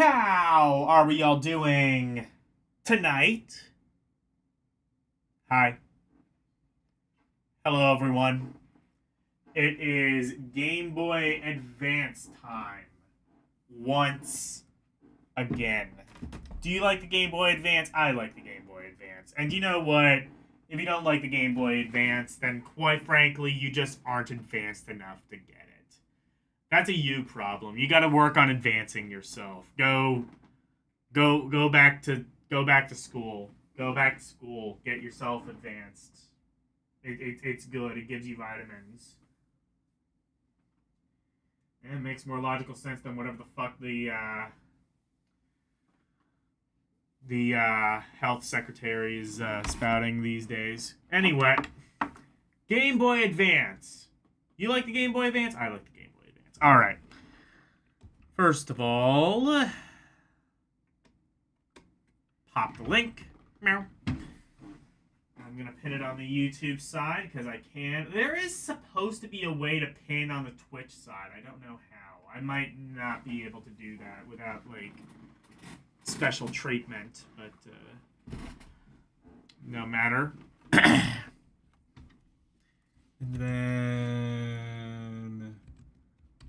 How are we all doing tonight? Hi. Hello, everyone. It is Game Boy Advance time. Once again. Do you like the Game Boy Advance? I like the Game Boy Advance. And you know what? If you don't like the Game Boy Advance, then quite frankly, you just aren't advanced enough to get it. That's a you problem. You got to work on advancing yourself. Go back to school. Go back to school. Get yourself advanced. It's good. It gives you vitamins. And it makes more logical sense than whatever the fuck the health secretary is spouting these days. Anyway, Game Boy Advance. You like the Game Boy Advance? I like the Game Boy Advance. All right. First of all, pop the link. Meow. I'm going to pin it on the YouTube side because I can. There is supposed to be a way to pin on the Twitch side. I don't know how. I might not be able to do that without, like, special treatment, but no matter. And then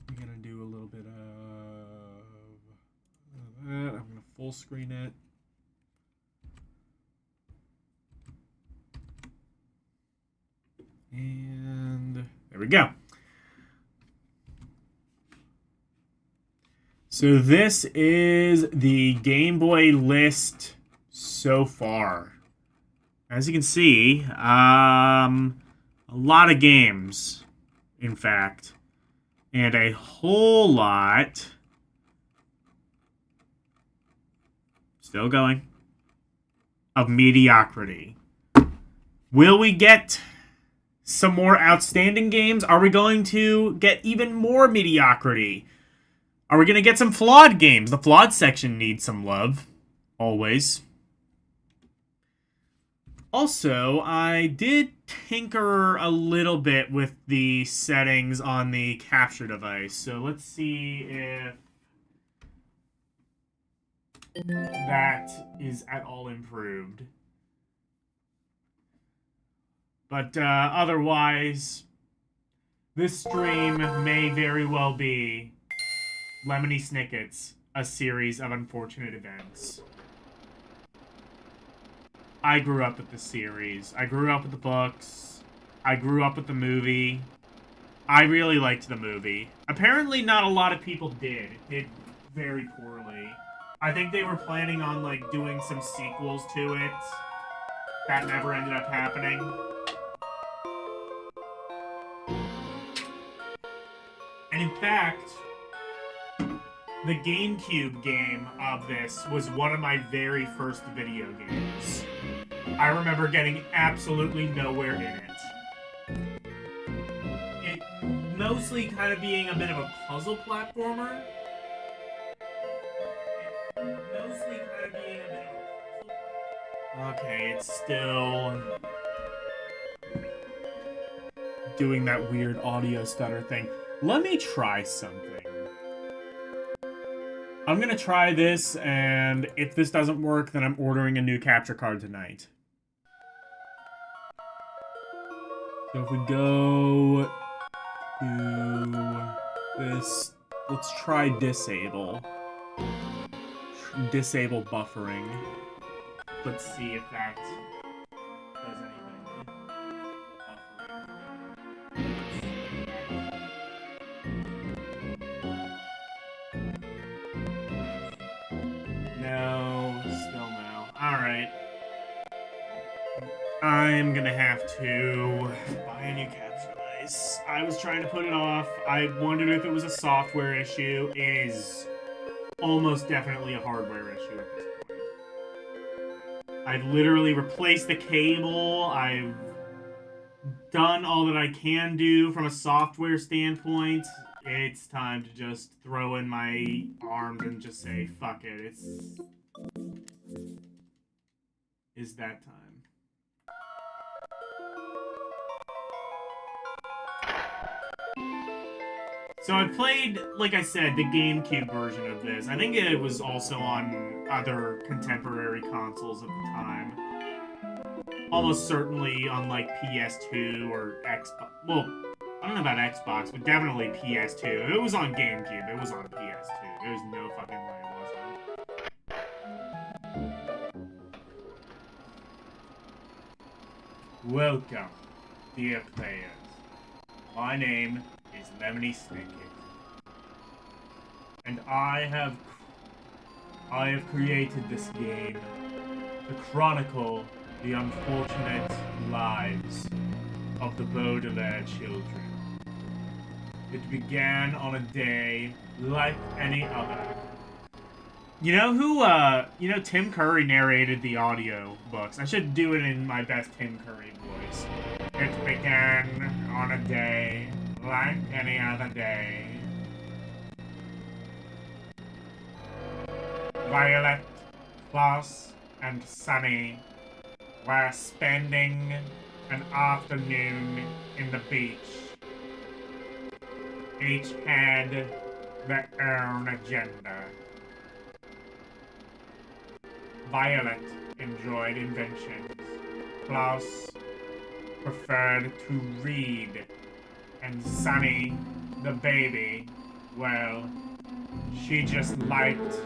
I'm going to do a little bit of that. I'm going to full screen it. And there we go. So this is the Game Boy list so far. As you can see, a lot of games, in fact, and a whole lot, still going, of mediocrity. Will we get some more outstanding games? Are we going to get even more mediocrity? Are we going to get some flawed games? The flawed section needs some love. Always. Also, I did tinker a little bit with the settings on the capture device. So let's see if that is at all improved. But otherwise, this stream may very well be Lemony Snicket's A Series of Unfortunate Events. I grew up with the series. I grew up with the books. I grew up with the movie. I really liked the movie. Apparently not a lot of people did. It did very poorly. I think they were planning on, like, doing some sequels to it. That never ended up happening. And in fact, the GameCube game of this was one of my very first video games. I remember getting absolutely nowhere in it. It mostly kind of being a bit of a puzzle platformer. Okay, it's still doing that weird audio stutter thing. Let me try something. I'm gonna try this, and if this doesn't work, then I'm ordering a new capture card tonight. So if we go to this, let's try disable. Disable buffering. Let's see if that does anything. No, still no. Alright. I'm gonna have to buy a new capture device. I was trying to put it off. I wondered if it was a software issue. It is almost definitely a hardware issue at this point. I've literally replaced the cable. I've done all that I can do from a software standpoint. It's time to just throw in my arms and just say, fuck it. It's that time. So I played, like I said, the GameCube version of this. I think it was also on other contemporary consoles at the time. Almost certainly on like PS2 or Xbox. Well, I don't know about Xbox, but definitely PS2. If it was on GameCube, it was on PS2. There's no fucking way it wasn't. Welcome, dear players. My name is Lemony Snicket, and I have created this game to chronicle the unfortunate lives of the Baudelaire children. It began on a day like any other. You know who, Tim Curry narrated the audio books. I should do it in my best Tim Curry voice. It began on a day like any other day. Violet, Klaus, and Sunny were spending an afternoon in the beach. Each had their own agenda. Violet enjoyed inventions. Klaus preferred to read. And Sunny, the baby, well, she just liked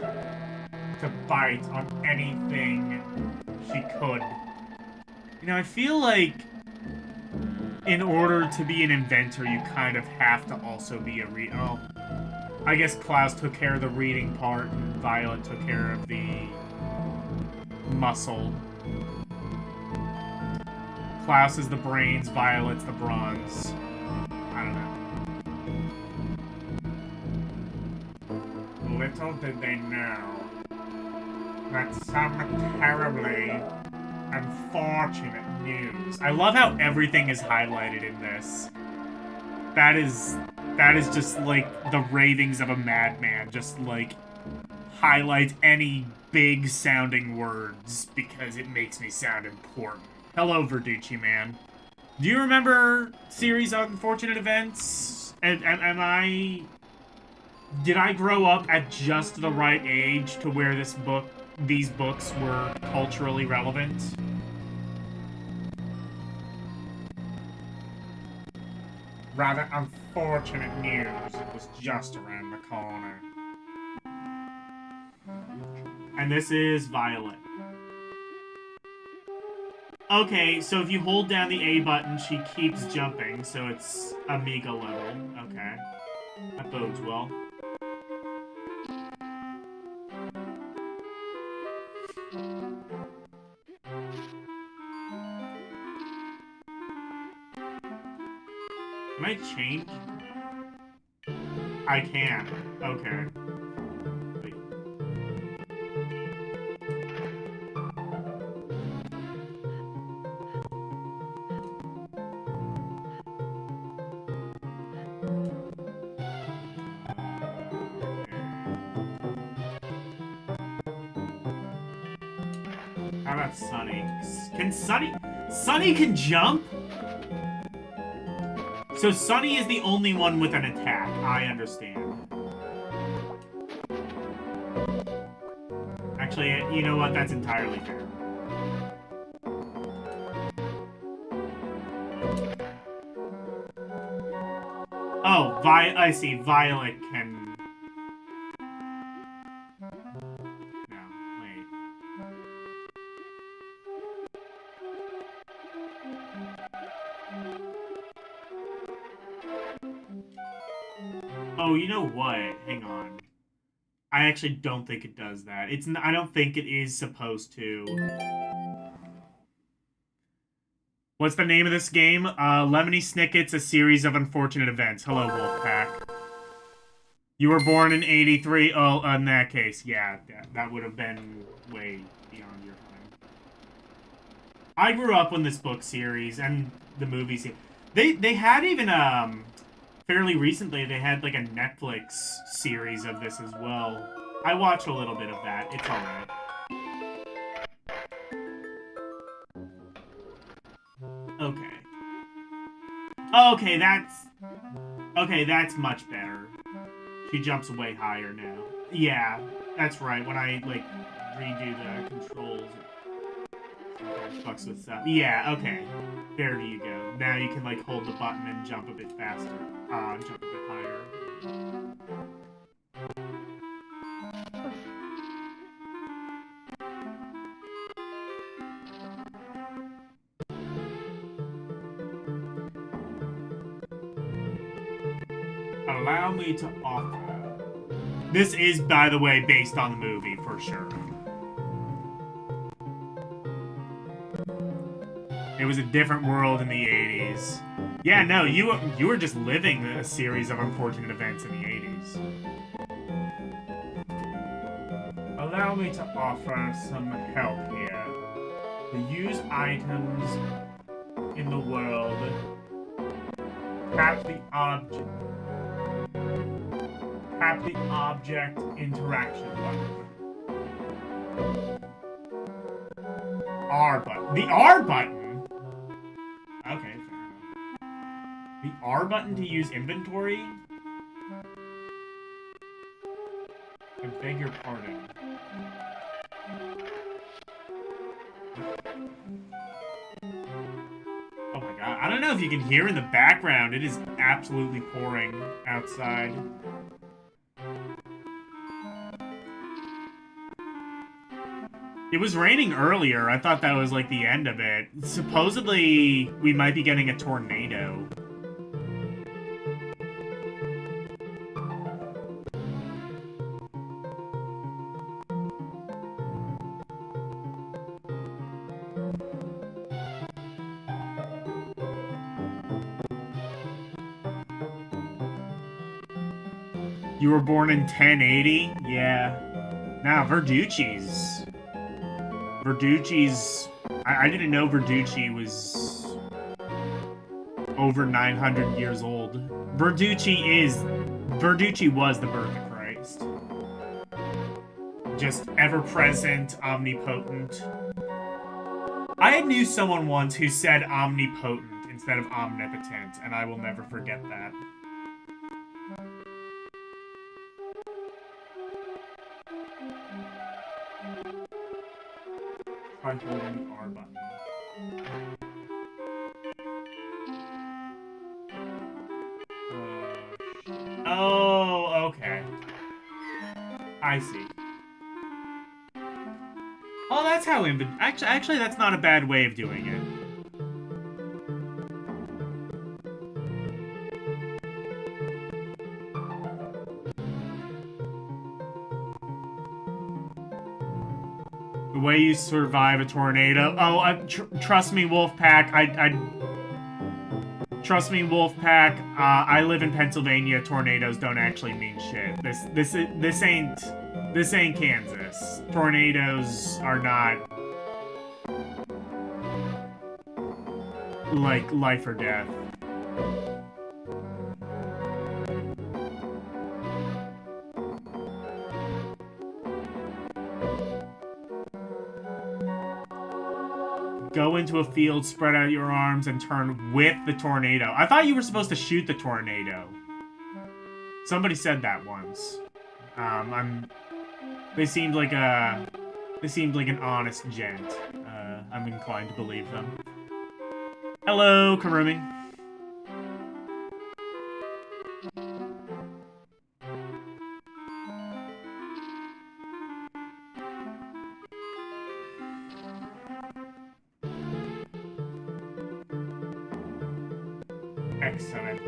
to bite on anything she could. You know, I feel like in order to be an inventor, you kind of have to also be a Oh, I guess Klaus took care of the reading part, and Violet took care of the muscle. Klaus is the brains, Violet's the bronze. I don't know. Little did they know that some terribly unfortunate news. I love how everything is highlighted in this. That is just like the ravings of a madman, just like highlights any big sounding words because it makes me sound important. Hello, Verducci man. Do you remember series of unfortunate events? Did I grow up at just the right age to where these books were culturally relevant? Rather unfortunate news. It was just around the corner. And this is Violet. Okay, so if you hold down the A button, she keeps jumping, so it's Amiga level. Okay. That bodes well. Can I change? I can. Okay. Wait. How about Sunny? Can Sunny... Sunny can jump? So Sunny is the only one with an attack. I understand. Actually, you know what? That's entirely fair. Oh, I see. Violet can... No, wait. Oh, you know what? Hang on. I actually don't think it does that. I don't think it is supposed to. What's the name of this game? Lemony Snicket's A Series of Unfortunate Events. Hello, Wolfpack. You were born in 83. Oh, in that case, yeah. That would have been way beyond your time. I grew up on this book series and the movies. They had even, fairly recently, they had like a Netflix series of this as well. I watched a little bit of that. It's alright. Okay. Okay, that's much better. She jumps way higher now. Yeah, that's right. When I, like, redo the controls, it fucks with stuff. Yeah, okay. There you go. Now you can, like, hold the button and jump a bit faster. Jump a bit higher. Allow me to offer. This is, by the way, based on the movie, for sure. It was a different world in the 80s. Yeah, no, you were just living a series of unfortunate events in the 80s. Allow me to offer some help here. To use items in the world. Tap the object interaction button. R button. The R button? Okay, fair enough. The R button to use inventory? I beg your pardon. Oh my god. I don't know if you can hear in the background. It is absolutely pouring outside. It was raining earlier. I thought that was like the end of it. Supposedly, we might be getting a tornado. You were born in 1080? Yeah. Nah, Verducci's. I didn't know Verducci was over 900 years old. Verducci was the birth of Christ. Just ever-present, omnipotent. I knew someone once who said omnipotent instead of omnipotent, and I will never forget that. Try holding the R button. Oh, okay. I see. Oh, that's how actually, that's not a bad way of doing it. The way you survive a tornado. Oh, trust me, Wolfpack. Trust me, Wolfpack. I live in Pennsylvania. Tornadoes don't actually mean shit. This ain't Kansas. Tornadoes are not like life or death. Go into a field, spread out your arms, and turn with the tornado. I thought you were supposed to shoot the tornado. Somebody said that once. They seemed like an honest gent. I'm inclined to believe them. Hello, Karumi. Excellent,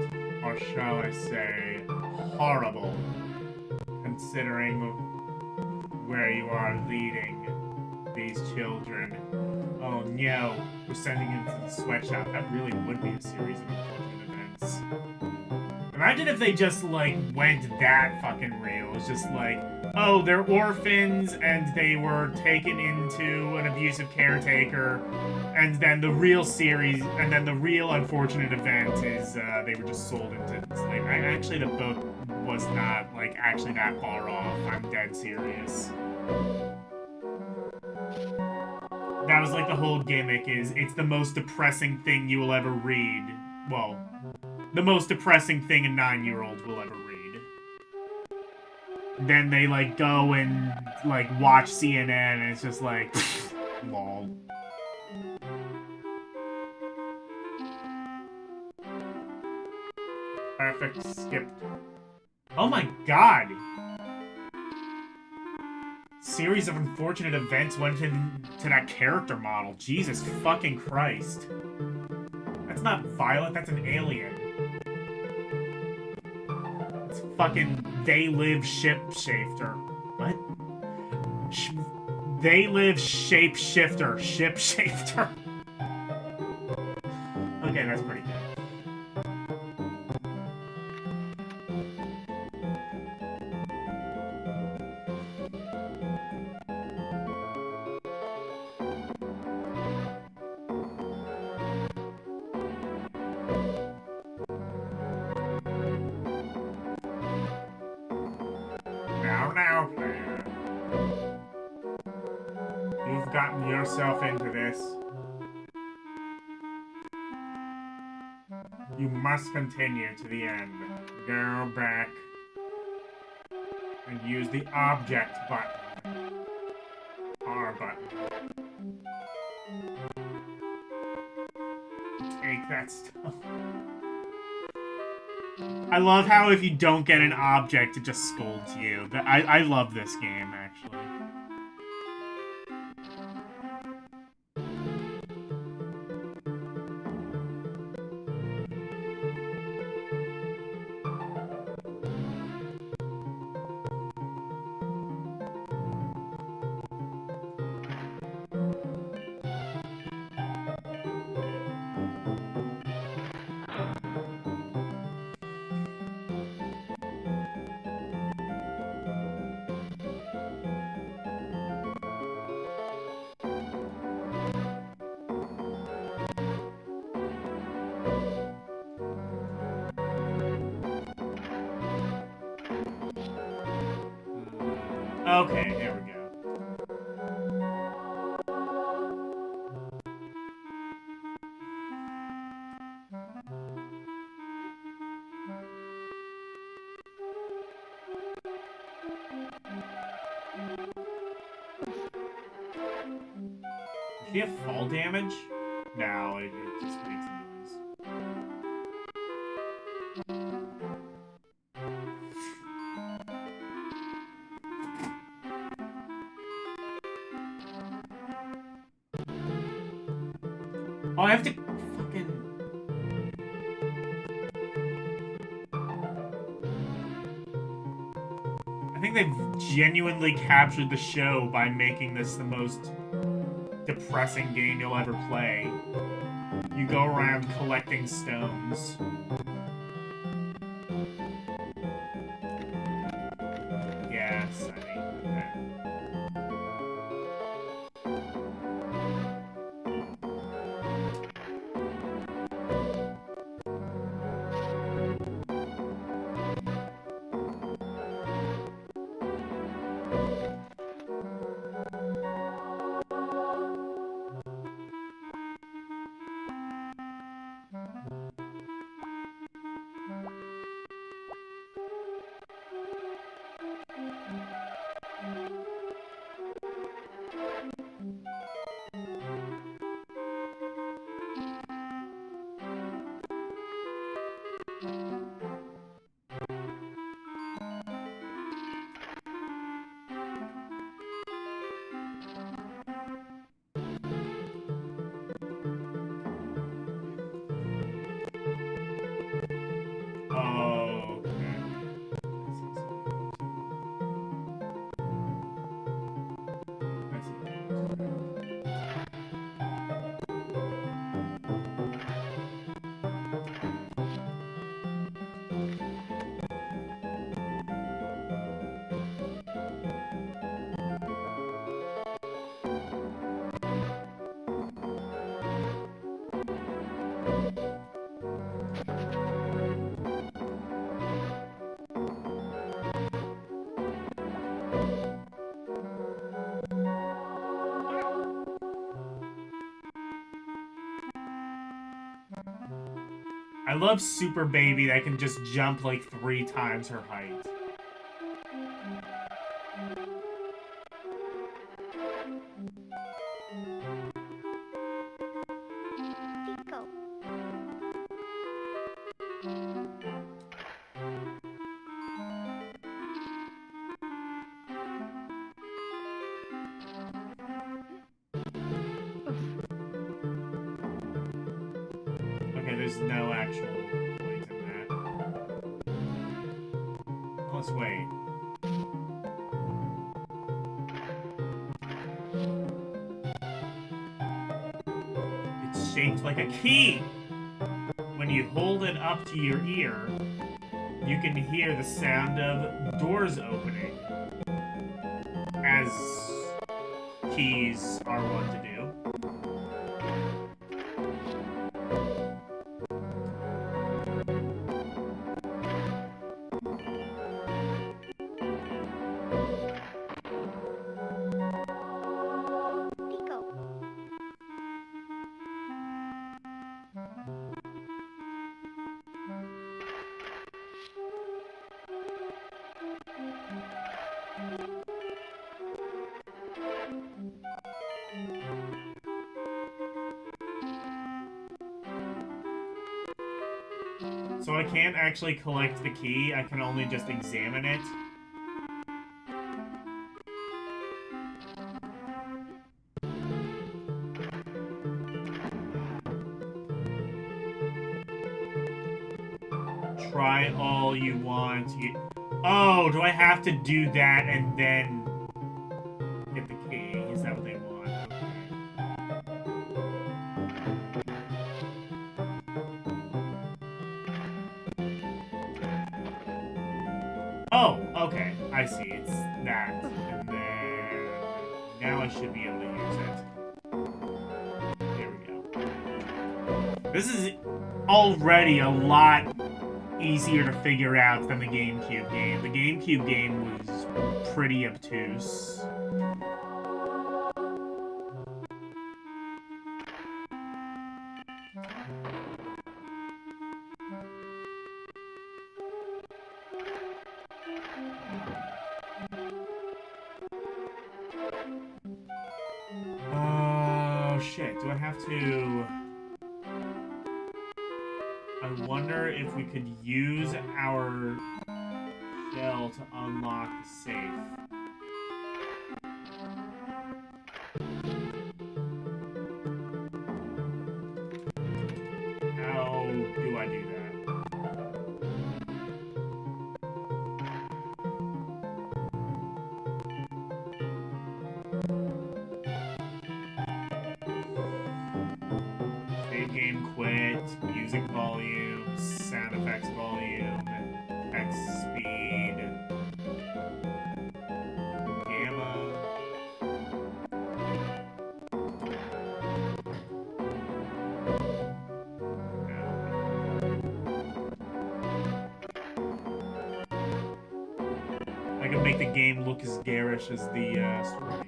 or shall I say, horrible, considering where you are leading these children. Oh no, we're sending them to the sweatshop. That really would be a series of unfortunate events. Imagine if they just, like, went that fucking real. It's just like, oh, they're orphans, and they were taken into an abusive caretaker, and then the real series, and then the real unfortunate event is, they were just sold into slavery. Actually, the book was not, like, actually that far off. I'm dead serious. That was, like, the whole gimmick is, it's the most depressing thing you will ever read. Well, the most depressing thing a 9-year-old will ever read. then they like go and like watch CNN, and it's just like, lol. Perfect. Skipped. Oh my god! Series of unfortunate events went into that character model. Jesus fucking Christ. That's not Violet, that's an alien. It's fucking They Live Shapeshifter. What? They Live Shapeshifter. Shapeshifter. Okay, that's pretty good. Now, player. You've gotten yourself into this. You must continue to the end. Go back and use the object button. R button. Take that stuff. I love how if you don't get an object, it just scolds you. I love this game, actually. Okay, there we go. Does she have fall damage? No, it just makes a noise. Oh, I have to fucking... I think they've genuinely captured the show by making this the most depressing game you'll ever play. You go around collecting stones. Yes, I mean, that. Oh, I love Super Baby that can just jump like 3 times her height. Pico. Okay, there's no actual point in that. Let's wait. It's shaped like a key! When you hold it up to your ear, you can hear the sound of doors opening. As keys are wont to do. Pico. So I can't actually collect the key, I can only just examine it. Try all you want. Oh, do I have to do that and then get the key? Is that what they want? Okay. Oh, okay. I see. It's that. And then... Now I should be able to use it. There we go. This is already a lot easier to figure out than the GameCube game. The GameCube game was pretty obtuse. Oh, shit. Do I have to... I wonder if we could use our shell to unlock the safe. How do I do that? Save game quit, music volume, sound effects volume, text speed, gamma. I can make the game look as garish as the story.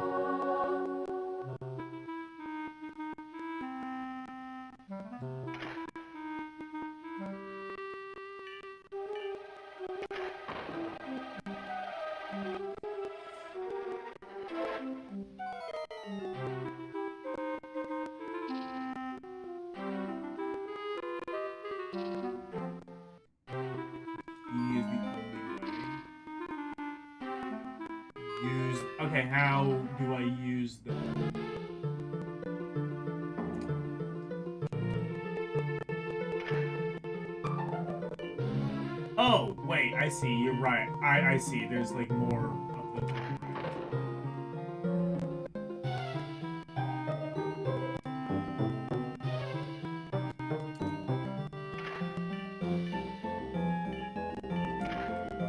Okay, how do I use the... Oh, wait, I see, you're right. I see, there's like more of the top right.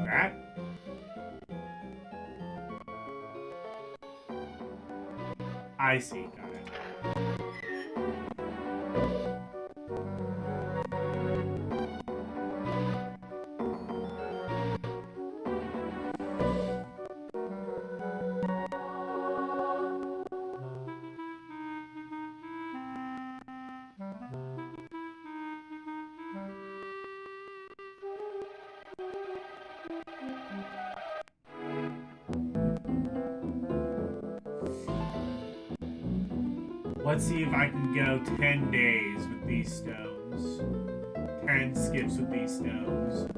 That? I see, got it. Let's see if I can go 10 days with these stones. 10 skips with these stones.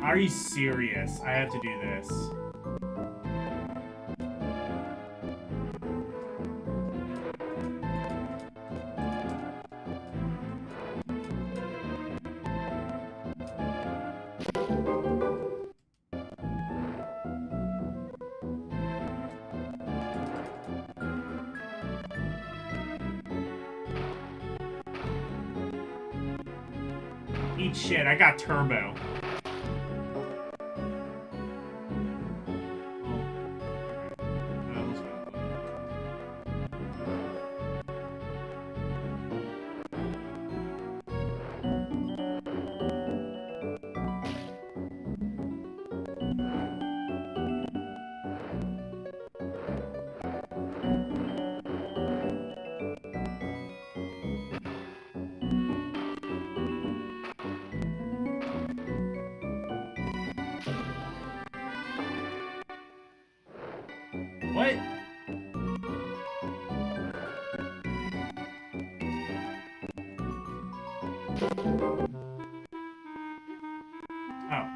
Are you serious? I have to do this. Eat shit, I got turbo. What? Oh.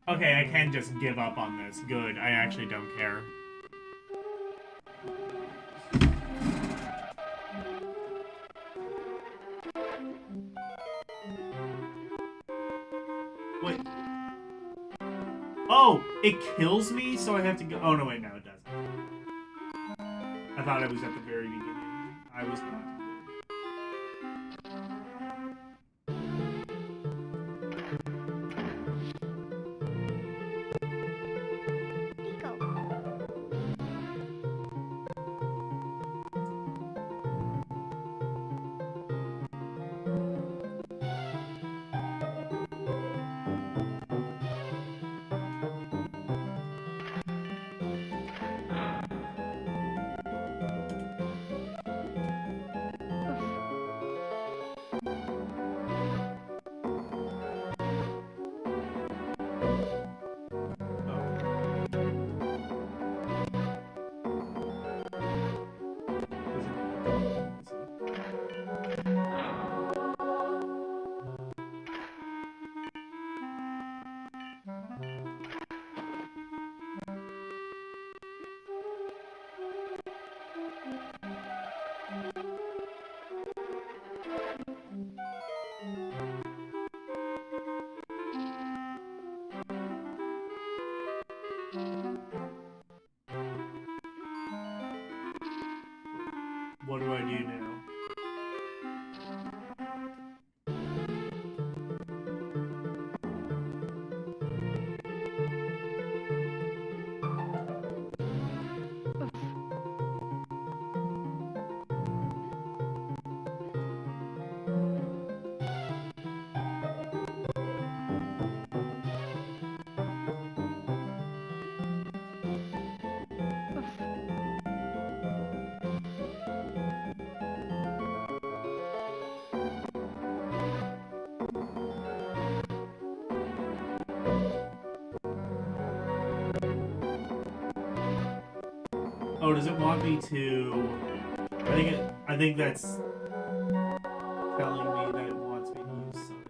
Okay, I can just give up on this. Good, I actually don't care. Wait. Oh, it kills me, so I have to go. Oh, no, wait, no, it doesn't. I thought it was at the very beginning. I was not. Pico. What do I do now? Oh, does it want me to? I think that's telling me that it wants me to use something.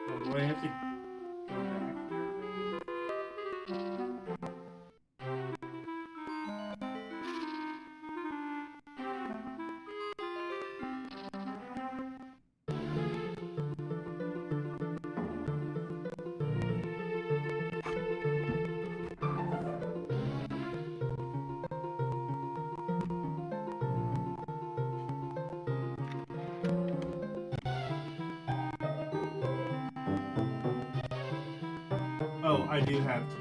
Oh, do I have to go back here, maybe? Oh, I do have to.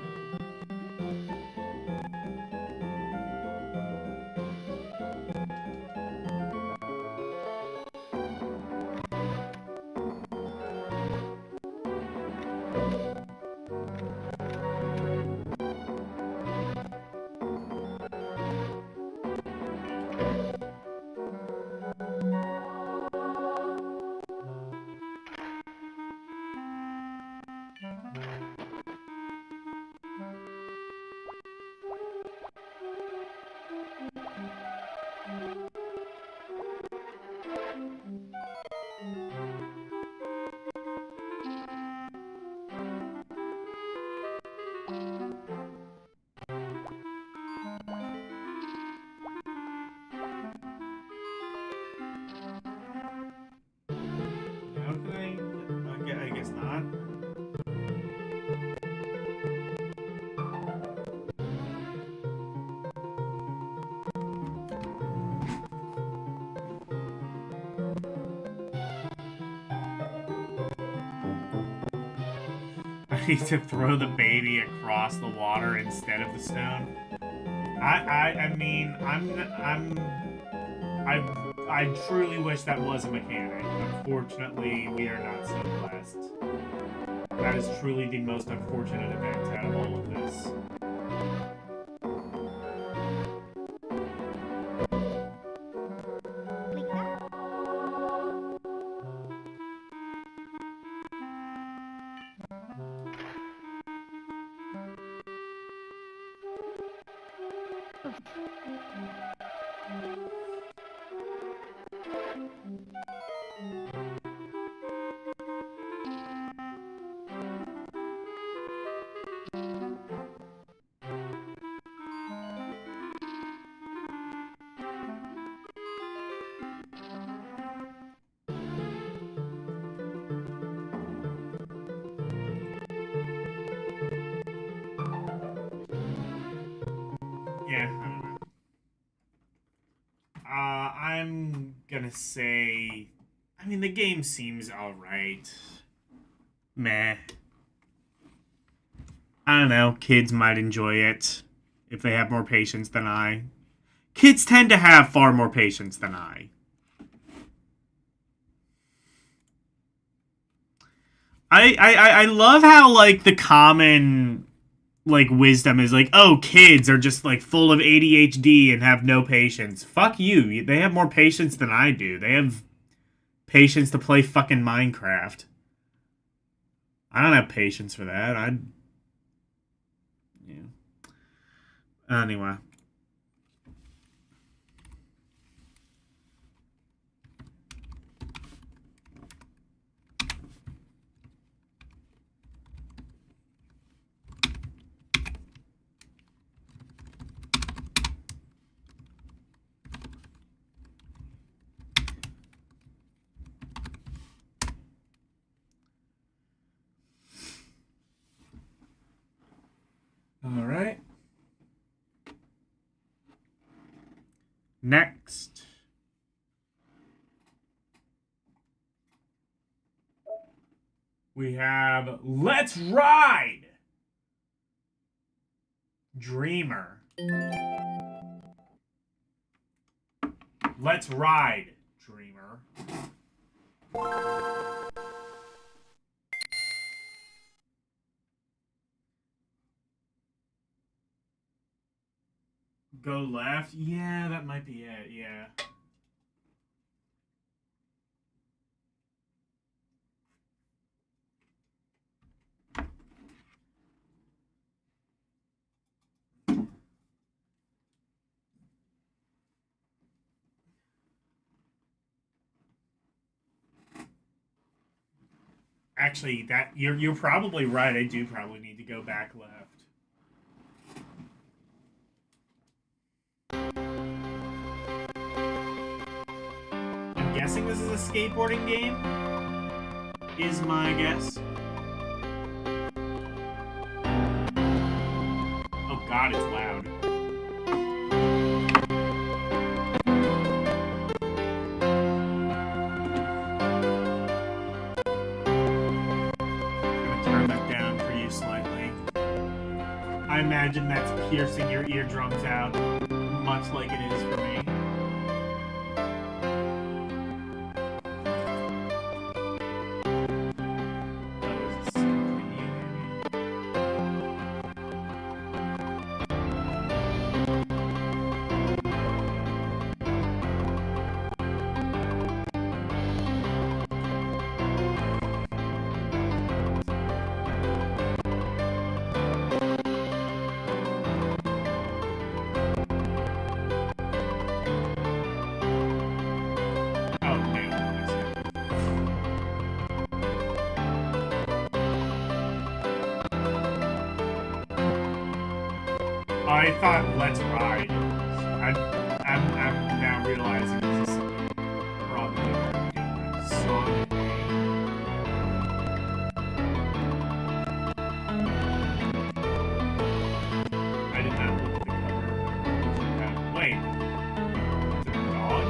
How can I guess not. I need to throw the baby across the water instead of the stone. I mean, I truly wish that was a mechanic. Unfortunately, we are not so blessed. That is truly the most unfortunate event out of all of this. Yeah, I don't know. I'm gonna say, I mean, the game seems alright. Meh. I don't know. Kids might enjoy it if they have more patience than I. Kids tend to have far more patience than I. I love how like the common like wisdom is like, oh, kids are just like full of ADHD and have no patience. Fuck you. They have more patience than I do. They have patience to play fucking Minecraft. I don't have patience for that. Yeah. Anyway. All right. Next, we have Let's Ride! Dreamer. Let's Ride, Dreamer. Go left? Yeah, that might be it, yeah. Actually, that you're probably right. I do probably need to go back left. I'm guessing this is a skateboarding game. Is my guess. Oh God, it's loud. I imagine that's piercing your eardrums out, much like it is for me. I thought Let's Ride. I'm now realizing this is probably very different. Song I did not look at the cover. Wait. Is it a dog?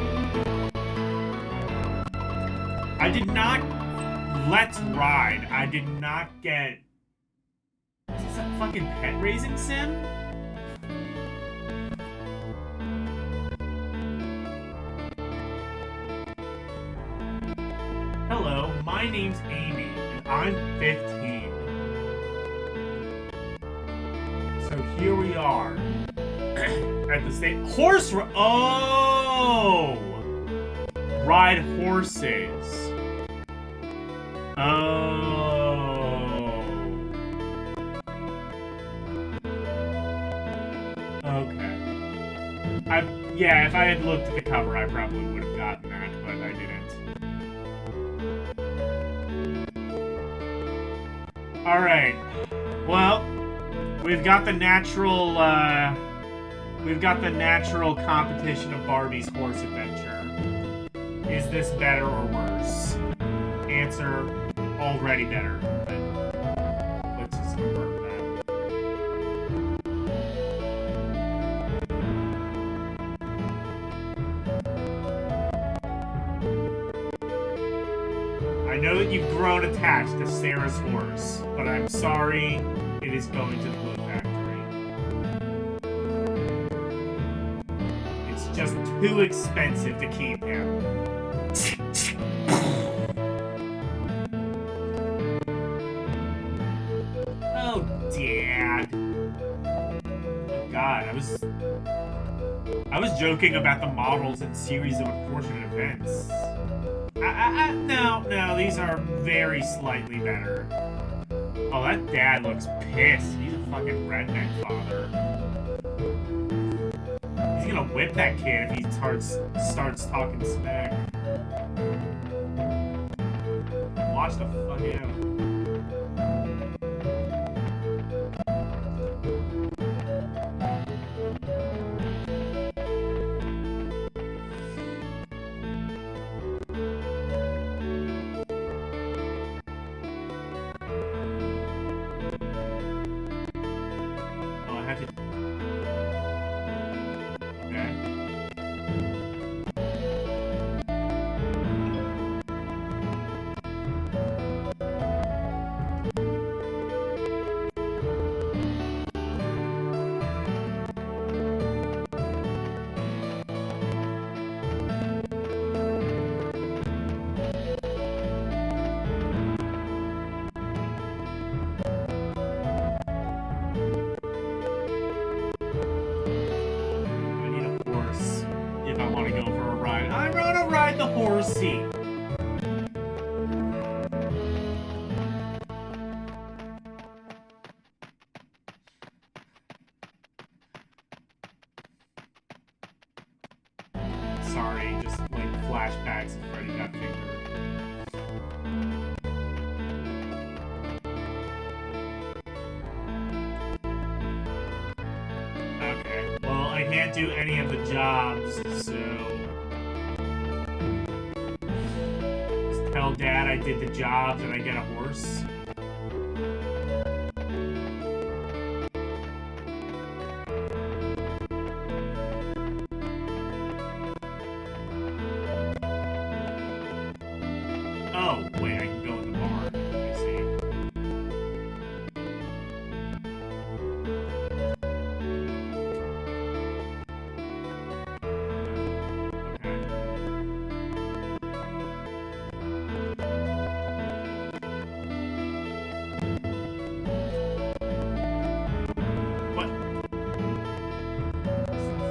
I did not... Let's Ride. I did not get... Is this a fucking pet raising sim? Hello, my name's Amy, and I'm 15. So here we are at the state horse. Oh, ride horses. Oh, okay. Yeah, if I had looked at the cover, I probably would have gotten that, but I didn't. Alright. Well, we've got the natural competition of Barbie's horse adventure. Is this better or worse? Answer, already better. But let's just confirm that. I know that you've grown attached to Sarah's horse, but I'm sorry, it is going to the Blue Factory. It's just too expensive to keep him. Oh, Dad. Oh, God, I was joking about the models and series of unfortunate events. No, these are very slightly better. Oh, that dad looks pissed. He's a fucking redneck father. He's gonna whip that kid if he starts talking smack. Watch the fuck out. The horsey. Sorry, just like flashbacks of Freddy got fingered. I can't do any of the jobs, so just tell Dad I did the jobs and I get a horse. Oh, wait, I can go in the barn. I see. What?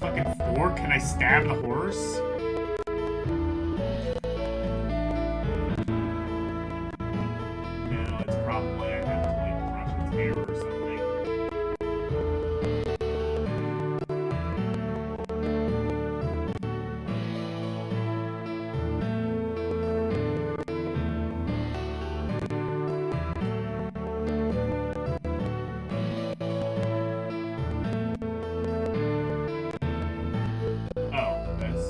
Fucking fork? Can I stab the horse? No, it's probably I have to like brush its hair or something. Oh, this.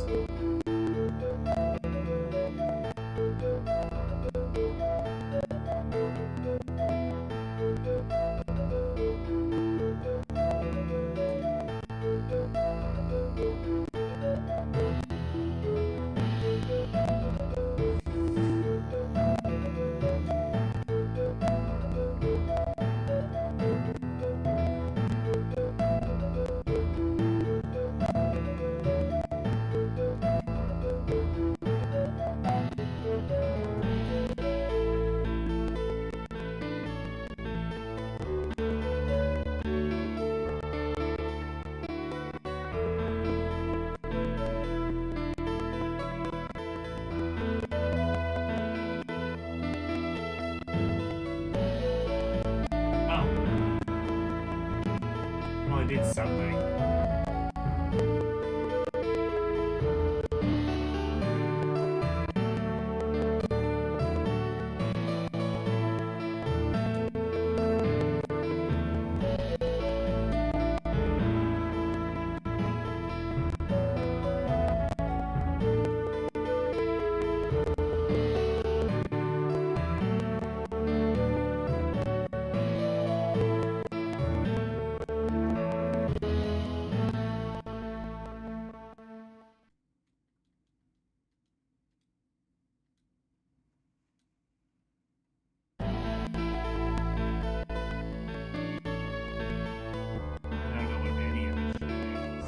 Oh. Well, I did something. I don't know what any of this shit is.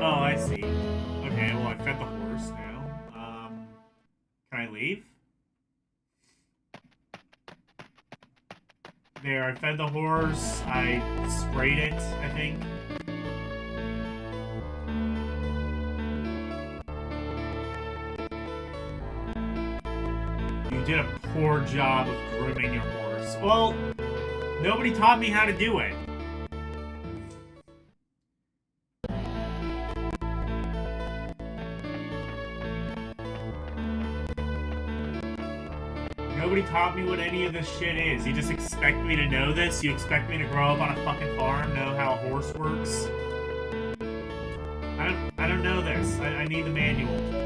Oh, I see. Okay, well, I fed the horse now. Can I leave? There, I fed the horse. I sprayed it, I think. You did a poor job of grooming your horse. Well, nobody taught me how to do it. Nobody taught me what any of this shit is. You just expect me to know this? You expect me to grow up on a fucking farm, know how a horse works? I don't know this. I need the manual.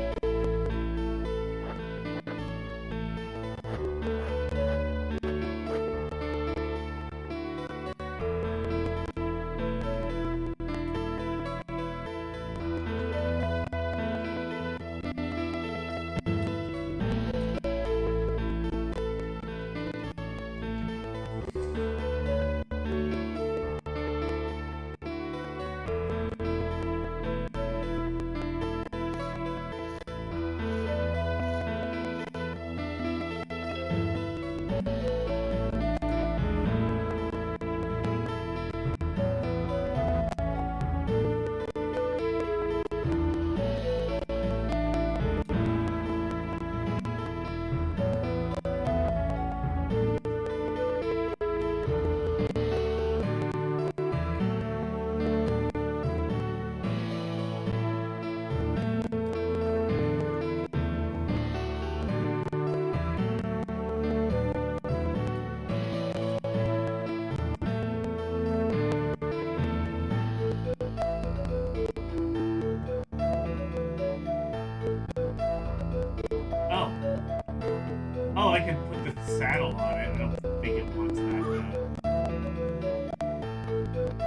Oh, I can put the saddle on it. I don't think it wants that, though.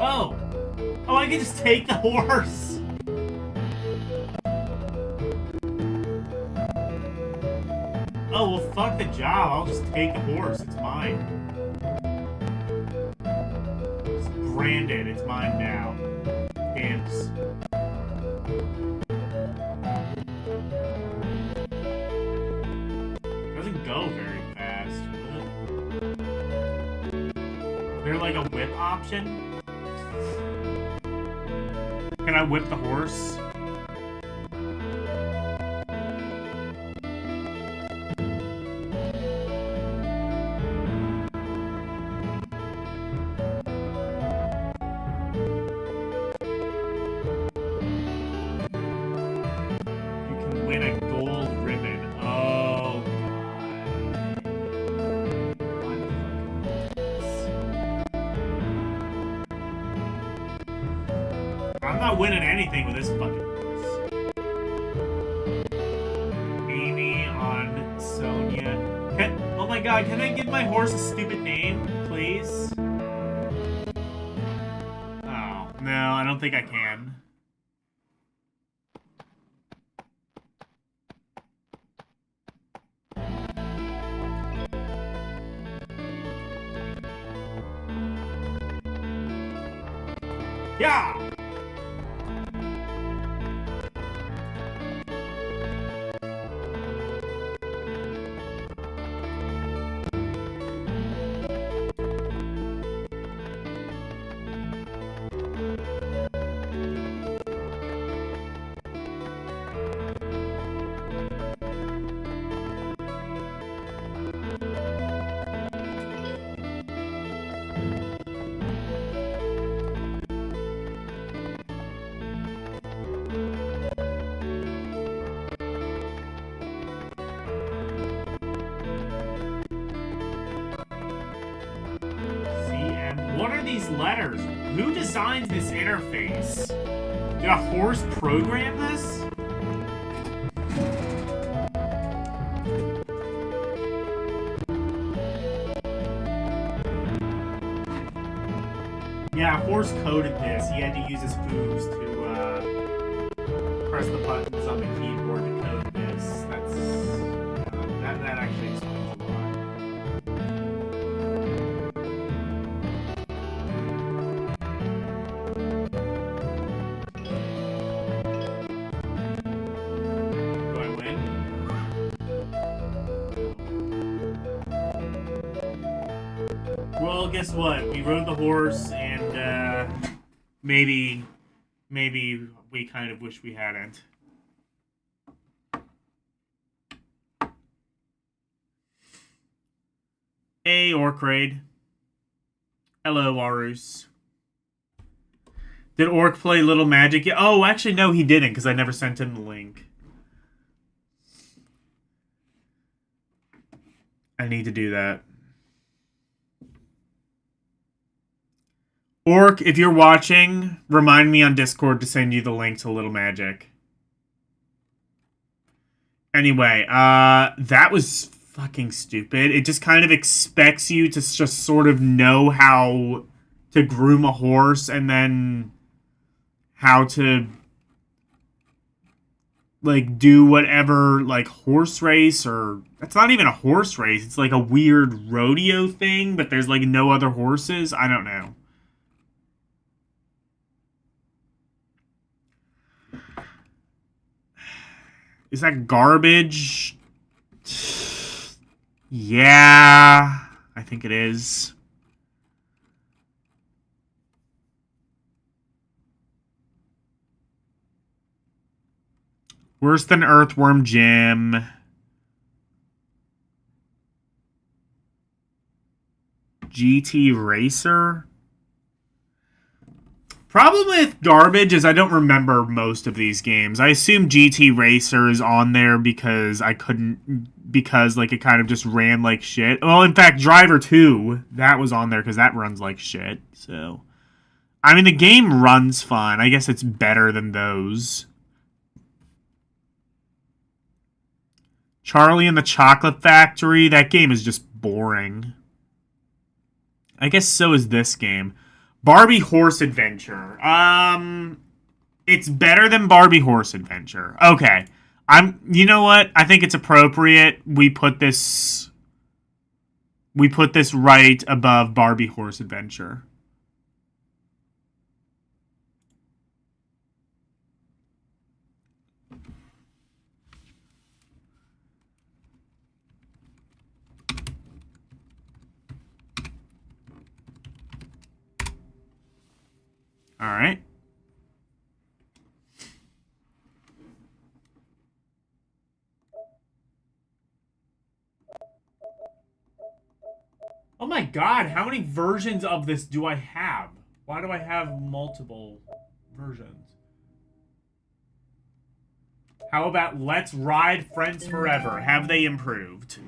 Oh! Oh, I can just take the horse! Oh, well, fuck the job. I'll just take the horse. It's mine. It's branded. It's mine now. Dance. Doesn't go very fast. Is there like a whip option? Can I whip the horse? Winning anything with this fucking horse. Amy on Sonia. Oh my god, can I give my horse a stupid name, please? Oh, no, I don't think I can. Yeah! What are these letters? Who designs this interface? Did a horse program this? Yeah, a horse coded this. He had to use his hooves to press the buttons on the keyboard to code this. That's that actually explains a lot. Well, guess what? We rode the horse, and maybe we kind of wish we hadn't. Hey, Orc Raid. Hello, Arus. Did Orc play Little Magic? Oh, actually, no, he didn't, because I never sent him the link. I need to do that. Orc, if you're watching, remind me on Discord to send you the link to Little Magic. Anyway, that was fucking stupid. It just kind of expects you to just sort of know how to groom a horse and then how to like do whatever like horse race, or it's not even a horse race, it's like a weird rodeo thing, but there's like no other horses. I don't know. Is that garbage? Yeah, I think it is. Worse than Earthworm Jim. GT Racer? Problem with garbage is I don't remember most of these games. I assume GT Racer is on there because like it kind of just ran like shit. Well, in fact, Driver 2, that was on there because that runs like shit. So, I mean, the game runs fine. I guess it's better than those. Charlie and the Chocolate Factory, that game is just boring. I guess so is this game. Barbie Horse Adventure. It's better than Barbie Horse Adventure. Okay. You know what? I think it's appropriate. We put this right above Barbie Horse Adventure. All right. Oh my god, how many versions of this do I have? Why do I have multiple versions? How about Let's Ride Friends Forever? Have they improved?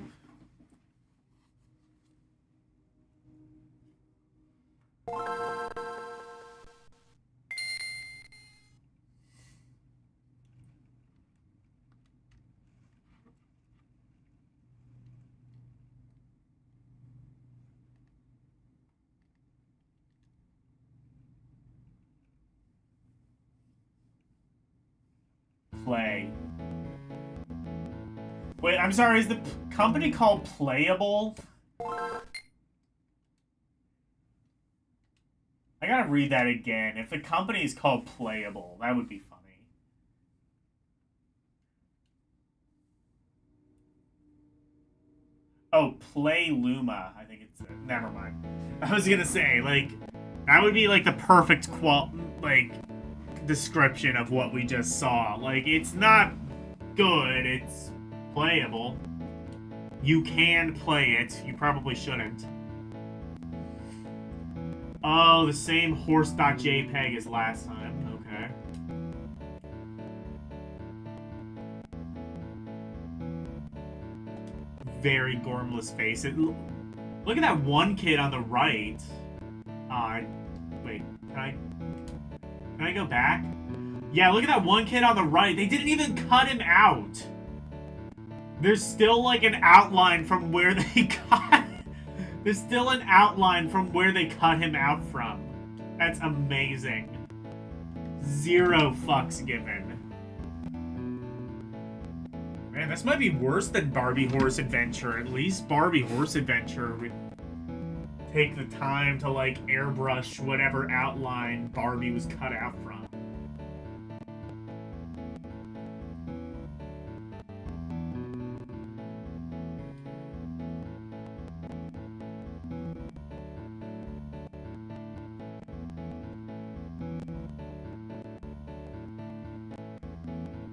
Play. Wait, I'm sorry, is the company called Playable? I gotta read that again. If the company is called Playable, that would be funny. Oh, Play Luma. I think it's... never mind. I was gonna say, like, that would be, like, the perfect description of what we just saw. Like, it's not good. It's playable. You can play it. You probably shouldn't. Oh, the same horse.jpg as last time. Okay. Very gormless face. Look at that one kid on the right. Wait, can I go back? Yeah, look at that one kid on the right. They didn't even cut him out. There's still like an outline from where they cut. There's still an outline from where they cut him out from. That's amazing. Zero fucks given. Man, this might be worse than Barbie Horse Adventure. At least Barbie Horse Adventure would take the time to, like, airbrush whatever outline Barbie was cut out from.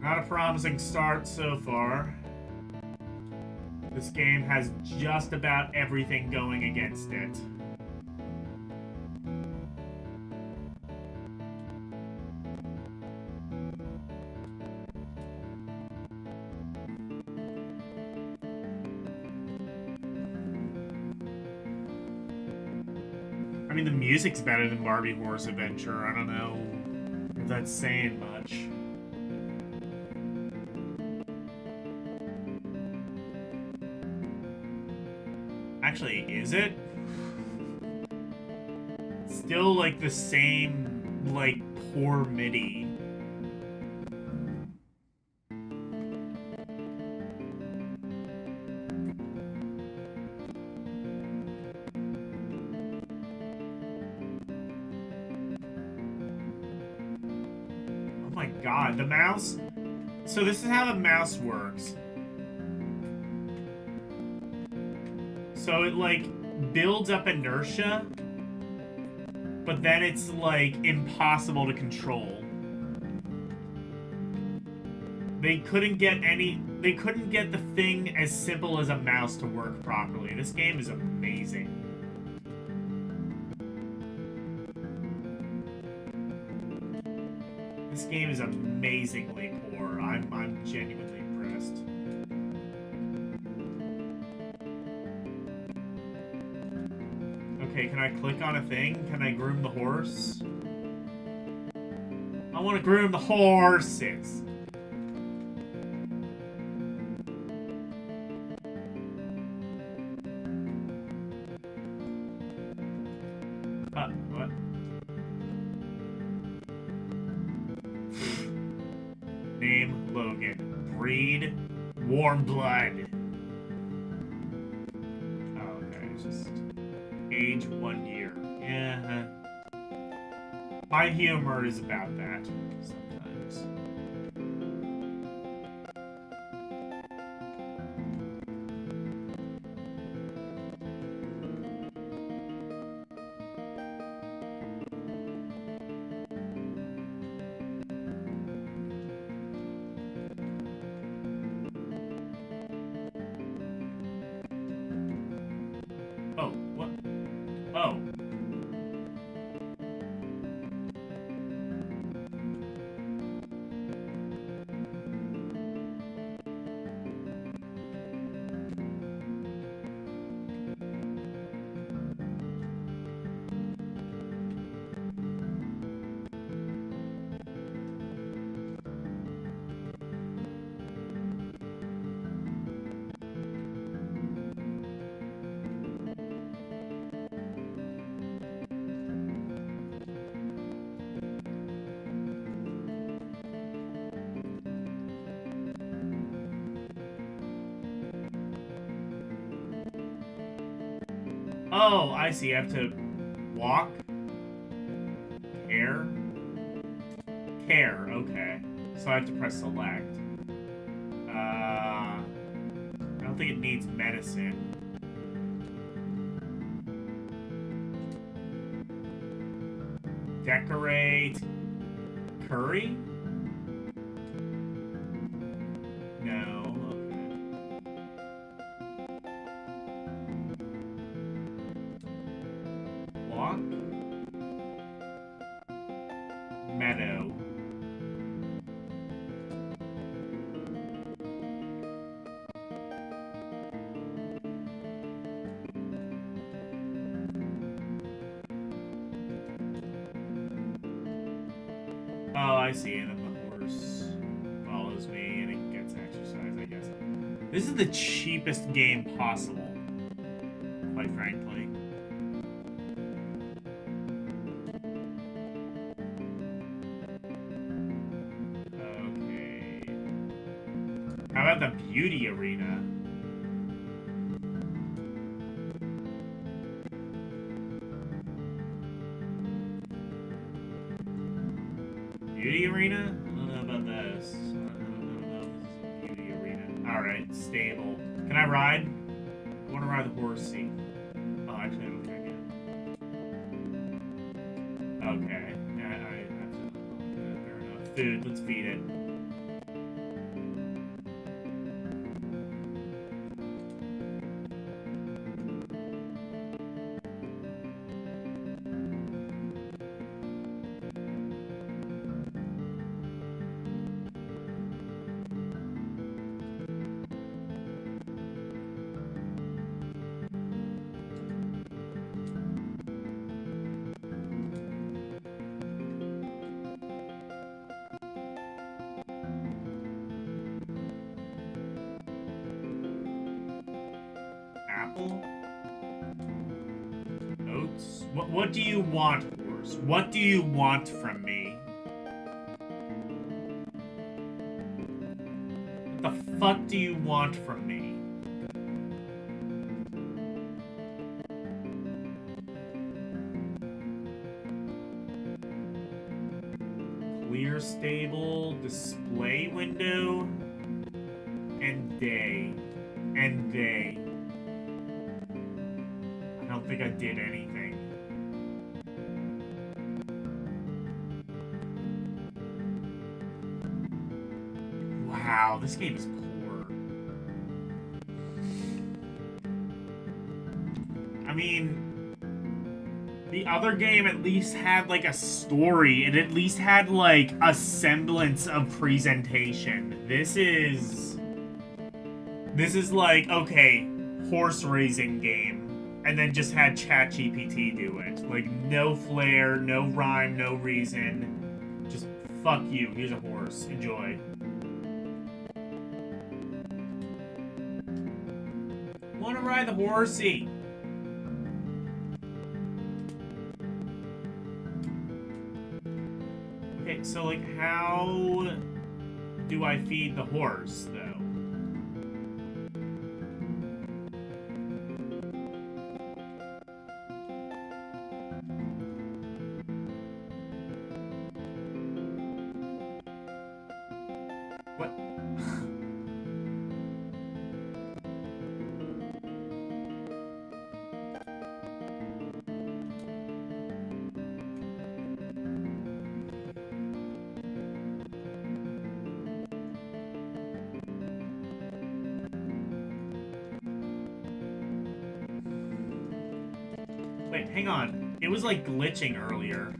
Not a promising start so far. This game has just about everything going against it. I mean, the music's better than Barbie Horse Adventure. I don't know if that's saying much. Actually, is it? Still, like, the same, like, poor MIDI. Oh my god, the mouse? So this is how the mouse works. So it, like, builds up inertia, but then it's, like, impossible to control. They couldn't get the thing as simple as a mouse to work properly. This game is amazing. This game is amazingly poor. I'm genuinely impressed. Okay, can I click on a thing? Can I groom the horse? I want to groom the horses. What? Name Logan. Breed warm blood. Oh, okay, it's just age 1 year. Yeah. My humor is about that sometimes. Oh, what? Oh. Oh, I see. I have to walk. Care. Care. Okay. So I have to press select. I don't think it needs medicine. Decorate. Curry? No. Okay. Walk. Meadow. Oh, I see. And then the horse follows me and it gets exercise, I guess. This is the cheapest game possible, quite frankly. Okay. How about the beauty arena? Beauty arena? I don't know about this. I don't know if this is a beauty arena. Alright, stable. Can I ride? I want to ride the horse seat. Oh, actually, I don't think I can. Okay. Yeah, I have to. Fair enough. Food, let's feed it. Apple? Oats? What do you want, horse? What do you want from me? What the fuck do you want from me? Clear stable, display window, and day. And they. I don't think I did anything. Wow, this game is poor. I mean, the other game at least had, like, a story. It at least had, like, a semblance of presentation. This is like, okay, horse racing game. And then just had ChatGPT do it. Like, no flair, no rhyme, no reason. Just, fuck you. Here's a horse. Enjoy. Wanna ride the horsey? Okay, so, like, how do I feed the horse, though? What? Wait, hang on. It was, like, glitching earlier.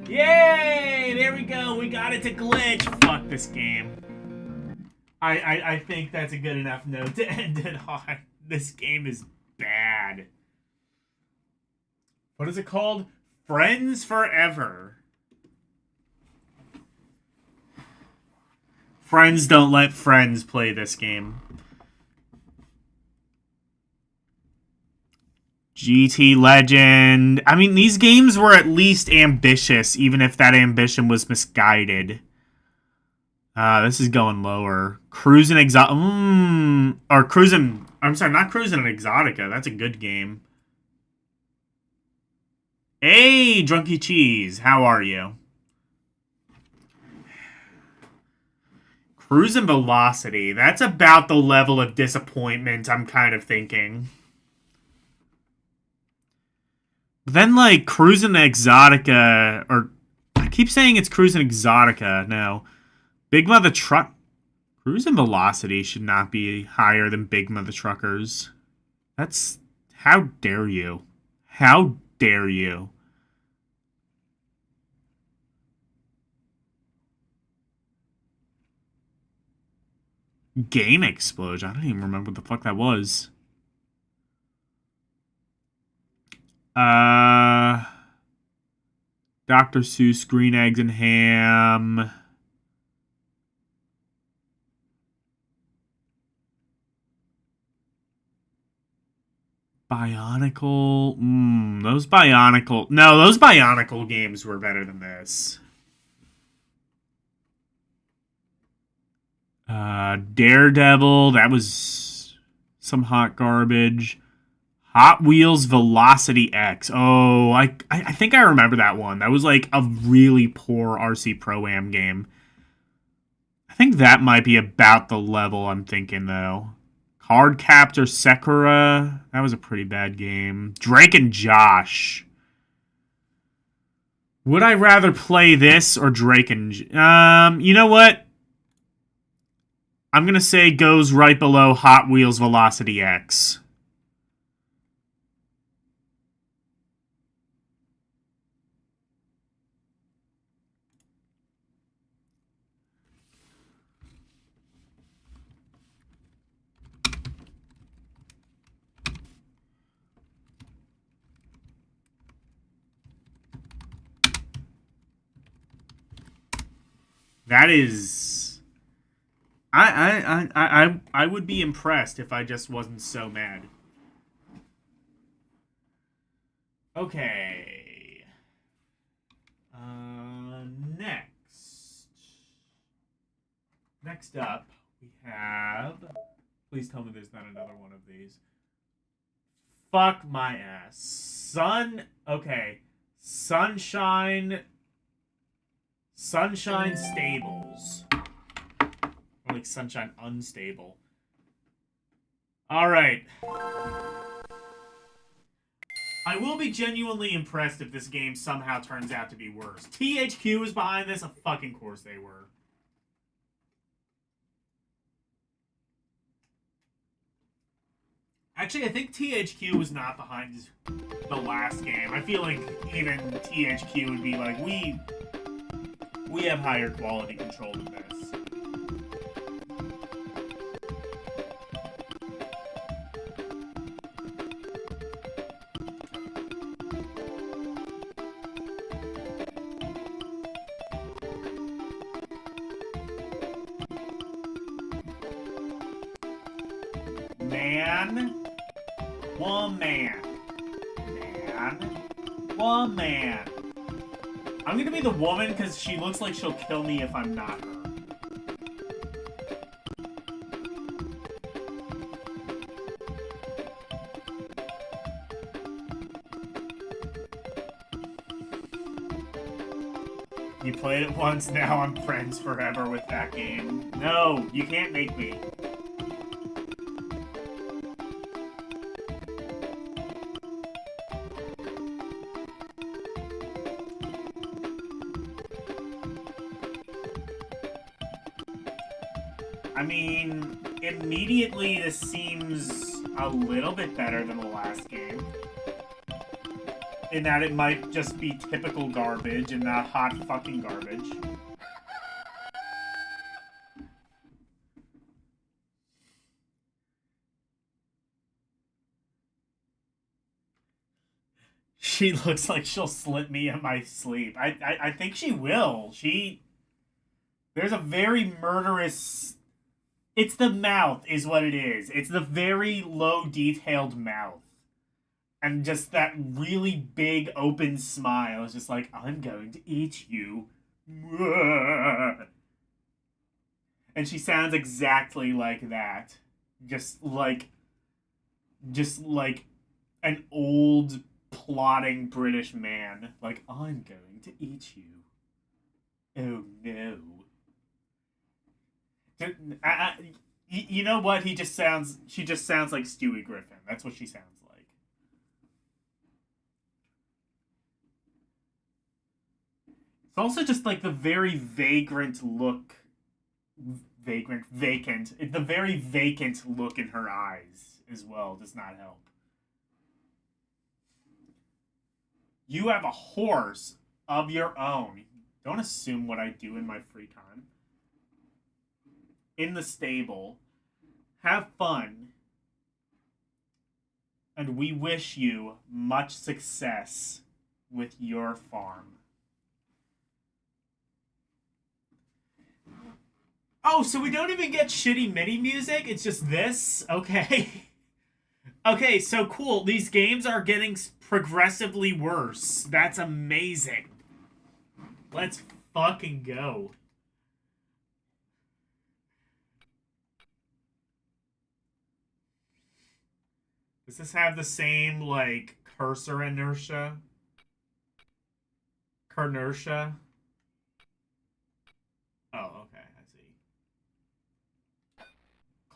Yay! There we go. We got it to glitch. Fuck this game. I think that's a good enough note to end it on. This game is bad. What is it called? Friends Forever. Friends don't let friends play this game. GT Legend. I mean, these games were at least ambitious, even if that ambition was misguided. This is going lower. Cruising Exotica. Or Cruising. I'm sorry, not Cruising Exotica. That's a good game. Hey, Drunky Cheese. How are you? Cruising Velocity. That's about the level of disappointment I'm kind of thinking. But then, like, Cruising Exotica. Or, I keep saying it's Cruising Exotica. No. Big Mother Truck. Cruising Velocity should not be higher than Big Mother Truckers. That's... How dare you? How dare you? Game Explosion? I don't even remember what the fuck that was. Dr. Seuss, Green Eggs and Ham... Bionicle? Those Bionicle... No, those Bionicle games were better than this. Daredevil, that was some hot garbage. Hot Wheels Velocity X. Oh, I think I remember that one. That was like a really poor RC Pro-Am game. I think that might be about the level I'm thinking, though. Card Captor Sakura. That was a pretty bad game. Drake and Josh. Would I rather play this or Drake and... you know what? I'm going to say goes right below Hot Wheels Velocity X. That is... I would be impressed if I just wasn't so mad. Okay. Next. Next up, we have. Please tell me there's not another one of these. Fuck my ass. Okay. Sunshine. Sunshine Stables. Or like Sunshine Unstable. Alright. I will be genuinely impressed if this game somehow turns out to be worse. THQ is behind this? Of fucking course they were. Actually, I think THQ was not behind the last game. I feel like even THQ would be like, we have higher quality control than this. Man. Woman. Man. Woman. I'm gonna be the woman because she looks like she'll kill me if I'm not her. You played it once, now I'm friends forever with that game. No, you can't make me. I mean, immediately this seems a little bit better than the last game. In that it might just be typical garbage and not hot fucking garbage. She looks like she'll slit me in my sleep. I think she will. There's a very murderous... It's the mouth is what it is. It's the very low detailed mouth. And just that really big open smile is just like, I'm going to eat you. And she sounds exactly like that. Just like an old plotting British man. Like, I'm going to eat you. Oh no. You know what? She just sounds like Stewie Griffin. That's what she sounds like. It's also just like the very vacant look. Vacant. The very vacant look in her eyes as well does not help. You have a horse of your own. Don't assume what I do in my free time. In the stable. Have fun. And we wish you much success with your farm. Oh, so we don't even get shitty MIDI music? It's just this? Okay. Okay, so cool. These games are getting progressively worse. That's amazing. Let's fucking go. Does this have the same, like, cursor inertia? Kernertia? Oh, okay, I see.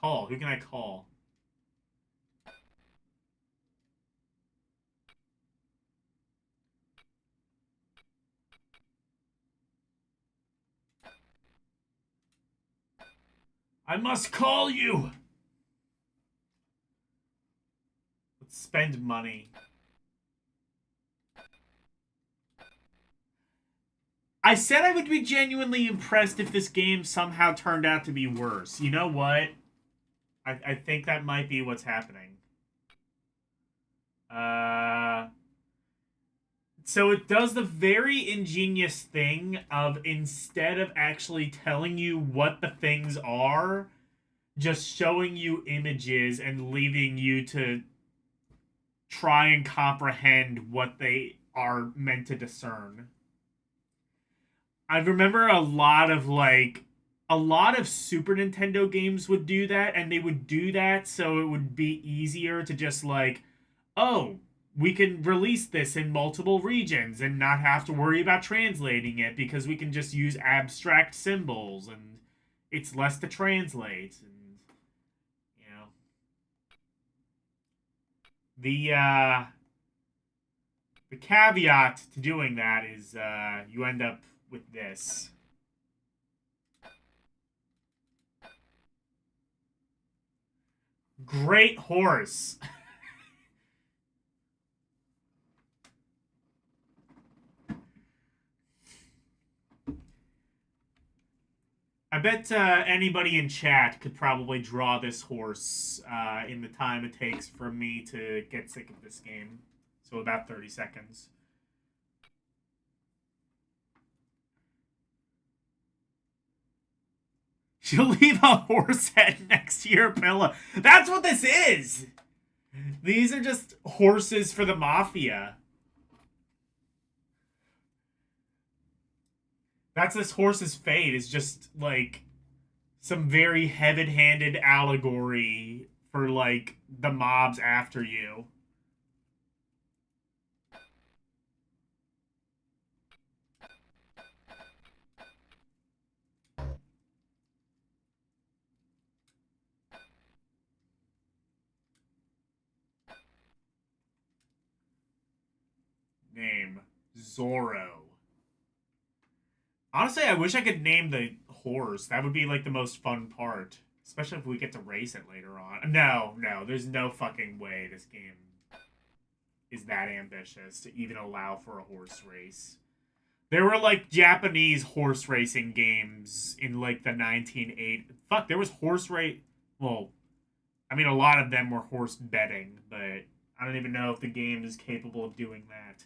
Call. Who can I call? I must call you! Let's spend money. I said I would be genuinely impressed if this game somehow turned out to be worse. You know what? I think that might be what's happening. So it does the very ingenious thing of, instead of actually telling you what the things are, just showing you images and leaving you to try and comprehend what they are meant to discern. I remember a lot of Super Nintendo games would do that, and they would do that so it would be easier to just like, oh, we can release this in multiple regions and not have to worry about translating it because we can just use abstract symbols and it's less to translate. And you know, the uh the caveat to doing that is you end up with this. Great horse. I bet anybody in chat could probably draw this horse in the time it takes for me to get sick of this game. So about 30 seconds. She'll leave a horse head next to your pillow. That's what this is! These are just horses for the mafia. That's this horse's fate, is just like some very heavy-handed allegory for like the mobs after you. Name Zorro. Honestly, I wish I could name the horse. That would be like the most fun part. Especially if we get to race it later on. No, no, there's no fucking way this game is that ambitious to even allow for a horse race. There were like Japanese horse racing games in like the 1980s. Fuck, there was horse race. Well, I mean, a lot of them were horse betting, but I don't even know if the game is capable of doing that.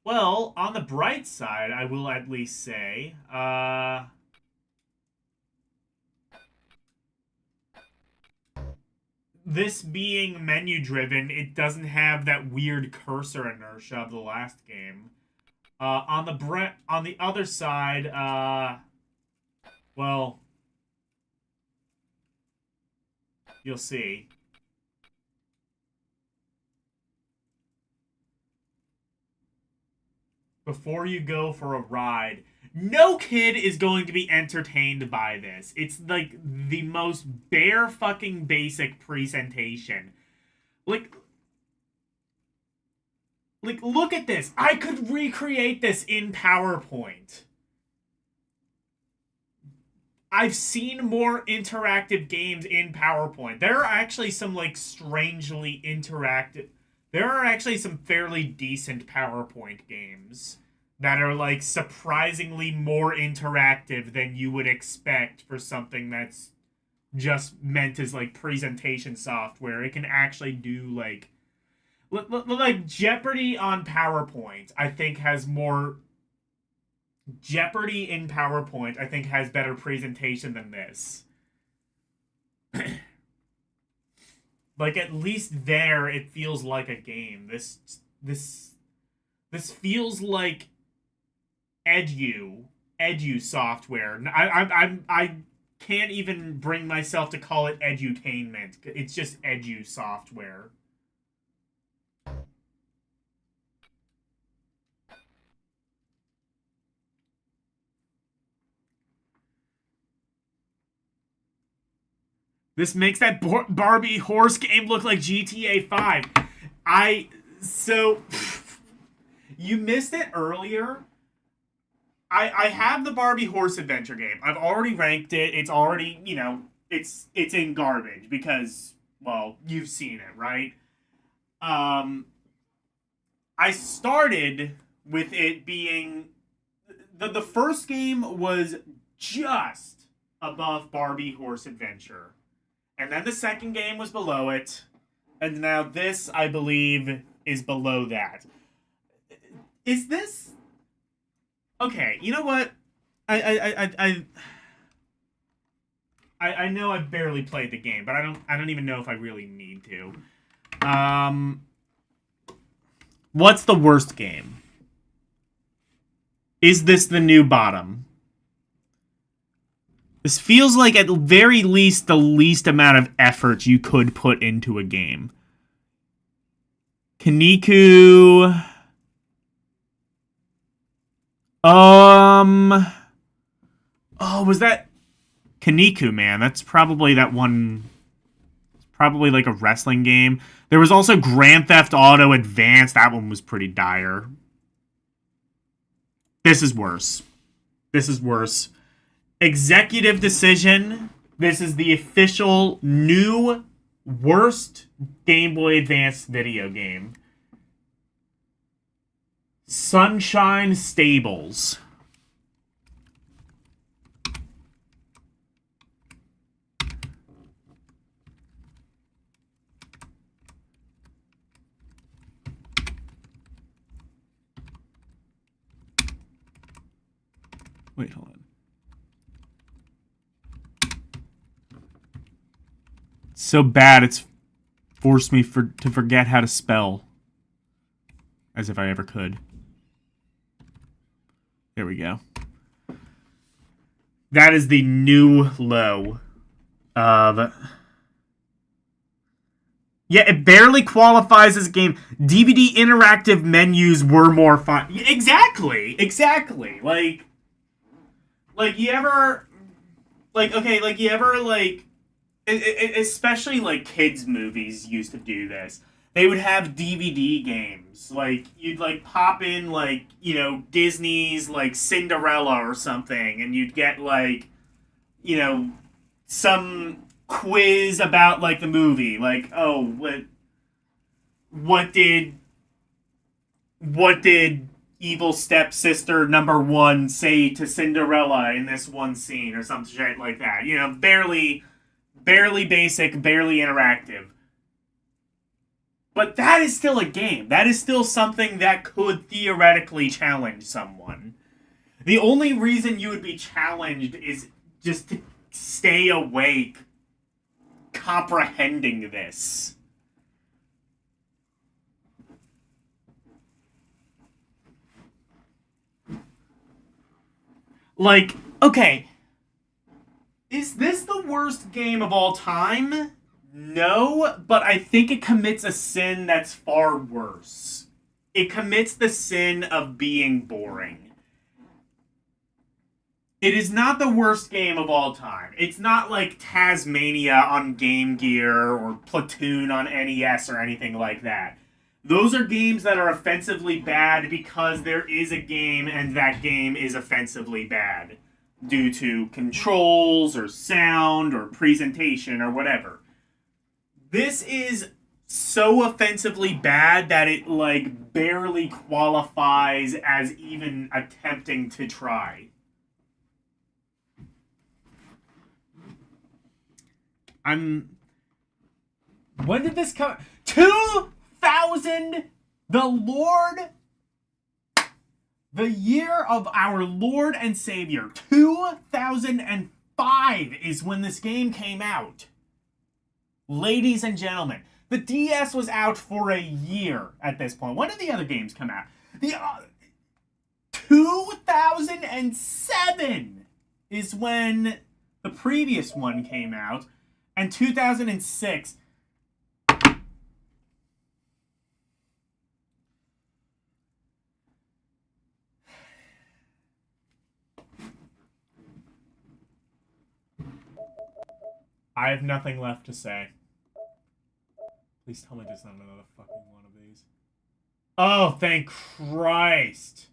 Well, on the bright side, I will at least say, this being menu driven, it doesn't have that weird cursor inertia of the last game. On the other side, well, you'll see. Before you go for a ride, no kid is going to be entertained by this. It's like the most bare fucking basic presentation. Like, look at this. I could recreate this in PowerPoint. I've seen more interactive games in PowerPoint. There are actually some like strangely interactive. There are actually some fairly decent PowerPoint games that are like surprisingly more interactive than you would expect for something that's just meant as like presentation software. It can actually do like Jeopardy on PowerPoint. I think has more Jeopardy in PowerPoint, I think, has better presentation than this. Like, at least there, it feels like a game. This feels like edu software. I can't even bring myself to call it edutainment. It's just edu software. This makes that Barbie horse game look like GTA 5. So you missed it earlier. I have the Barbie horse adventure game. I've already ranked it. It's already, it's in garbage because, well, you've seen it, right? Um, I started with it being the first game was just above Barbie Horse Adventure, and then the second game was below it, and now this, I believe, is below that. Is this okay? You know what? I know I've barely played the game, but I don't even know if I really need to. What's the worst game? Is this the new bottom? This feels like at very least the least amount of effort you could put into a game. Kaniku. Oh, was that Kaniku, man? That's probably that one. It's probably like a wrestling game. There was also Grand Theft Auto Advance. That one was pretty dire. This is worse. This is worse. Executive Decision. This is the official new worst Game Boy Advance video game. Sunshine Stables. Wait, hold on. So bad it's forced me to forget how to spell. As if I ever could. There we go. That is the new low of... Yeah, it barely qualifies as a game. DVD interactive menus were more fun. Exactly! Exactly! Like, you ever... Like, okay, like, you ever, like... especially, like, kids' movies used to do this. They would have DVD games. Like, you'd, like, pop in, like, you know, Disney's, like, Cinderella or something, and you'd get, like, you know, some quiz about, like, the movie. Like, oh, what did evil stepsister number one say to Cinderella in this one scene or some shit like that? You know, barely basic, barely interactive. But that is still a game. That is still something that could theoretically challenge someone. The only reason you would be challenged is just to stay awake comprehending this. Like, okay, is this the worst game of all time? No, but I think it commits a sin that's far worse. It commits the sin of being boring. It is not the worst game of all time. It's not like Tasmania on Game Gear or Platoon on NES or anything like that. Those are games that are offensively bad because there is a game and that game is offensively bad due to controls or sound or presentation or whatever. This is so offensively bad that it, like, barely qualifies as even attempting to try. When did this come? 2000! The year of our Lord and Savior. 2005 is when this game came out. Ladies and gentlemen, the DS was out for a year at this point. When did the other games come out? 2007 is when the previous one came out, and 2006. I have nothing left to say. Please tell me there's not another fucking one of these. Oh, thank Christ.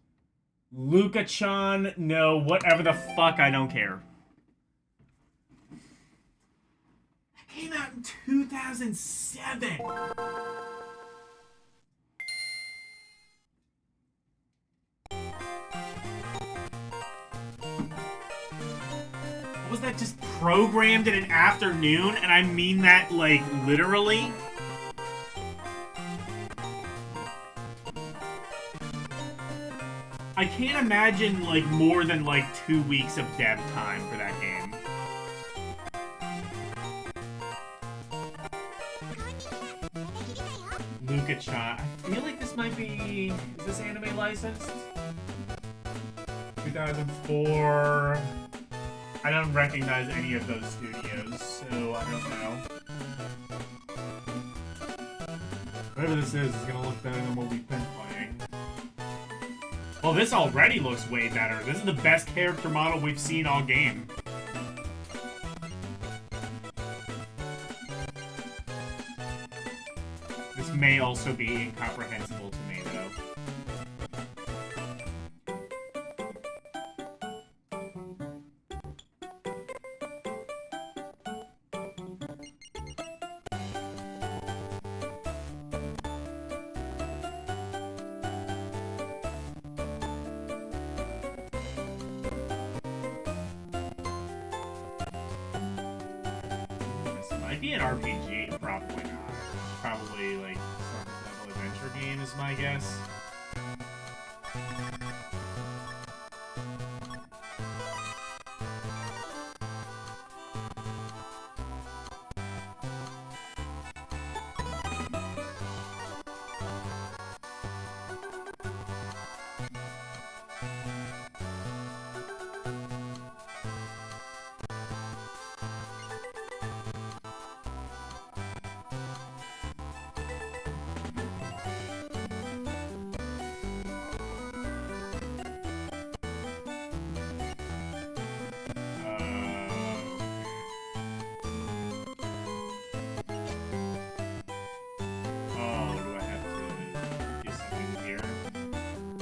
Luca-chan, no, whatever the fuck, I don't care. from 2007. Was that just programmed in an afternoon? And I mean that, like, literally? I can't imagine, like, more than, like, 2 weeks of dev time for that game. Luca-chan. I feel like this might be... Is this anime licensed? 2004... I don't recognize any of those studios, so I don't know. Whatever this is gonna look better than what we've been playing. Well, this already looks way better. This is the best character model we've seen all game. This may also be incomprehensible to me, though. Might be an RPG, probably not. Probably like some level adventure game is my guess.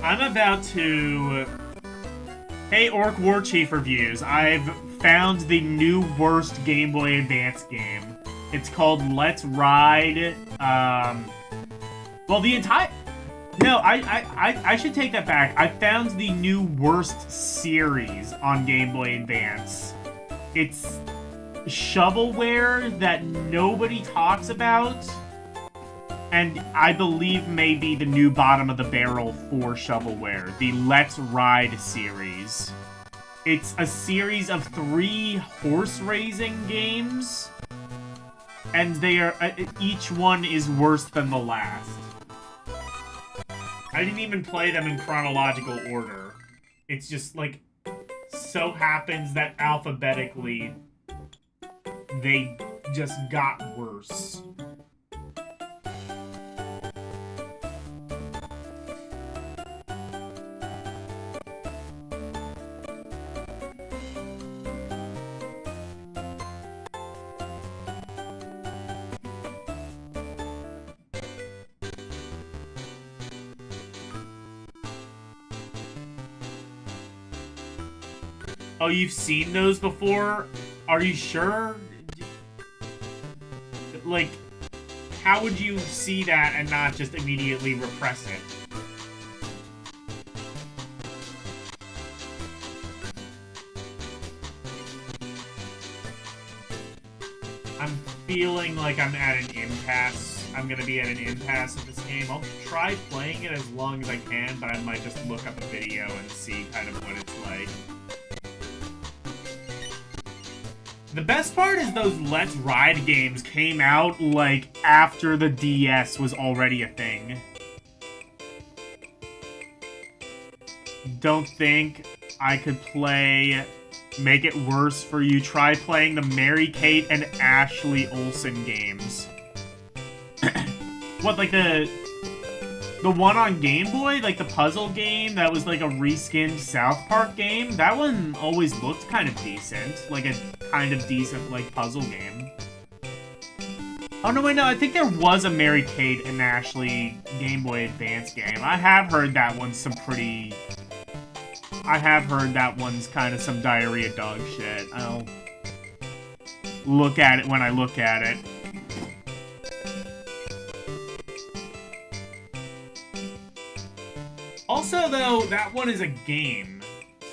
I'm about to... Hey, Orc War Chief Reviews. I've found the new worst Game Boy Advance game. It's called Let's Ride. Well, the entire... No, I should take that back. I found the new worst series on Game Boy Advance. It's shovelware that nobody talks about. And I believe may be the new bottom of the barrel for shovelware. The Let's Ride series. It's a series of 3 horse racing games. And they are each one is worse than the last. I didn't even play them in chronological order. It's just like so happens that alphabetically they just got worse. Oh, you've seen those before? Are you sure? Like, how would you see that and not just immediately repress it? I'm feeling like I'm at an impasse. I'm gonna be at an impasse of this game. I'll try playing it as long as I can, but I might just look up a video and see kind of what it's like. The best part is those Let's Ride games came out, like, after the DS was already a thing. Don't think I could make it worse for you. Try playing the Mary-Kate and Ashley Olsen games. What, like the one on Game Boy? Like the puzzle game that was like a reskinned South Park game? That one always looked kind of decent. Like a kind of decent, like, puzzle game. Oh, no, wait, no. I think there was a Mary-Kate and Ashley Game Boy Advance game. I have heard that one's I have heard that one's kind of some diarrhea dog shit. I'll look at it when I look at it. Also, though, that one is a game,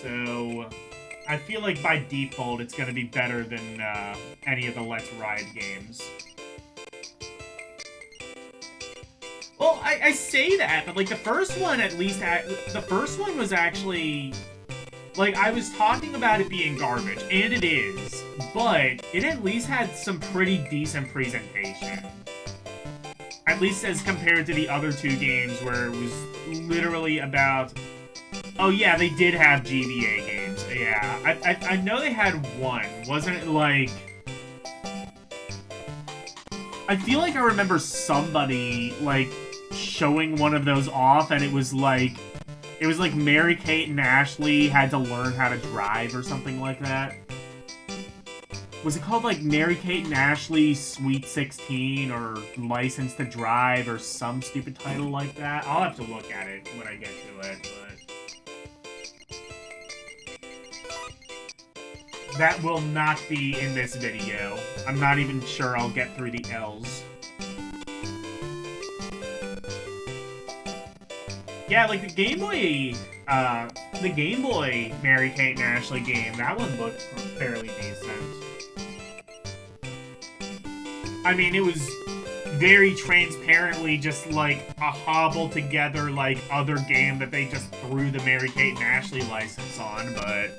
so I feel like by default it's going to be better than any of the Let's Ride games. Well, I say that, but like the first one at least the first one was actually like I was talking about it being garbage, and it is, but it at least had some pretty decent presentation. At least as compared to the other two games where it was literally about, oh yeah, they did have GBA games. Yeah, I know they had one. Wasn't it like, I feel like I remember somebody like showing one of those off, and it was like Mary-Kate and Ashley had to learn how to drive or something like that. Was it called like Mary-Kate and Ashley Sweet 16 or License to Drive or some stupid title like that? I'll have to look at it when I get to it, but that will not be in this video. I'm not even sure I'll get through the L's. Yeah, like the Game Boy Mary-Kate and Ashley game, that one looked fairly decent. I mean, it was very transparently just like a hobbled together like other game that they just threw the Mary-Kate and Ashley license on, but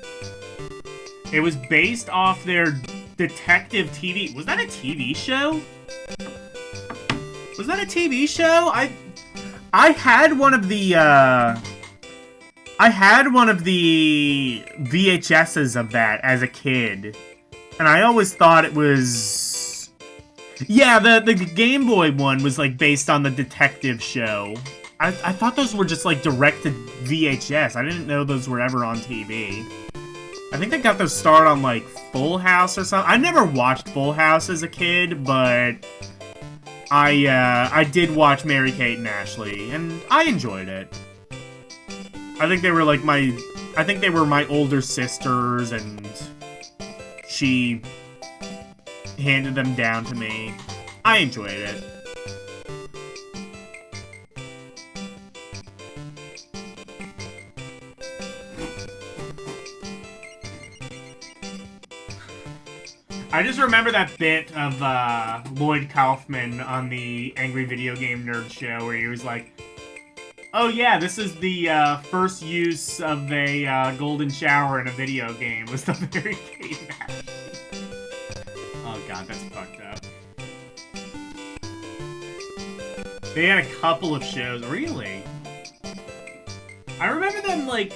it was based off their detective TV. Was that a TV show? Was that a TV show? I had one of the VHSs of that as a kid, and I always thought it was, yeah, the Game Boy one was like based on the detective show. I thought those were just like direct to VHS. I didn't know those were ever on TV. I think they got their start on like Full House or something. I never watched Full House as a kid, but I did watch Mary-Kate and Ashley, and I enjoyed it. I think they were like my older sisters, and she handed them down to me. I enjoyed it. I just remember that bit of Lloyd Kaufman on the Angry Video Game Nerd show where he was like, oh yeah, this is the first use of a golden shower in a video game, was the Mary-Kate and Ashley. Oh god, that's fucked up. They had a couple of shows, really? I remember them, like,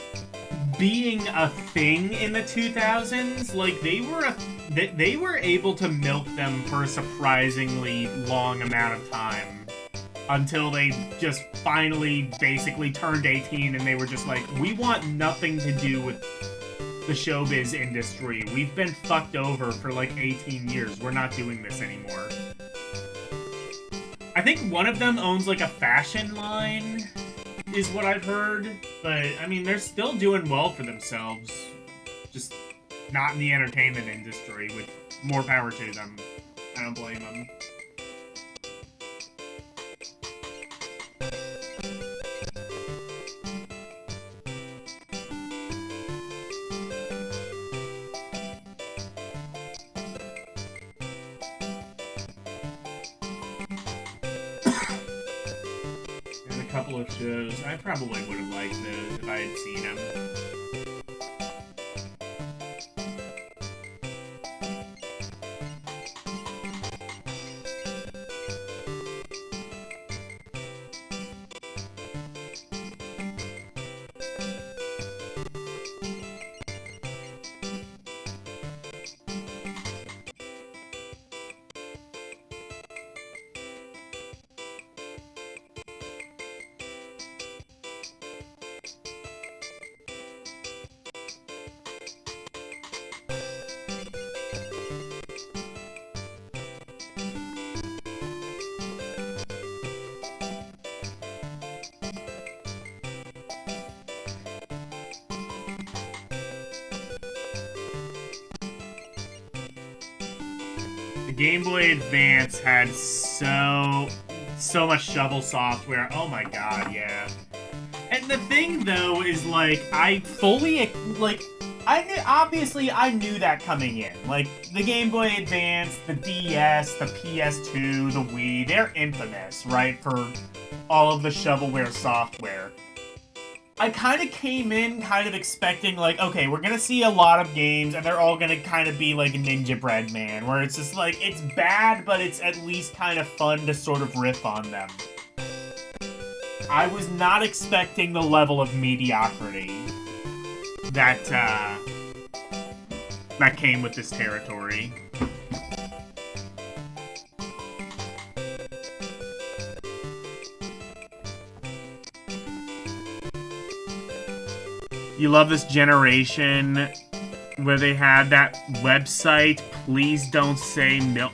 being a thing in the 2000s. Like, they were able to milk them for a surprisingly long amount of time. Until they just finally basically turned 18 and they were just like, we want nothing to do with the showbiz industry. We've been fucked over for like 18 years. We're not doing this anymore. I think one of them owns like a fashion line, is what I've heard. But, I mean, they're still doing well for themselves. Just not in the entertainment industry, with more power to them. I don't blame them. Couple of shows. I probably would have liked those if I had seen them. Game Boy Advance had so much shovel software. Oh my god, yeah. And the thing though is like I fully like obviously I knew that coming in. Like the Game Boy Advance, the DS, the PS2, the Wii, they're infamous, right, for all of the shovelware software. I kind of came in kind of expecting, like, okay, we're gonna see a lot of games, and they're all gonna kind of be like Ninja Bread Man, where it's just like, it's bad, but it's at least kind of fun to sort of riff on them. I was not expecting the level of mediocrity that, that came with this territory. You love this generation where they had that website, Please Don't Say Milk.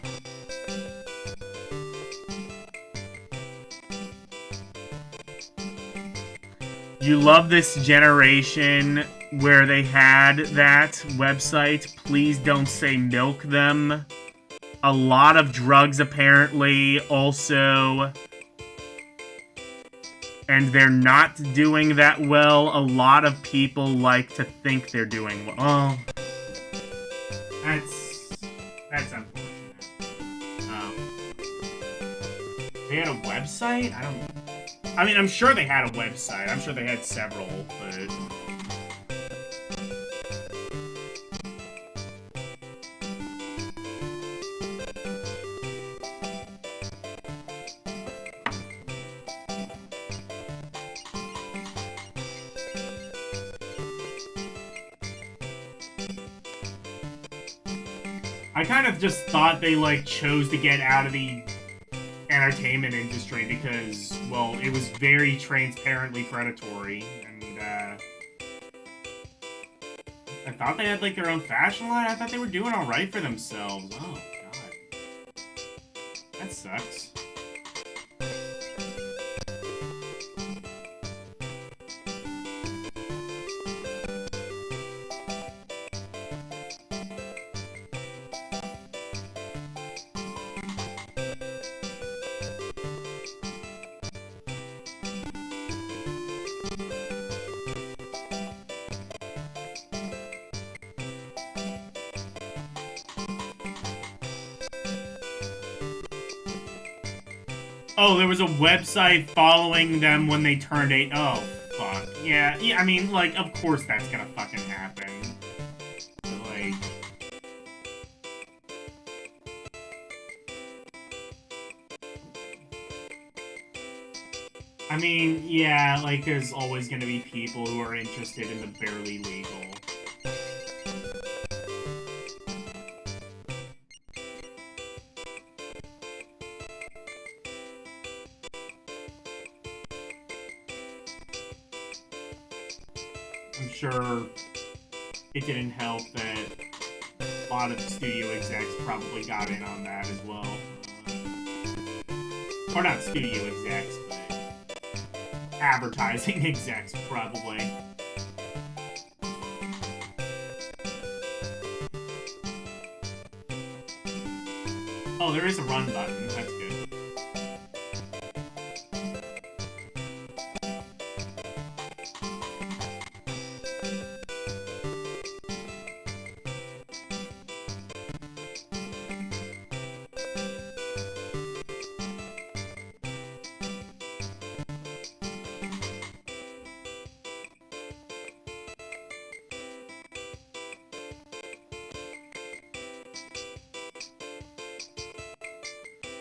You love this generation where they had that website, Please Don't Say Milk Them. A lot of drugs, apparently, also. And they're not doing that well. A lot of people like to think they're doing well. Oh. That's unfortunate. They had a website? I mean, I'm sure they had a website. I'm sure they had several, but... I kind of just thought they, like, chose to get out of the entertainment industry because, well, it was very transparently predatory, and, I thought they had, like, their own fashion line. I thought they were doing alright for themselves. Oh, God. That sucks. Oh, there was a website following them when they turned 8. Oh, fuck. Yeah, I mean, like, of course that's gonna fucking happen. But, like... I mean, yeah, like, there's always gonna be people who are interested in the barely legal. I'm sure it didn't help that a lot of studio execs probably got in on that as well. Or not studio execs, but advertising execs probably. Oh, there is a run button. That's good.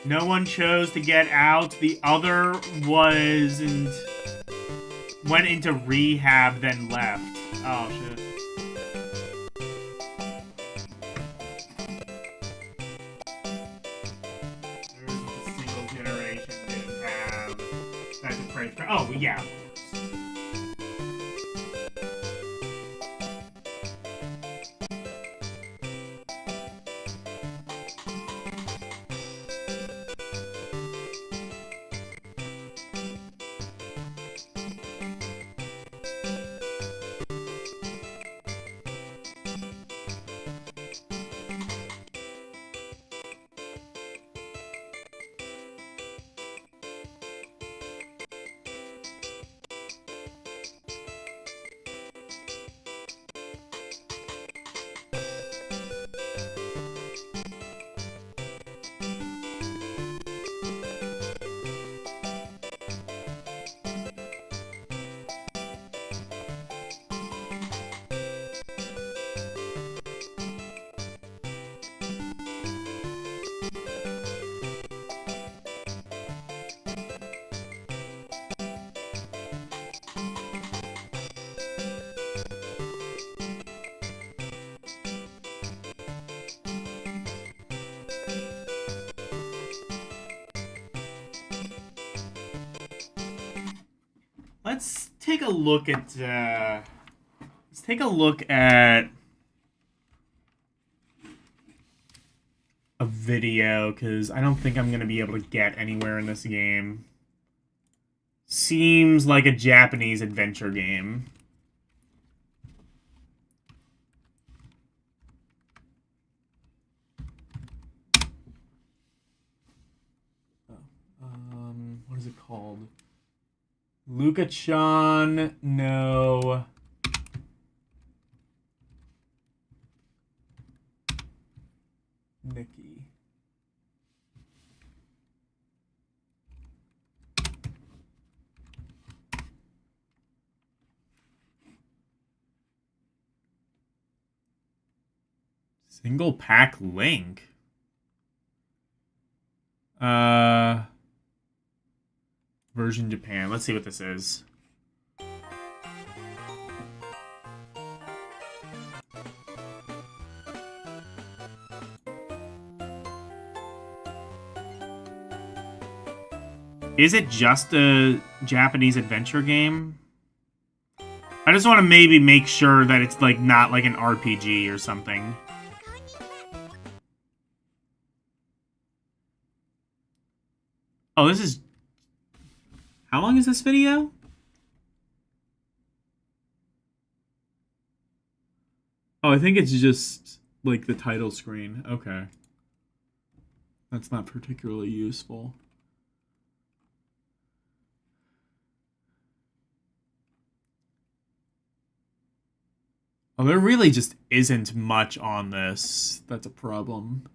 No one chose to get out. The other was and went into rehab, then left. Oh, shit. There isn't a single generation didn't have that depraved... Oh, yeah. Let's take a look at a video, because I don't think I'm gonna be able to get anywhere in this game. Seems like a Japanese adventure game. What is it called? Luka-chan no Nikki. Single pack link. Version Japan. Let's see what this is. Is it just a Japanese adventure game? I just want to maybe make sure that it's like not like an RPG or something. Oh, this is... How long is this video? Oh, I think it's just like the title screen. Okay. That's not particularly useful. Oh, there really just isn't much on this. That's a problem.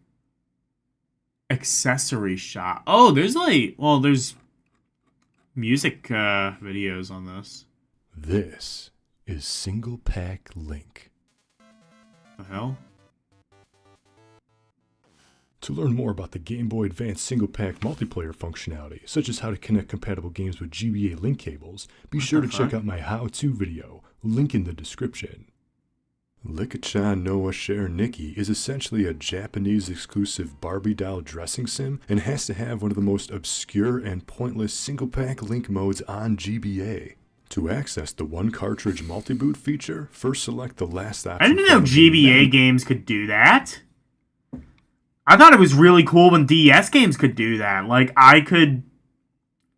Accessory shop. Oh, there's like... Well, there's music videos on this. This is Single Pack Link. The hell? To learn more about the Game Boy Advance Single Pack multiplayer functionality, such as how to connect compatible games with GBA link cables, be sure to check out my how-to video, link in the description. Luka-chan no Share Nikki is essentially a Japanese exclusive Barbie doll dressing sim and has to have one of the most obscure and pointless single pack link modes on GBA. To access the one cartridge multi-boot feature, first select the last option. I didn't know GBA games could do that. I thought it was really cool when DS games could do that. Like, I could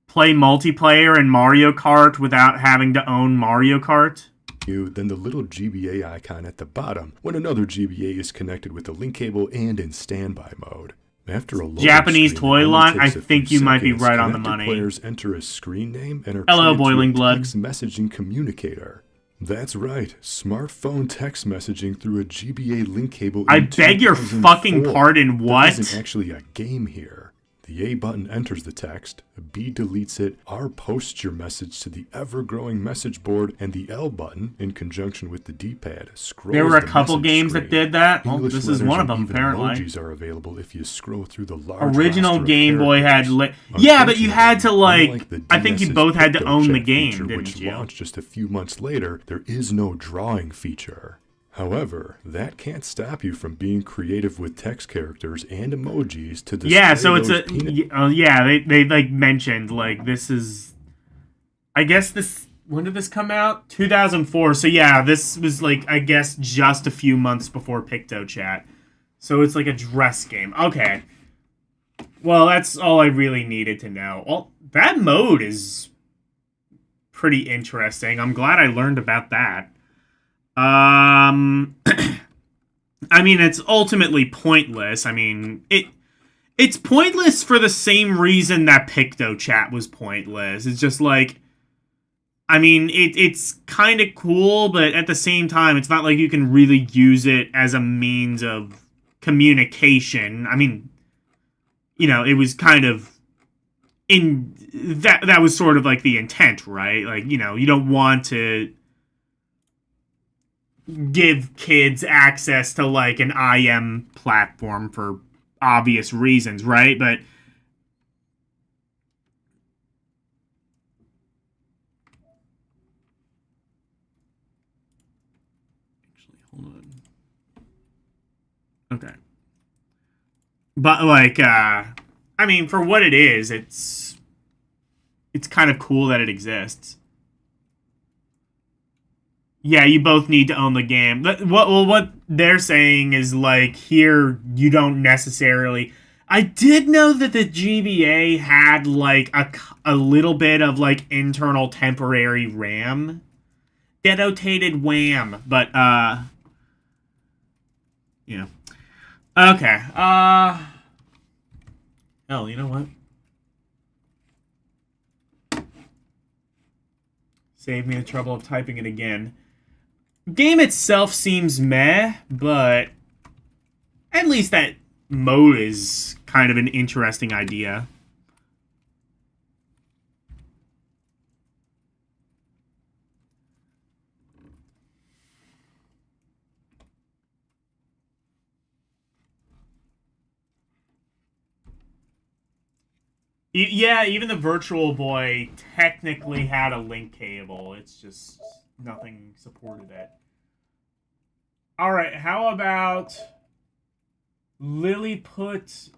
play multiplayer in Mario Kart without having to own Mario Kart. Then the little GBA icon at the bottom when another GBA is connected with the link cable and in standby mode. After a Japanese toy line, I think you might be right on the money. Players enter a screen name and are Hello, Boiling Blood. text messaging communicator. That's right, smartphone text messaging through a GBA link cable. I beg your fucking pardon, what? There isn't actually a game here. The A button enters the text, B deletes it, R posts your message to the ever-growing message board, and the L button, in conjunction with the D-pad, scrolls. There were a the couple games screen. that did that. Well, English this is one of them, even apparently. Emojis are available if you scroll through the large Original Game Boy had... Yeah, but you had to, like... I think you both had to own the game, didn't which you? launched just a few months later, there is no drawing feature. However, that can't stop you from being creative with text characters and emojis to display Yeah, so it's those yeah, they like mentioned, like, this is... I guess this... When did this come out? 2004. So yeah, this was, like, I guess just a few months before PictoChat. So it's like a dress game. Okay. Well, that's all I really needed to know. Well, that mode is pretty interesting. I'm glad I learned about that. I mean, it's ultimately pointless. I mean, it's pointless for the same reason that PictoChat was pointless. It's just like, I mean, it's kind of cool, but at the same time, it's not like you can really use it as a means of communication. I mean, you know, it was kind of that was sort of like the intent, right? Like, you know, you don't want to give kids access to, like, an IM platform for obvious reasons, right? But actually, hold on. Okay. But, like, I mean, for what it is, it's kind of cool that it exists. Yeah, you both need to own the game. What they're saying is, like, here, you don't necessarily... I did know that the GBA had, like, a little bit of, like, internal temporary RAM. Denotated WAM, but, yeah. Okay, hell, you know what? Save me the trouble of typing it again. Game itself seems meh, but at least that mode is kind of an interesting idea. Yeah, even the Virtual Boy technically had a link cable. It's just nothing supported it. Alright, how about Lilliput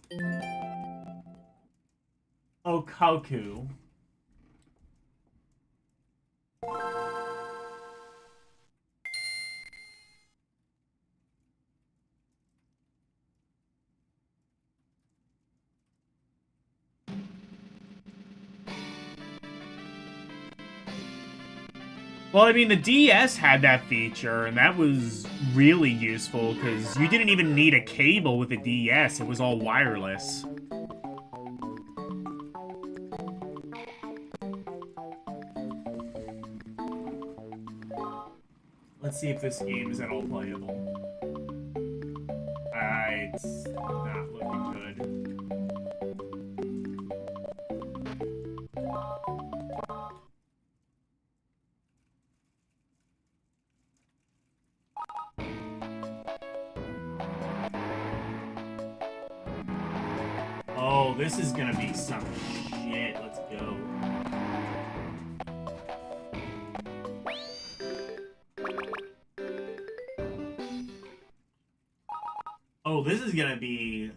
Okaku? Well, I mean, the DS had that feature, and that was really useful, because you didn't even need a cable with the DS. It was all wireless. Let's see if this game is at all playable. It's not looking good. Oh, this is gonna be some shit. Let's go. Oh, this is gonna be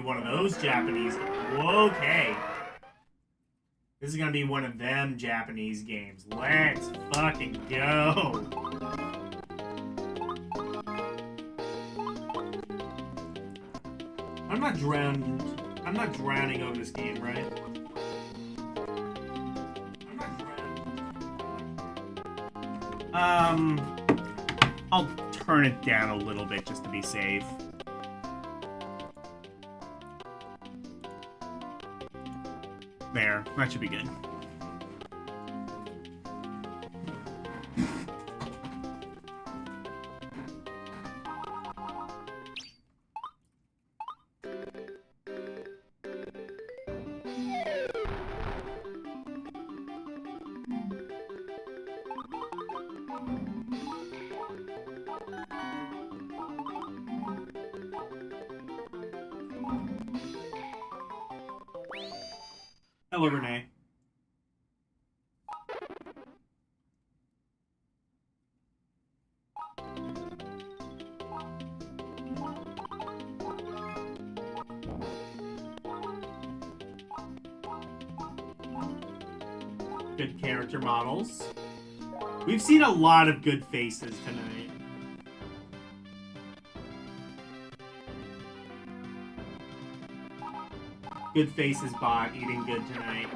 one of those Japanese. Okay. This is gonna be one of them Japanese games. Let's fucking go. I'm not drowning over this game, right? I'm not drowning. I'll turn it down a little bit just to be safe. There, that should be good. Hello, Renee. Good character models. We've seen a lot of good faces tonight. Good faces bot eating good tonight.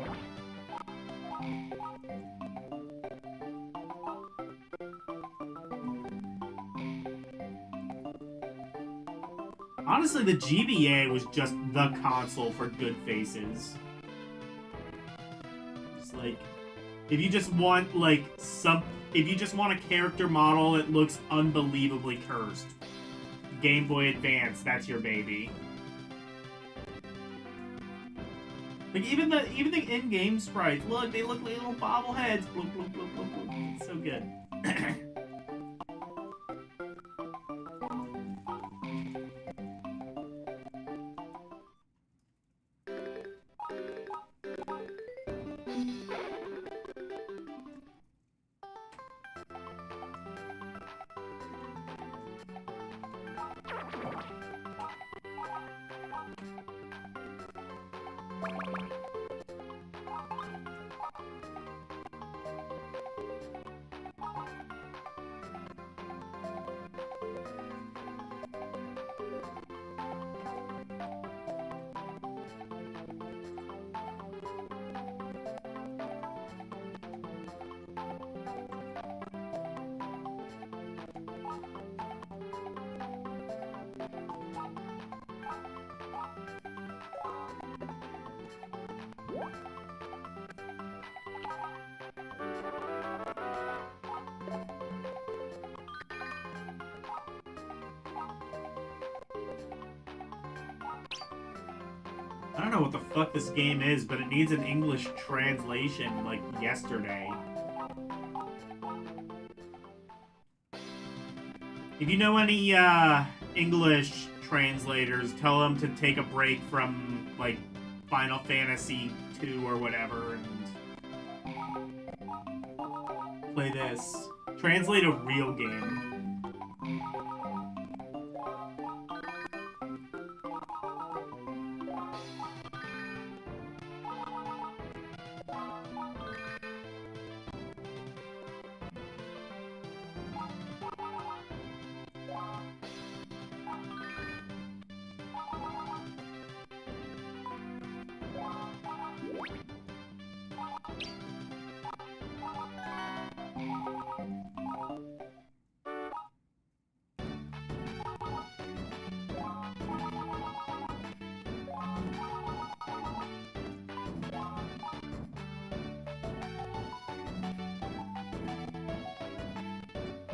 Honestly, the GBA was just the console for good faces. Just like, if you just want if you just want a character model that looks unbelievably cursed, Game Boy Advance, that's your baby. Like even the in-game sprites, look, they look like little bobbleheads. Look, look, look, look, look. It's so good. I don't know what the fuck this game is, but it needs an English translation, like, yesterday. If you know any, English translators, tell them to take a break from, like, Final Fantasy 2 or whatever and play this. Translate a real game.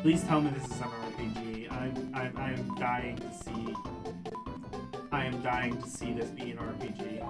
Please tell me this is an RPG. I'm dying to see. I am dying to see this be an RPG.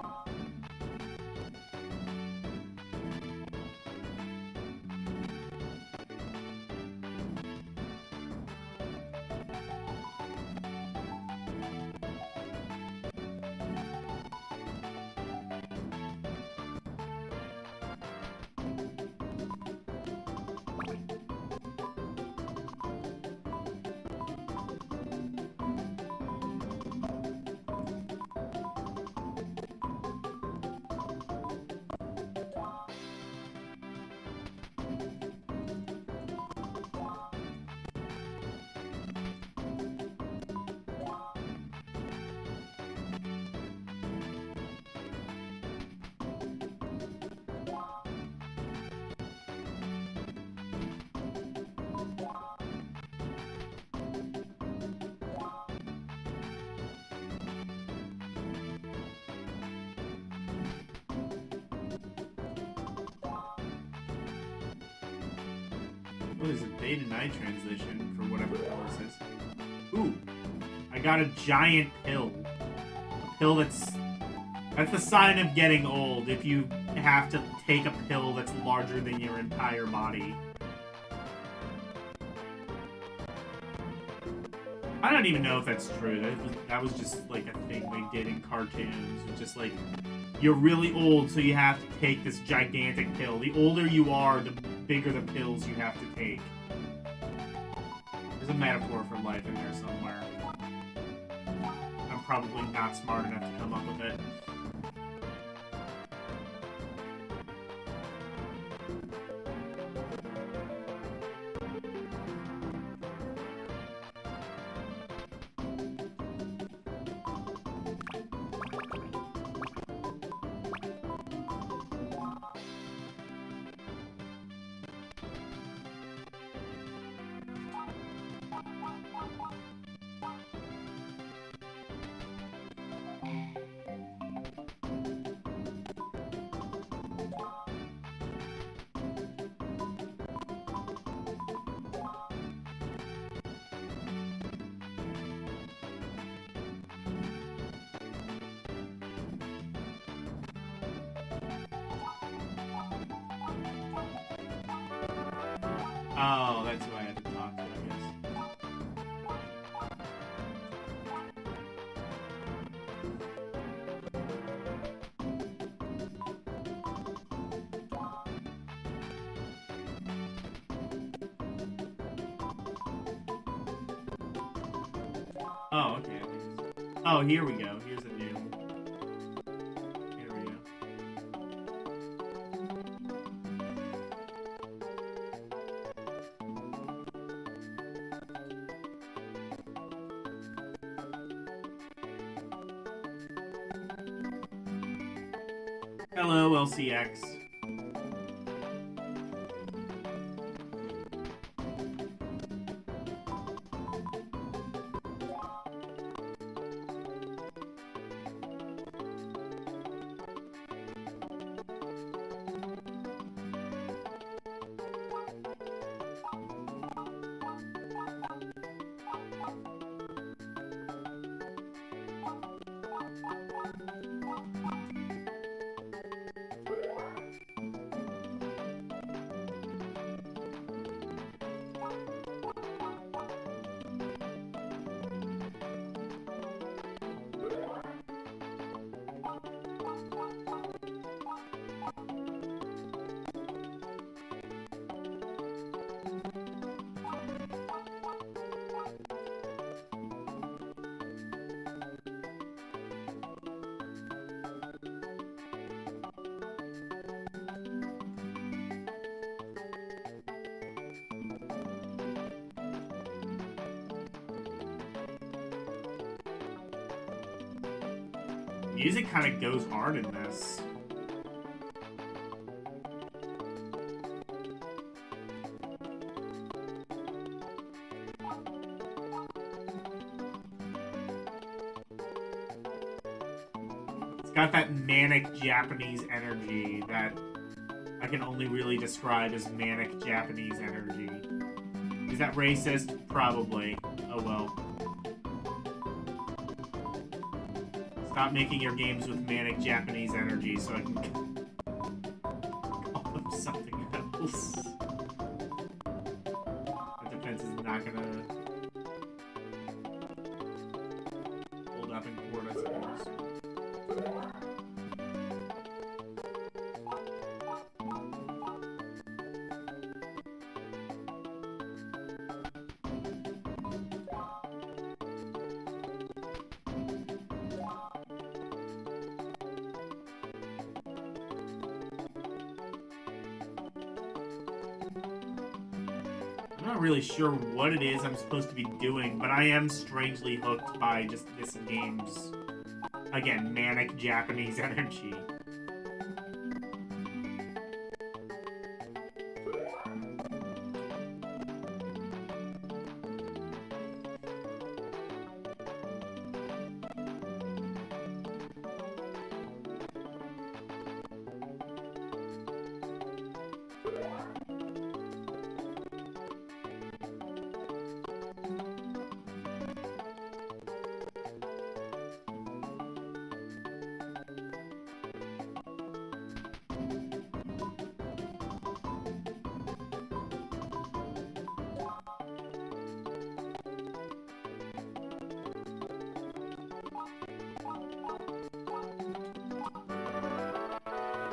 Oh, there's a day to night translation for whatever the hell this is. Ooh, I got a giant pill. A pill that's the sign of getting old. If you have to take a pill that's larger than your entire body. I don't even know if that's true. That was just like a thing they did in cartoons. It's just like, you're really old, so you have to take this gigantic pill. The older you are, the bigger the pills you have to take. There's a metaphor for life in there somewhere. I'm probably not smart enough to come up with it. Oh, that's who I had to talk to, I guess. Oh, okay. Oh, here we go. Here's a new. Here we go. Hello, LCX. Music kind of goes hard in this. It's got that manic Japanese energy that I can only really describe as manic Japanese energy. Is that racist? Probably. Oh well. Stop making your games with manic Japanese energy so I can call them something else. That defense is not gonna hold up in court, I suppose. I'm not really sure what it is I'm supposed to be doing, but I am strangely hooked by just this game's, again, manic Japanese energy.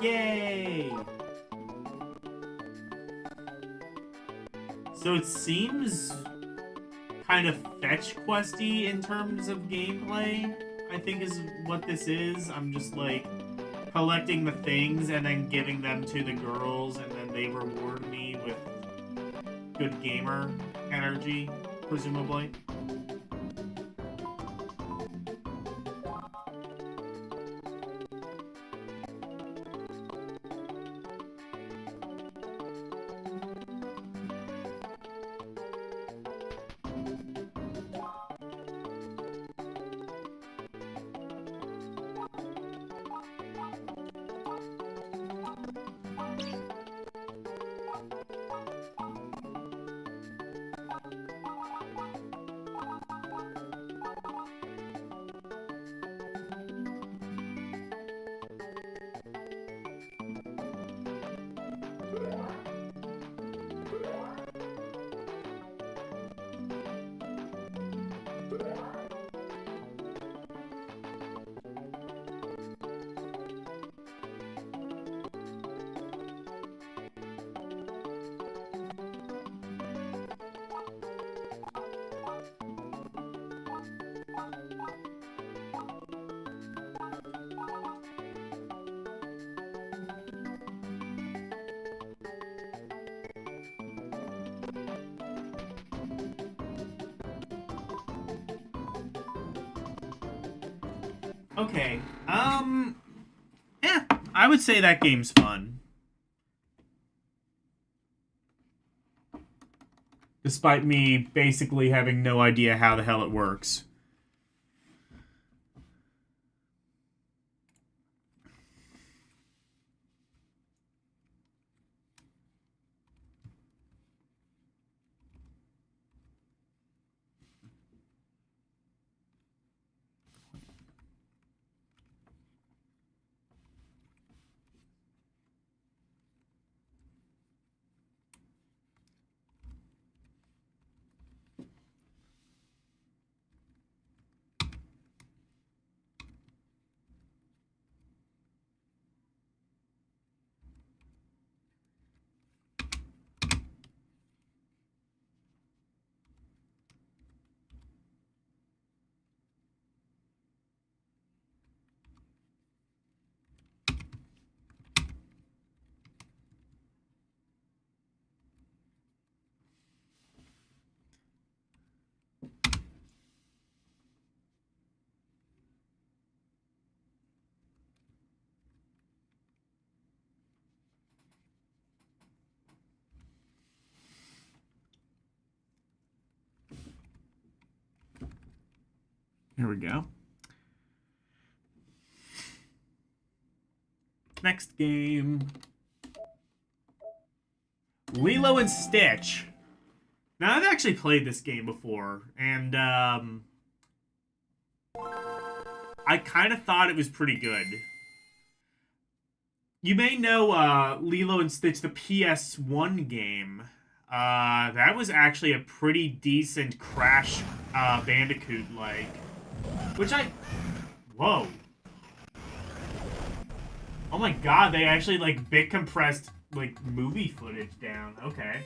Yay! So it seems kind of fetch questy in terms of gameplay, I think is what this is. I'm just like collecting the things and then giving them to the girls, and then they reward me with good gamer energy, presumably. Okay, yeah, I would say that game's fun. Despite me basically having no idea how the hell it works. Here we go. Next game. Lilo and Stitch. Now, I've actually played this game before, and I kind of thought it was pretty good. You may know Lilo and Stitch, the PS1 game. That was actually a pretty decent Crash Bandicoot-like. Which Whoa. Oh my god, they actually, like, bit compressed, like, movie footage down. Okay.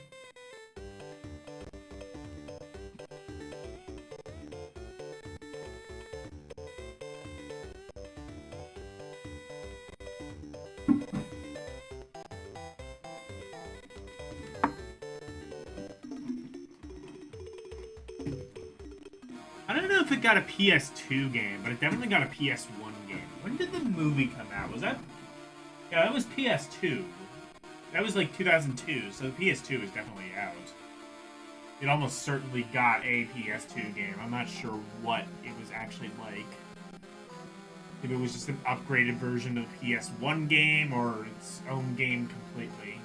I don't know if it got a PS2 game, but it definitely got a PS1 game. When did the movie come out? Was that... Yeah, that was PS2. That was like 2002, so the PS2 is definitely out. It almost certainly got a PS2 game. I'm not sure what it was actually like. If it was just an upgraded version of the PS1 game, or its own game completely.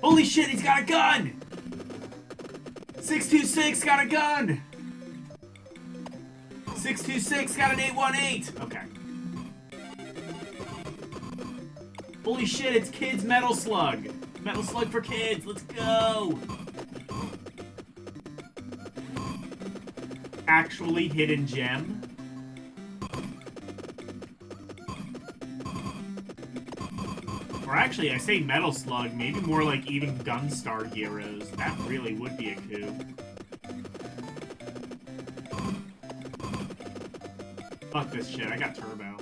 Holy shit, he's got a gun! 626 got a gun! 626 got an 818! Okay. Holy shit, it's Kids Metal Slug! Metal Slug for kids, let's go! Actually hidden gem. Or actually, I say Metal Slug, maybe more like even Gunstar Heroes. That really would be a coup. Fuck this shit, I got Turbo.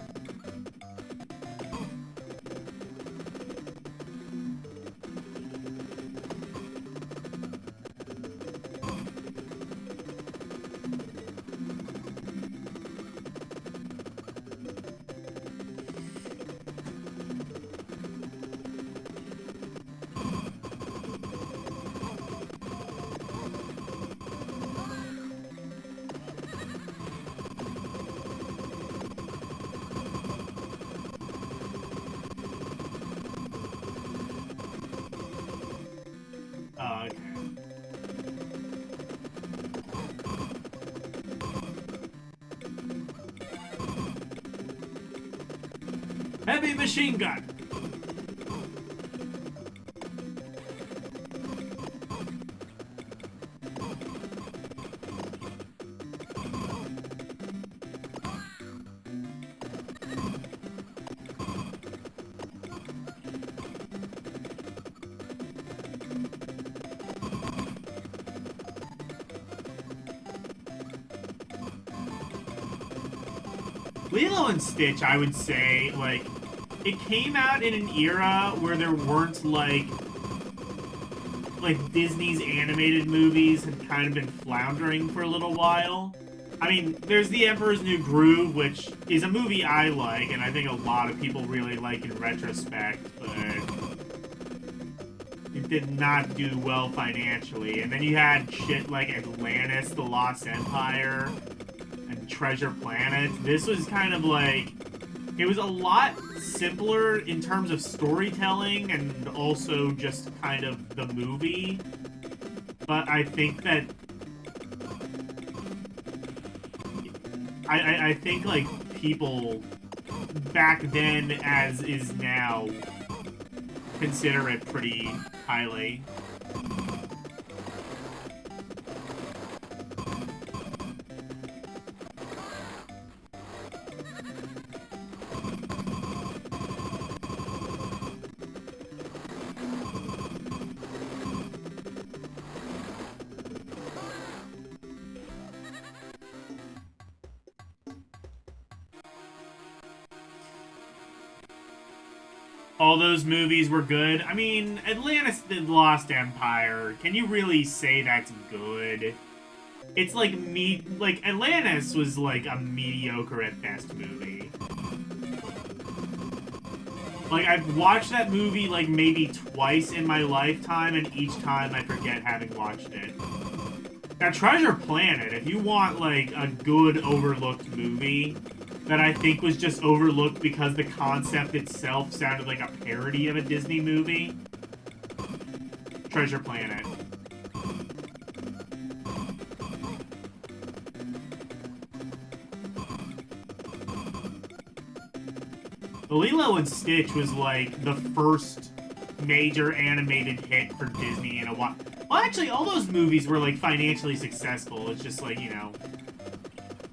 Oh, okay. Heavy machine gun! Lilo and Stitch, I would say, like, it came out in an era where there weren't, like Disney's animated movies had kind of been floundering for a little while. I mean, there's The Emperor's New Groove, which is a movie I like, and I think a lot of people really like in retrospect, but it did not do well financially. And then you had shit like Atlantis, The Lost Empire, and Treasure Planet. This was kind of like... It was a lot simpler in terms of storytelling and also just kind of the movie. But I think that... I think, like, people back then, as is now, consider it pretty highly. All those movies were good. I mean, Atlantis the Lost Empire. Can you really say that's good? It's like Atlantis was like a mediocre at best movie. Like, I've watched that movie, like, maybe twice in my lifetime, and each time I forget having watched it. Now, Treasure Planet, if you want, like, a good overlooked movie that I think was just overlooked because the concept itself sounded like a parody of a Disney movie, Treasure Planet. Lilo and Stitch was like the first major animated hit for Disney in a while. Well, actually, all those movies were like financially successful. It's just like, you know,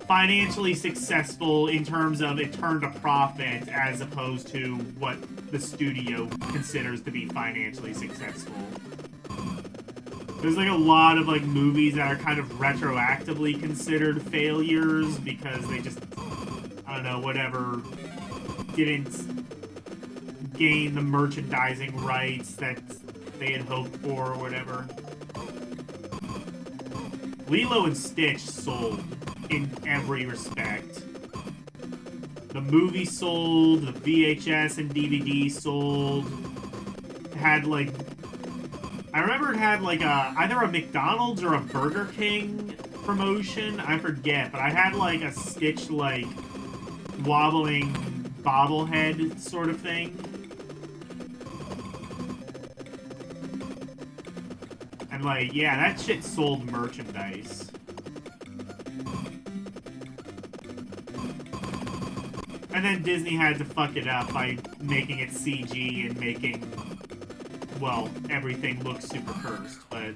financially successful in terms of it turned a profit as opposed to what the studio considers to be financially successful. There's like a lot of like movies that are kind of retroactively considered failures because they just, I don't know, whatever, didn't gain the merchandising rights that they had hoped for or whatever. Lilo and Stitch sold in every respect. The movie sold, the VHS and DVD sold. It had like, I remember it had like either a McDonald's or a Burger King promotion. I forget, but I had like a Stitch like wobbling bobblehead sort of thing. And like, yeah, that shit sold merchandise. And then Disney had to fuck it up by making it CG and making, well, everything look super cursed, but...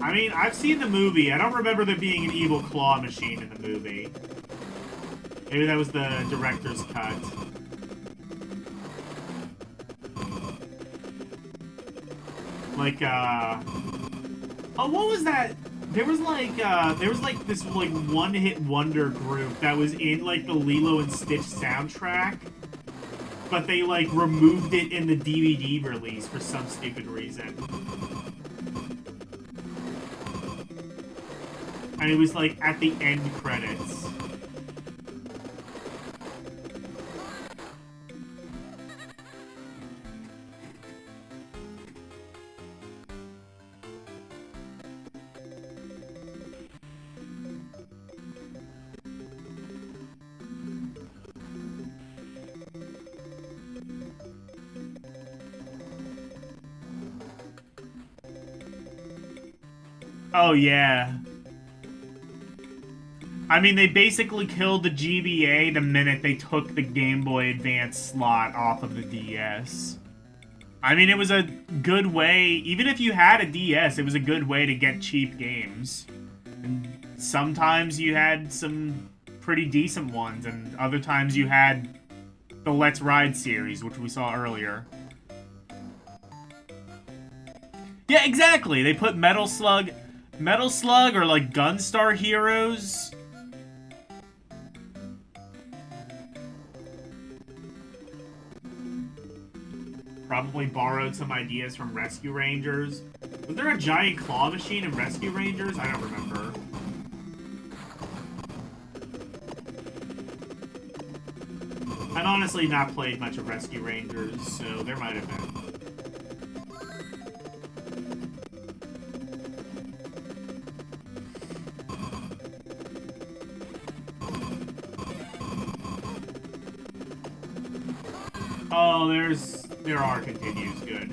I mean, I've seen the movie. I don't remember there being an evil claw machine in the movie. Maybe that was the director's cut. Like, oh, what was that? There was like this like one-hit wonder group that was in like the Lilo and Stitch soundtrack, but they like removed it in the DVD release for some stupid reason. And it was like at the end credits. Oh yeah. I mean, they basically killed the GBA the minute they took the Game Boy Advance slot off of the DS. I mean, it was a good way, even if you had a DS, it was a good way to get cheap games. And sometimes you had some pretty decent ones, and other times you had the Let's Ride series, which we saw earlier. Yeah, exactly! They put Metal Slug or like Gunstar Heroes. Probably borrowed some ideas from Rescue Rangers. Was there a giant claw machine in Rescue Rangers? I don't remember. I've honestly not played much of Rescue Rangers, so there might have been. Oh, there are continues. Good.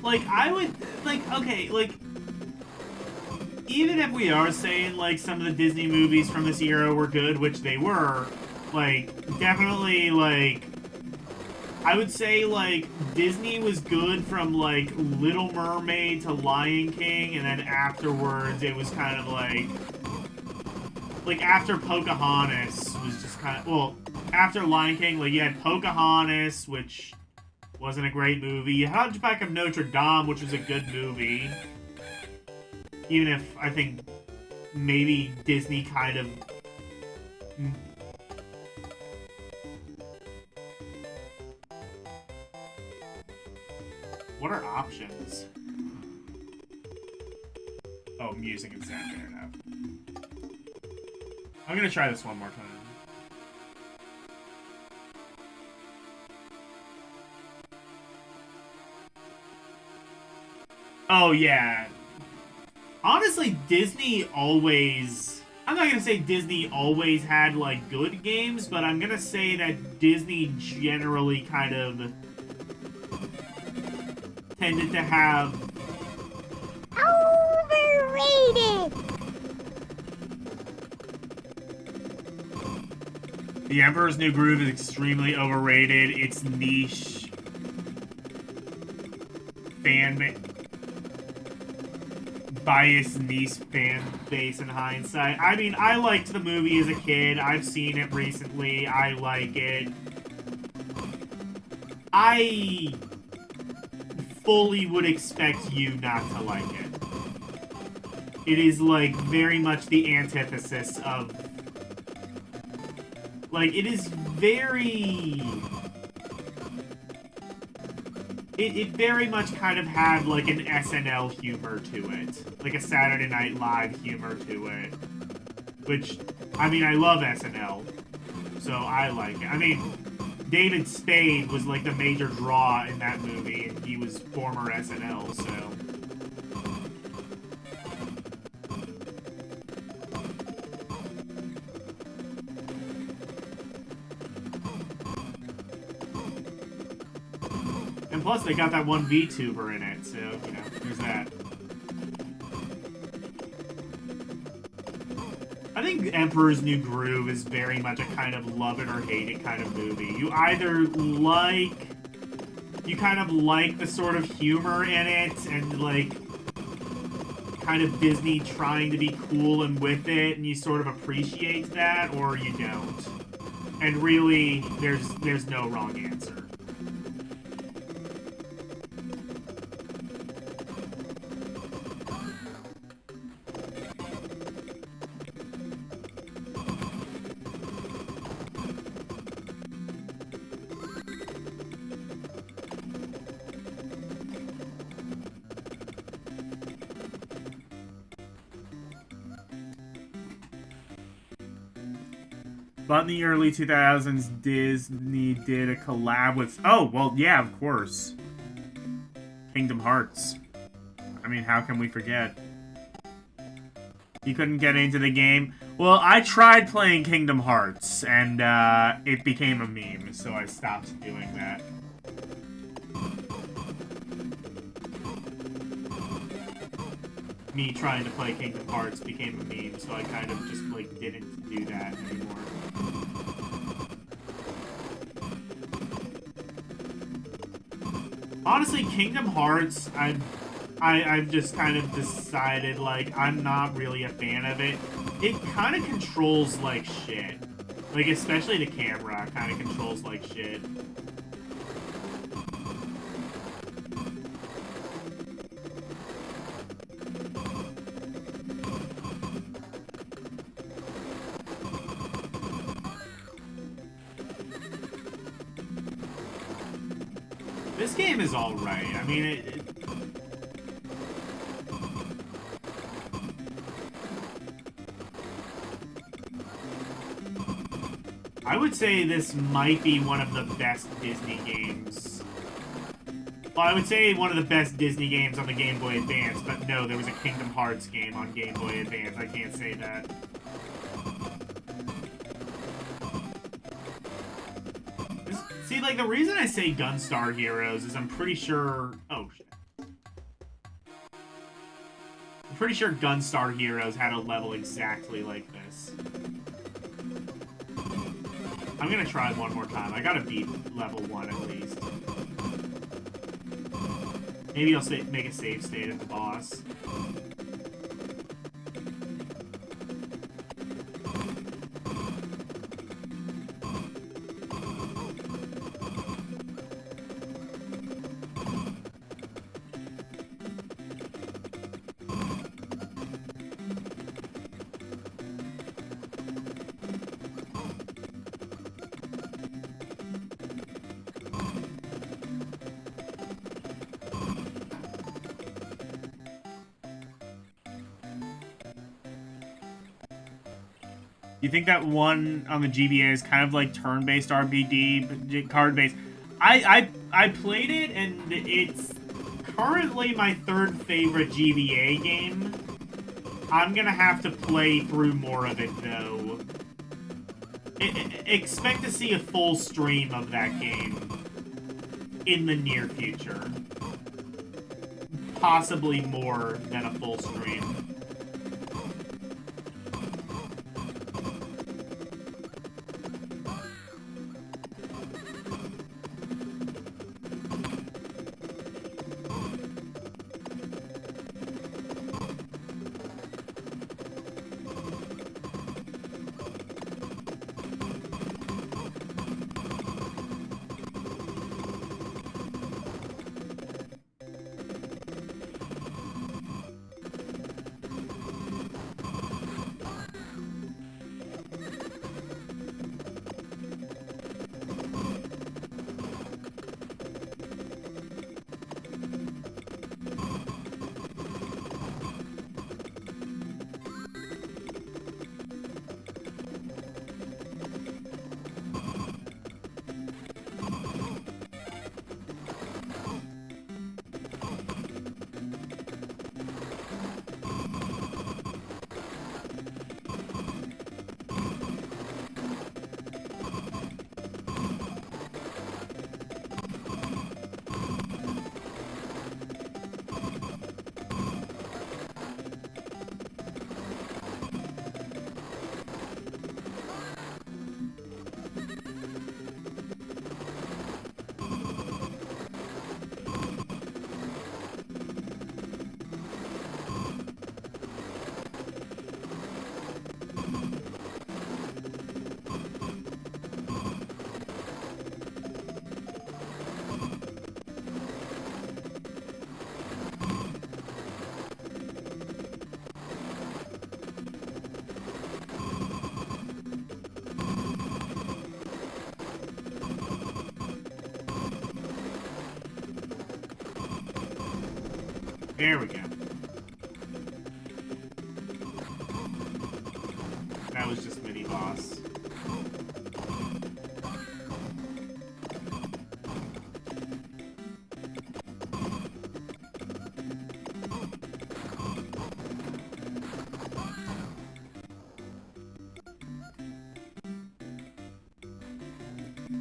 Like, I would, like, okay, like, even if we are saying, like, some of the Disney movies from this era were good, which they were, like, definitely, like, I would say, like, Disney was good from, like, Little Mermaid to Lion King, and then afterwards it was kind of like, after Pocahontas was just kind of, well, after Lion King, like, you had Pocahontas, which wasn't a great movie. You had Hunchback of Notre Dame, which was a good movie. Even if I think maybe Disney kind of... What are options? Oh, music and sound, fair enough. I'm gonna try this one more time. Oh, yeah. Honestly, Disney always... I'm not gonna say Disney always had, like, good games, but I'm gonna say that Disney generally kind of tended to have... Overrated! The Emperor's New Groove is extremely overrated. It's niche. Biased niche fan base in hindsight. I mean, I liked the movie as a kid. I've seen it recently. I like it. I fully would expect you not to like it. It is, like, very much the antithesis of... Like, it is very... It very much kind of had, like, an SNL humor to it. Like a Saturday Night Live humor to it. Which, I mean, I love SNL. So I like it. I mean, David Spade was, like, the major draw in that movie, and he was former SNL, so... And plus, they got that one VTuber in it, so, you know, there's that. I think Emperor's New Groove is very much a kind of love it or hate it kind of movie. You either like... You kind of like the sort of humor in it, and, like, kind of Disney trying to be cool and with it, and you sort of appreciate that, or you don't. And really, there's no wrong answer. But in the early 2000s, Disney did a collab with... Oh, well, yeah, of course. Kingdom Hearts. I mean, how can we forget? You couldn't get into the game? Well, I tried playing Kingdom Hearts, and it became a meme, so I stopped doing that. me trying to play Kingdom Hearts became a meme, so I kind of just, like, didn't do that anymore. Honestly, Kingdom Hearts, I've just kind of decided, like, I'm not really a fan of it. It kind of controls like shit. Like, especially the camera kind of controls like shit. This game is alright. I mean, I would say this might be one of the best Disney games. Well, I would say one of the best Disney games on the Game Boy Advance, but no, there was a Kingdom Hearts game on Game Boy Advance. I can't say that. See, like, the reason I say Gunstar Heroes is I'm pretty sure... Oh, shit. I'm pretty sure Gunstar Heroes had a level exactly like this. I'm gonna try one more time. I gotta beat level 1 at least. Maybe I'll make a save state at the boss. You think that one on the GBA is kind of like turn-based RPG, card-based? I played it, and it's currently my third favorite GBA game. I'm gonna have to play through more of it, though. Expect to see a full stream of that game in the near future. Possibly more than a full stream. There we go. That was just mini boss.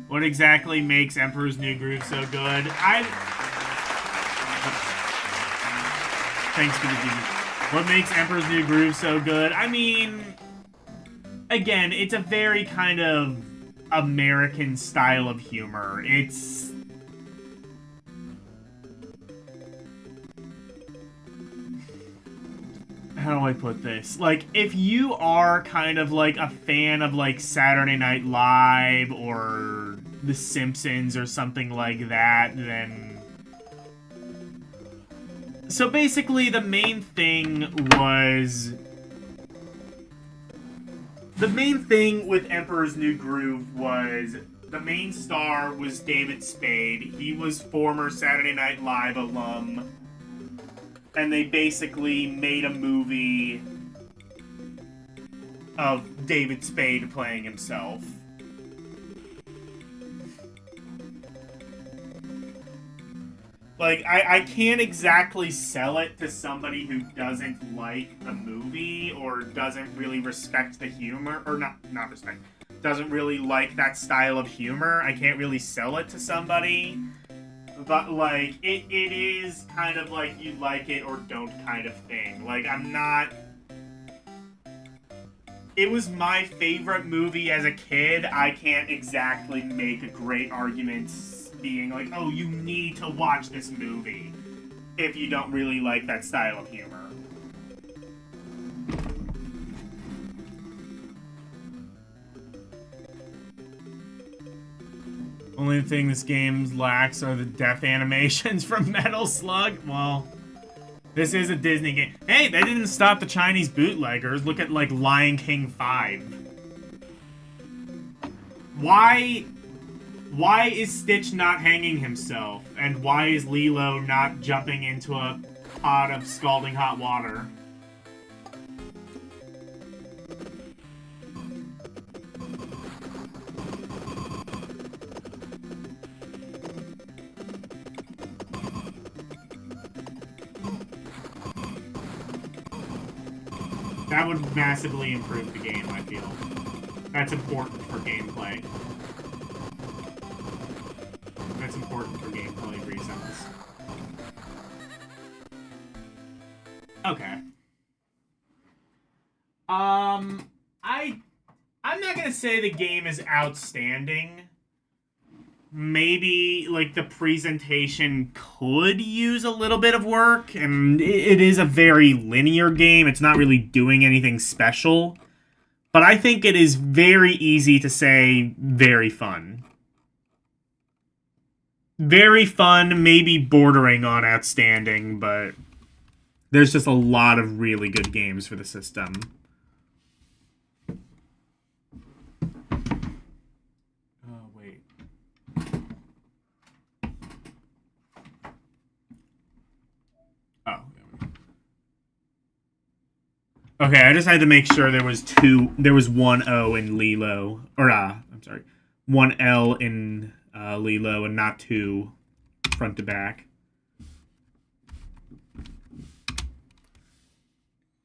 What exactly makes Emperor's New Groove so good? Thanks for the DVD. What makes Emperor's New Groove so good? I mean, again, it's a very kind of American style of humor. It's... How do I put this? Like, if you are kind of like a fan of like Saturday Night Live or The Simpsons or something like that, then... So basically, the main thing with Emperor's New Groove was the main star was David Spade. He was former Saturday Night Live alum. And they basically made a movie of David Spade playing himself. Like, I can't exactly sell it to somebody who doesn't like the movie or doesn't really respect the humor, or not respect, doesn't really like that style of humor. I can't really sell it to somebody, but, like, it is kind of like you like it or don't kind of thing. Like, I'm not... It was my favorite movie as a kid. I can't exactly make a great argument being like, oh, you need to watch this movie if you don't really like that style of humor. Only thing this game lacks are the death animations from Metal Slug. Well, this is a Disney game. Hey, that didn't stop the Chinese bootleggers. Look at, like, Lion King 5. Why is Stitch not hanging himself? And why is Lilo not jumping into a pot of scalding hot water? That would massively improve the game, I feel. That's important for gameplay. That's important for gameplay reasons. Okay. I'm not gonna say the game is outstanding. Maybe, like, the presentation could use a little bit of work, and it is a very linear game. It's not really doing anything special. But I think it is very easy to say very fun. Very fun, maybe bordering on outstanding, but there's just a lot of really good games for the system. Oh, wait. Oh. Okay, I just had to make sure there was one O in Lilo. Or, I'm sorry. One L in Lilo and not two front to back.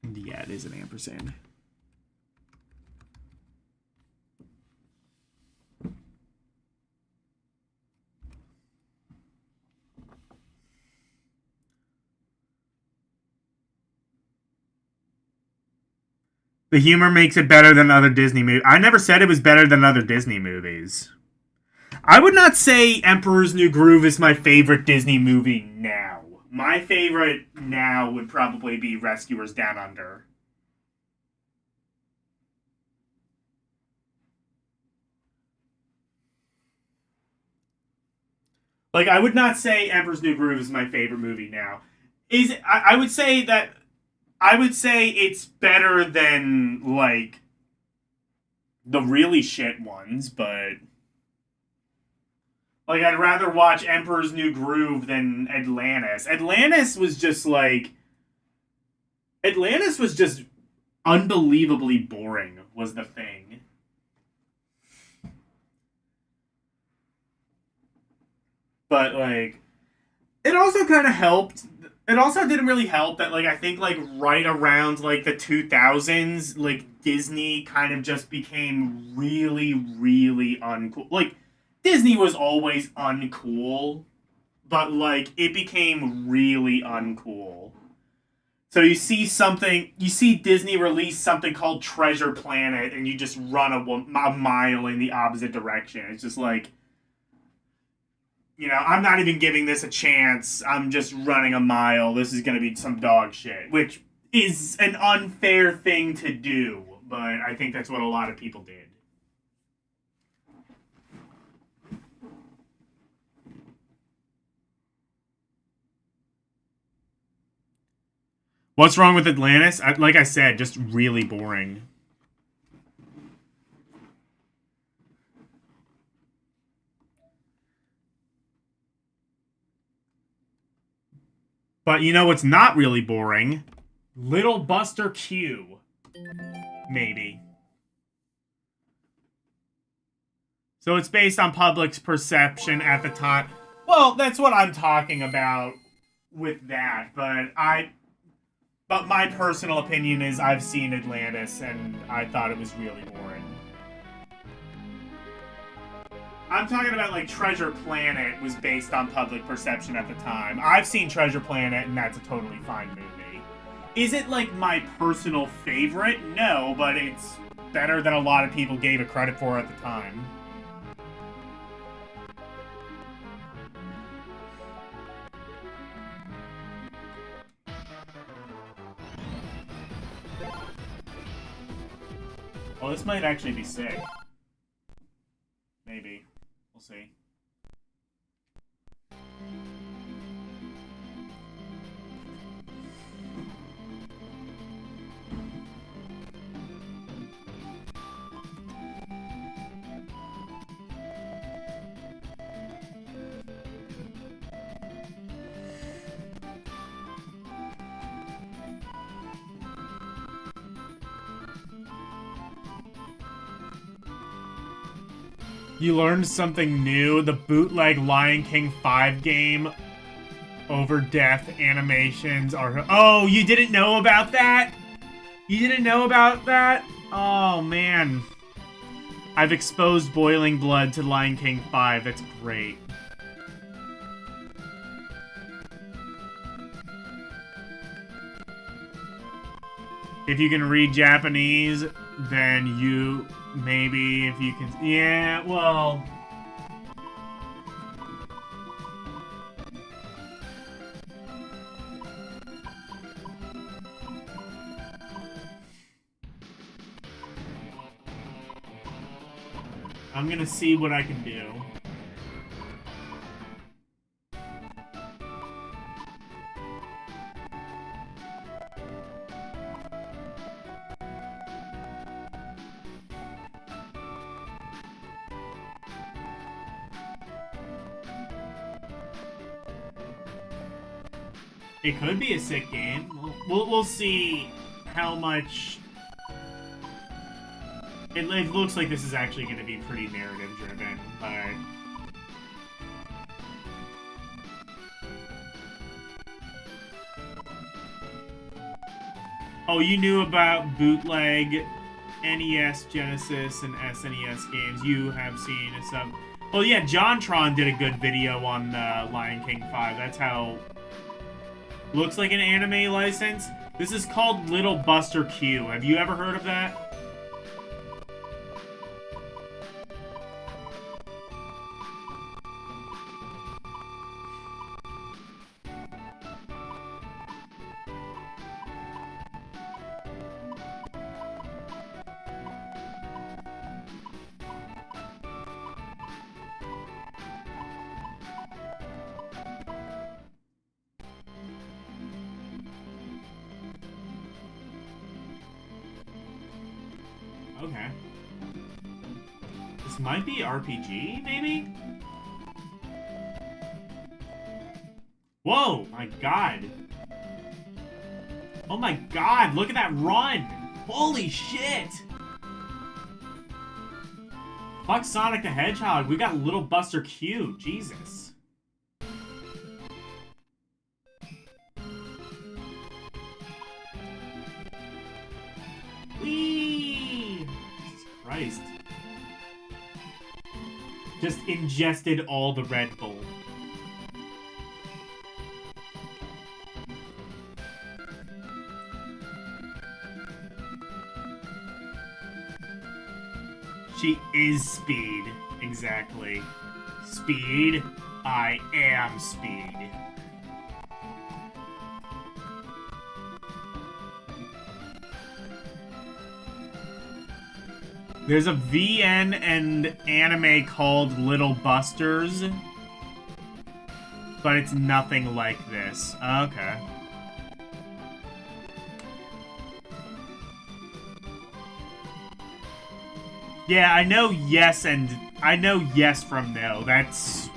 Yeah, it is an ampersand. The humor makes it better than other Disney movies. I never said it was better than other Disney movies. I would not say Emperor's New Groove is my favorite Disney movie now. My favorite now would probably be Rescuers Down Under. Like, I would not say Emperor's New Groove is my favorite movie now. I would say that... I would say it's better than, like, the really shit ones, but... Like, I'd rather watch Emperor's New Groove than Atlantis. Atlantis was just, like... Atlantis was just unbelievably boring, was the thing. But, like... It also kind of helped... It also didn't really help that, like, I think, like, right around, like, the 2000s, like, Disney kind of just became really, really uncool. Like, Disney was always uncool, but, like, it became really uncool. So you see something, you see Disney release something called Treasure Planet, and you just run a mile in the opposite direction. It's just like, you know, I'm not even giving this a chance. I'm just running a mile. This is going to be some dog shit, which is an unfair thing to do, but I think that's what a lot of people did. What's wrong with Atlantis? Like I said, just really boring. But you know what's not really boring? Little Buster Q. Maybe. So it's based on public's perception at the time. Well, that's what I'm talking about with that, but my personal opinion is I've seen Atlantis and I thought it was really boring. I'm talking about like Treasure Planet was based on public perception at the time. I've seen Treasure Planet and that's a totally fine movie. Is it like my personal favorite? No, but it's better than a lot of people gave it credit for at the time. Oh, this might actually be sick. Maybe. We'll see. You learned something new. The bootleg Lion King 5 game over death animations are... Oh, you didn't know about that? You didn't know about that? Oh, man. I've exposed Boiling Blood to Lion King 5. That's great. If you can read Japanese, then you... Maybe if you can... Yeah, well... I'm gonna see what I can do. It could be a sick game. We'll see how much... It looks like this is actually going to be pretty narrative-driven, but... Oh, you knew about bootleg NES, Genesis, and SNES games. You have seen some... Well, yeah, JonTron did a good video on Lion King 5. That's how... Looks like an anime license. This is called Little Buster Q. Have you ever heard of that? Okay. This might be RPG, maybe? Whoa, my god. Oh my god, look at that run! Holy shit! Fuck Sonic the Hedgehog, we got Little Buster Q, Jesus. Whee! Jesus Christ. Just ingested all the Red Bull. She is Speed. Exactly. Speed. I am Speed. There's a VN and anime called Little Busters, but it's nothing like this. Okay. Yeah, I know yes from no. That's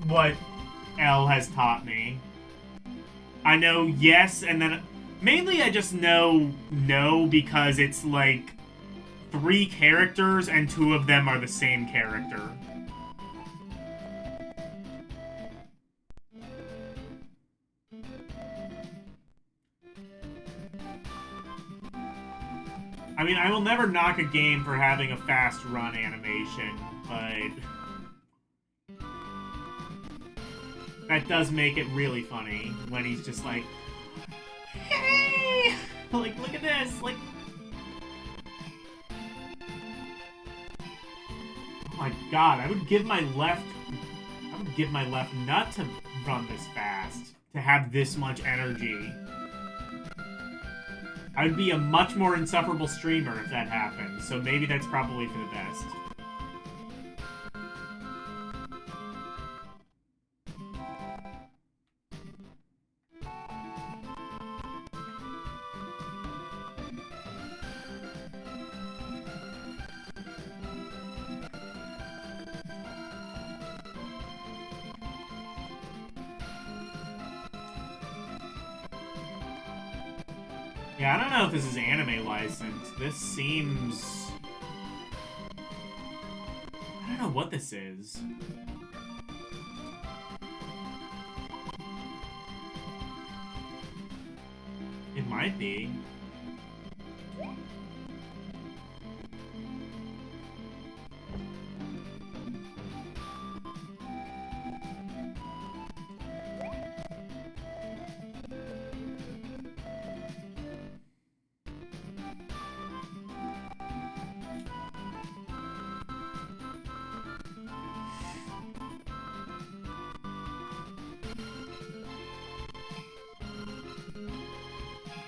what L has taught me. I know yes, and then mainly I just know no because it's like 3 characters and 2 of them are the same character. I mean, I will never knock a game for having a fast run animation, but that does make it really funny when he's just like, hey! Like, look at this! Like, oh my god, I would give my left nut to run this fast, to have this much energy. I would be a much more insufferable streamer if that happened, so maybe that's probably for the best. Yeah, I don't know if this is anime licensed. This seems... I don't know what this is. It might be.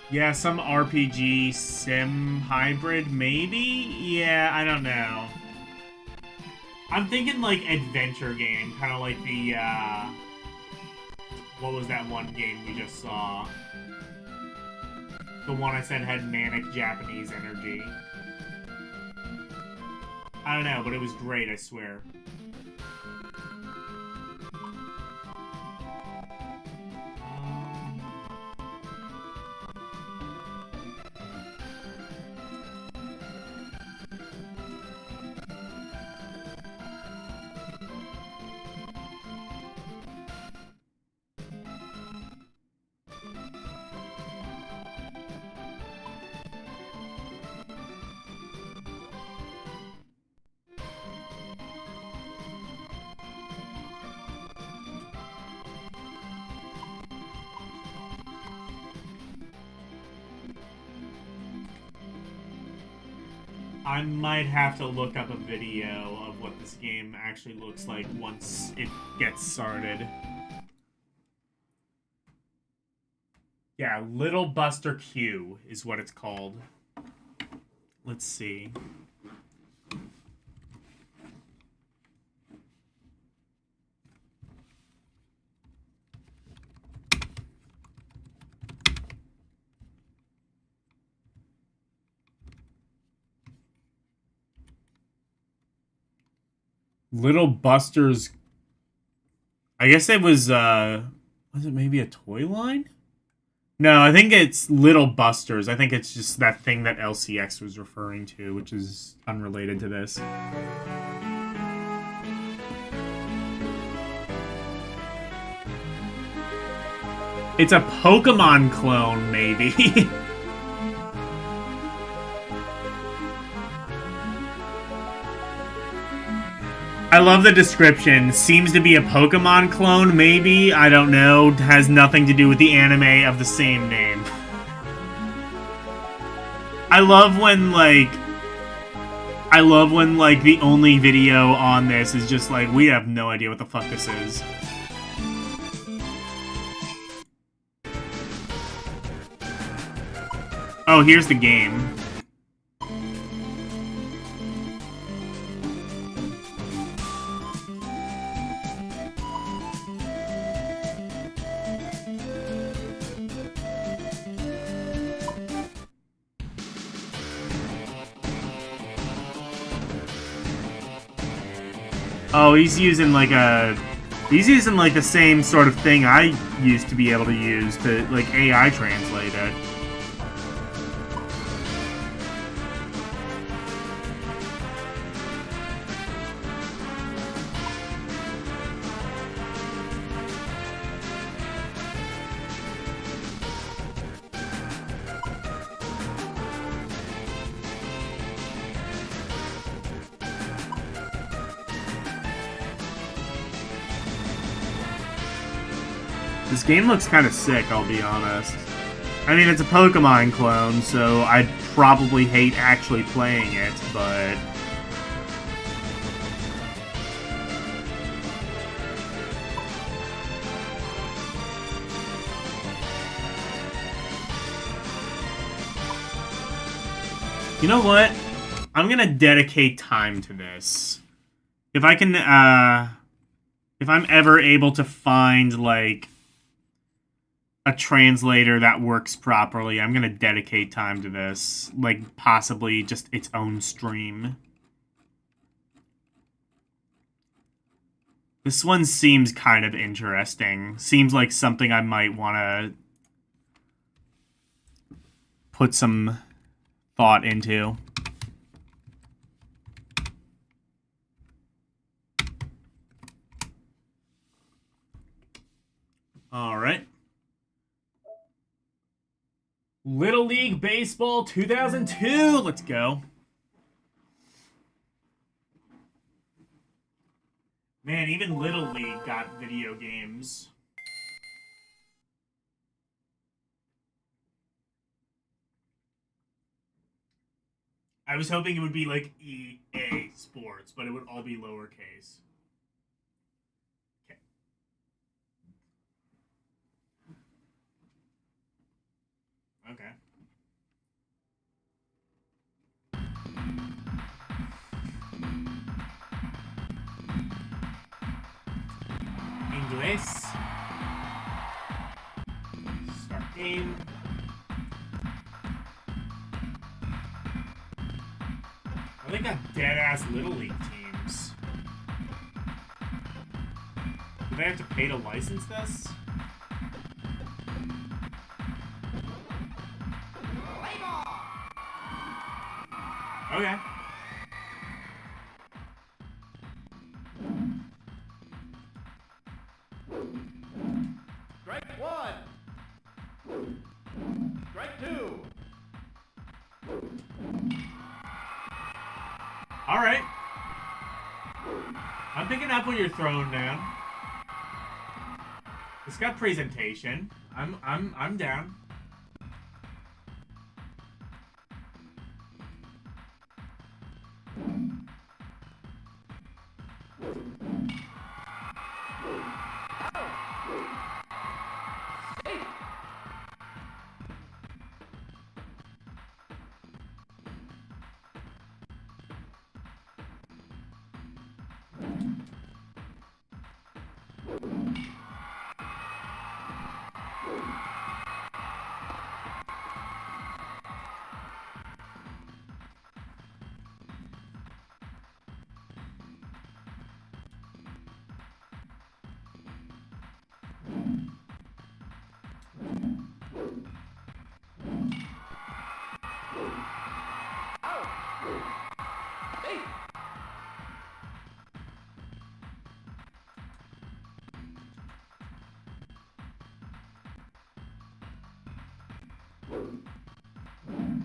Yeah, some RPG sim hybrid, maybe? Yeah, I don't know. I'm thinking, like, adventure game, kind of like the, what was that one game we just saw? The one I said had manic Japanese energy. I don't know, but it was great, I swear. I might have to look up a video of what this game actually looks like once it gets started. Yeah, Little Buster Q is what it's called. Let's see. Little Buster's... I guess it was it maybe a toy line? No, I think it's Little Busters. I think it's just that thing that LCX was referring to, which is unrelated to this. It's a Pokemon clone, maybe. I love the description. Seems to be a Pokemon clone, maybe? I don't know. Has nothing to do with the anime of the same name. I love when, like, I love when, like, the only video on this is just like, we have no idea what the fuck this is. Oh, here's the game. Oh, he's using like the same sort of thing I used to be able to use to, like, AI translate it. This game looks kind of sick, I'll be honest. I mean, it's a Pokemon clone, so I'd probably hate actually playing it, but... You know what? I'm gonna dedicate time to this. If I can, if I'm ever able to find, like, a translator that works properly, I'm gonna dedicate time to this. Like, possibly just its own stream. This one seems kind of interesting. Seems like something I might want to put some thought into. All right. Little League Baseball 2002. Let's go. Man, even Little League got video games. I was hoping it would be like EA Sports, but it would all be lowercase. Okay. Okay. Inglés. Start game. Oh, they got dead-ass Little League teams. Do they have to pay to license this? Okay. Strike one. Strike two. All right. I'm picking up what you're throwing down. It's got presentation. I'm down.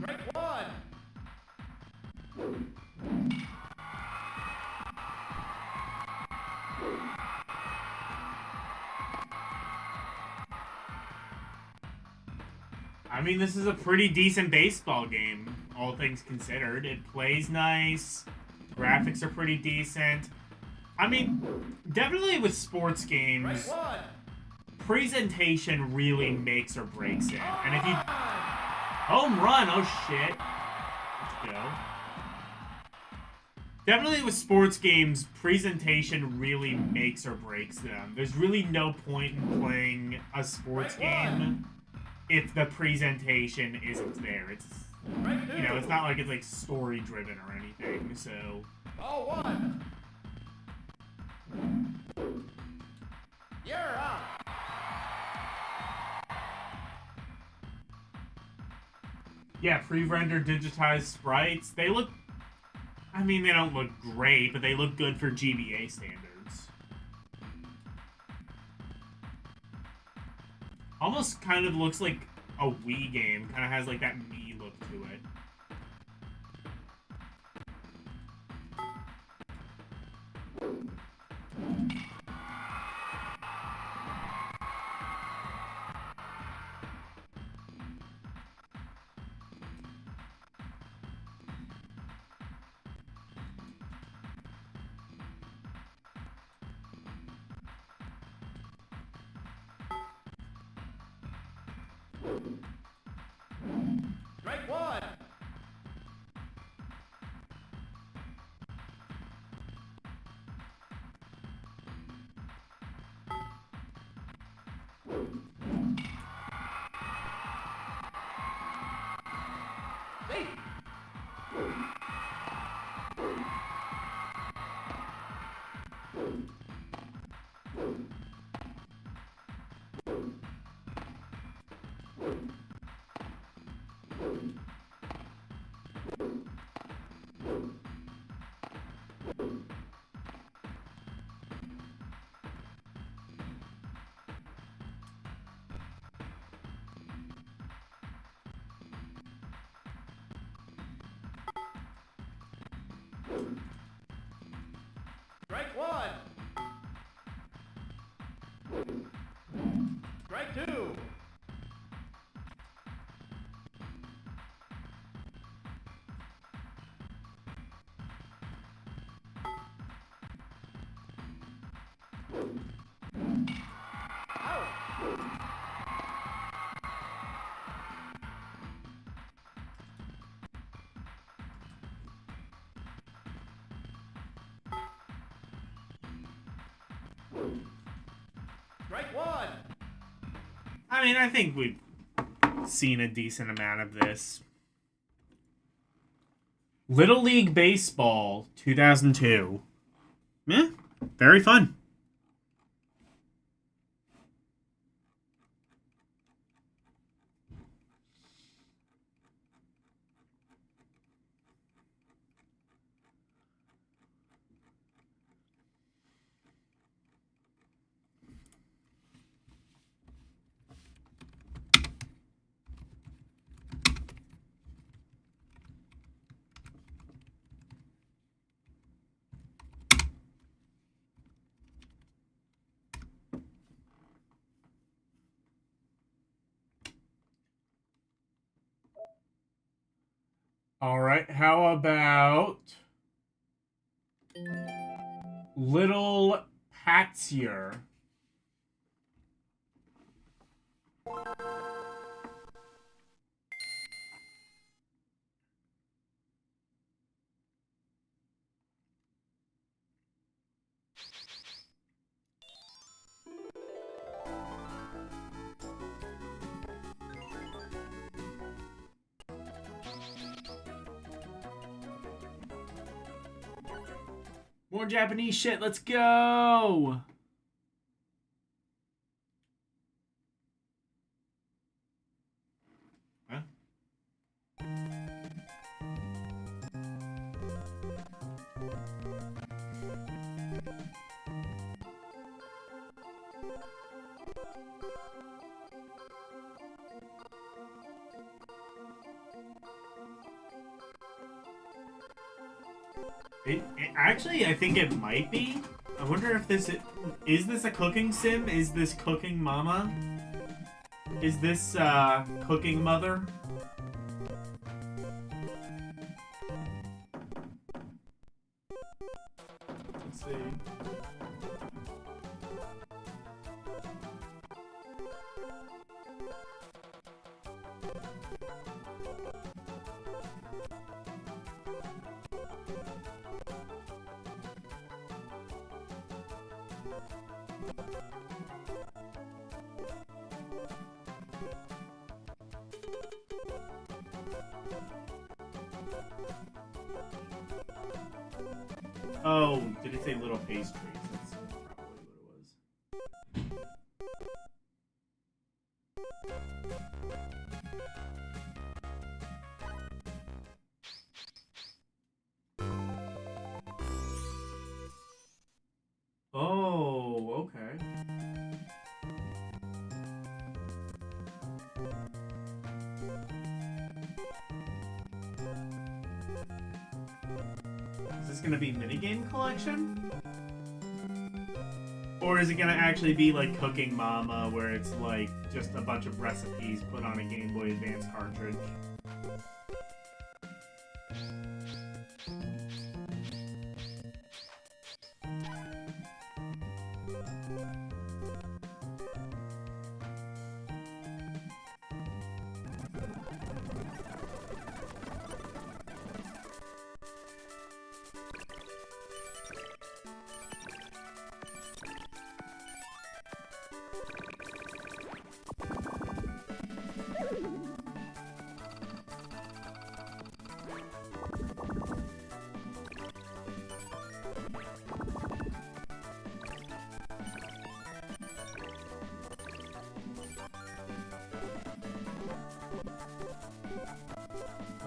Strike one. I mean, this is a pretty decent baseball game, all things considered. It plays nice. Graphics are pretty decent. I mean, definitely with sports games, Strike one. presentation really makes or breaks it. And if you... Home run! Oh, shit. Let's go. Definitely with sports games, presentation really makes or breaks them. There's really no point in playing a sports game if the presentation isn't there. It's, you know, it's not like it's like story driven or anything, so... Ball one. You're out. Yeah, pre-rendered digitized sprites. They look... I mean, they don't look great, but they look good for GBA standards. Almost kind of looks like a Wii game. Kind of has like that Mii look to it. Strike one. Hey. Strike one. Strike two. Out. Strike one. I mean, I think we've seen a decent amount of this. Little League Baseball 2002. Eh, very fun. All right, how about Little Patsier? More Japanese shit, let's go! Huh? Actually, I think it might be. I wonder if this is this a cooking sim? Is this cooking mama? Is this cooking mother? see. Oh, did it say little pastries? That's probably what it was. Oh, okay. Is this gonna be minigame collection? Or is it gonna actually be like Cooking Mama, where it's like just a bunch of recipes put on a Game Boy Advance cartridge?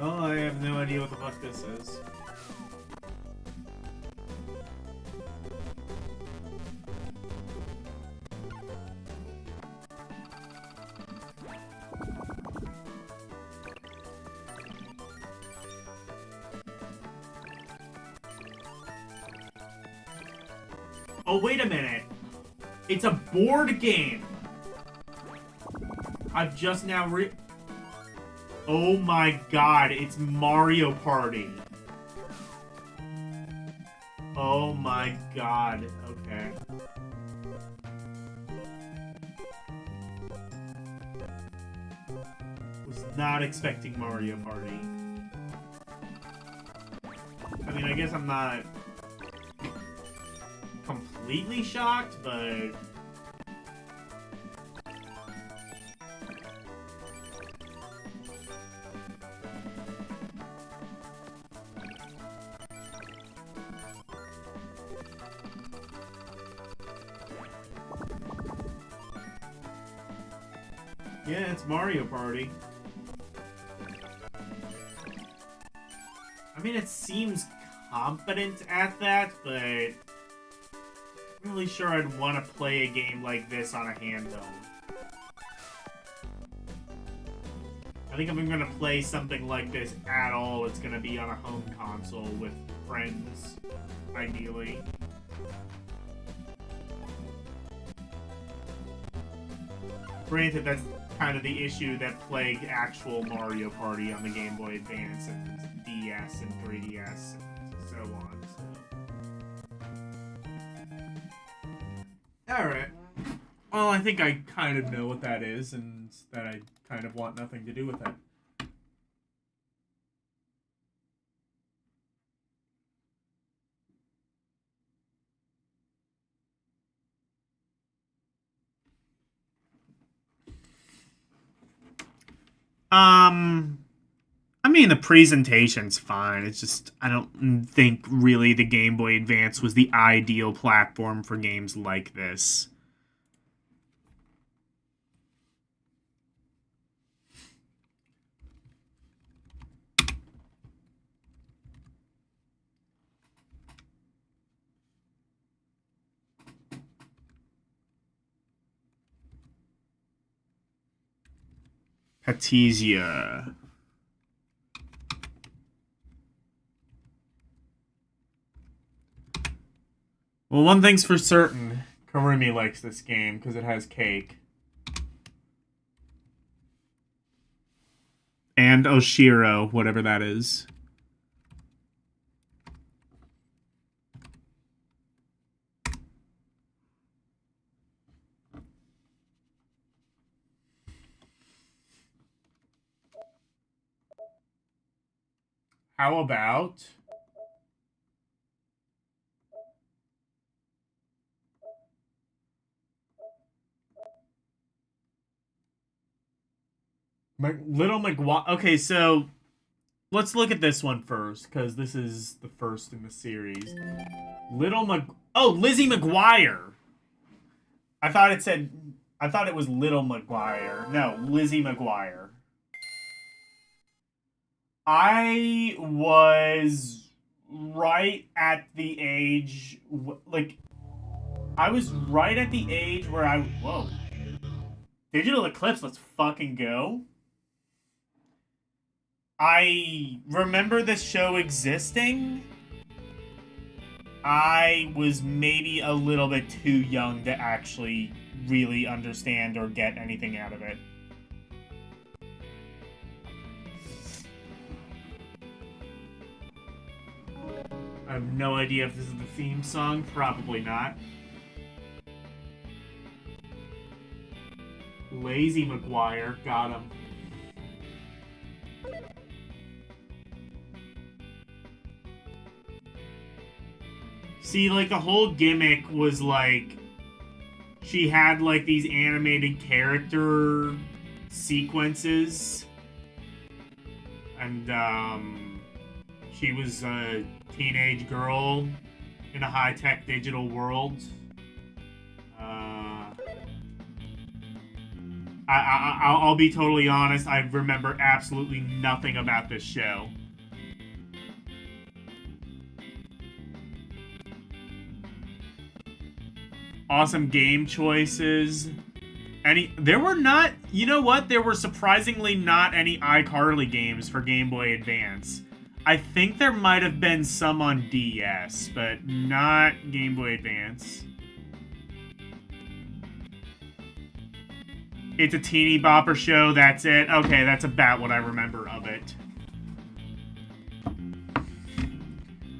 Oh, I have no idea what the fuck this is. Oh, wait a minute. It's a board game. I've just now Oh my god, it's Mario Party. Oh my god, okay. Was not expecting Mario Party. I mean, I guess I'm not completely shocked, but... yeah, it's Mario Party. I mean, it seems competent at that, but... I'm really sure I'd want to play a game like this on a handheld. I think if I'm going to play something like this at all, it's going to be on a home console with friends, ideally. Granted, that's kind of the issue that plagued actual Mario Party on the Game Boy Advance and DS and 3DS and so on. So. Alright. Well, I think I kind of know what that is, and that I kind of want nothing to do with it. I mean, the presentation's fine. It's just, I don't think really the Game Boy Advance was the ideal platform for games like this. Patesia. Well, one thing's for certain. Karumi likes this game because it has cake. And Oshiro, whatever that is. How about... Little McGuire. Okay, so let's look at this one first, because this is the first in the series. Oh, Lizzie McGuire. I thought it was Little McGuire. No, Lizzie McGuire. I was right at the age, like, I was right at the age where whoa. Digital Eclipse, let's fucking go. I remember this show existing. I was maybe a little bit too young to actually really understand or get anything out of it. I have no idea if this is the theme song. Probably not. Lazy McGuire. Got him. See, like, the whole gimmick was, like, she had, like, these animated character sequences. And, she was a teenage girl in a high-tech digital world. I'll be totally honest, I remember absolutely nothing about this show. Awesome game choices. There were not, you know what? There were surprisingly not any iCarly games for Game Boy Advance. I think there might have been some on DS, but not Game Boy Advance. It's a teeny bopper show, that's it. Okay, that's about what I remember of it.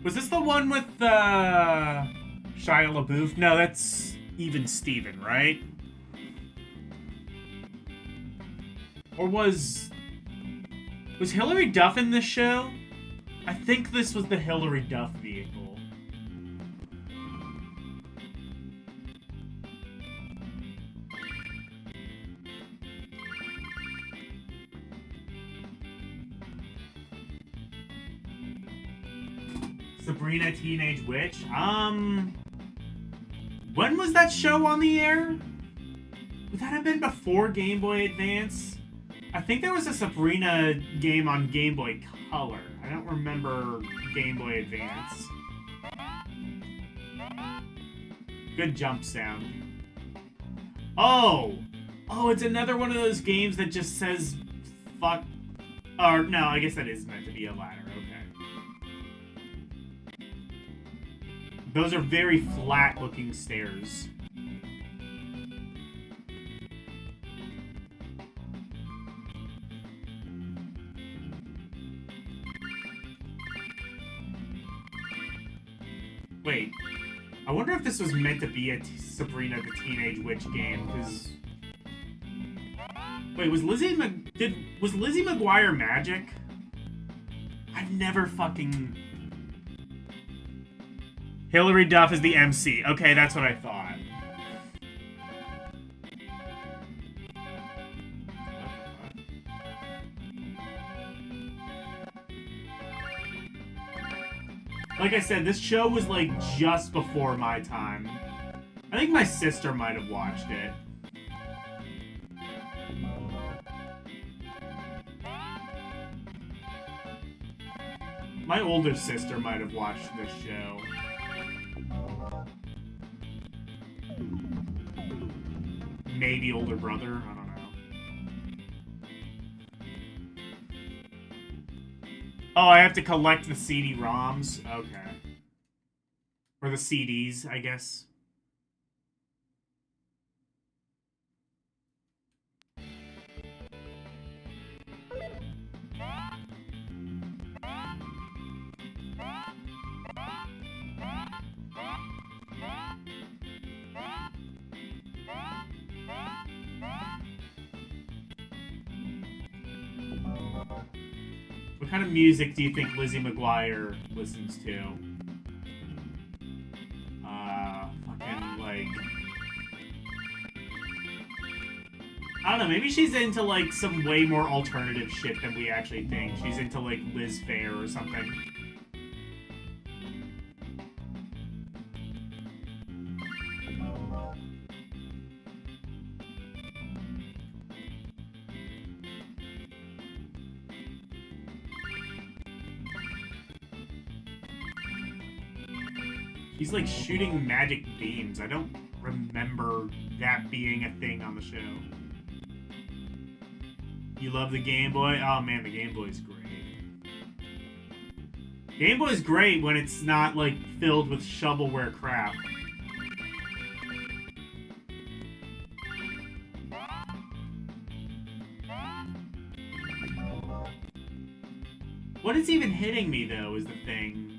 Was this the one with, Shia LaBeouf? No, that's Even Steven, right? Or was Hilary Duff in this show? I think this was the Hilary Duff vehicle. Sabrina Teenage Witch? When was that show on the air? Would that have been before Game Boy Advance? I think there was a Sabrina game on Game Boy Color. I don't remember Game Boy Advance. Good jump sound. Oh! Oh, it's another one of those games that just says fuck. Or, no, I guess that is meant to be a ladder. Okay. Those are very flat-looking stairs. Wait, I wonder if this was meant to be a Sabrina the Teenage Witch game, because... Wait, was Lizzie McGuire magic? I've never fucking... Hilary Duff is the MC. Okay, that's what I thought. Like I said, this show was, like, just before my time. I think my sister might have watched it. My older sister might have watched this show. Maybe older brother, I don't know. Oh, I have to collect the CD-ROMs? Okay. Or the CDs, I guess. What kind of music do you think Lizzie McGuire listens to? Fucking, like... I don't know, maybe she's into, like, some way more alternative shit than we actually think. She's into, like, Liz Phair or something. He's like shooting magic beams. I don't remember that being a thing on the show. You love the Game Boy? Oh man, the Game Boy's great. Game Boy's great when it's not like filled with shovelware crap. What is even hitting me though is the thing.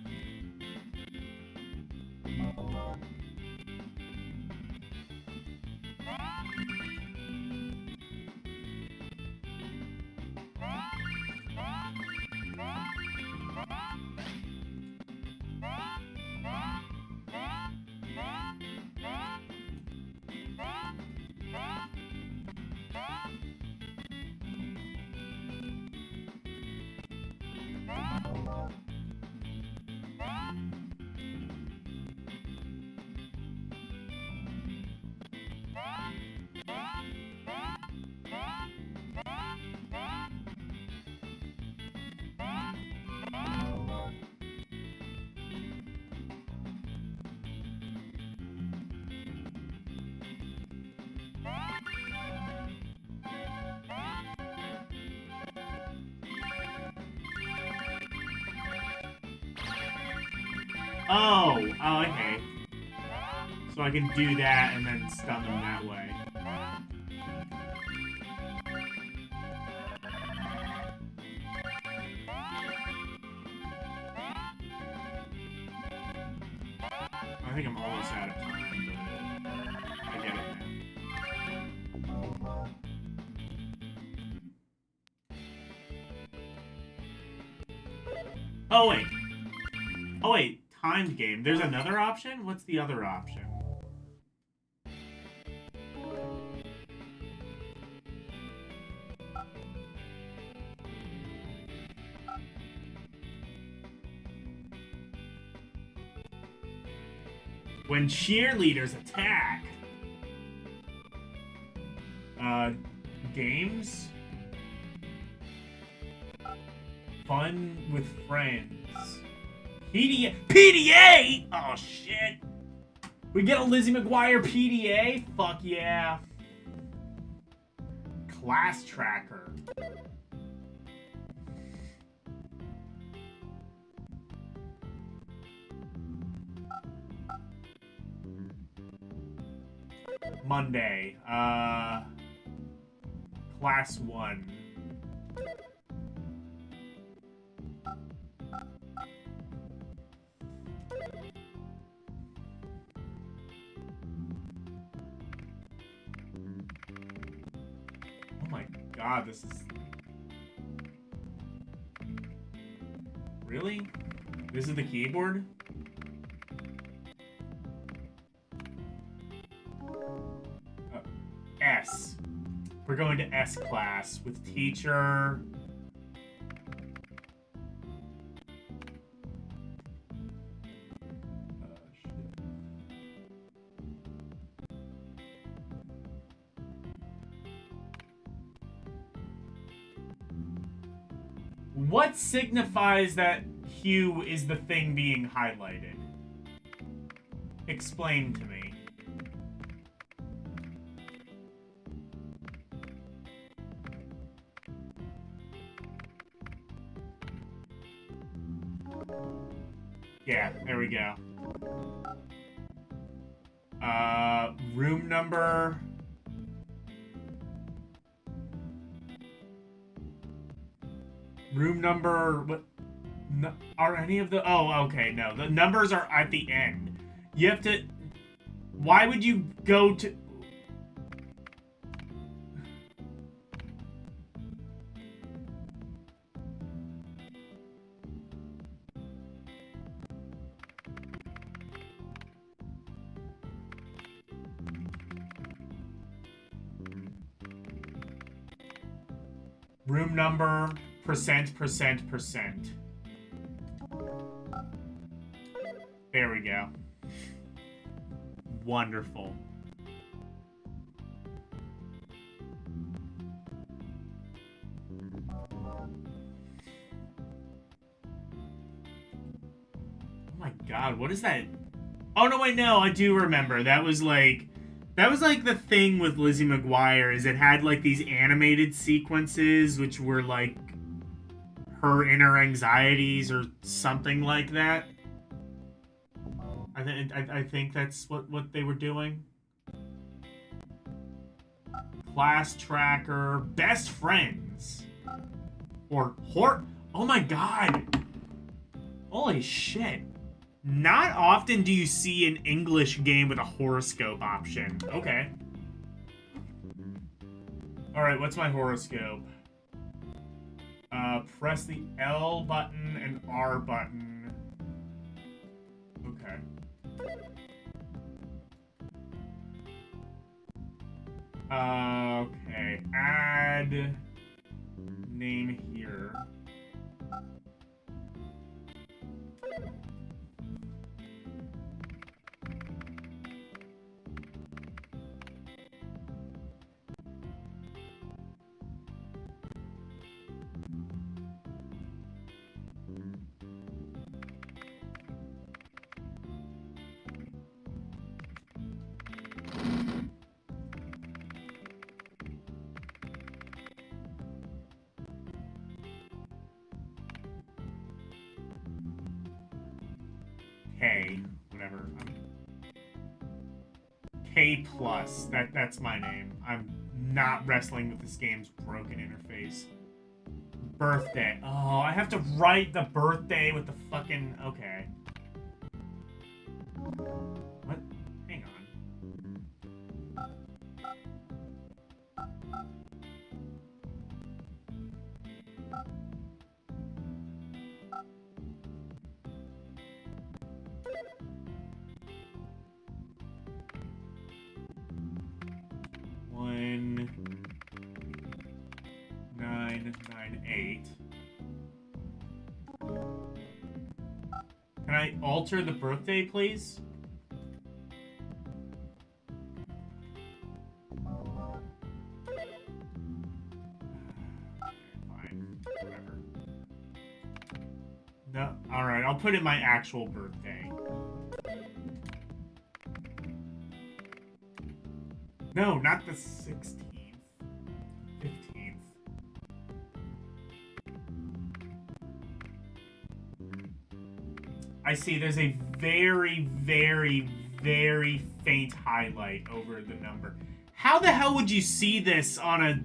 Oh, okay. So I can do that and then stun them that way. I think I'm almost out of time, but I get it now. Oh, wait. Oh, wait. Timed game. There's another option? What's the other option? When cheerleaders attack. Games? Fun with friends. PDA? Oh, shit. We get a Lizzie McGuire PDA? Fuck yeah. Class tracker. Monday. Class 1. Oh my god, this is... Really? This is the keyboard? S. We're going to S class with teacher. Shit. What signifies that hue is the thing being highlighted? Explain to me. Yeah, there we go. Room number... Room number... What? No, are any of the... Oh, okay, no. The numbers are at the end. You have to... Why would you go to... Room number, percent, percent, percent. There we go. Wonderful. Oh my god, what is that? Oh no, wait, no, I do remember. That was like the thing with Lizzie McGuire, is it had like these animated sequences which were like her inner anxieties or something like that. I think that's what they were doing. Class tracker, best friends, or oh my god! Holy shit! Not often do you see an English game with a horoscope option. Okay. All right, what's my horoscope? Press the L button and R button. Okay. Okay, add name here. K, whatever. K plus. That's my name. I'm not wrestling with this game's broken interface. Birthday. Oh, I have to write the birthday with the fucking... Okay. What? Hang on. One... 998. Can I alter the birthday, please? Fine. Whatever. No. Alright, I'll put in my actual birthday. No, not the 16th. 15th. I see there's a very, very, very faint highlight over the number. How the hell would you see this on a...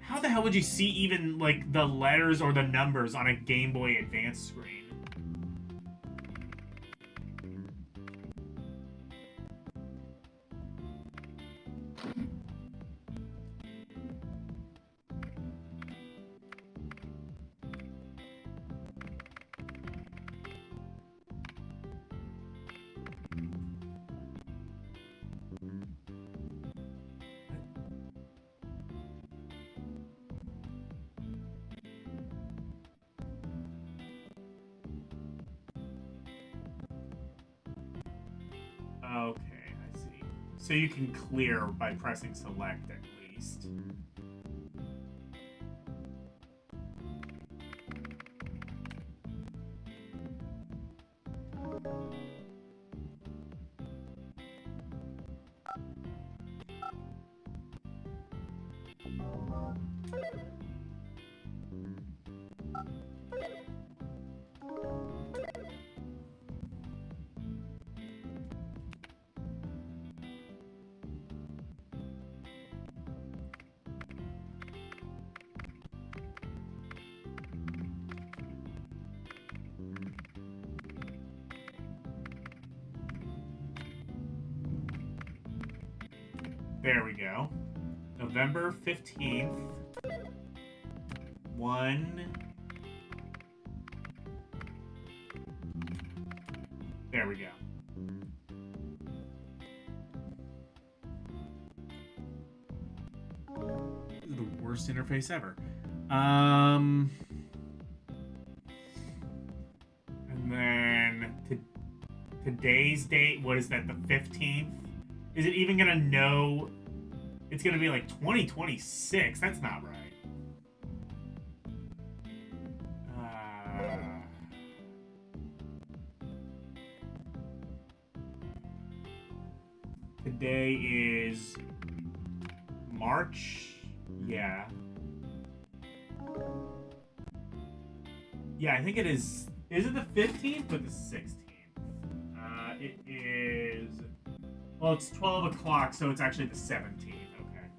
How the hell would you see even, like, the letters or the numbers on a Game Boy Advance screen? Okay, I see. So you can clear by pressing select at least. There we go. November 15th. 1. There we go. This is the worst interface ever. And then today's date, what is that, the 15th? Is it even gonna know? It's gonna be like 2026. That's not right. Today is March. Yeah. Yeah, I think it is. Is it the 15th or the 16th? It is. Well, it's 12 o'clock, so it's actually the 17th. Okay.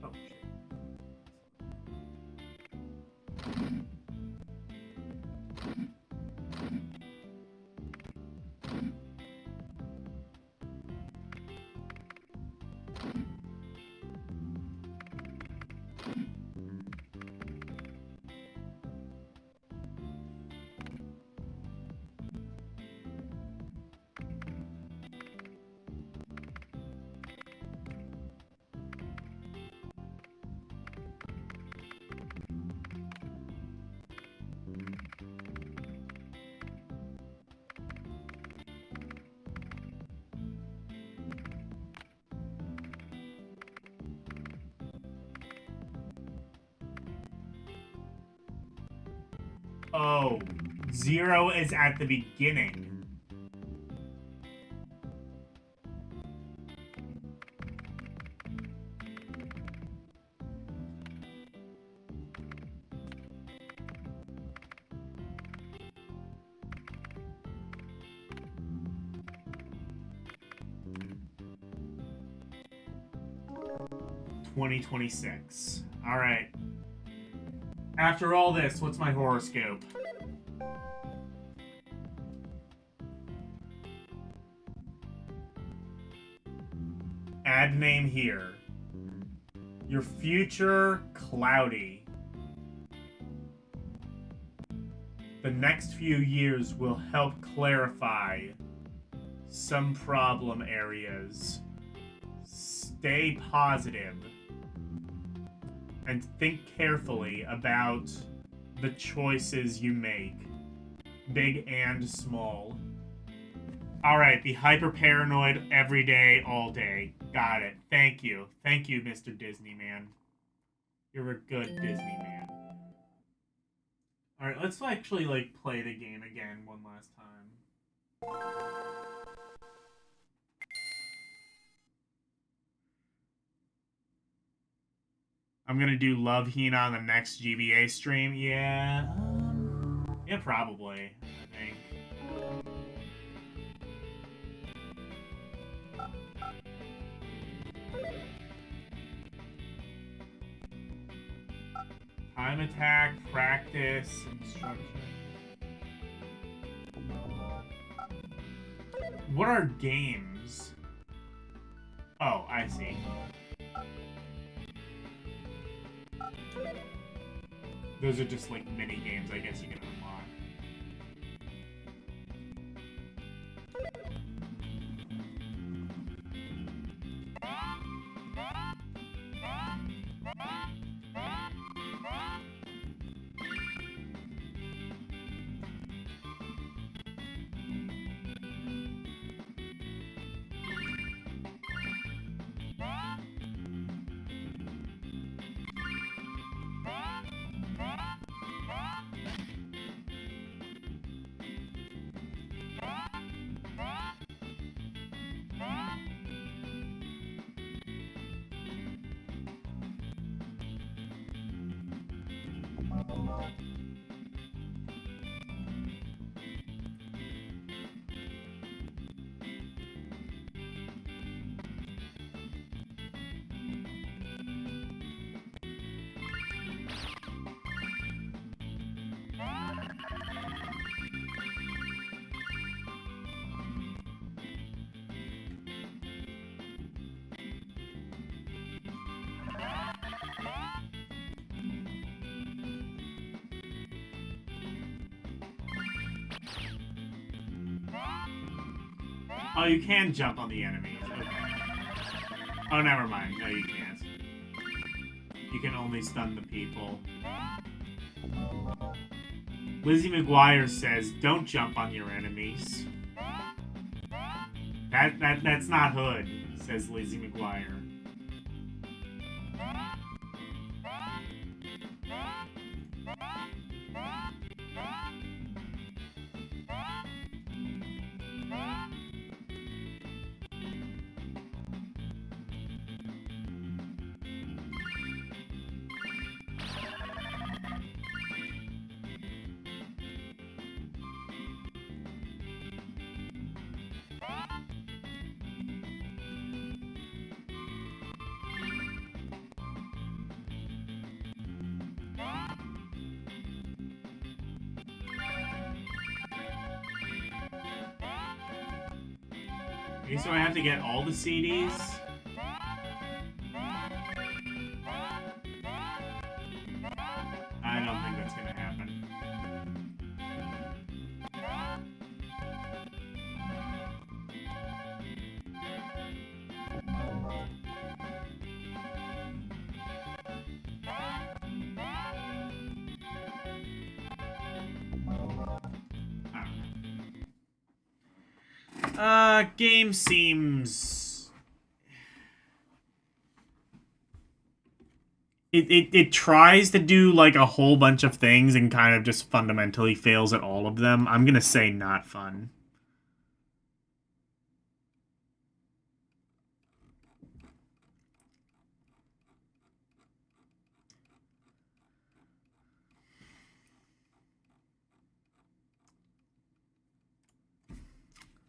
Oh, shit. Oh, 0 is at the beginning. $2026. All right. After all this, what's my horoscope? Add name here. Your future, cloudy. The next few years will help clarify some problem areas. Stay positive and think carefully about the choices you make, big and small. Alright, be hyper paranoid every day, all day. Got it. Thank you. Thank you, Mr. Disney Man. You're a good Disney man. Alright, let's actually, like, play the game again one last time. I'm gonna do Love Hina on the next GBA stream. Yeah. Yeah, probably. I think. Time attack, practice, instruction. What are games? Oh, I see. Those are just like mini games, I guess you can unlock. Oh, you can jump on the enemies. Okay. Oh, never mind. No, you can't. You can only stun the people. Lizzie McGuire says, "Don't jump on your enemies." That's not Hood, says Lizzie McGuire. Okay, so I have to get all the CDs? I don't think that's gonna happen. Game seems... It tries to do, like, a whole bunch of things and kind of just fundamentally fails at all of them. I'm gonna say not fun.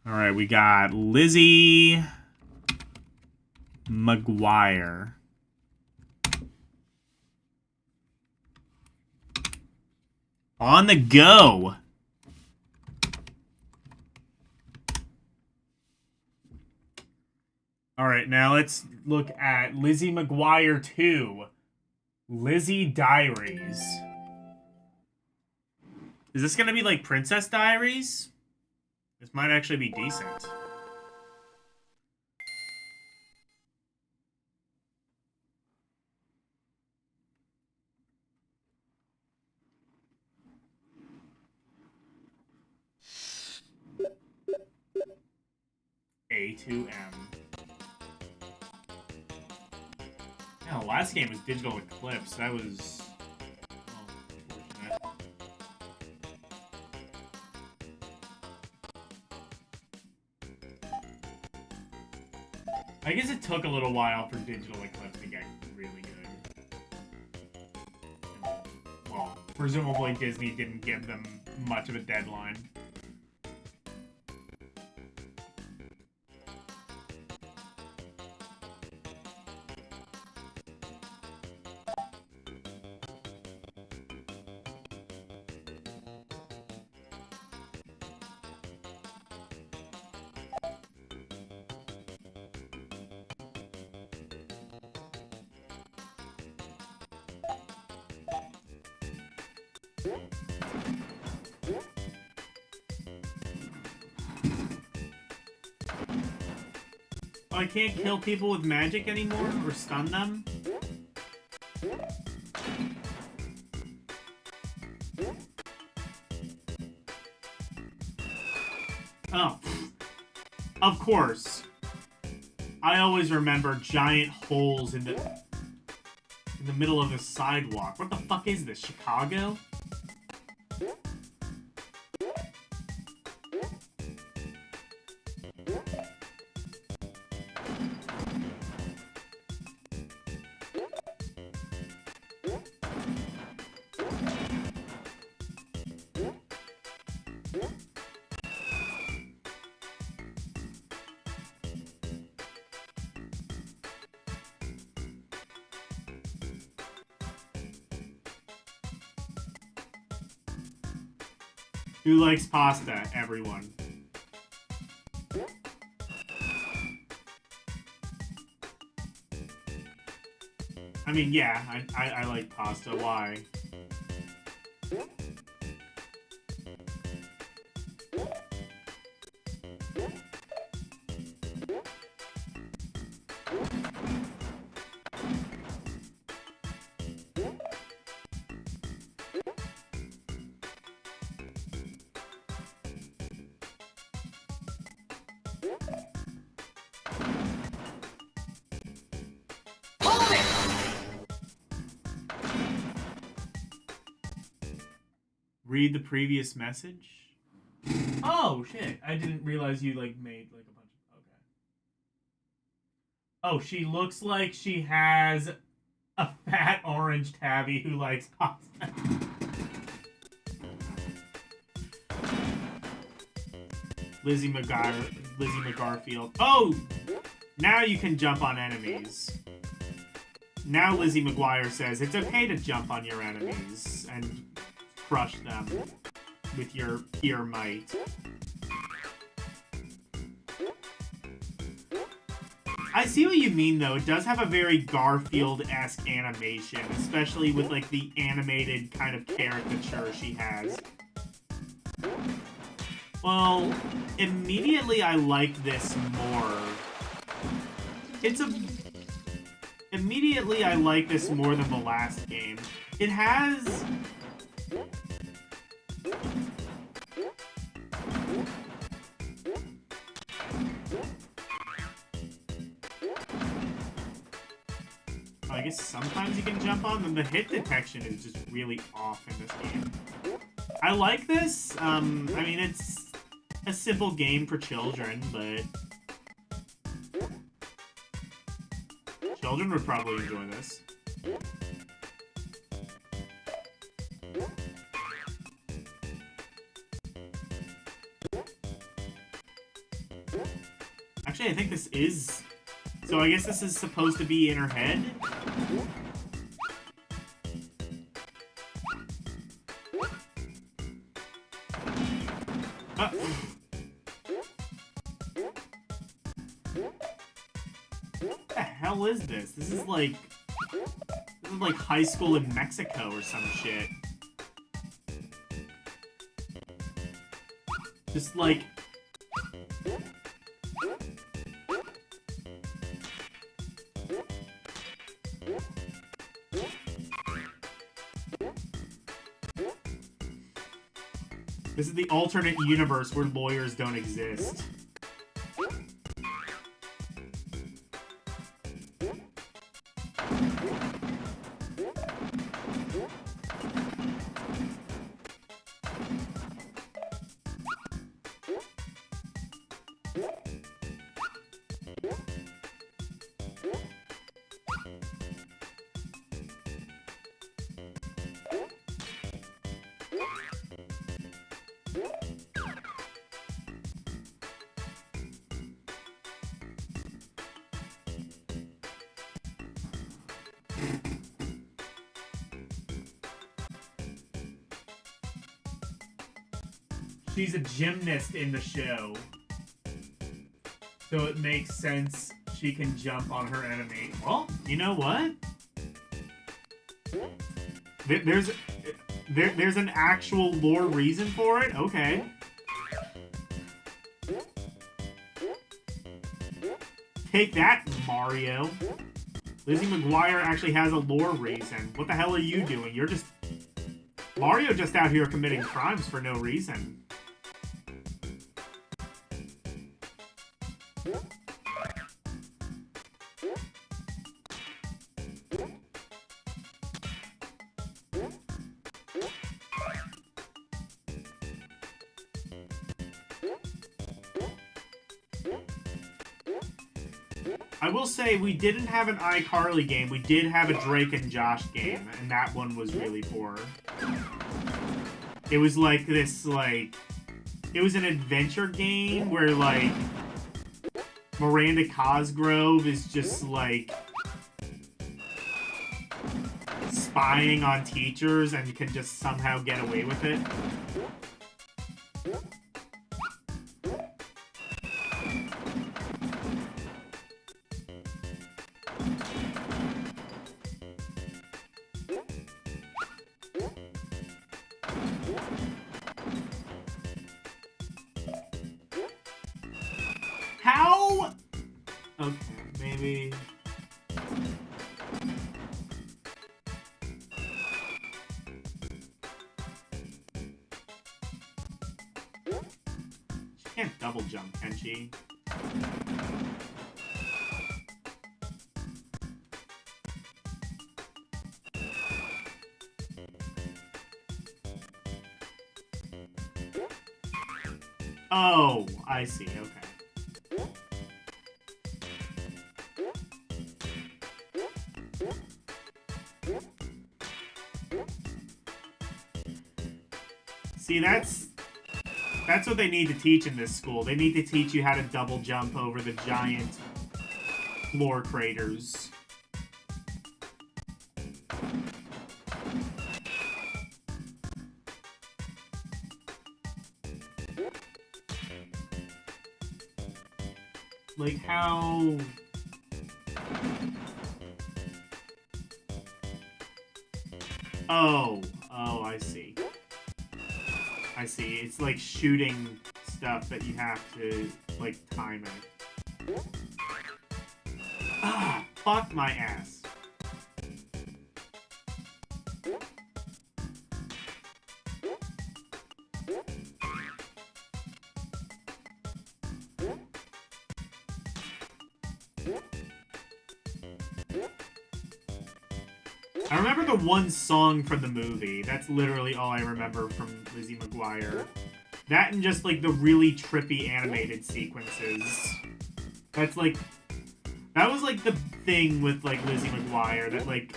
Alright, we got Lizzie McGuire. On the go! Alright, now let's look at Lizzie McGuire 2. Lizzie Diaries. Is this gonna be like Princess Diaries? This might actually be decent. A2M. Yeah, the last game was Digital Eclipse. That was... unfortunate. I guess it took a little while for Digital Eclipse to get really good. Well, presumably Disney didn't give them much of a deadline. Oh, I can't kill people with magic anymore or stun them? Oh. Of course. I always remember giant holes in the middle of the sidewalk. What the fuck is this, Chicago? Who likes pasta? Everyone. I mean, yeah, I like pasta. Why? Read the previous message. Oh shit! I didn't realize you like made like a bunch of. Okay. Oh, she looks like she has a fat orange tabby who likes pasta. Lizzie McGarfield. Oh! Now you can jump on enemies. Now Lizzie McGuire says it's okay to jump on your enemies and crush them with your pure might. I see what you mean, though. It does have a very Garfield-esque animation, especially with, like, the animated kind of caricature she has. Well, immediately I like this more. Immediately I like this more than the last game. It has... I guess sometimes you can jump on them. The hit detection is just really off in this game. I like this. I mean, it's a simple game for children, but children would probably enjoy this. Actually, I think this is... So I guess this is supposed to be in her head? What the hell is this? This is like high school in Mexico or some shit. Just like... This is the alternate universe where lawyers don't exist. She's a gymnast in the show. So it makes sense she can jump on her enemy. Well, you know what? There's an actual lore reason for it? Okay. Take that, Mario. Lizzie McGuire actually has a lore reason. What the hell are you doing? You're just... Mario just out here committing crimes for no reason. I will say, we didn't have an iCarly game. We did have a Drake and Josh game, and that one was really poor. It was like this, like... It was an adventure game where, like... Miranda Cosgrove is just, like... spying on teachers and can just somehow get away with it. How? Okay, maybe... She can't double jump, can she? Oh, I see. Okay. See, that's what they need to teach in this school. They need to teach you how to double jump over the giant floor craters. Like how... Oh, I see. I see. It's like shooting stuff that you have to, like, time it. Ah, fuck my ass. I remember the one song from the movie. That's literally all I remember from Lizzie McGuire. That and just, like, the really trippy animated sequences. That's, like... That was, like, the thing with, like, Lizzie McGuire. That, like...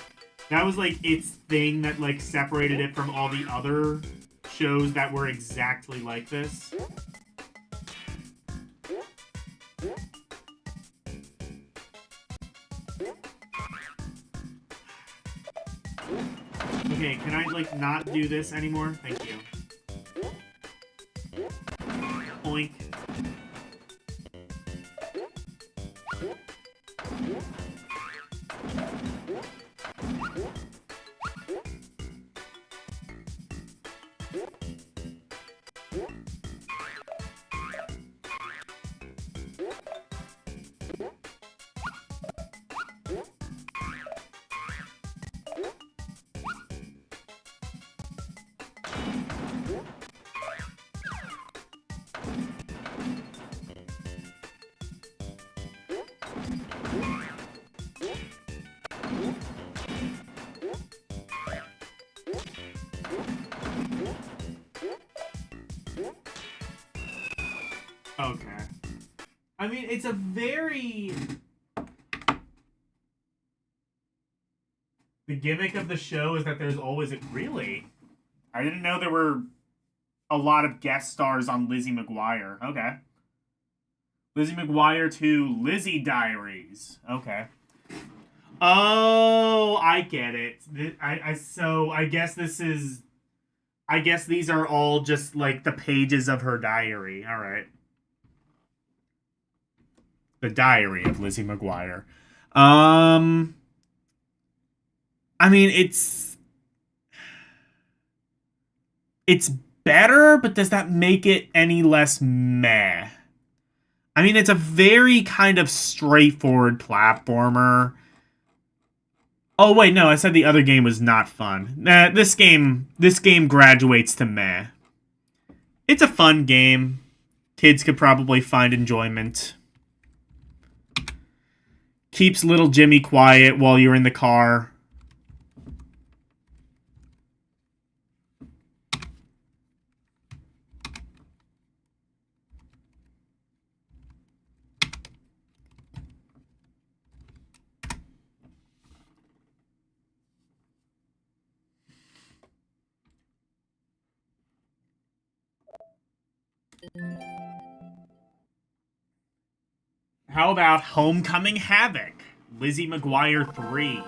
That was, like, its thing that, like, separated it from all the other shows that were exactly like this. Okay, can I, like, not do this anymore? Thank you. Oink. Okay. I mean, it's a very... The gimmick of the show is that there's always a... Really? I didn't know there were a lot of guest stars on Lizzie McGuire. Okay. Lizzie McGuire 2, Lizzie Diaries. Okay. Oh, I get it. So I guess this is... I guess these are all just, like, the pages of her diary. All right. The Diary of Lizzie McGuire. I mean, it's better, but does that make it any less meh? I mean, it's a very kind of straightforward platformer. Oh wait, no, I said the other game was not fun. This game graduates to meh. It's a fun game. Kids could probably find enjoyment. Keeps little Jimmy quiet while you're in the car. How about Homecoming Havoc? Lizzie McGuire 3.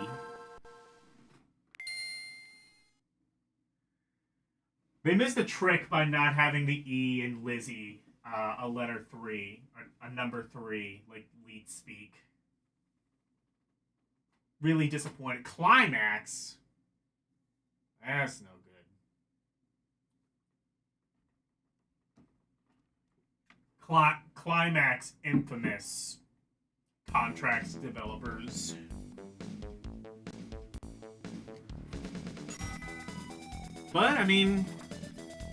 They missed a trick by not having the E in Lizzie, a letter 3, a number 3, like lead speak. Really disappointed. Climax? That's no good. Climax infamous contracts developers. But, I mean,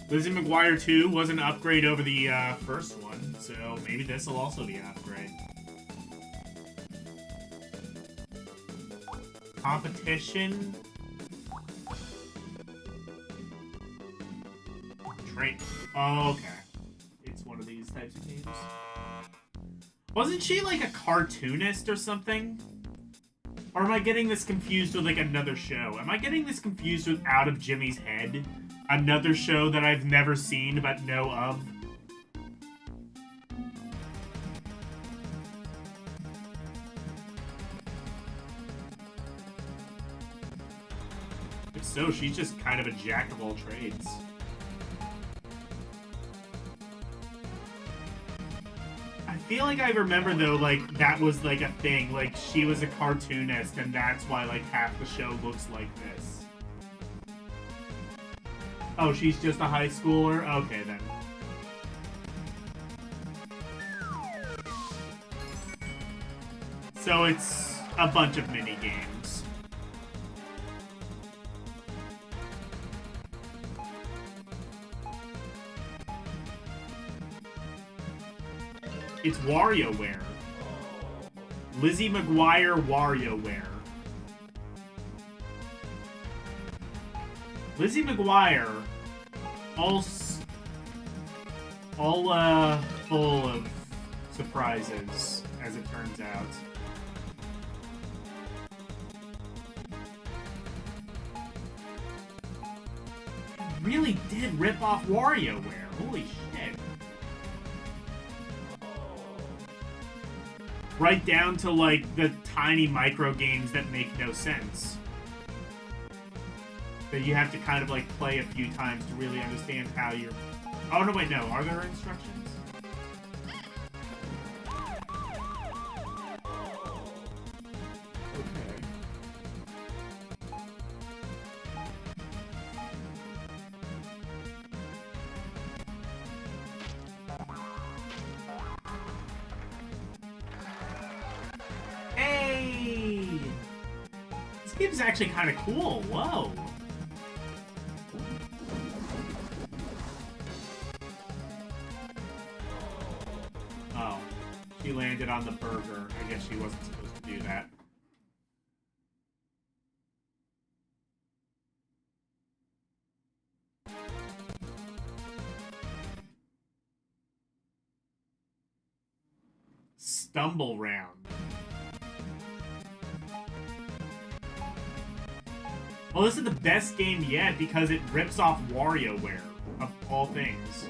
Lizzie McGuire 2 was an upgrade over the first one, so maybe this will also be an upgrade. Competition? Train. Oh, okay. It's one of these music games. Wasn't she like a cartoonist or something? Or am I getting this confused with like another show? Am I getting this confused with Out of Jimmy's Head? Another show that I've never seen but know of? If so, she's just kind of a jack of all trades. I feel like I remember though, like that was like a thing. Like she was a cartoonist, and that's why like half the show looks like this. Oh, she's just a high schooler? Okay then. So it's a bunch of mini games. It's WarioWare. Lizzie McGuire WarioWare. Lizzie McGuire, all full of surprises, as it turns out. It really did rip off WarioWare. Holy shit. Right down to, like, the tiny micro games that make no sense. That you have to kind of, like, play a few times to really understand how you're... Oh, no, wait, no. Are there instructions? Okay. Hey! This game's actually kind of cool. Whoa. Oh. She landed on the burger. I guess she wasn't supposed to do that. Stumble round. Well, this is the best game yet because it rips off WarioWare, of all things.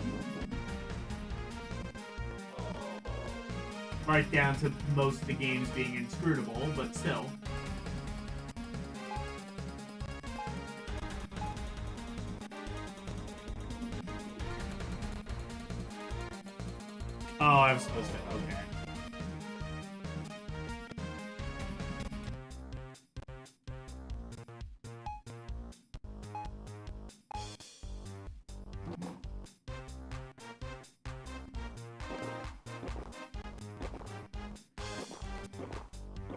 Right down to most of the games being inscrutable, but still. Oh, I was supposed to, okay.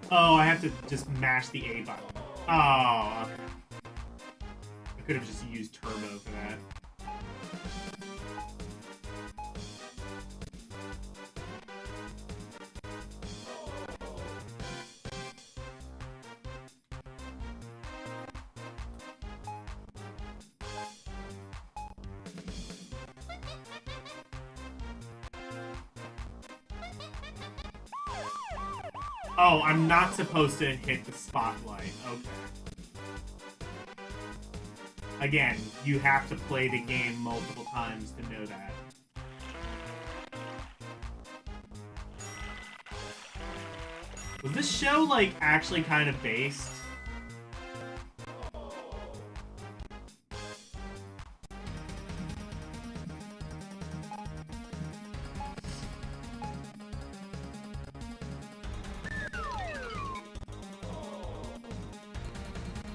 Oh, I have to just mash the A button. Oh, okay. I could have just used Turbo for that. Oh, I'm not supposed to hit the spotlight. Okay. Again, you have to play the game multiple times to know that. Was this show, like, actually kind of based?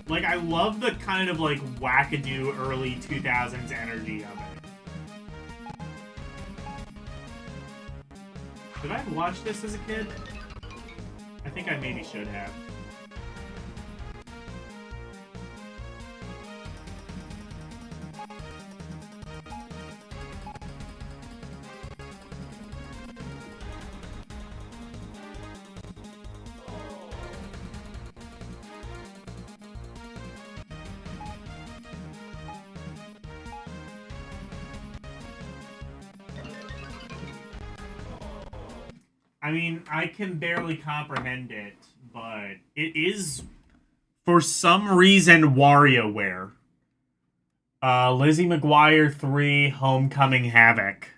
Like, I love the kind of, like, wackadoo early 2000s energy of it. Did I watch this as a kid? I think I maybe should have. I mean, I can barely comprehend it, but it is, for some reason, WarioWare. Lizzie McGuire 3 Homecoming Havoc.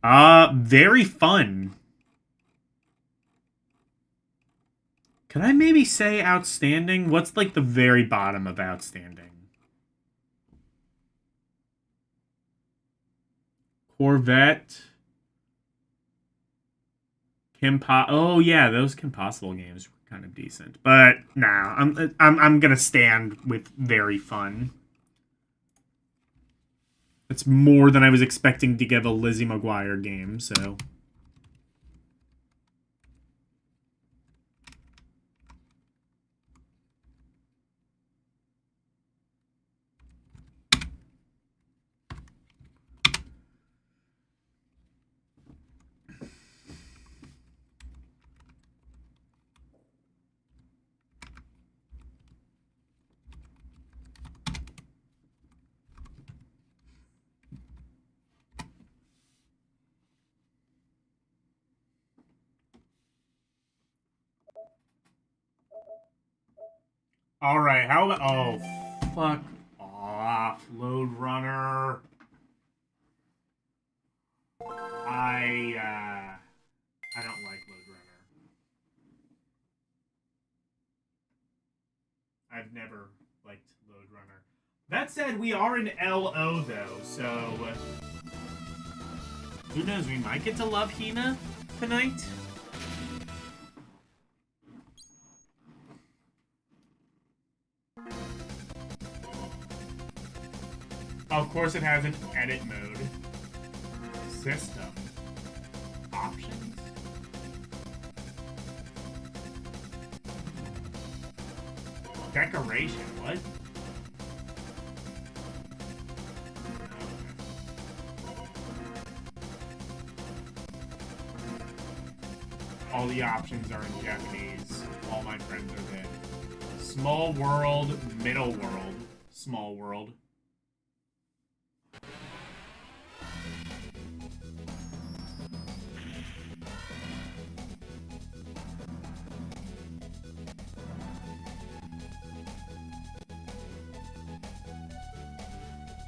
Very fun. Could I maybe say outstanding? What's like the very bottom of outstanding? Corvette. Oh yeah, those Kim Possible games were kind of decent. But nah, I'm gonna stand with very fun. It's more than I was expecting to give a Lizzie McGuire game, so. All right, how about? Oh, fuck off, Load Runner. I don't like Load Runner. I've never liked Load Runner. That said, we are in LO though, so who knows? We might get to love Hina tonight. Of course, it has an edit mode. System. Options? Decoration, what? All the options are in Japanese. All my friends are dead. Small world, middle world. Small world.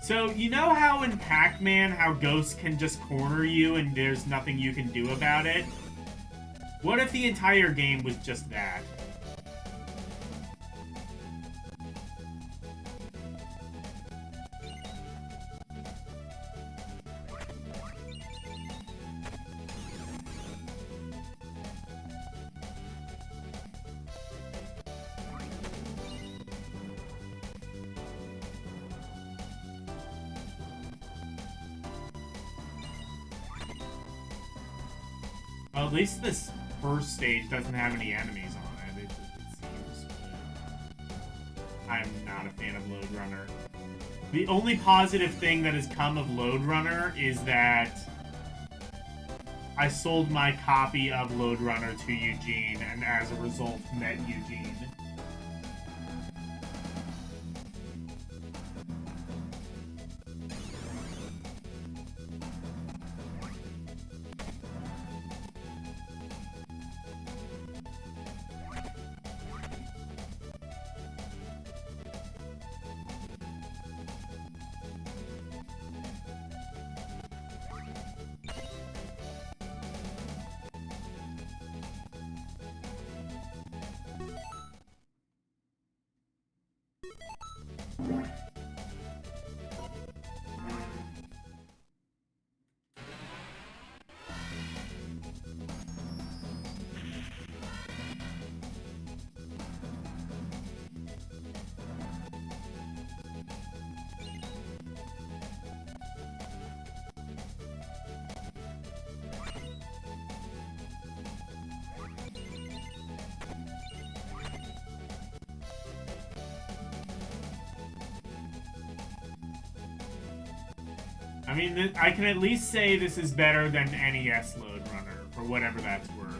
So, you know how in Pac-Man, how ghosts can just corner you and there's nothing you can do about it? What if the entire game was just that? Well, at least this first stage doesn't have any enemies on it. It seems. I'm not a fan of Load Runner. The only positive thing that has come of Load Runner is that I sold my copy of Load Runner to Eugene, and as a result, met Eugene. I mean, I can at least say this is better than NES Load Runner, for whatever that's worth.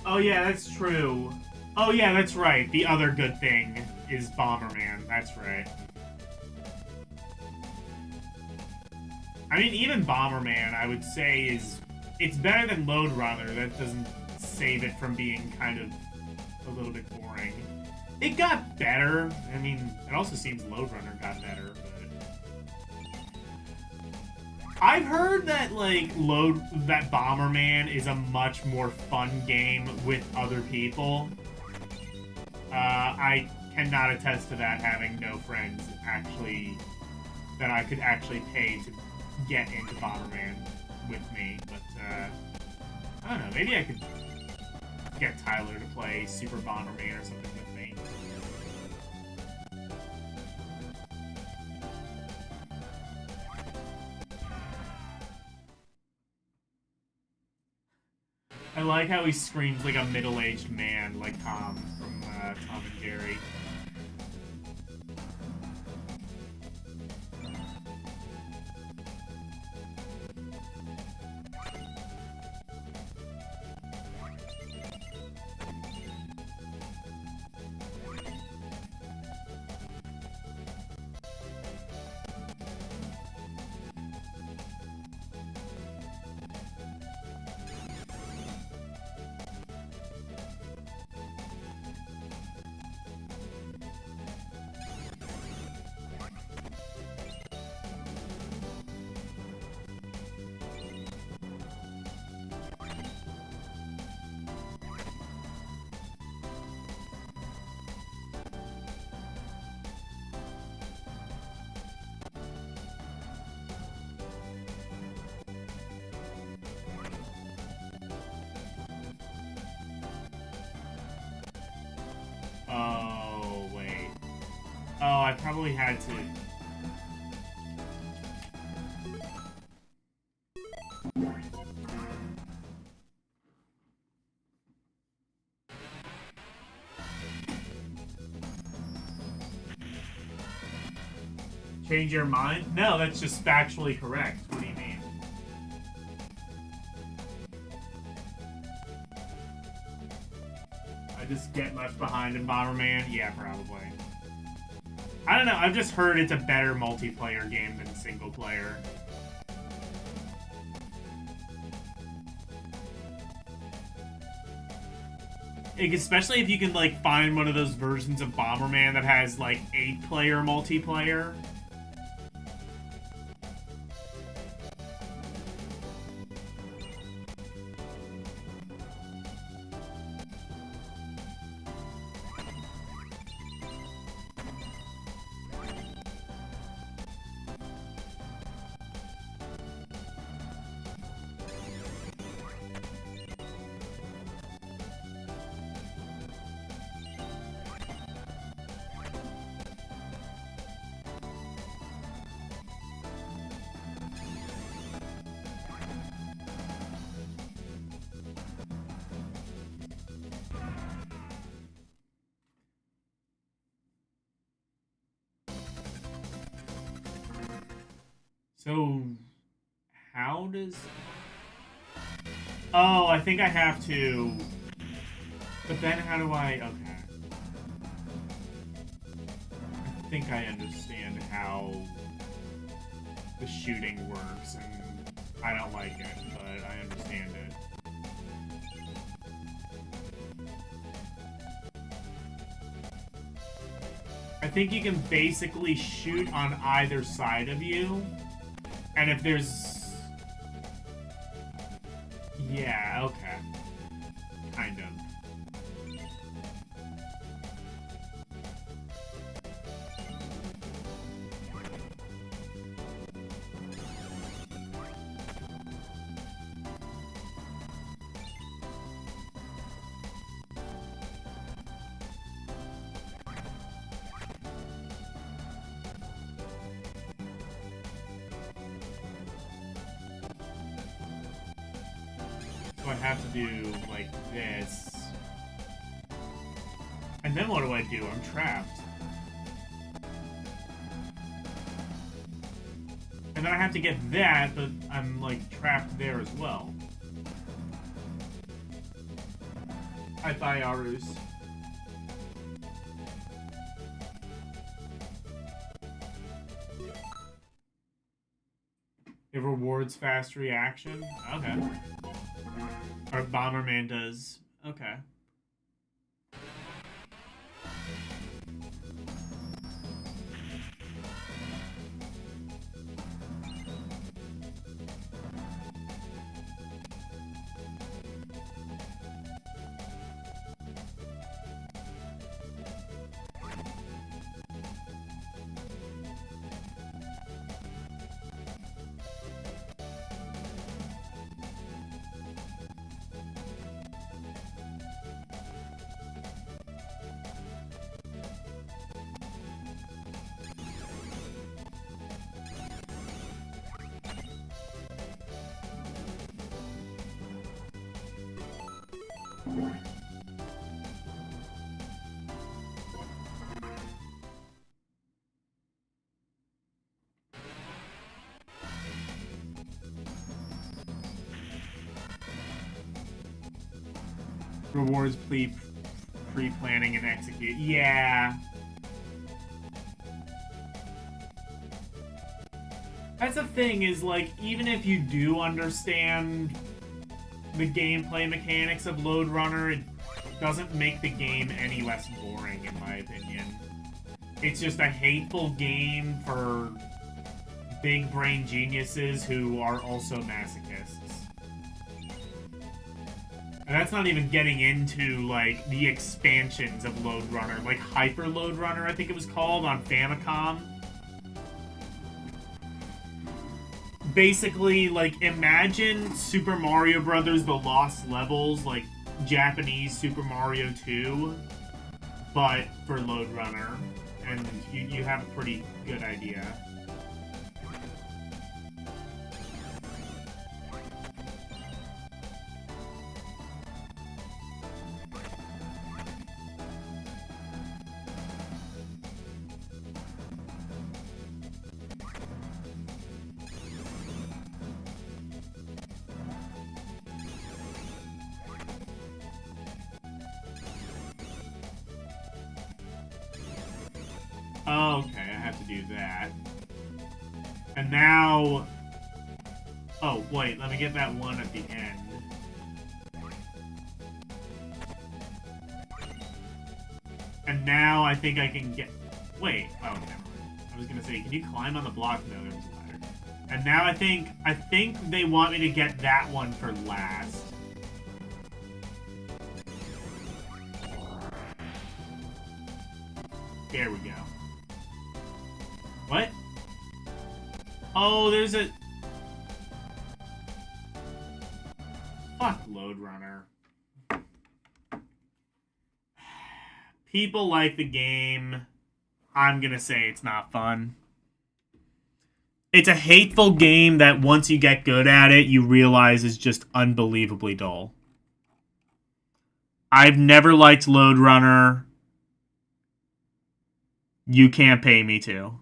Oh yeah, that's true. Oh yeah, that's right. The other good thing is Bomberman. That's right. I mean, even Bomberman, I would say, it's better than Lode Runner. That doesn't save it from being kind of a little bit boring. It got better. I mean, it also seems Lode Runner got better, but I've heard that that Bomberman is a much more fun game with other people. I cannot attest to that, having no friends actually that I could actually pay to get into Bomberman with me. But I don't know. Maybe I could get Tyler to play Super Bomberman or something with me. I like how he screams like a middle-aged man, like Tom from Tom and Jerry. Oh, wait. Oh, I probably had to... Change your mind? No, that's just factually correct. What do you mean? I just get left behind in Bomberman? Yeah, probably. I don't know, I've just heard it's a better multiplayer game than single player. Like, especially if you can, like, find one of those versions of Bomberman that has, like, 8-player multiplayer. So, how does... Oh, I think I have to... But then how do I... Okay. I think I understand how the shooting works, and I don't like it, but I understand it. I think you can basically shoot on either side of you. And if there's... Yeah, okay. Kind of. So I have to do, like, this. And then what do I do? I'm trapped. And then I have to get that, but I'm, like, trapped there as well. I buy Arus. It rewards fast reaction. Okay. Or Bomberman does. Okay. Rewards pre-planning and execute. Yeah. That's the thing is, like, even if you do understand the gameplay mechanics of Lode Runner, it doesn't make the game any less boring, in my opinion. It's just a hateful game for big brain geniuses who are also masochists. And that's not even getting into, like, the expansions of Lode Runner. Like, Hyper Lode Runner, I think it was called, on Famicom. Basically, like, imagine Super Mario Brothers The Lost Levels, like, Japanese Super Mario 2, but for Lode Runner. And you have a pretty good idea. Oh, okay, I have to do that. And now... Oh, wait, let me get that one at the end. And now I think I can get... Wait, oh, never mind. I was gonna say, can you climb on the block? No, there was a ladder. And now I think they want me to get that one for last. There we go. What? Oh, there's a... Fuck Lode Runner. People like the game. I'm gonna say it's not fun. It's a hateful game that once you get good at it, you realize is just unbelievably dull. I've never liked Lode Runner. You can't pay me to.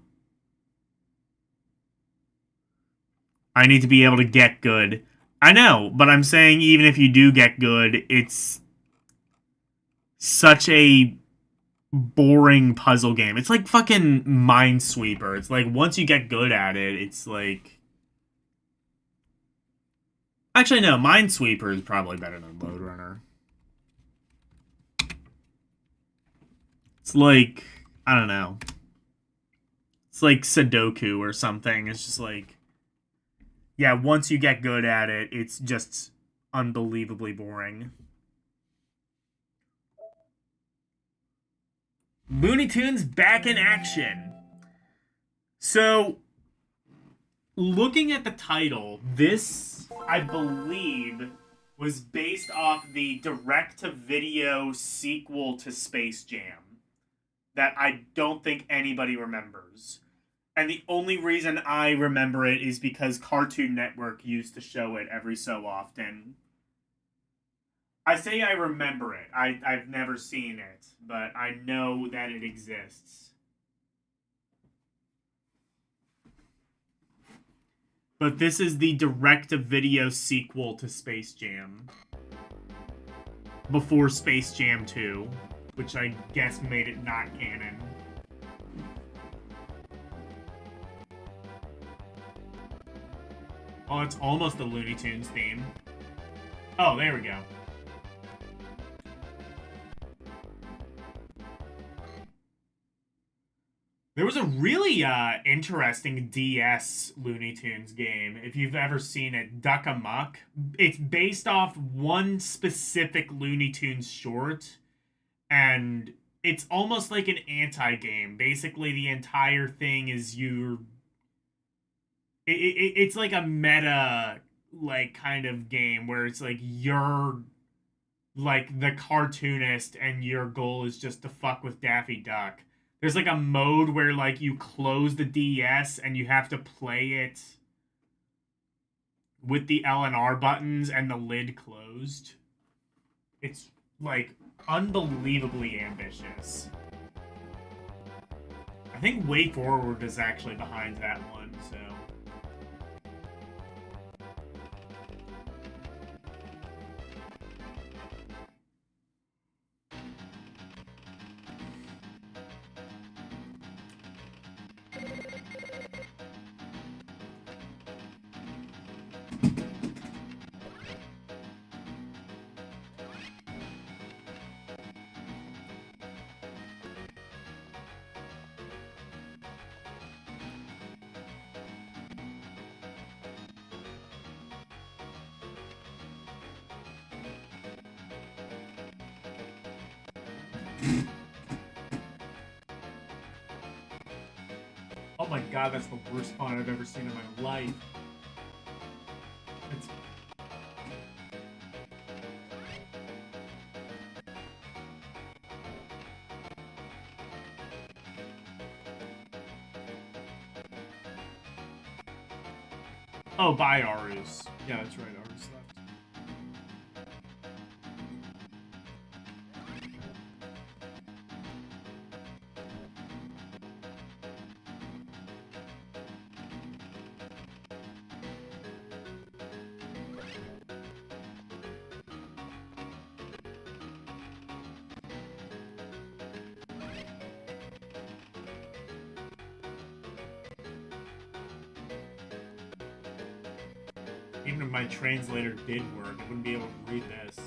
I need to be able to get good. I know, but I'm saying even if you do get good, it's such a boring puzzle game. It's like fucking Minesweeper. It's like once you get good at it, it's like... Actually, no, Minesweeper is probably better than Lode Runner. It's like... I don't know. It's like Sudoku or something. It's just like... Yeah, once you get good at it, it's just unbelievably boring. Looney Tunes back in action. So, looking at the title, this, I believe, was based off the direct-to-video sequel to Space Jam that I don't think anybody remembers. And the only reason I remember it is because Cartoon Network used to show it every so often. I say I remember it. I've never seen it, but I know that it exists. But this is the direct-to-video sequel to Space Jam. before Space Jam 2, which I guess made it not canon. Oh, it's almost the Looney Tunes theme. Oh, there we go. There was a really interesting DS Looney Tunes game, if you've ever seen it, Duck Amuck. It's based off one specific Looney Tunes short, and it's almost like an anti-game. Basically, the entire thing is it's like a meta, like, kind of game where it's like you're like the cartoonist and your goal is just to fuck with Daffy Duck. There's like a mode where like you close the DS and you have to play it with the L and R buttons and the lid closed. It's like unbelievably ambitious. I think Way Forward is actually behind that one, so. Oh my god, that's the worst font I've ever seen in my life. It's... Oh, bye, Arus. Yeah, that's right, Arus left. Even if my translator did work, I wouldn't be able to read this.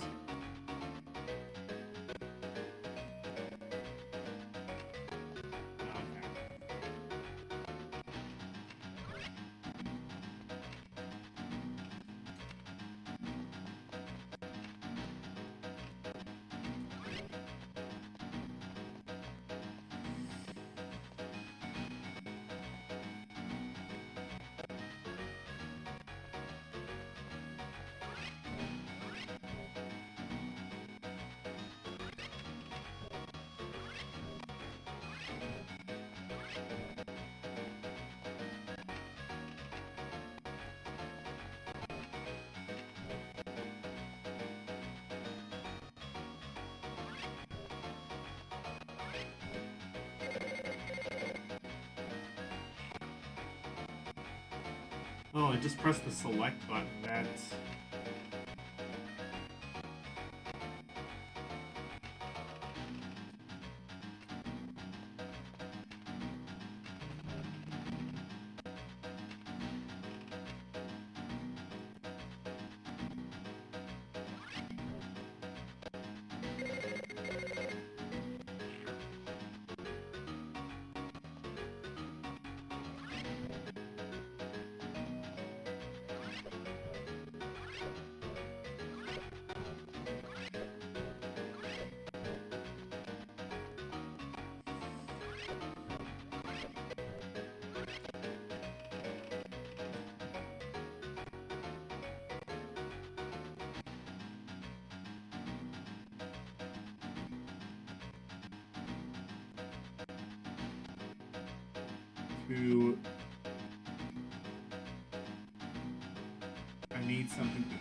Oh, I just pressed the select button. That's... to... I need something to grow.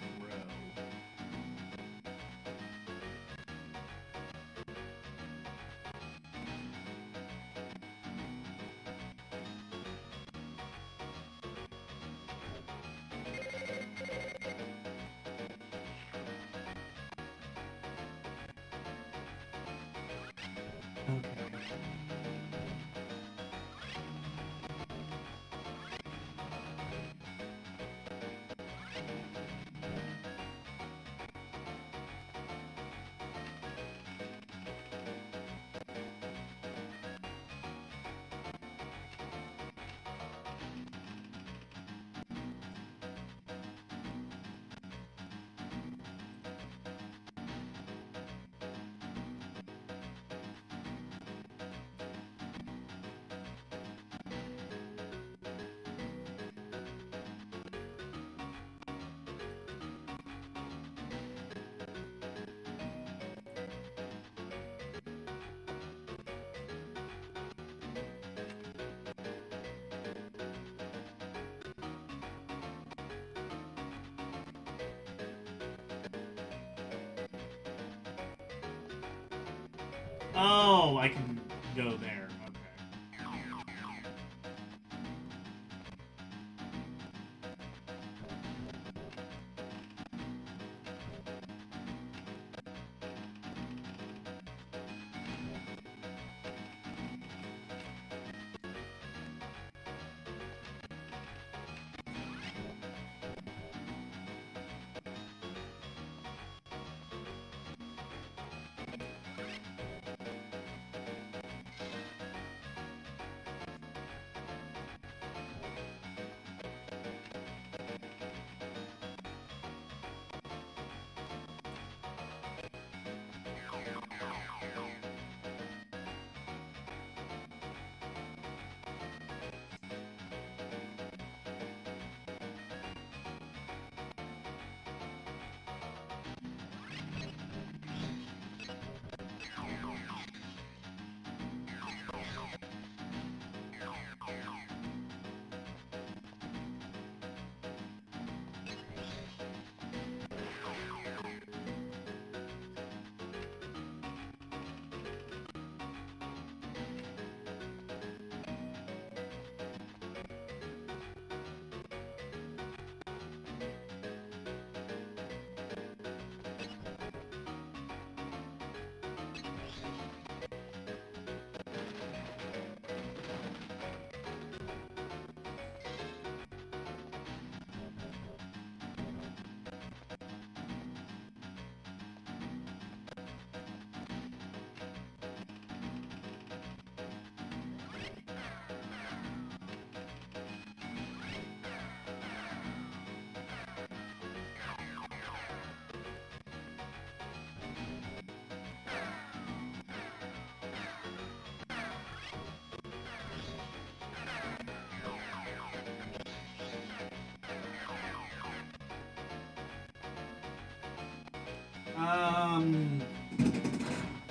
Oh, I can go there. Okay.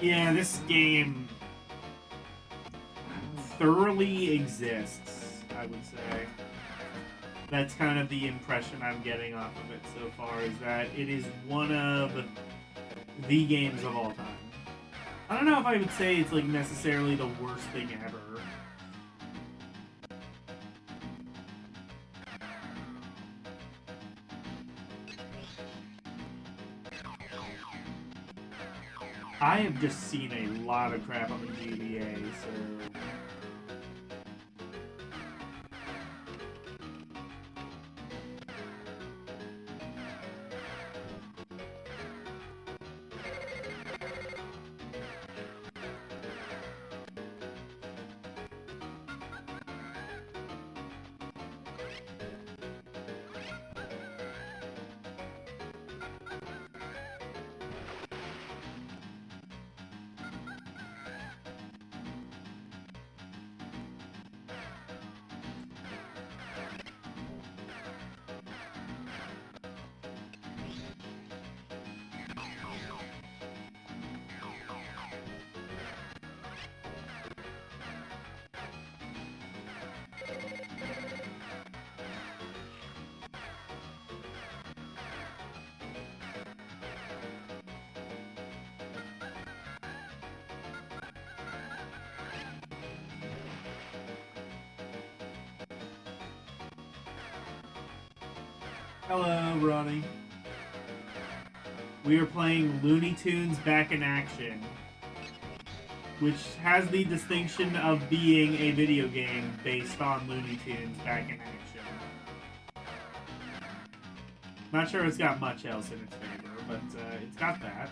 Yeah, this game thoroughly exists, I would say. That's kind of the impression I'm getting off of it so far, is that it is one of the games of all time. I don't know if I would say it's like necessarily the worst thing ever. I have just seen a lot of crap on the GBA, so... Hello, Ronnie. We are playing Looney Tunes Back in Action, which has the distinction of being a video game based on Looney Tunes Back in Action. Not sure it's got much else in its favor, but it's got that.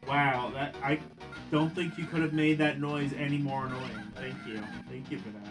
Wow, that I don't think you could have made that noise any more annoying. Thank you. Thank you for that.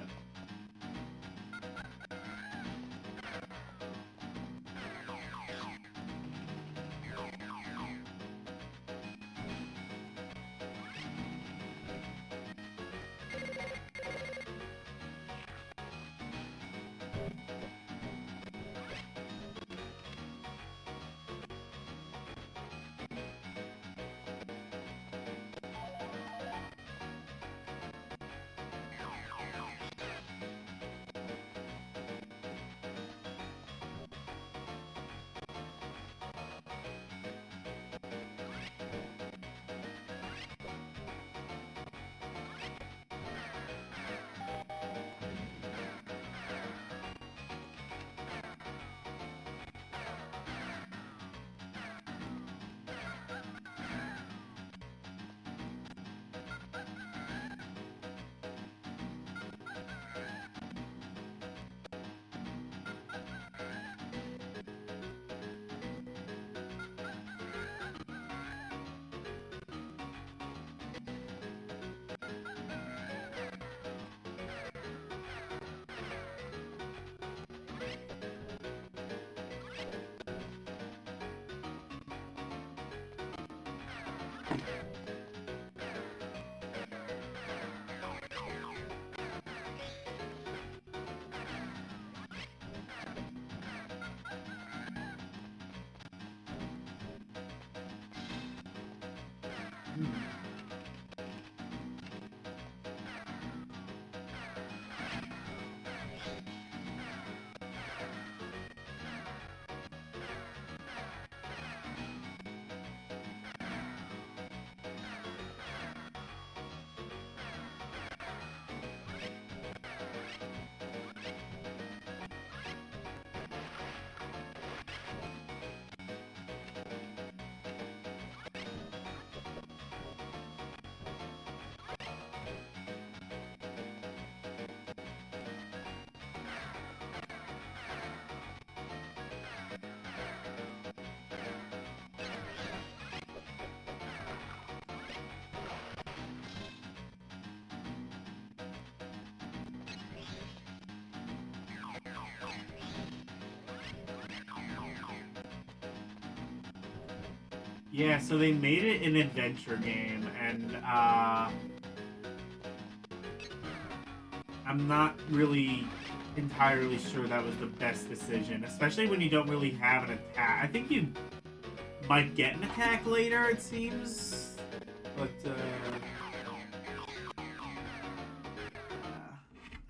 Yeah, so they made it an adventure game, and I'm not really entirely sure that was the best decision, especially when you don't really have an attack. I think you might get an attack later, it seems, but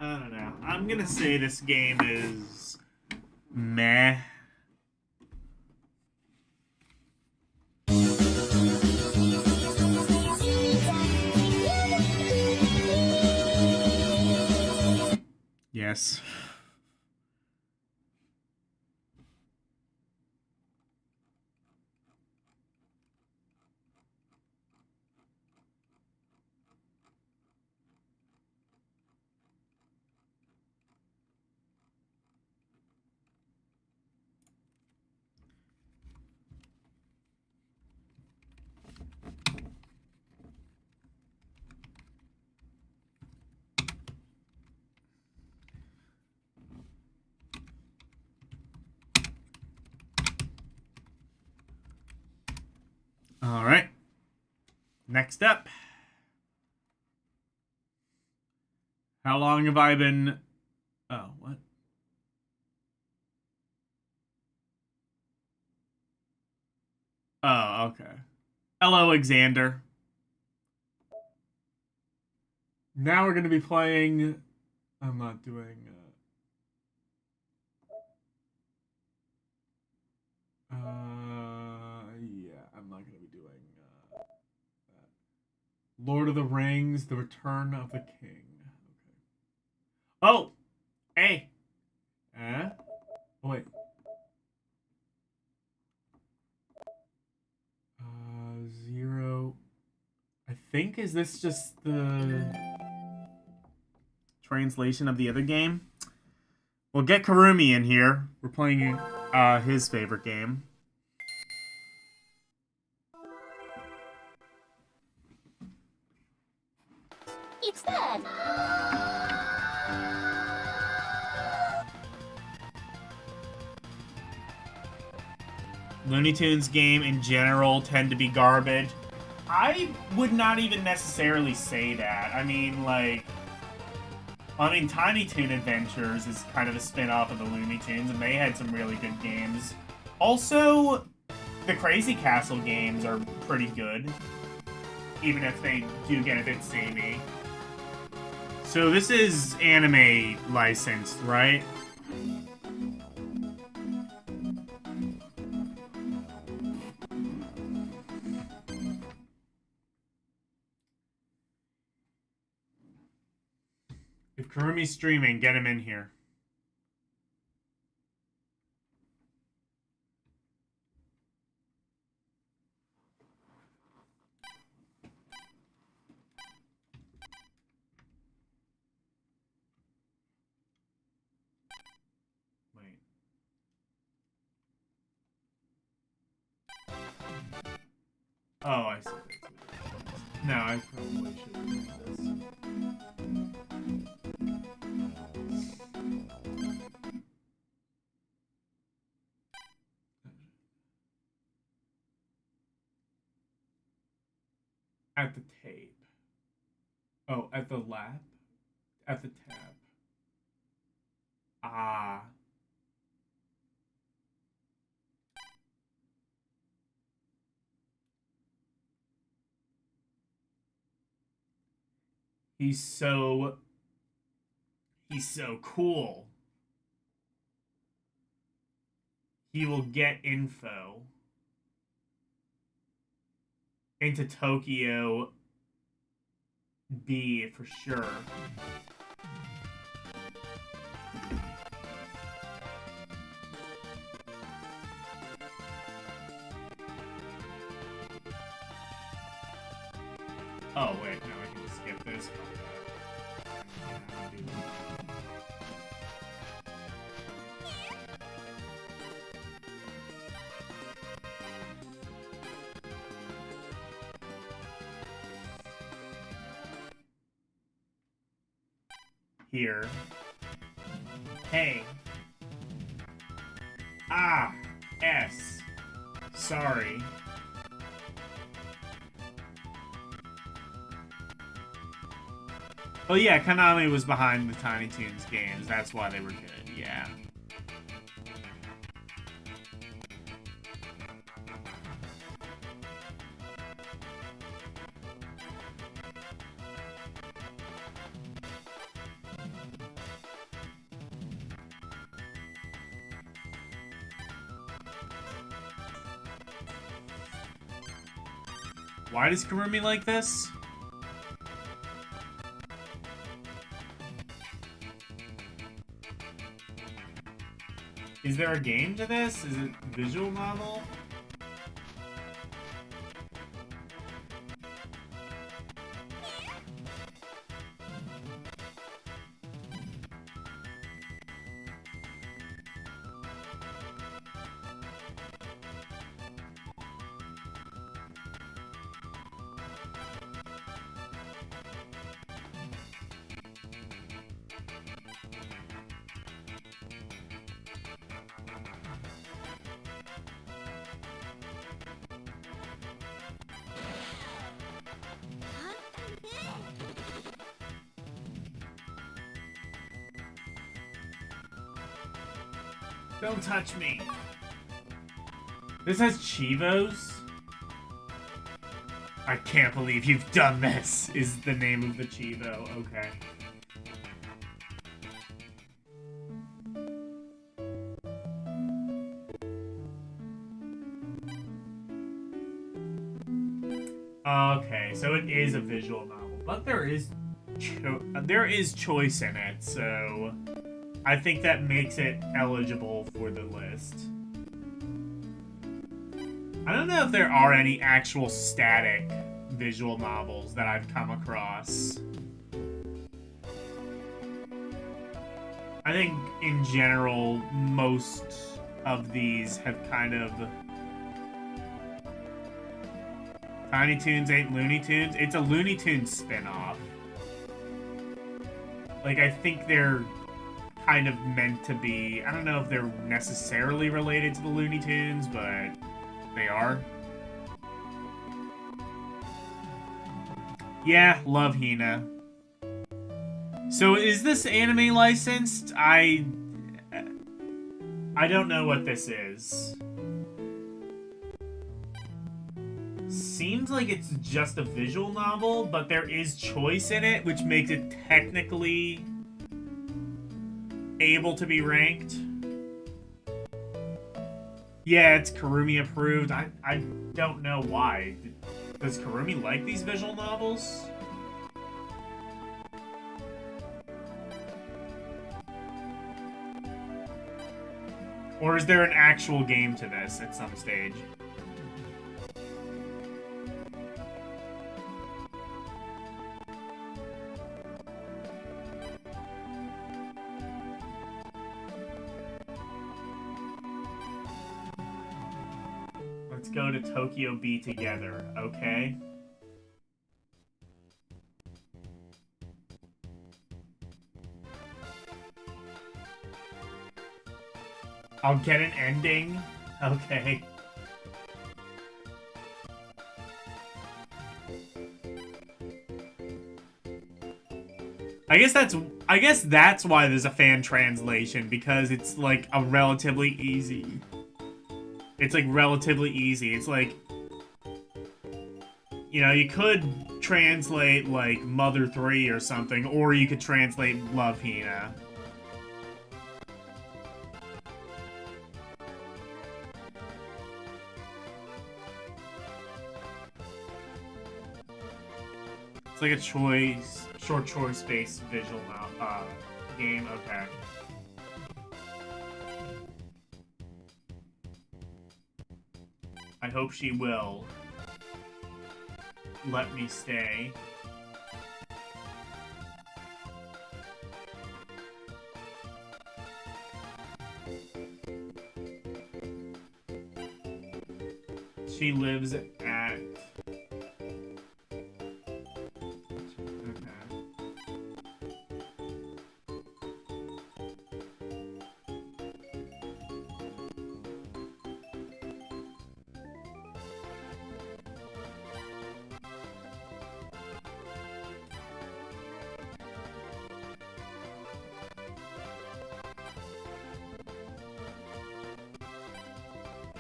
I don't know. I'm gonna say this game is meh. Yes. All right. Next up. How long have I been... Oh, what? Oh, okay. Hello, Alexander. Now we're going to be playing... I'm not doing... yeah, I'm not going to be doing... Lord of the Rings, The Return of the King. Okay. Oh! Hey! Oh, wait. Zero... I think, is this just the translation of the other game? We'll get Karumi in here. We're playing his favorite game. It's dead. Looney Tunes game in general tend to be garbage. I would not even necessarily say that. I mean, like... Tiny Toon Adventures is kind of a spin-off of the Looney Tunes, and they had some really good games. Also, the Crazy Castle games are pretty good, even if they do get a bit samey. So this is anime licensed, right? If Kurumi's streaming, get him in here. Wait. Oh, I see. No, I probably should have done this. At the tape. Oh, at the lap? At the tab. Ah. He's so cool. He will get info into Tokyo B for sure. Oh wait, no, I can just skip this. Here. Hey. Ah. S. Sorry. Oh yeah, Konami was behind the Tiny Toons games. That's why they were good, yeah. Why does Kurumi like this? Is there a game to this? Is it visual novel? Don't touch me. This has Chivos? I can't believe you've done this, is the name of the Chivo. Okay. Okay, so it is a visual novel, but there is choice in it, so I think that makes it eligible for the list. I don't know if there are any actual static visual novels that I've come across. I think, in general, most of these have kind of... Tiny Toons ain't Looney Tunes. It's a Looney Tunes spin-off. Like, I think they're kind of meant to be... I don't know if they're necessarily related to the Looney Tunes, but they are. Yeah, love Hina. So is this anime licensed? I don't know what this is. Seems like it's just a visual novel, but there is choice in it, which makes it technically able to be ranked. Yeah, it's Kurumi approved. I don't know why. Does Kurumi like these visual novels? Or is there an actual game to this at some stage? Let's go to Tokyo B together, okay? I'll get an ending? Okay. I guess that's why there's a fan translation, because it's like a relatively easy. It's like relatively easy. It's like, you know, you could translate like Mother 3 or something, or you could translate Love Hina. It's like a short choice-based visual game. Okay. I hope she will let me stay. She lives at...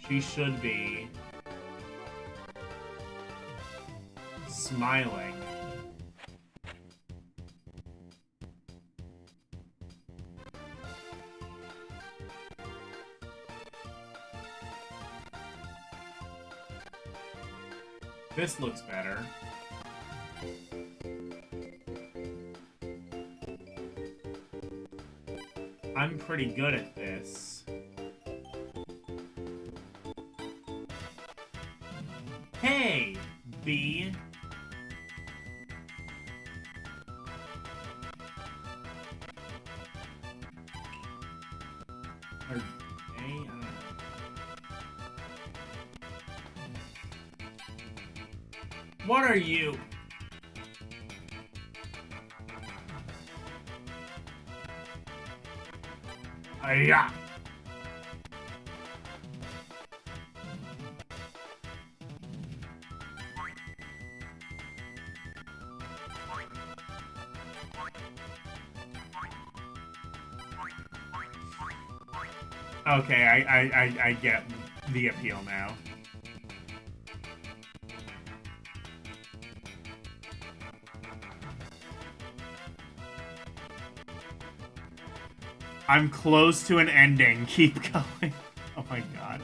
She should be smiling. This looks better. I'm pretty good at this. Hey, B. Or A? I don't know. What are you? Yeah. Okay, I get the appeal now. I'm close to an ending. Keep going. Oh my god.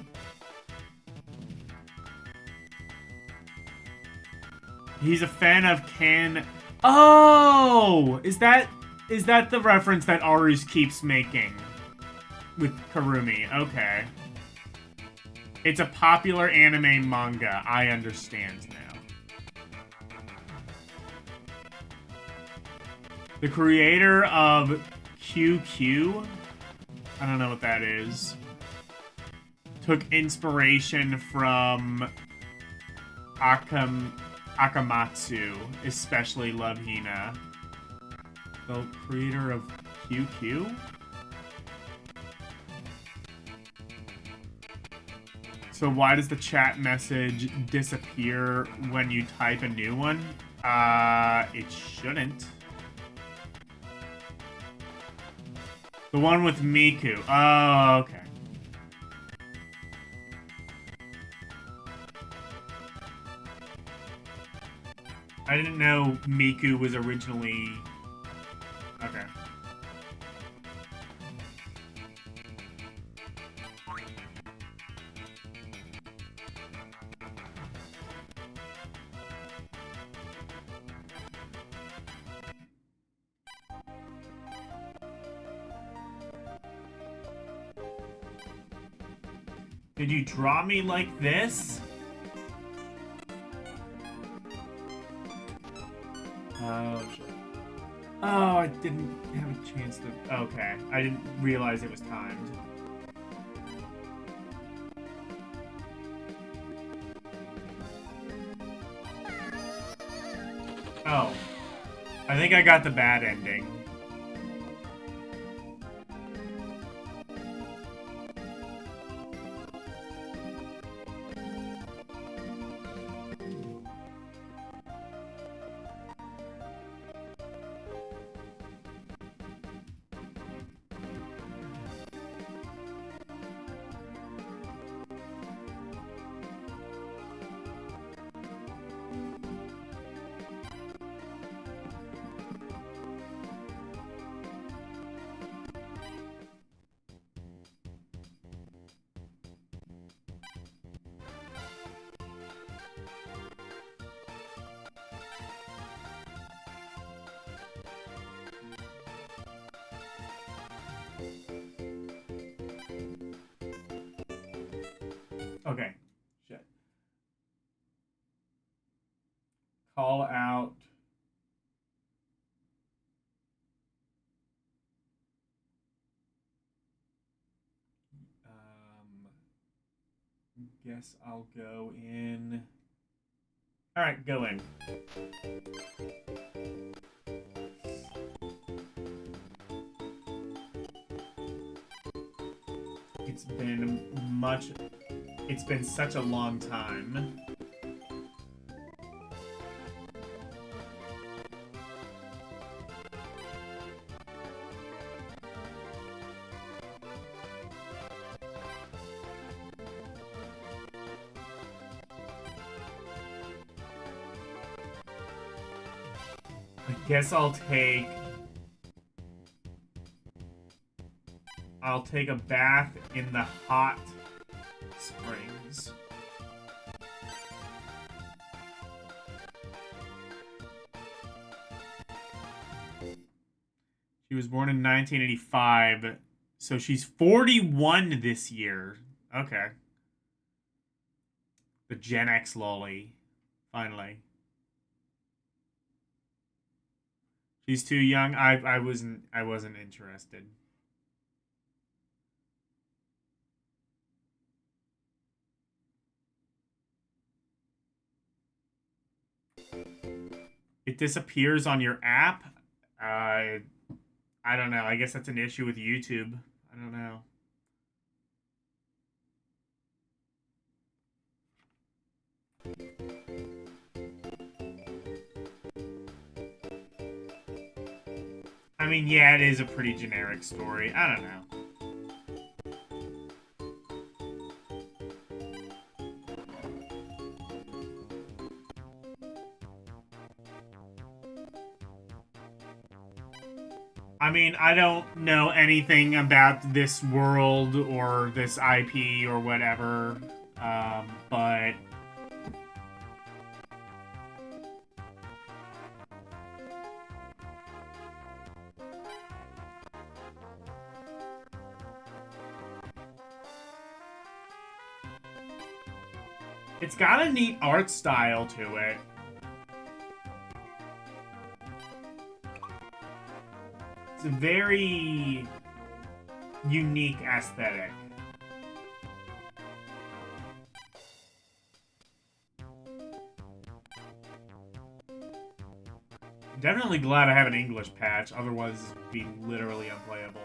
He's a fan of Can... Oh! Is that the reference that Arus keeps making? With Karumi. Okay. It's a popular anime manga. I understand now. The creator of QQ? I don't know what that is. Took inspiration from Akamatsu, especially Love Hina. The creator of QQ? So why does the chat message disappear when you type a new one? It shouldn't. The one with Miku. Oh, okay. I didn't know Miku was originally... Okay. Did you draw me like this? Oh, shit. Oh, I didn't have a chance to... Okay, I didn't realize it was timed. Oh. I think I got the bad ending. Okay. Shit. Call out. Guess I'll go in. All right, go in. It's been such a long time. I guess I'll take a bath in the hot springs. She was born in 1985, so she's 41 this year. Okay. The Gen X lolly. Finally. She's too young. I wasn't interested. It disappears on your app? I don't know. I guess that's an issue with YouTube. I don't know. I mean, yeah, it is a pretty generic story. I don't know. I mean, I don't know anything about this world or this IP or whatever, but it's got a neat art style to it. It's a very unique aesthetic. Definitely glad I have an English patch, otherwise this would be literally unplayable.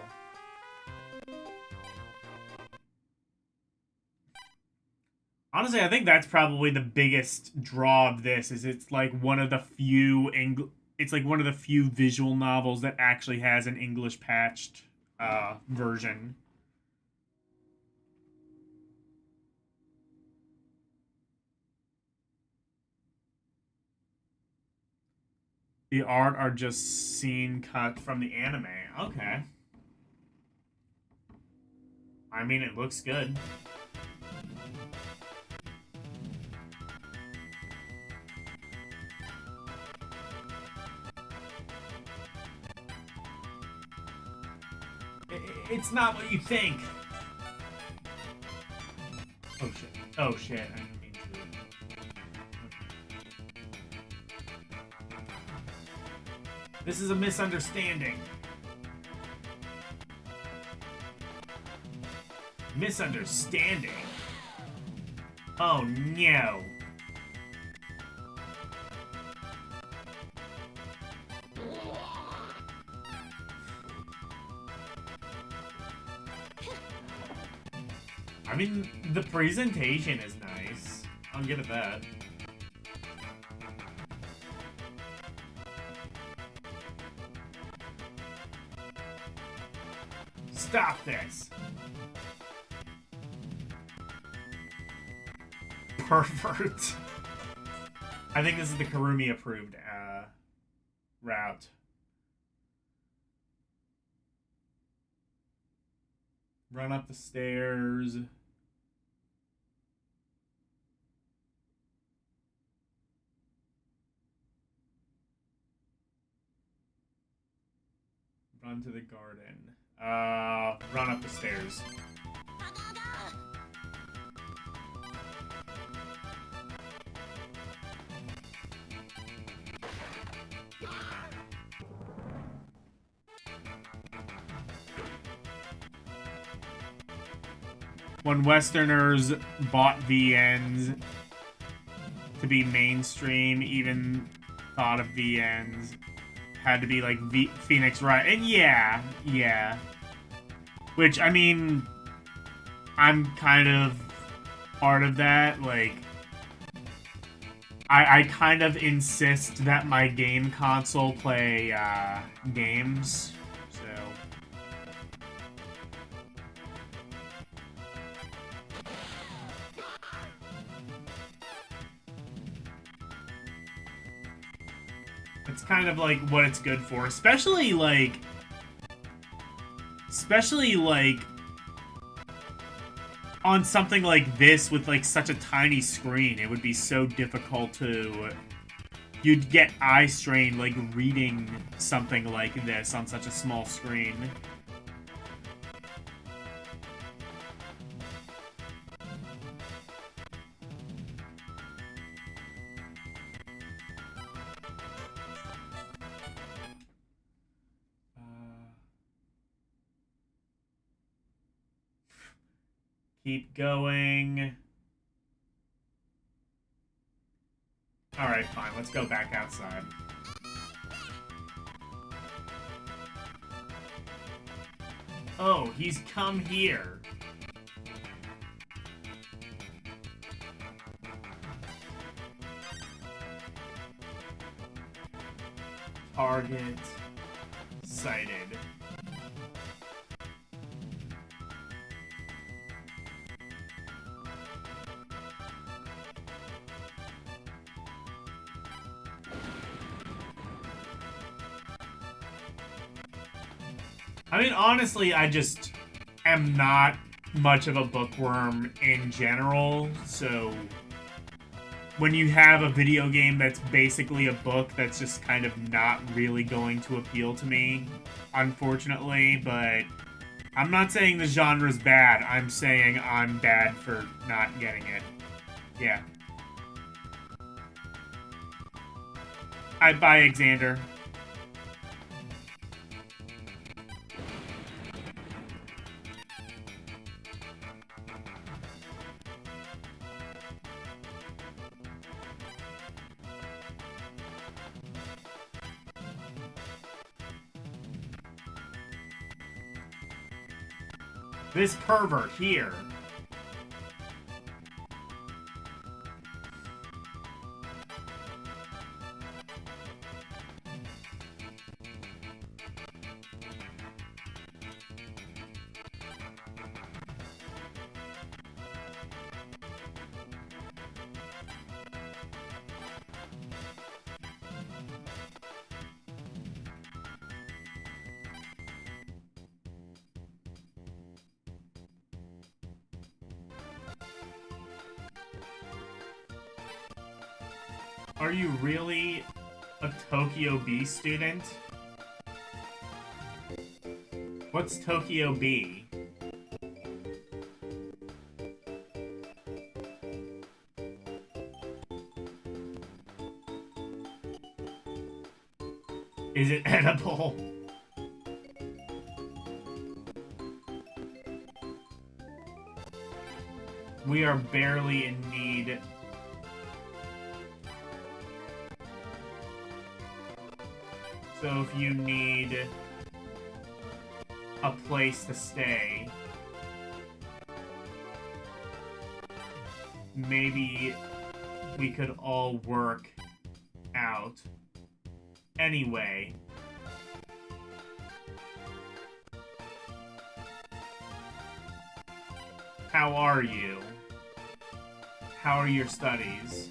Honestly, I think that's probably the biggest draw of this, is it's like one of the few visual novels that actually has an English patched version. The art are just scene cut from the anime. Okay. I mean, it looks good. It's not what you think. Oh shit. Oh shit. I didn't mean to. This is a misunderstanding. Misunderstanding? Oh no. I mean, the presentation is nice. I'll give it that. Stop this! Pervert. I think this is the Karumi approved route. Run up the stairs. Run to the garden. Run up the stairs. when Westerners bought VNs to be mainstream, even thought of VNs, had to be like Phoenix Wright. And yeah. Which, I mean, I'm kind of part of that. Like, I kind of insist that my game console play games. So it's kind of like what it's good for, especially like on something like this with like such a tiny screen. It would be so difficult to, you'd get eye strain like reading something like this on such a small screen. Keep going. Alright, fine. Let's go back outside. Oh, he's come here. Target sighted. I mean, honestly, I just am not much of a bookworm in general, so when you have a video game that's basically a book, that's just kind of not really going to appeal to me, unfortunately, but I'm not saying the genre's bad, I'm saying I'm bad for not getting it. Yeah. Bye, Xander. This pervert here. Are you really a Tokyo B student? What's Tokyo B? Is it edible? We are barely in need. So if you need a place to stay, maybe we could all work out. Anyway. How are you? How are your studies?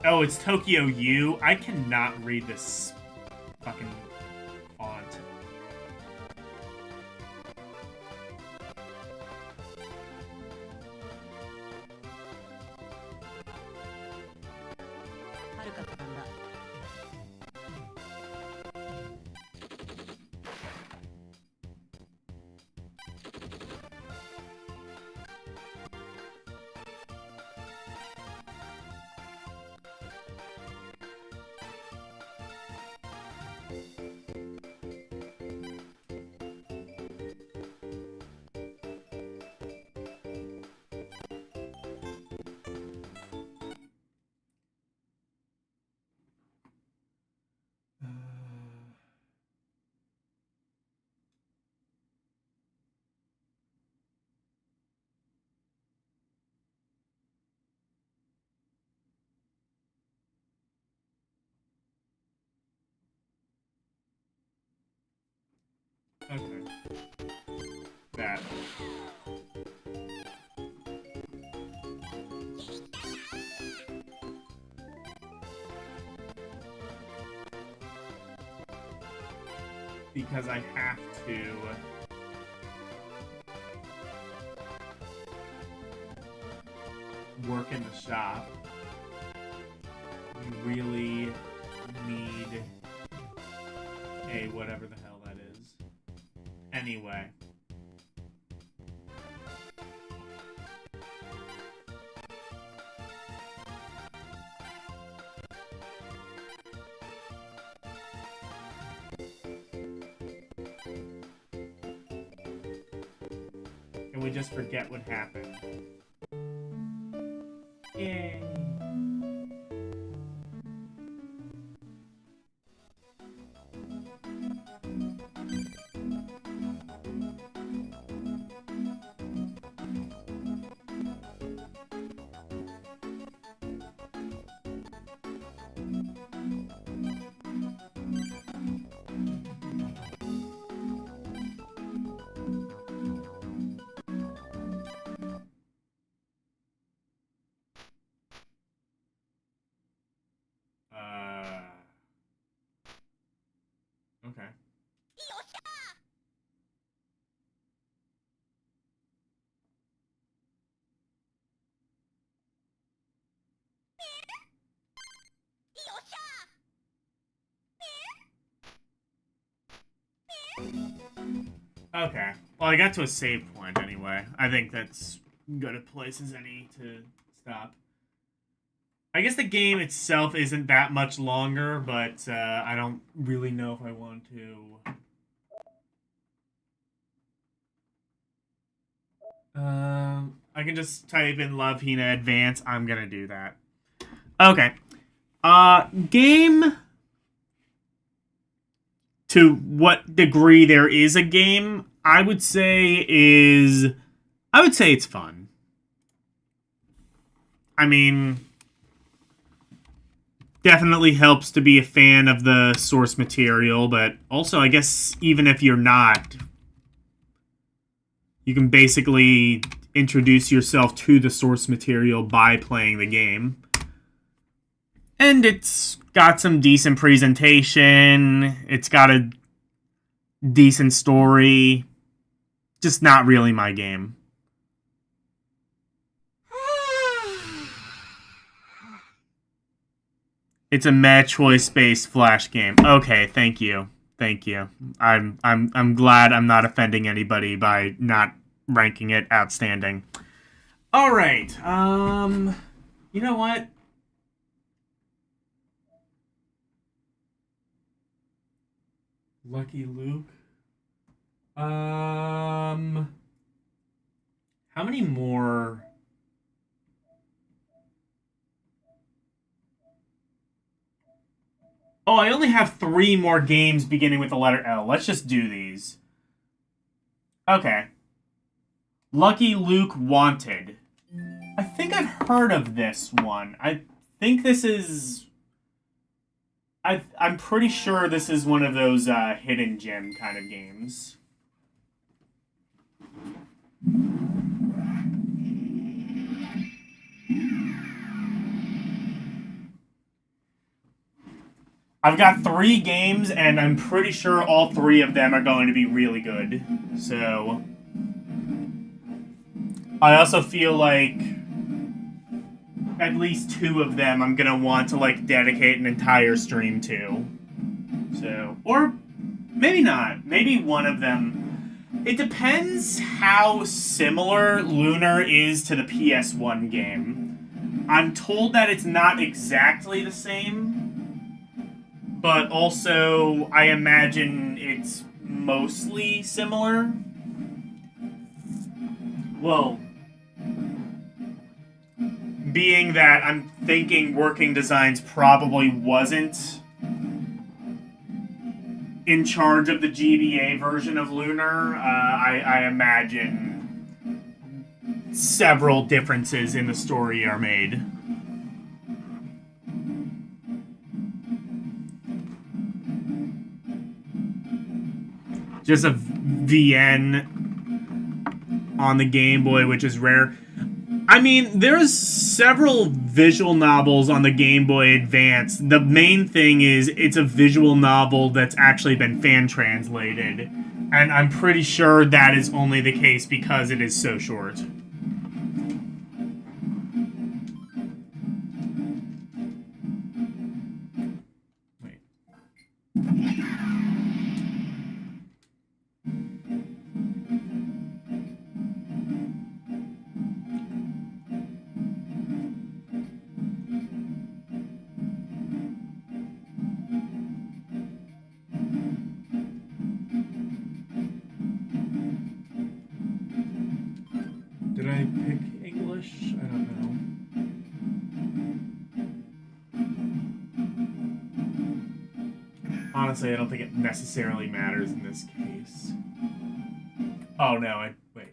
Oh, it's Tokyo U? I cannot read this fucking font. Okay. That. Because I have to work in the shop. We really need a whatever the hell that is. Anyway. And we just forget what happened. Yay. Okay. Okay. Well, I got to a save point anyway. I think that's good a place as any to stop. I guess the game itself isn't that much longer, but I don't really know if I want to. I can just type in Love Hina Advance. I'm gonna do that. Okay. Game. To what degree there is a game, I would say it's fun. I mean, definitely helps to be a fan of the source material, but also I guess even if you're not, you can basically introduce yourself to the source material by playing the game. And it's got some decent presentation. It's got a decent story. Just not really my game. It's a match choice based flash game. Okay, thank you. Thank you. I'm glad I'm not offending anybody by not ranking it outstanding. All right. You know what? Lucky Luke. How many more? Oh, I only have 3 more games beginning with the letter L. Let's just do these. Okay. Lucky Luke Wanted. I think I've heard of this one. I think this is... I'm pretty sure this is one of those hidden gem kind of games. I've got 3 games, and I'm pretty sure all 3 of them are going to be really good. So... I also feel like at least 2 of them I'm gonna want to like dedicate an entire stream to. So, or maybe not. Maybe one of them. It depends how similar Lunar is to the PS1 game. I'm told that it's not exactly the same, but also I imagine it's mostly similar. Well, being that I'm thinking Working Designs probably wasn't in charge of the GBA version of Lunar, I imagine several differences in the story are made. just a VN on the Game Boy, which is rare. I mean, there's several visual novels on the Game Boy Advance. The main thing is it's a visual novel that's actually been fan translated. And I'm pretty sure that is only the case because it is so short. Wait. Did I pick English? I don't know. Honestly, I don't think it necessarily matters in this case. Oh no, wait.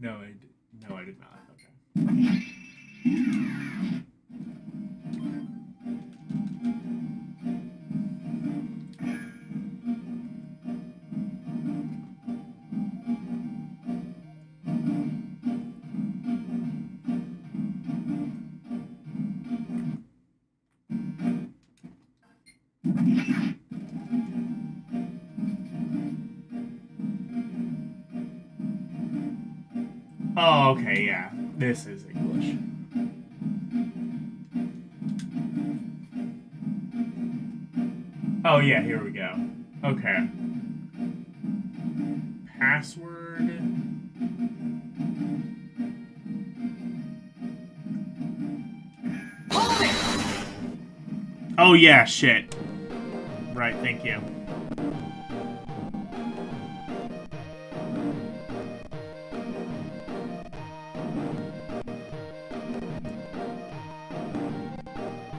No, I did not. Okay. Oh, okay, yeah. This is English. Oh, yeah, here we go. Okay. Password. Oh, yeah, shit. Right, thank you.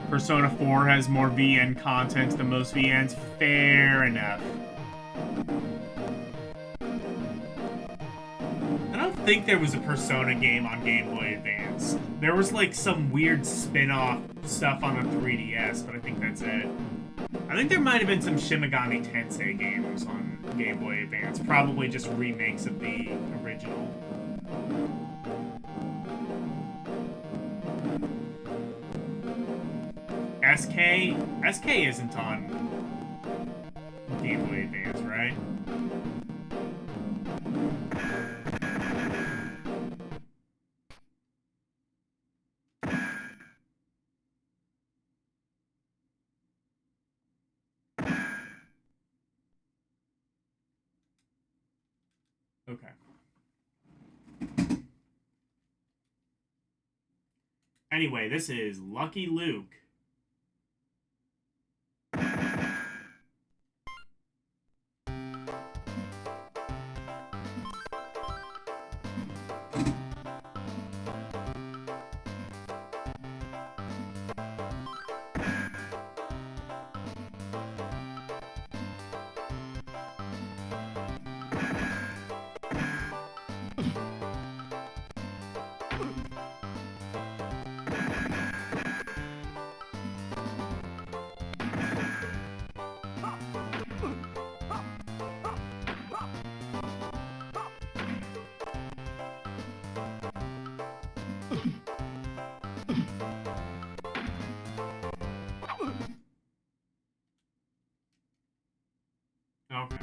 Persona 4 has more VN content than most VNs. Fair enough. I don't think there was a Persona game on Game Boy Advance. There was like some weird spin-off stuff on a 3DS, but I think that's it. I think there might have been some Shin Megami Tensei games on Game Boy Advance. Probably just remakes of the original. SK isn't on Game Boy Advance, right? Okay. Anyway, this is Lucky Luke. Okay.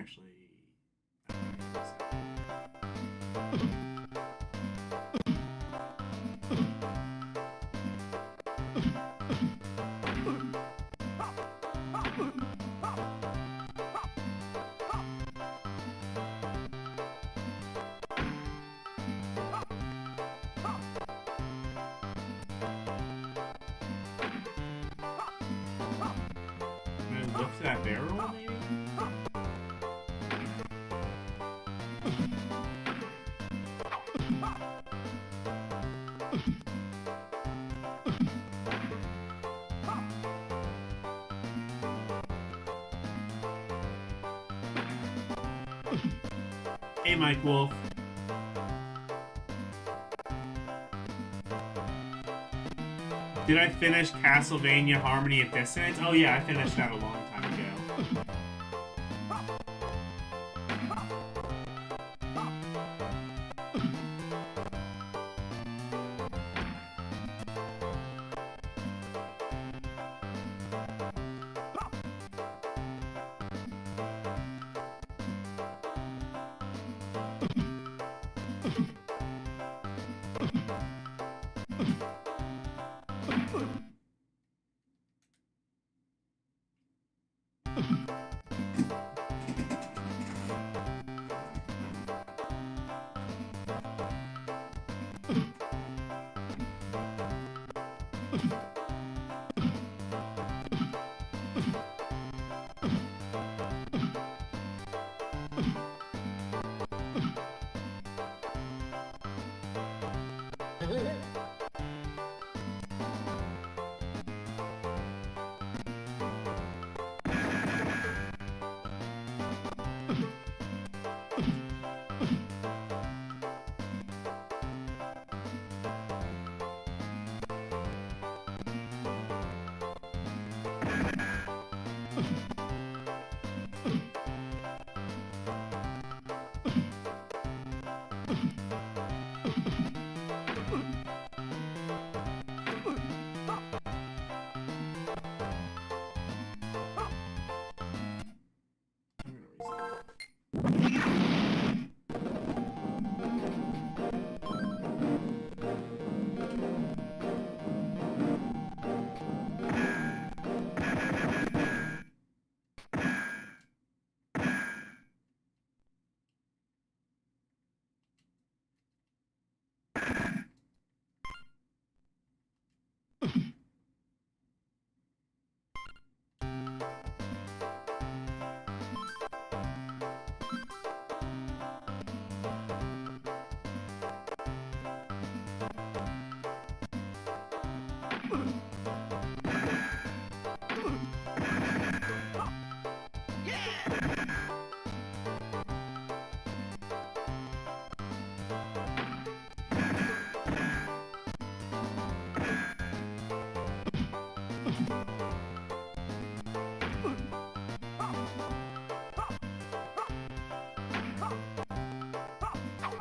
actually. Look to that barrel, maybe? Hey, Mike Wolf. Did I finish Castlevania Harmony of Dissonance? Oh yeah, I finished that a long time ago.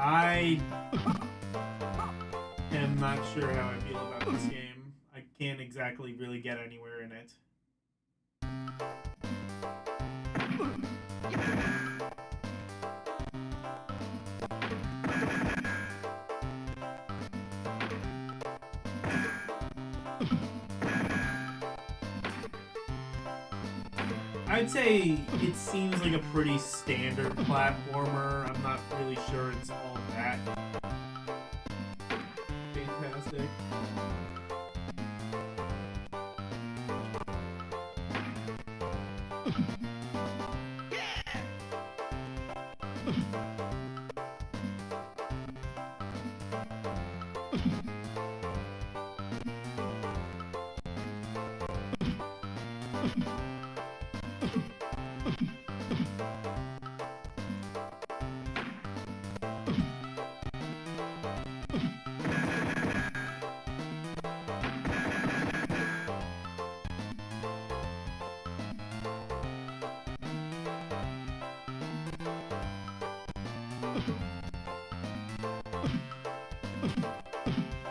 I am not sure how I feel about this game. I can't exactly really get anywhere in it. I'd say it seems like a pretty standard platformer. I'm not really sure it's all that fantastic.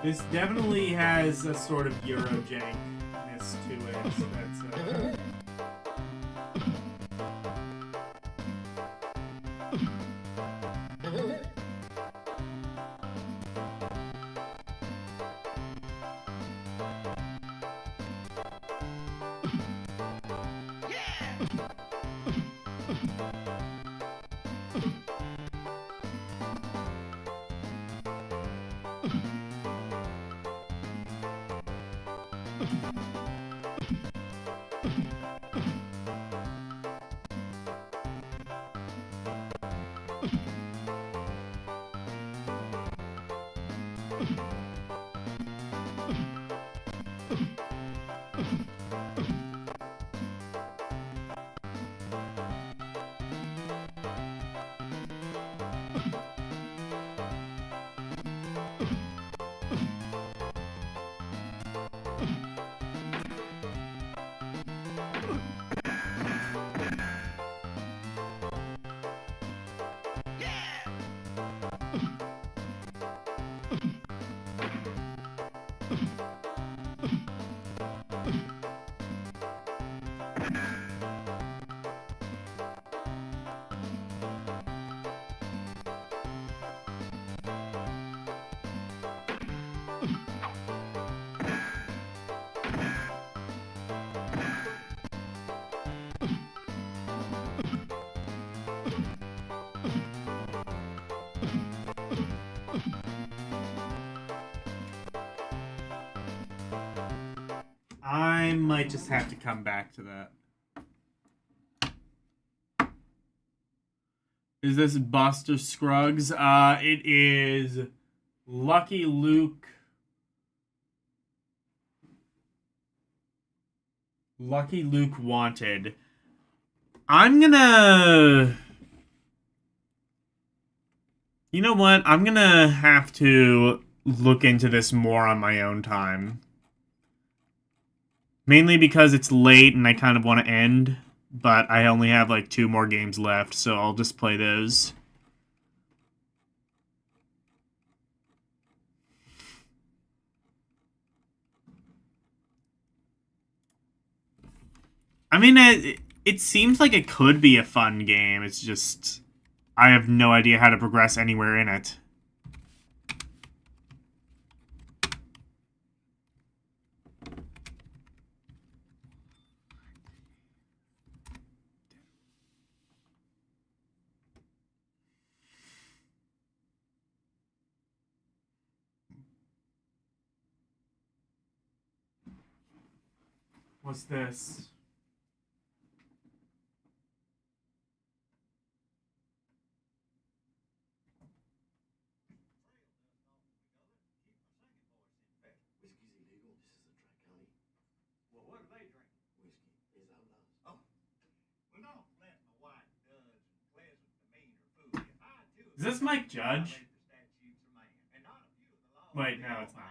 This definitely has a sort of Eurojankness to it. That's I might just have to come back to that. Is this Buster Scruggs? It is Lucky Luke. Lucky Luke Wanted. I'm gonna... You know what? I'm gonna have to look into this more on my own time. Mainly because it's late and I kind of want to end. But I only have like 2 more games left, so I'll just play those. I mean, it seems like it could be a fun game. It's just, I have no idea how to progress anywhere in it. What's this? Well, what do they drink? Whiskey. Is outlaws. Oh. Well, don't let my wife does pleasant demeanor fool you. I, too, Is this Mike Judge? Wait, no, it's not.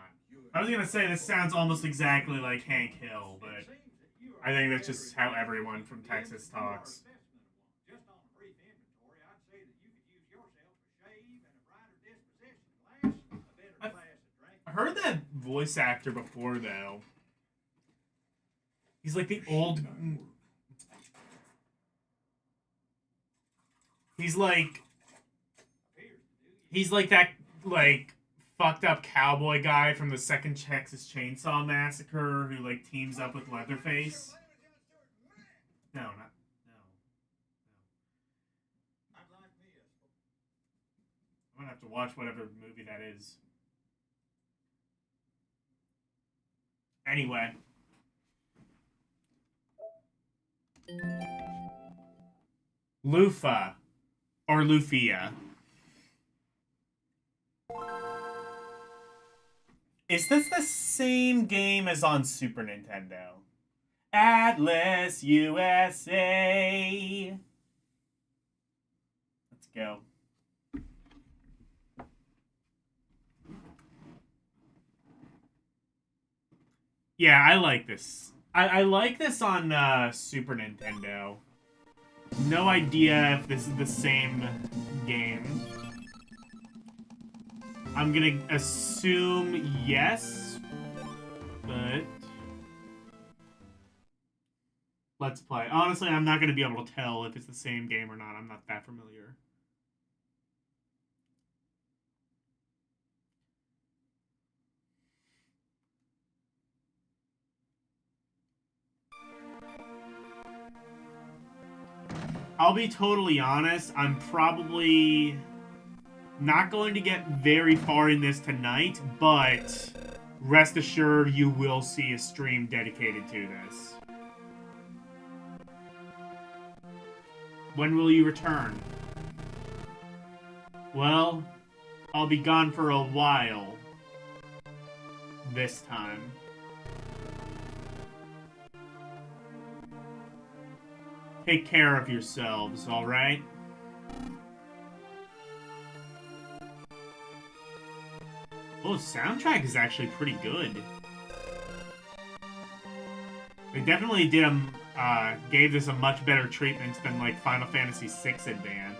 I was gonna say this sounds almost exactly like Hank Hill, but I think that's just how everyone from Texas talks. Just on a brief inventory, I'd say that you could use yourself a shave and a brighter disposition glass, a better glass of drink. I heard that voice actor before, though. He's like the old... He's like that, like, fucked up cowboy guy from the second Texas Chainsaw Massacre who, like, teams up with Leatherface. No, not... No. I'd like me a... I'm gonna have to watch whatever movie that is. Anyway. Lufa. Or Lufia. Is this the same game as on Super Nintendo? Atlas USA. Let's go. Yeah, I like this. I like this on Super Nintendo. No idea if this is the same game. I'm gonna assume yes, but let's play. Honestly, I'm not gonna be able to tell if it's the same game or not. I'm not that familiar. I'll be totally honest, I'm probably not going to get very far in this tonight, but rest assured you will see a stream dedicated to this. When will you return? Well, I'll be gone for a while. This time. Take care of yourselves, alright? Oh, soundtrack is actually pretty good. They definitely gave this a much better treatment than, like, Final Fantasy VI Advance.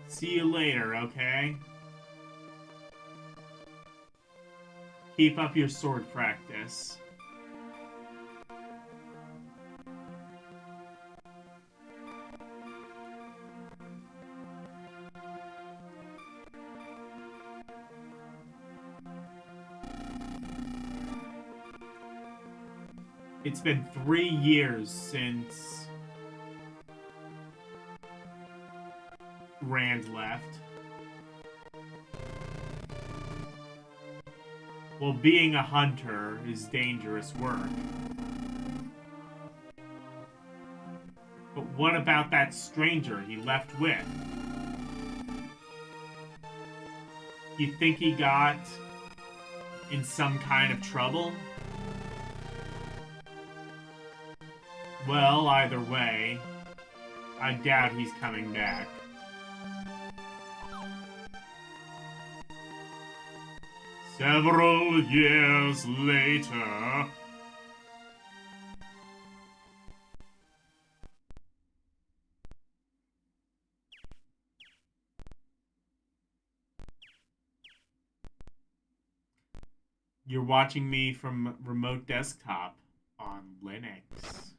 See you later, okay? Keep up your sword practice. It's been 3 years since Rand left. Well, being a hunter is dangerous work. But what about that stranger he left with? You think he got in some kind of trouble? Well, either way, I doubt he's coming back. Several years later... You're watching me from remote desktop on Linux.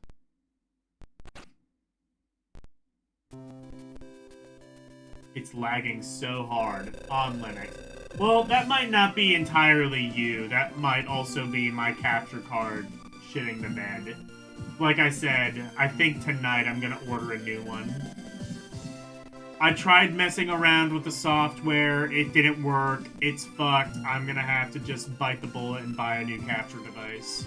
It's lagging so hard on Linux. Well, that might not be entirely you. That might also be my capture card shitting the bed. Like I said, I think tonight I'm gonna order a new one. I tried messing around with the software. It didn't work. It's fucked. I'm gonna have to just bite the bullet and buy a new capture device.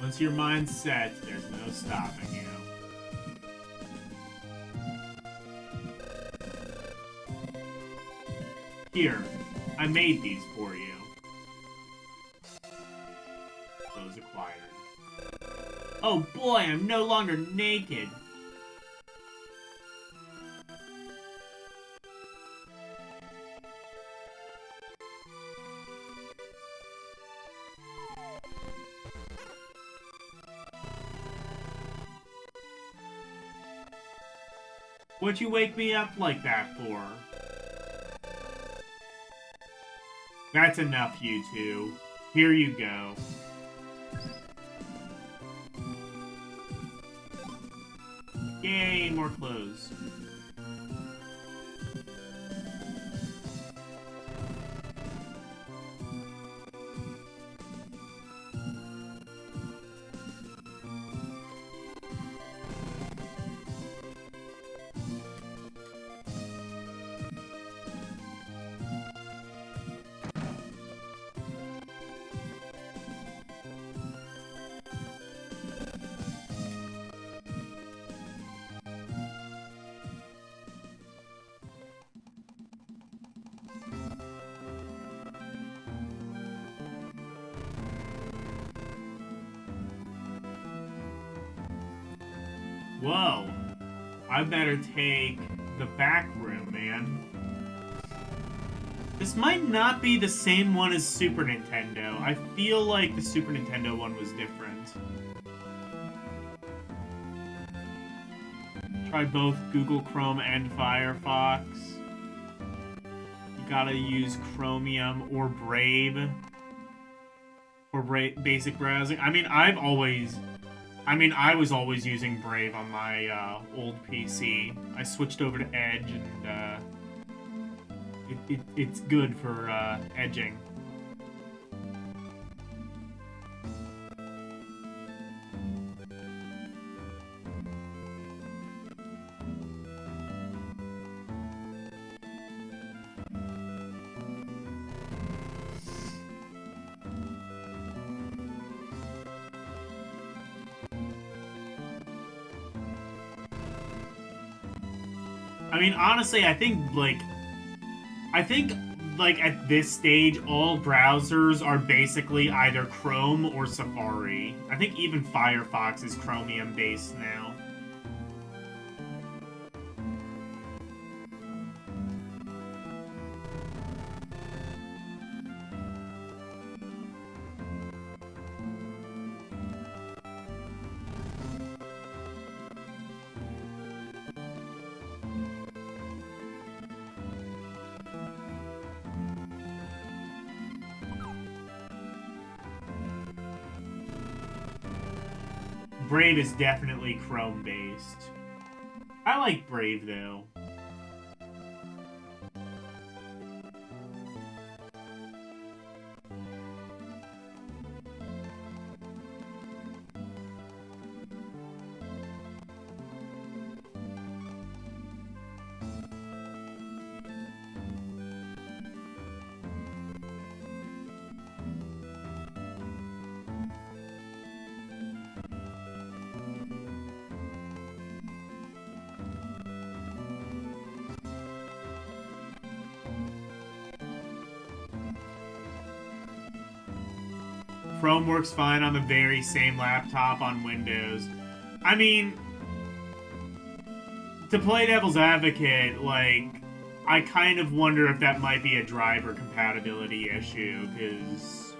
Once your mind's set, there's no stopping you. Here, I made these for you. Clothes acquired. Oh boy, I'm no longer naked. What'd you wake me up like that for? That's enough, you two. Here you go. Yay, more clothes. Whoa. I better take the back room, man. This might not be the same one as Super Nintendo. I feel like the Super Nintendo one was different. Try both Google Chrome and Firefox. You gotta use Chromium or Brave for basic browsing. I mean, I was always using Brave on my old PC. I switched over to Edge, and it's good for edging. I mean, honestly, I think at this stage, all browsers are basically either Chrome or Safari. I think even Firefox is Chromium based now. Brave is definitely Chrome based. I like Brave though. Chrome works fine on the very same laptop on Windows. I mean, to play devil's advocate, like, I kind of wonder if that might be a driver compatibility issue, because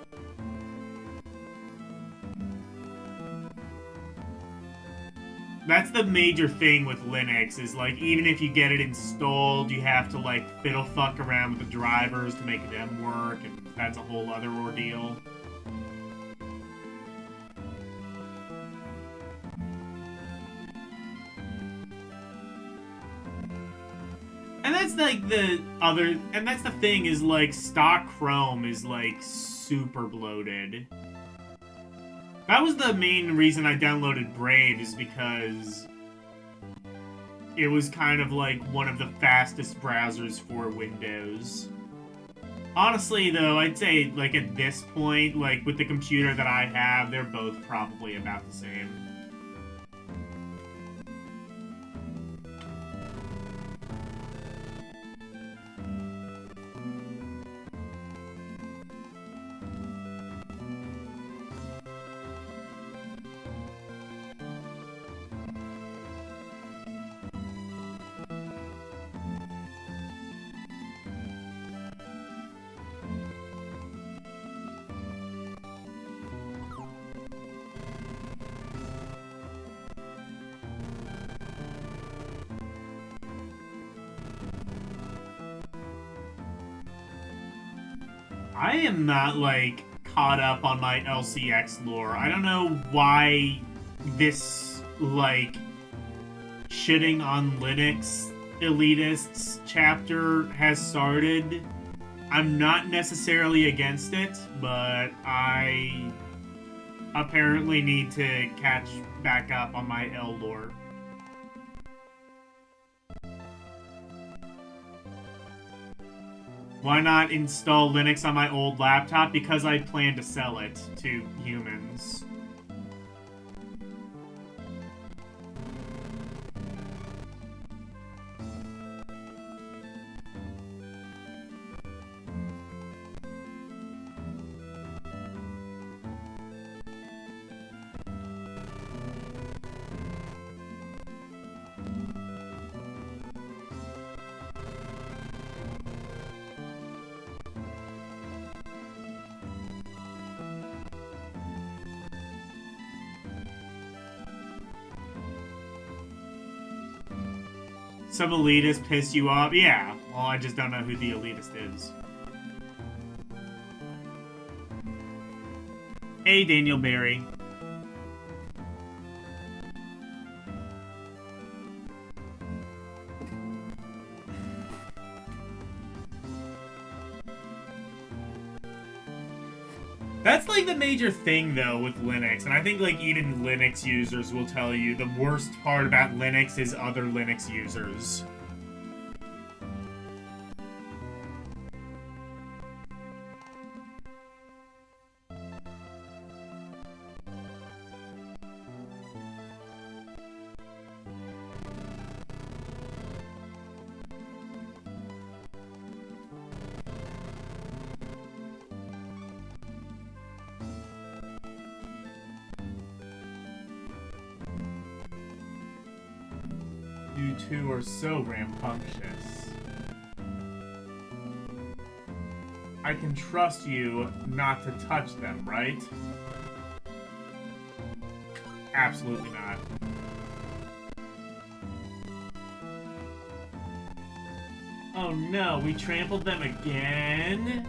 that's the major thing with Linux, is like, even if you get it installed, you have to like fiddle fuck around with the drivers to make them work, and that's a whole other ordeal. And that's like that's the thing, is like stock Chrome is like super bloated. That was the main reason I downloaded Brave, is because it was kind of like one of the fastest browsers for Windows. Honestly though, I'd say like at this point, like with the computer that I have, they're both probably about the same. I am not, like, caught up on my LCX lore. I don't know why this, like, shitting on Linux elitists chapter has started. I'm not necessarily against it, but I apparently need to catch back up on my L lore. Why not install Linux on my old laptop? Because I plan to sell it to humans. Some elitist pissed you off? Yeah. Well, I just don't know who the elitist is. Hey, Daniel Barry. That's like the major thing though with Linux, and I think like even Linux users will tell you the worst part about Linux is other Linux users. You two are so rambunctious. I can trust you not to touch them, right? Absolutely not. Oh no, we trampled them again?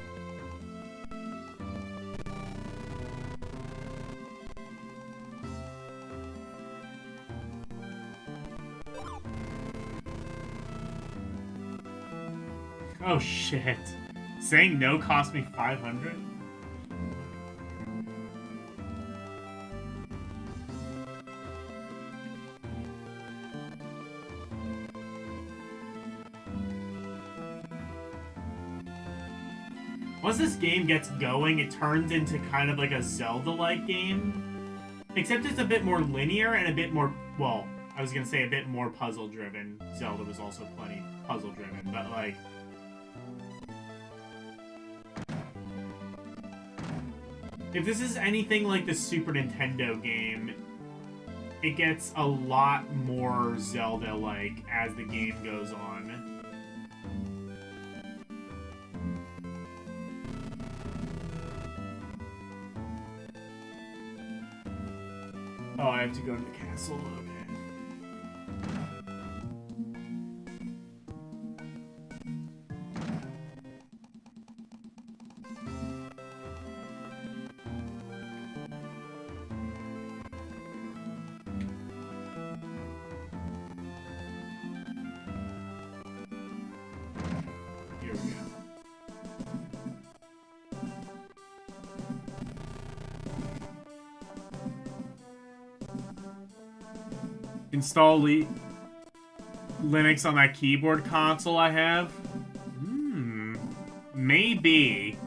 Oh shit. Saying no cost me 500? Once this game gets going, it turns into kind of like a Zelda-like game. Except it's a bit more linear and a bit more, well, I was gonna say a bit more puzzle-driven. Zelda was also plenty puzzle-driven, but like... If this is anything like the Super Nintendo game, it gets a lot more Zelda-like as the game goes on. Oh, I have to go to the castle? Okay. Here we go. Install Linux on that keyboard console I have? Maybe.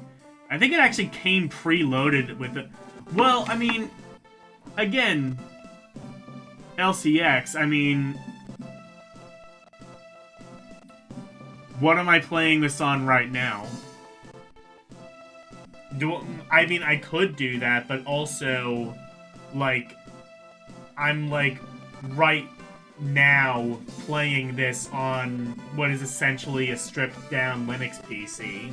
I think it actually came preloaded with it. Well, I mean, again, LCX, I mean, what am I playing this on right now? I mean, I could do that, but also, like, I'm, like, right now playing this on what is essentially a stripped-down Linux PC.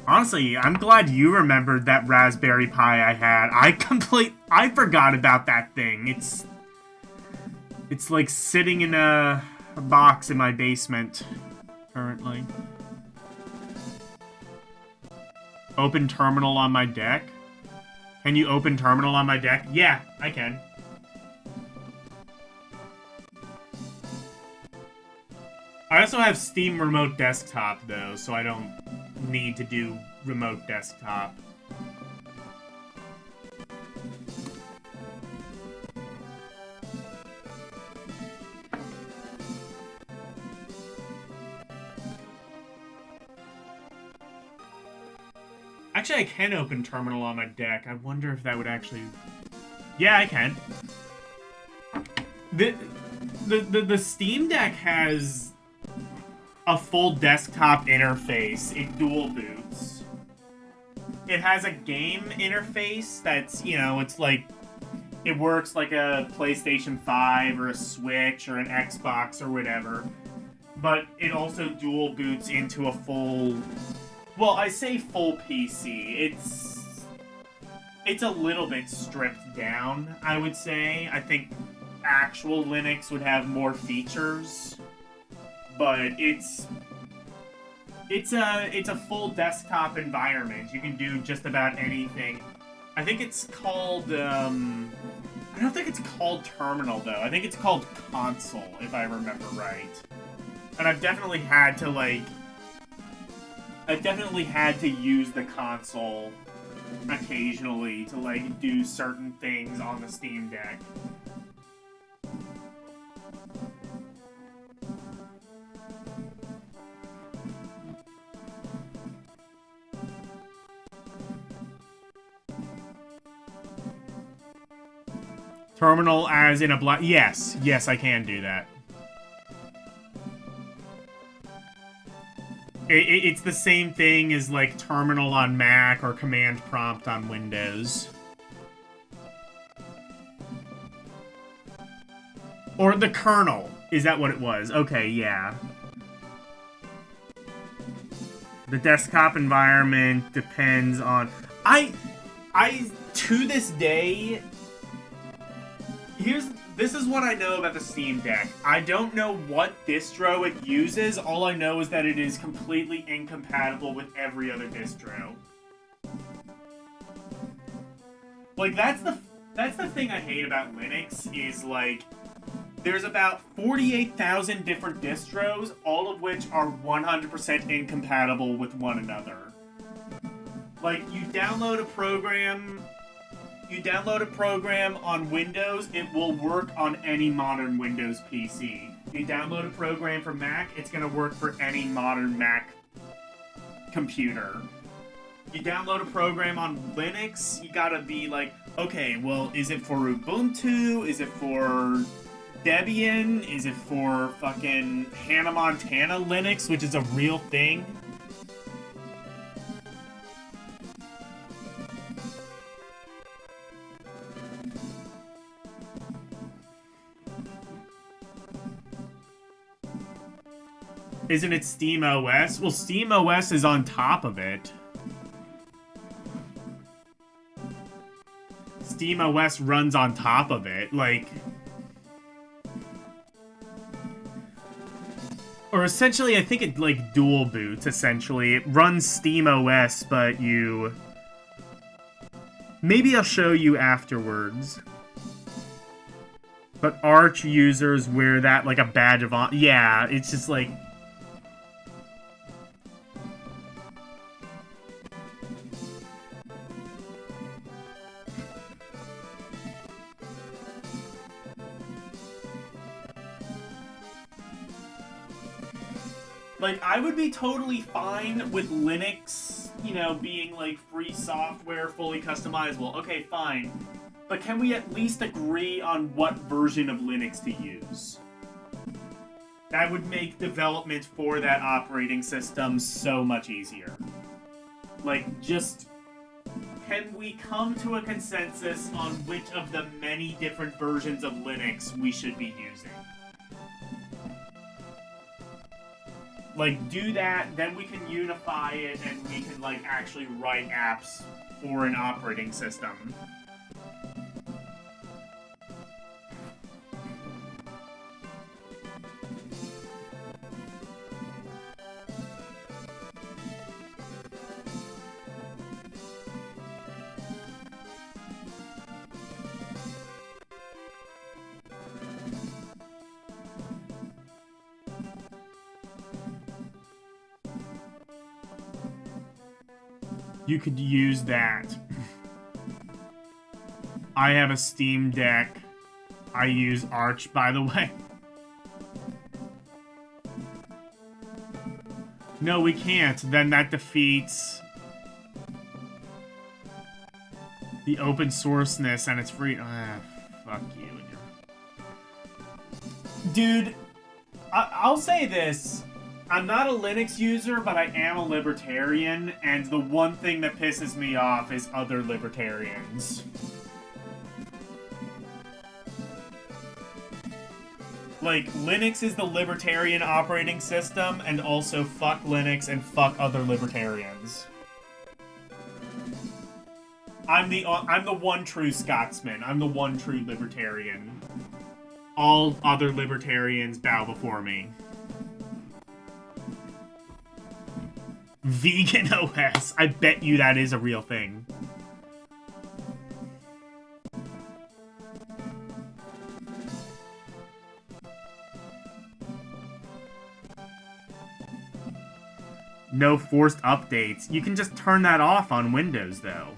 Honestly, I'm glad you remembered that Raspberry Pi I had. I forgot about that thing. It's like sitting in a box in my basement currently. Open terminal on my deck? Can you open terminal on my deck? Yeah, I can. I also have Steam Remote Desktop though, so I don't need to do Remote Desktop. Actually, I can open terminal on my deck. I wonder if that would actually... Yeah, I can. The Steam Deck has a full desktop interface. It dual boots. It has a game interface that's, you know, it's like... It works like a PlayStation 5 or a Switch or an Xbox or whatever. but it also dual boots into a full... Well, I say full PC. It's a little bit stripped down, I would say. I think actual Linux would have more features, but it's a full desktop environment. You can do just about anything. I think it's called I don't think it's called Terminal though. I think it's called Console, if I remember right. And I've definitely had to use the console occasionally to like do certain things on the Steam Deck. Terminal as in a black... Yes, I can do that. It's the same thing as like terminal on Mac or command prompt on Windows. Or the kernel. Is that what it was? Okay, yeah. The desktop environment depends on... I to this day... This is what I know about the Steam Deck. I don't know what distro it uses. All I know is that it is completely incompatible with every other distro. Like, that's the thing I hate about Linux, is, like, there's about 48,000 different distros, all of which are 100% incompatible with one another. Like, you download a program on Windows, it will work on any modern Windows PC. You download a program for Mac, it's going to work for any modern Mac computer. You download a program on Linux, you gotta be like, okay, well, is it for Ubuntu? Is it for Debian? Is it for fucking Hannah Montana Linux, which is a real thing? Isn't it SteamOS? Well, SteamOS is on top of it. SteamOS runs on top of it, like... Or essentially, I think it, like, dual boots, essentially. It runs SteamOS, but you... Maybe I'll show you afterwards. But Arch users wear that like a badge of honor. Yeah, it's just like... Like, I would be totally fine with Linux, you know, being, like, free software, fully customizable. Okay, fine. But can we at least agree on what version of Linux to use? That would make development for that operating system so much easier. Like, just... Can we come to a consensus on which of the many different versions of Linux we should be using? Like, do that, then we can unify it, and we can, like, actually write apps for an operating system. You could use that. I have a Steam Deck. I use Arch, by the way. No, we can't. Then that defeats the open sourceness, and it's free. Fuck you and your... Dude, I'll say this. I'm not a Linux user, but I am a libertarian, and the one thing that pisses me off is other libertarians. like, Linux is the libertarian operating system, and also fuck Linux and fuck other libertarians. I'm the one true Scotsman. I'm the one true libertarian. All other libertarians bow before me. Vegan OS. I bet you that is a real thing. No forced updates. You can just turn that off on Windows, though.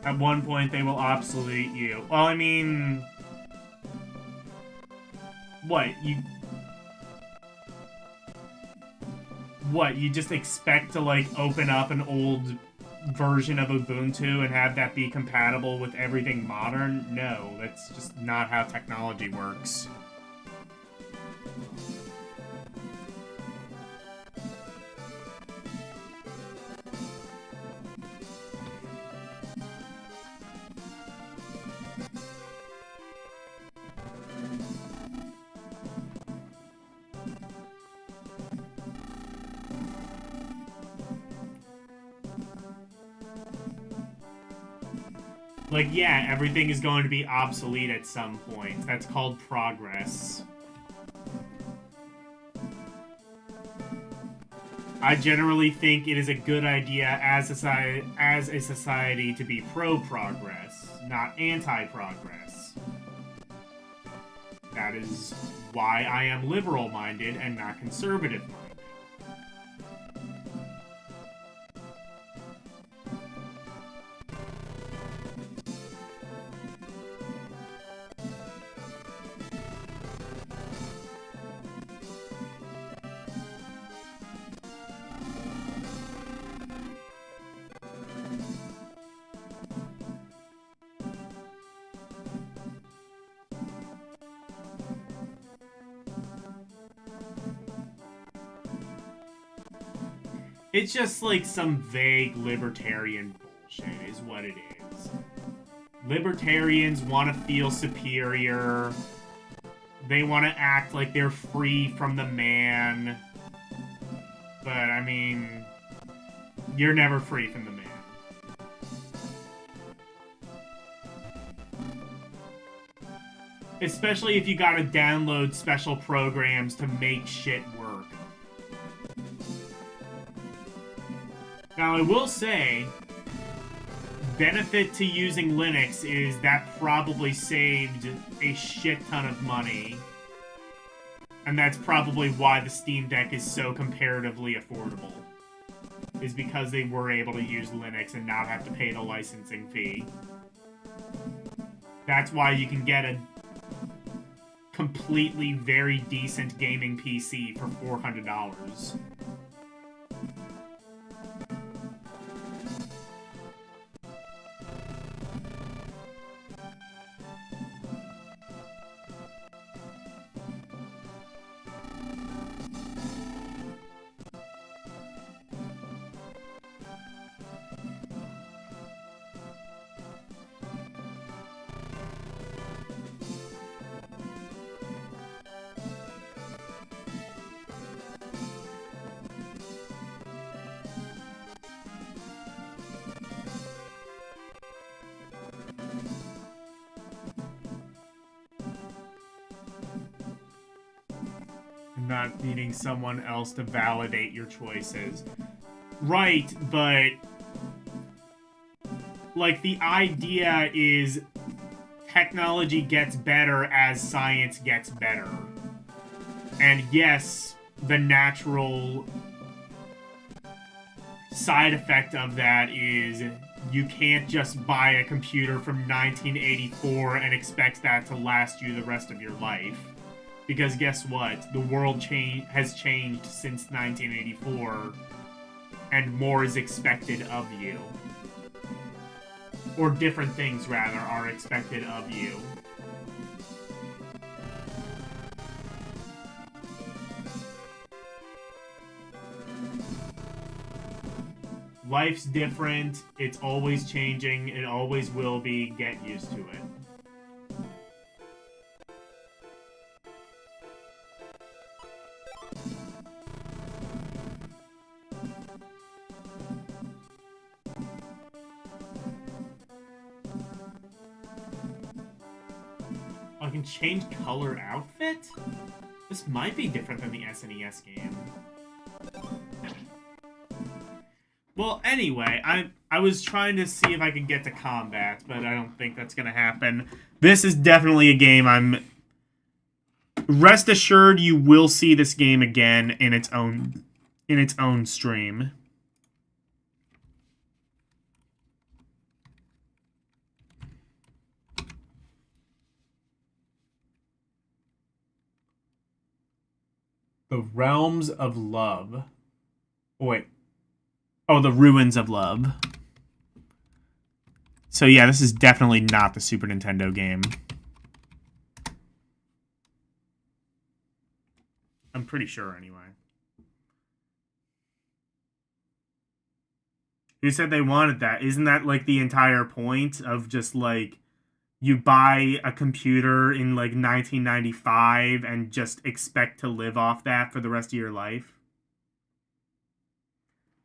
At one point, they will obsolete you. Well, I mean... What, you... What, you just expect to, like, open up an old version of Ubuntu and have that be compatible with everything modern? No, that's just not how technology works. Like, yeah, everything is going to be obsolete at some point. That's called progress. I generally think it is a good idea as a society to be pro-progress, not anti-progress. That is why I am liberal-minded and not conservative-minded. It's just like some vague libertarian bullshit is what it is. Libertarians want to feel superior. They want to act like they're free from the man. But, I mean, you're never free from the man. Especially if you gotta download special programs to make shit work. Now, I will say, benefit to using Linux is that probably saved a shit ton of money. And that's probably why the Steam Deck is so comparatively affordable. Is because they were able to use Linux and not have to pay the licensing fee. That's why you can get a completely very decent gaming PC for $400. Not needing someone else to validate your choices. Right, but... like, the idea is technology gets better as science gets better. And yes, the natural side effect of that is you can't just buy a computer from 1984 and expect that to last you the rest of your life. Because guess what? The world has changed since 1984, and more is expected of you. Or different things, rather, are expected of you. Life's different, it's always changing, it always will be, get used to it. I can change color outfit? This might be different than the SNES game. Well, anyway, I was trying to see if I could get to combat, but I don't think that's gonna happen. This is definitely a game rest assured you will see this game again in its own stream. The Realms of Love. Oh, wait. Oh, the Ruins of Love. So yeah, this is definitely not the Super Nintendo game. I'm pretty sure, anyway. Who said they wanted that? Isn't that, like, the entire point of just, like, you buy a computer in, like, 1995 and just expect to live off that for the rest of your life?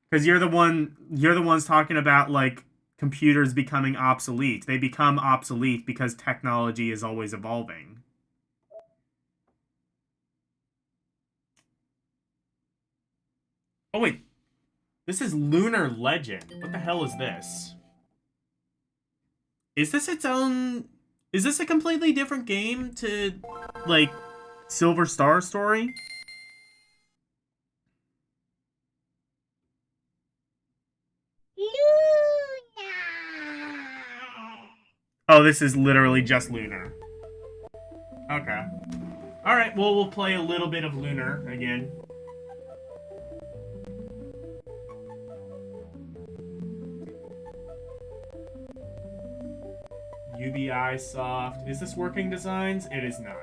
Because you're the ones talking about, like, computers becoming obsolete. They become obsolete because technology is always evolving. Oh, wait. This is Lunar Legend. What the hell is this? Is this its own... Is this a completely different game to, like, Silver Star Story? Luna. Oh, this is literally just Lunar. Okay. Alright, well, we'll play a little bit of Lunar again. UBI soft. Is this Working Designs? It is not.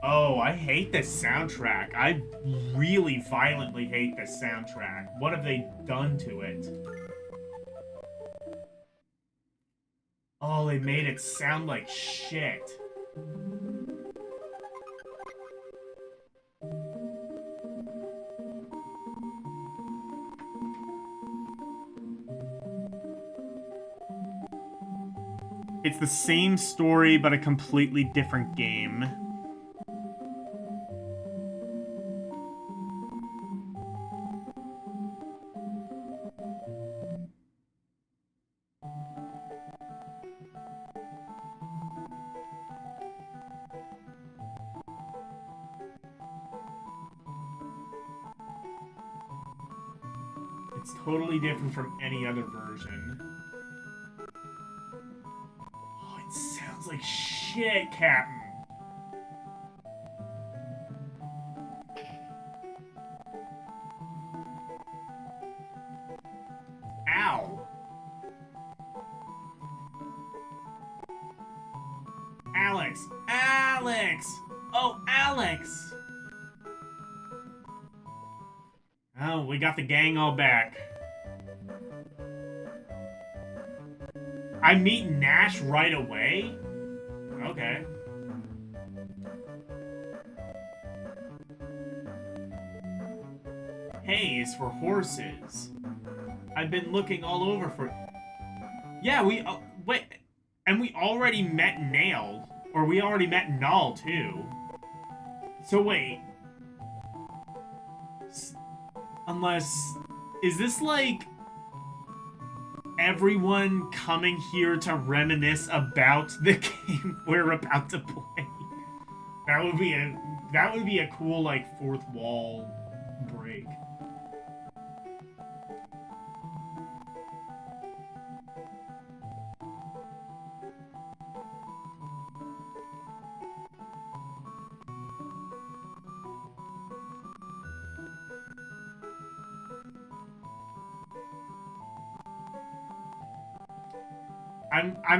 Oh, I hate this soundtrack. I really violently hate this soundtrack. What have they done to it? Oh, they made it sound like shit. It's the same story, but a completely different game. It's totally different from any other version. Oh, it sounds like shit, Captain. Ow. Alex! Alex! Oh, Alex! Oh, we got the gang all back. I meet Nash right away? Okay. Hay is for horses. I've been looking all over for... Yeah, we... wait. And we already met Nail. Or we already met Null, too. So wait. Unless... Is this like... everyone coming here to reminisce about the game we're about to play? That would be a That would be a cool, like, fourth wall break.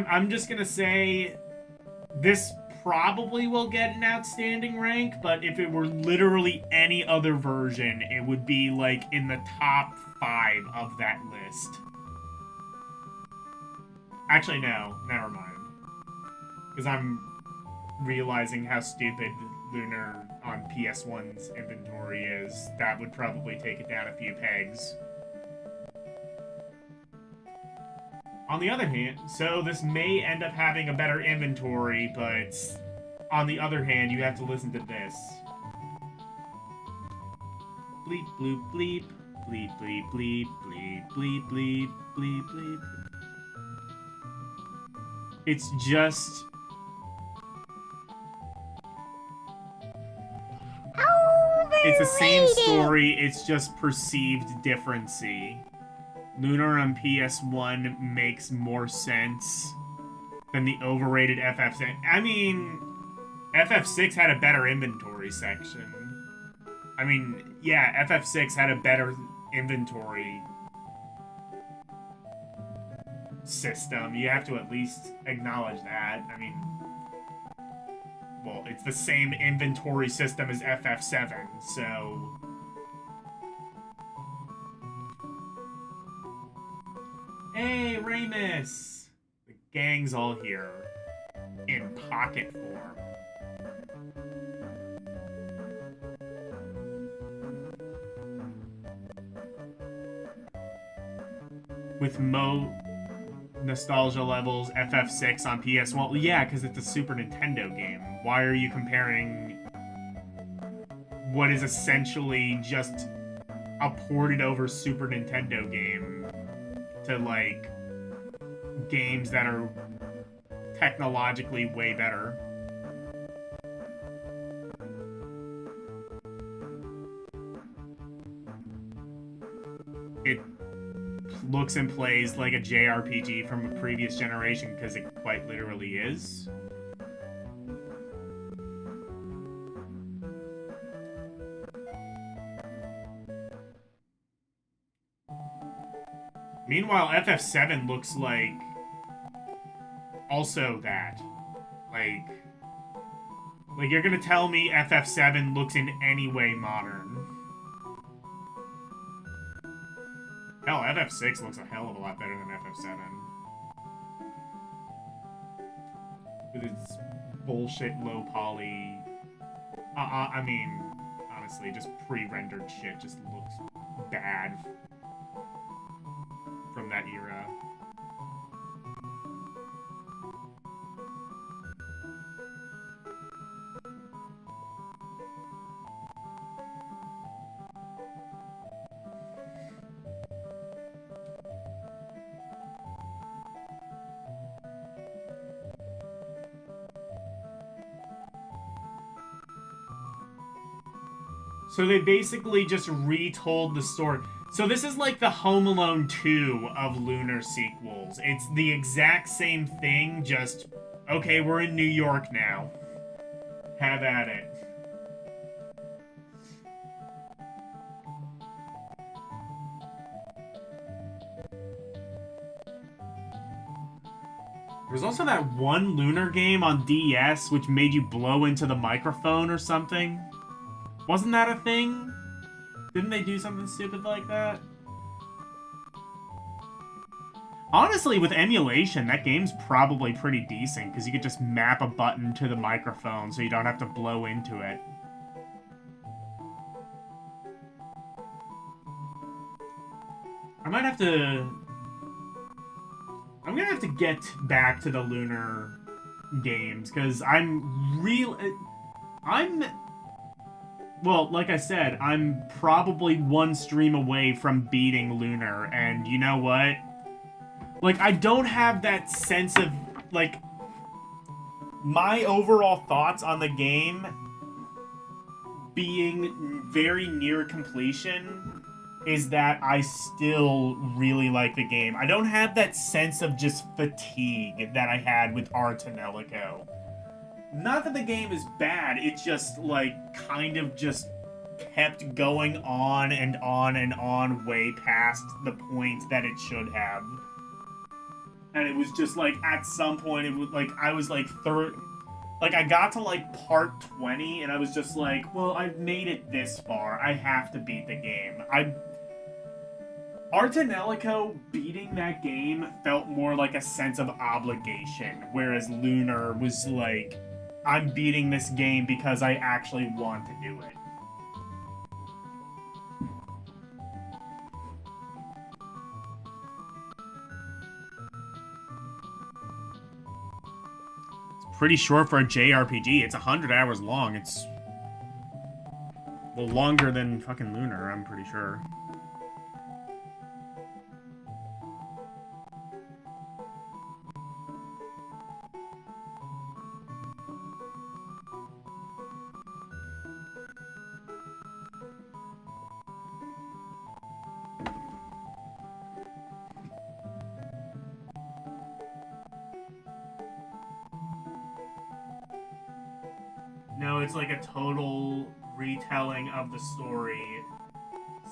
I'm just gonna say this probably will get an outstanding rank, but if it were literally any other version, it would be like in the top 5 of that list. Actually, no, never mind. Because I'm realizing how stupid Lunar on PS1's inventory is. That would probably take it down a few pegs. On the other hand, so this may end up having a better inventory, but on the other hand, you have to listen to this. Bleep, bloop, bleep. Bleep, bleep, bleep, bleep, bleep, bleep, bleep, bleep. It's just... It's the same story, it's just perceived differency. Lunar on PS1 makes more sense than the overrated FF6. I mean, FF6 had a better inventory section. I mean, yeah, FF6 had a better inventory system. You have to at least acknowledge that. I mean, well, it's the same inventory system as FF7, so... Hey, Ramus! The gang's all here. In pocket form. With nostalgia levels, FF6 on PS1. Well, yeah, because it's a Super Nintendo game. Why are you comparing what is essentially just a ported over Super Nintendo game to, like, games that are technologically way better? It looks and plays like a JRPG from a previous generation because it quite literally is. Meanwhile, FF7 looks like also that. Like you're gonna tell me FF7 looks in any way modern. Hell, FF6 looks a hell of a lot better than FF7. With its bullshit low poly... I mean, honestly, just pre-rendered shit just looks bad from that era. So they basically just retold the story. So this is like the Home Alone 2 of Lunar sequels. It's the exact same thing, just, okay, we're in New York now. Have at it. There's also that one Lunar game on DS which made you blow into the microphone or something. Wasn't that a thing? Didn't they do something stupid like that? Honestly, with emulation, that game's probably pretty decent, because you could just map a button to the microphone so you don't have to blow into it. I'm gonna have to get back to the Lunar games, because well, like I said, I'm probably one stream away from beating Lunar, and you know what? Like, I don't have that sense of, like, my overall thoughts on the game being very near completion is that I still really like the game. I don't have that sense of just fatigue that I had with Artanelico. Not that the game is bad, it just, like, kind of just kept going on and on and on way past the point that it should have. And it was just, like, at some point, it was, like, I was, like, like, I got to, like, part 20, and I was just like, well, I've made it this far. I have to beat the game. Artanelico beating that game felt more like a sense of obligation, whereas Lunar was like, I'm beating this game because I actually want to do it. It's pretty short for a JRPG. It's 100 hours long. It's, well, longer than fucking Lunar, I'm pretty sure. No, it's like a total retelling of the story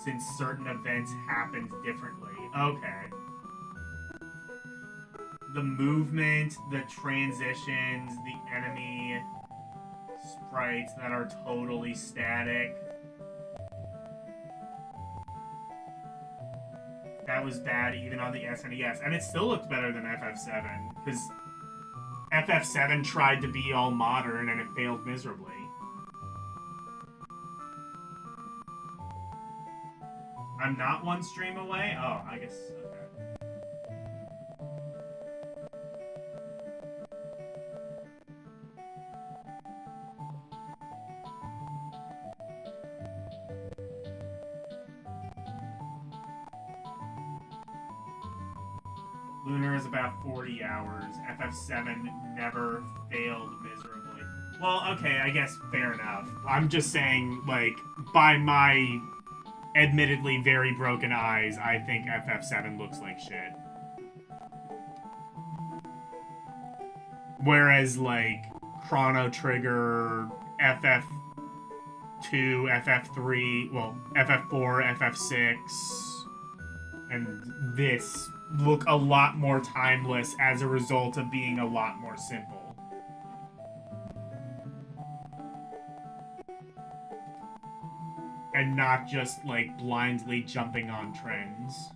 since certain events happened differently. Okay. The movement, the transitions, the enemy sprites that are totally static. That was bad even on the SNES. And it still looked better than FF7, because FF7 tried to be all modern and it failed miserably. I'm not one stream away? Oh, I guess, okay. Lunar is about 40 hours. FF7 never failed miserably. Well, okay, I guess fair enough. I'm just saying, like, by my admittedly very broken eyes, I think FF7 looks like shit. Whereas, like, Chrono Trigger, FF2, FF3, well, FF4, FF6, and this look a lot more timeless as a result of being a lot more simple. And not just, like, blindly jumping on trends.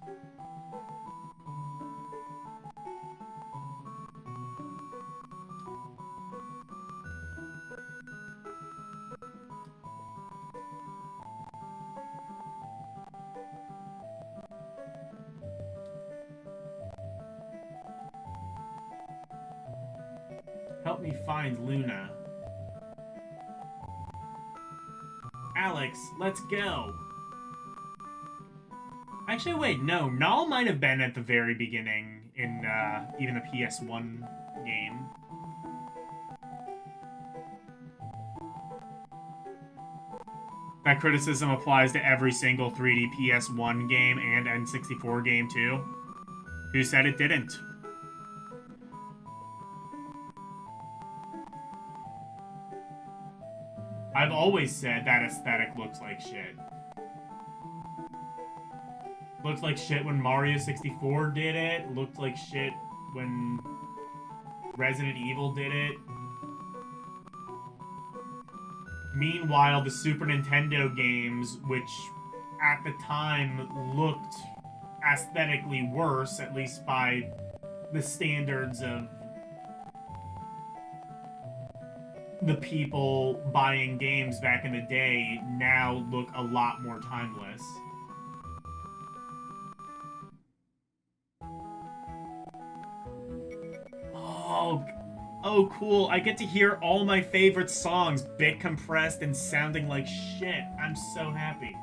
Help me find Luna. Alex, let's go. Actually, wait, no. Null might have been at the very beginning in even the PS1 game. That criticism applies to every single 3D PS1 game and N64 game, too. Who said it didn't? I've always said that aesthetic looks like shit. Looked like shit when Mario 64 did it. Looked like shit when Resident Evil did it. Meanwhile, the Super Nintendo games, which at the time looked aesthetically worse, at least by the standards of the people buying games back in the day, now look a lot more timeless. Oh, cool. I get to hear all my favorite songs bit compressed and sounding like shit. I'm so happy.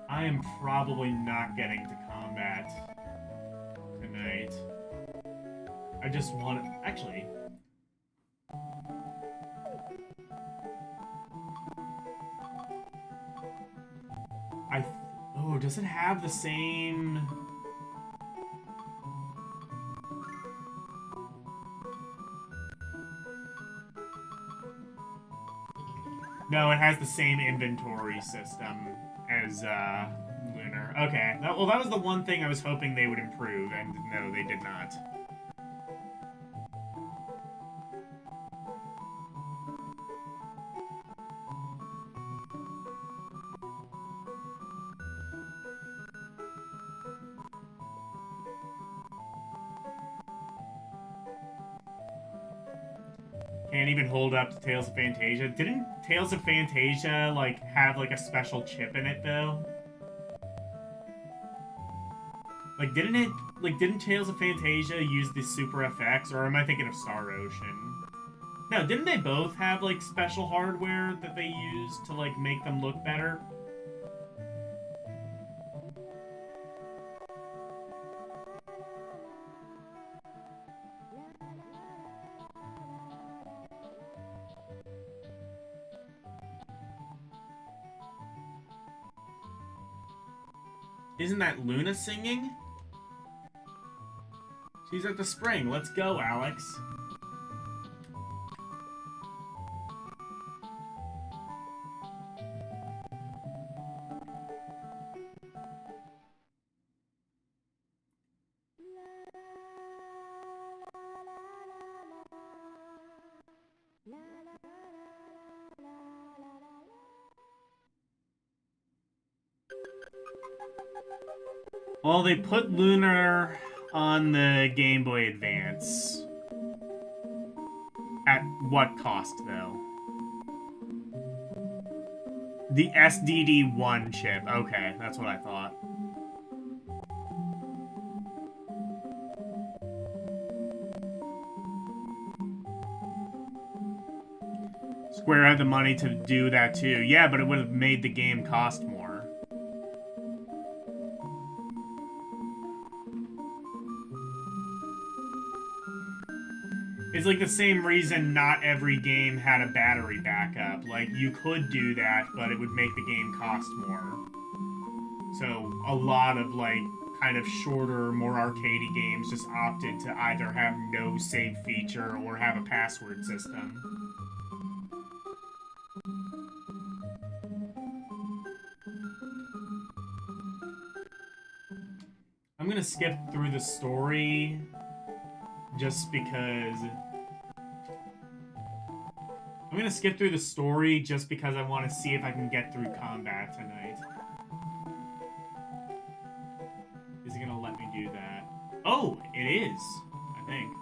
I am probably not getting to combat tonight. I just want to... Actually... Oh, does it have the same... No, it has the same inventory system as Lunar. Okay, well, that was the one thing I was hoping they would improve, and no, they did not. Can't even hold up to Tales of Fantasia. Didn't Tales of Fantasia, like, have, like, a special chip in it, though? Like, didn't Tales of Fantasia use the Super FX, or am I thinking of Star Ocean? No, didn't they both have, like, special hardware that they used to, like, make them look better? Isn't that Luna singing? She's at the spring. Let's go, Alex. Well, they put Lunar on the Game Boy Advance. At what cost, though? The SDD1 chip. Okay, that's what I thought. Square had the money to do that too. Yeah, but it would have made the game cost more. It's like the same reason not every game had a battery backup. Like, you could do that, but it would make the game cost more. So, a lot of, like, kind of shorter, more arcadey games just opted to either have no save feature or have a password system. I'm gonna skip through the story just because... I'm gonna skip through the story just because I want to see if I can get through combat tonight. Is it gonna let me do that? Oh, it is, I think.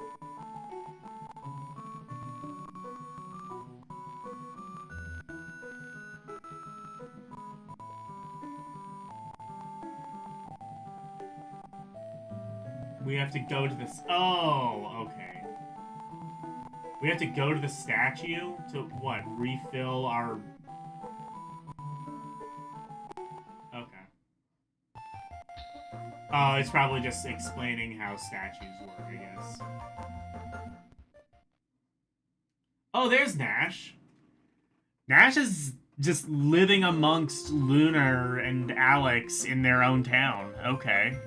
We have to go to this. Oh, okay. We have to go to the statue to, what, refill our... Okay. Oh, it's probably just explaining how statues work, I guess. Oh, there's Nash. Nash is just living amongst Lunar and Alex in their own town. Okay.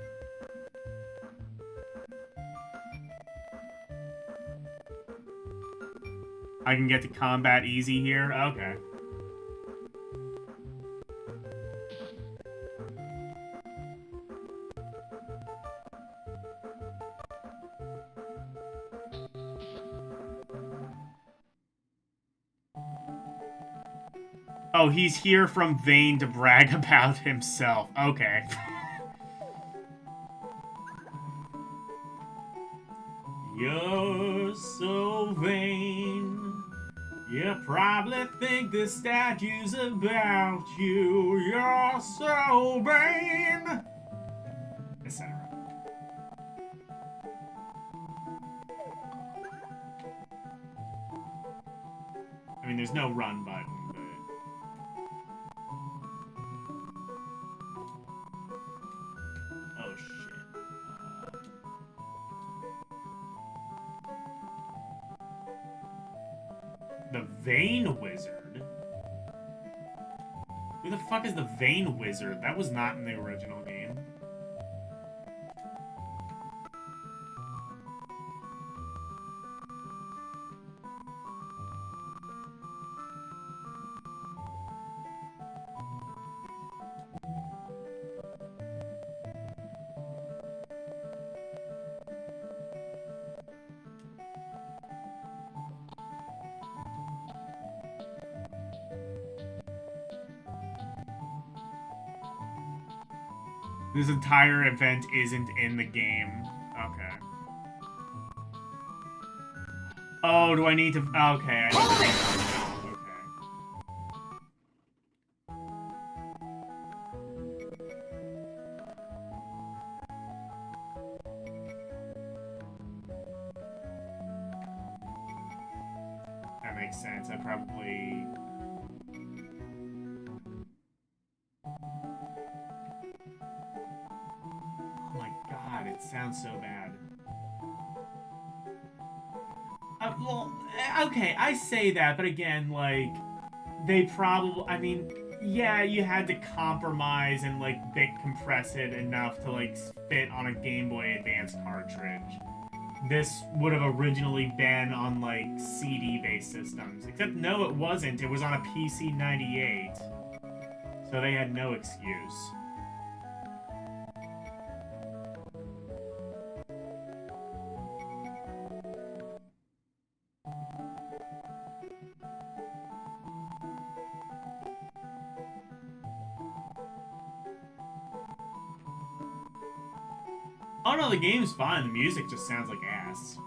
I can get to combat easy here? Okay. Oh, he's here from Vane to brag about himself. Okay. You're so vain. You probably think the statue's about you. You're so vain. Etc. I mean, there's no run button, but... Oh, shit. The Vein Wizard? Who the fuck is the Vein Wizard? That was not in the original game. This entire event isn't in the game. Okay. Oh, do I need to... Okay, I need to... Okay. That makes sense. I probably... Oh my god, it sounds so bad. Well, okay, I say that, but again, like, they probably, I mean, yeah, you had to compromise and, like, bit compress it enough to, like, fit on a Game Boy Advance cartridge. This would have originally been on, like, CD-based systems. Except, no, it wasn't. It was on a PC-98. So they had no excuse. Oh no, the game's fine. The music just sounds like ass.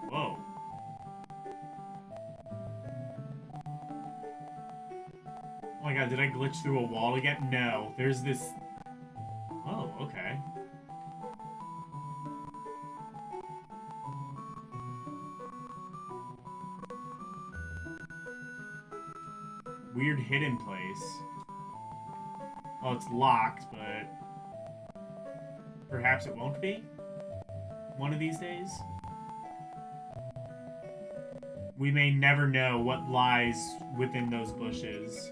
Whoa. Oh my god, did I glitch through a wall again? No. There's this... Oh, okay. Weird hidden place. Oh, it's locked, but... Perhaps it won't be? One of these days? We may never know what lies within those bushes.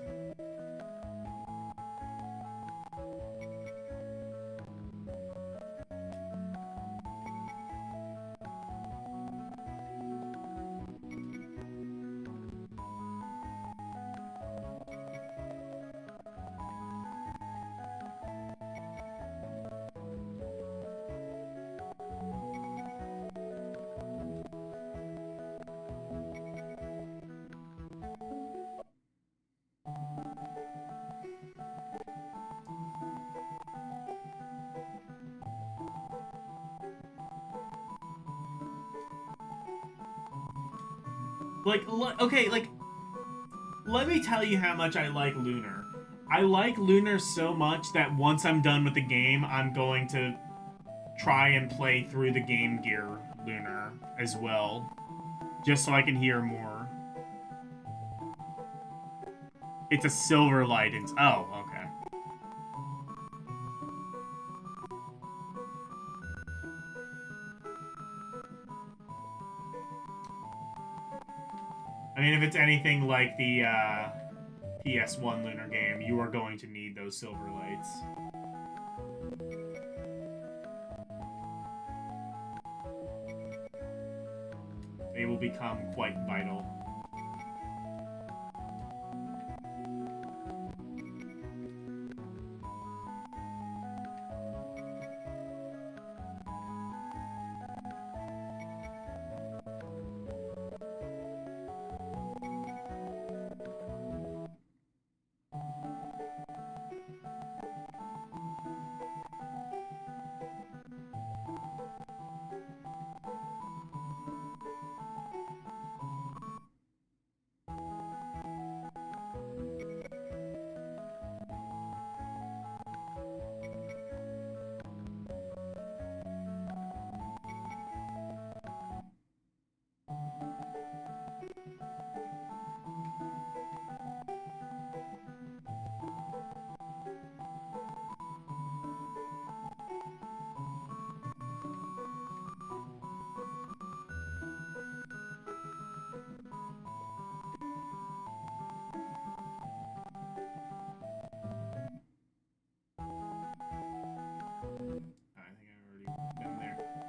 Okay, like, let me tell you how much I like Lunar. I like Lunar so much that once I'm done with the game, I'm going to try and play through the Game Gear Lunar as well. Just so I can hear more. It's a Silverlight and... Oh, okay. I mean, if it's anything like the PS1 Lunar game, you are going to need those silver lights. They will become quite vital.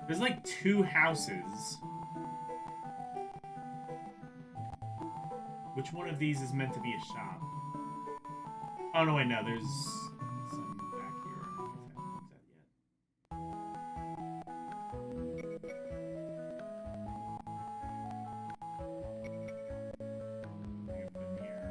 There's like 2 houses. Which one of these is meant to be a shop? Oh, no, wait, no, there's some back here. I haven't looked at yet. Nothing from here.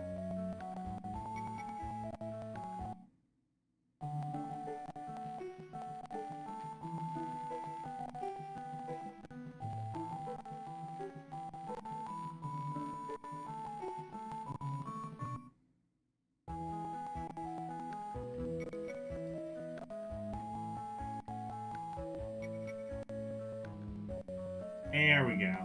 There we go.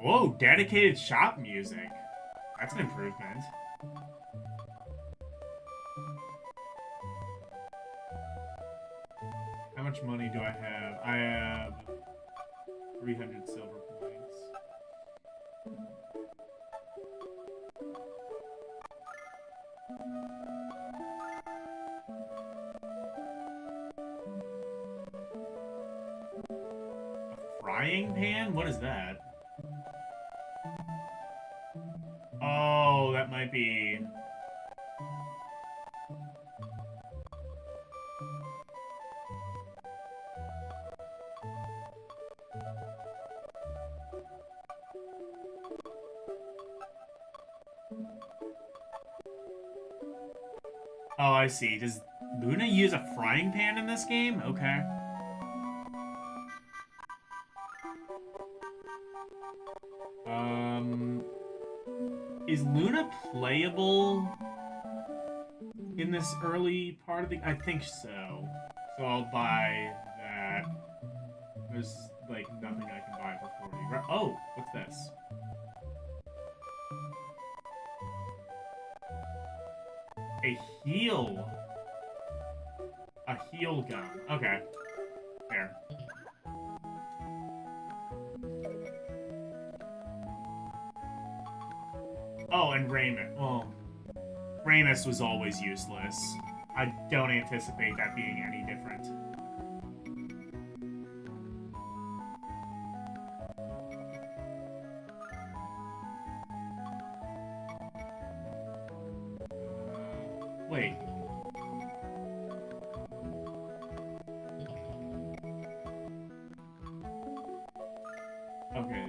Whoa, dedicated shop music. That's an improvement. How much money do I have? I have 300 silver points. A frying pan? What is that? Oh, that might be... Oh, I see. Does Luna use a frying pan in this game? Okay. Is Luna playable in this early part of the... I think so. So I'll buy that. There's, like, nothing I can buy for 40. Oh, what's this? A heal. A heal gun. Okay. Fair. Oh, and Ramus. Well, Ramus was always useless. I don't anticipate that being any different. Wait. Okay.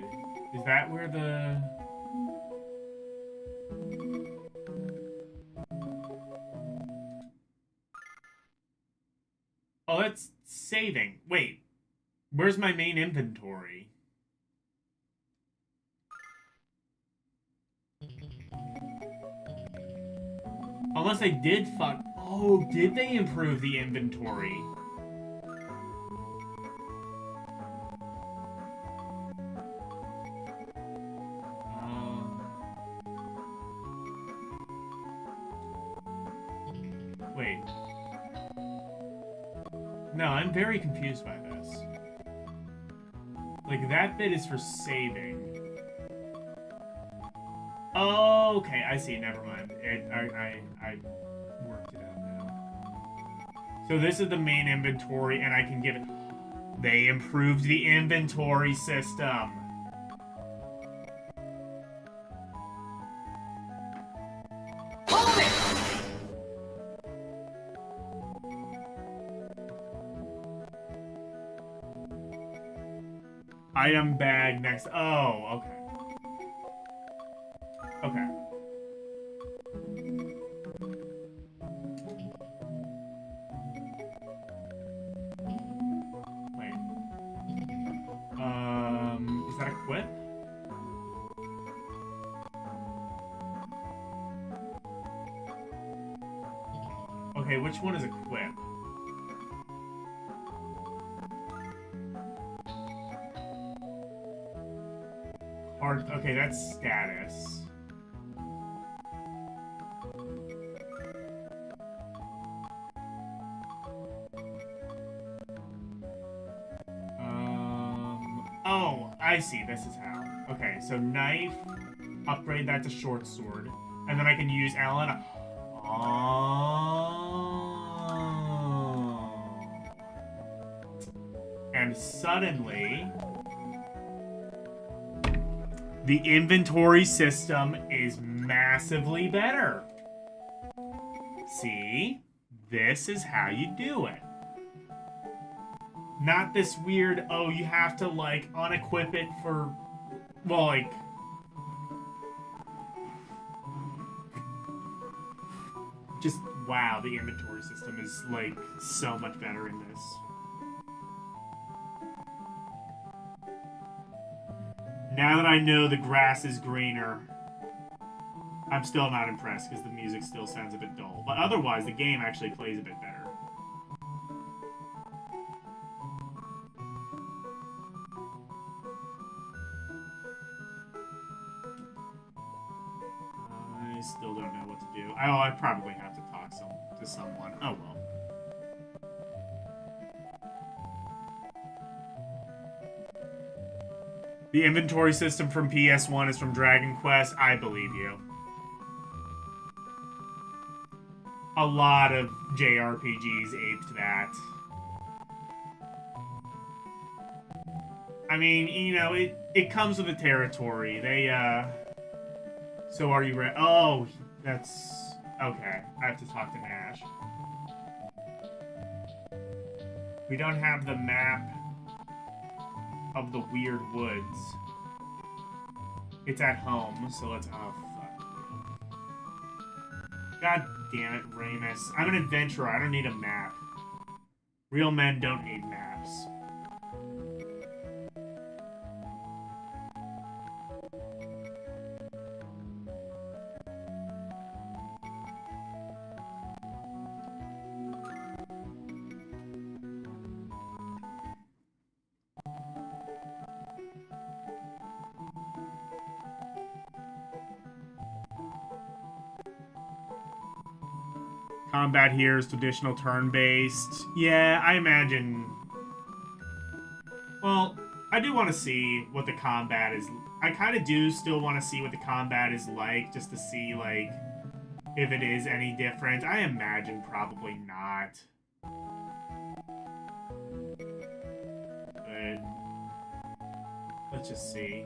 Is that where the... Oh, that's saving. Wait. Where's my main inventory? Unless they did fuck... Oh, did they improve the inventory? Wait. No, I'm very confused by this. Like, that bit is for saving. Oh, okay, I see. Never mind. I worked it out now. So this is the main inventory, and I can give it... They improved the inventory system. Hold it! Item bag next. Oh, okay. Okay. Wait. Is that equip? Okay, which one is equip? Hard. Okay, that's status. Oh, I see. This is how. Okay, so knife, upgrade that to short sword, and then I can use Ellen. Oh. And suddenly, the inventory system is massively better. See? This is how you do it. Not this weird, oh, you have to, like, unequip it for, well, like... Just, wow, the inventory system is, like, so much better in this. Now that I know the grass is greener, I'm still not impressed because the music still sounds a bit dull. But otherwise, the game actually plays a bit better. I still don't know what to do. Oh, I probably have to talk to someone. Oh, well. The inventory system from PS1 is from Dragon Quest. I believe you. A lot of JRPGs aped that. I mean, you know, it comes with the territory. They, So are you ready? Oh, that's... Okay, I have to talk to Nash. We don't have the map of the weird woods. It's at home, so let's... Oh, fuck. God damn it, Ramus. I'm an adventurer. I don't need a map. Real men don't need maps. Combat here is traditional turn-based. Yeah, I imagine... Well, I do want to see what the combat is... I kind of do still want to see what the combat is like, just to see, like, if it is any different. I imagine probably not. But... let's just see.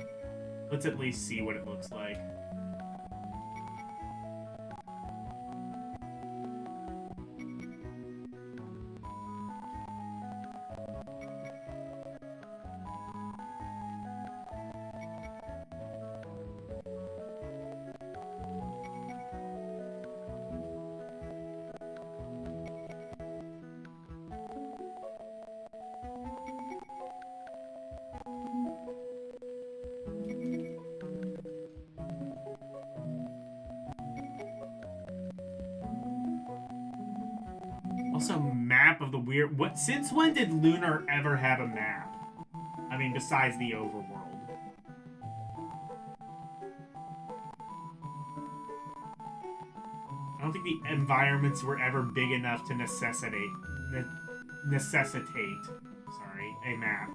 Let's at least see what it looks like. Also, map of the weird... What? Since when did Lunar ever have a map? I mean, besides the overworld. I don't think the environments were ever big enough to necessitate a map.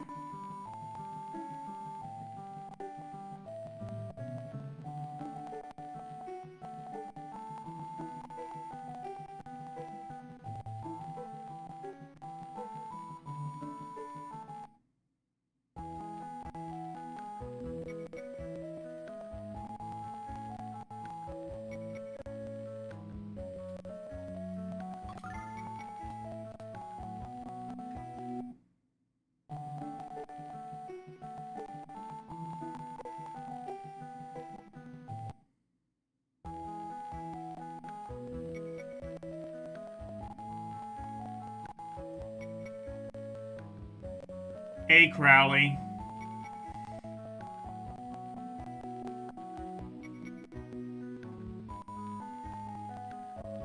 Hey, Crowley.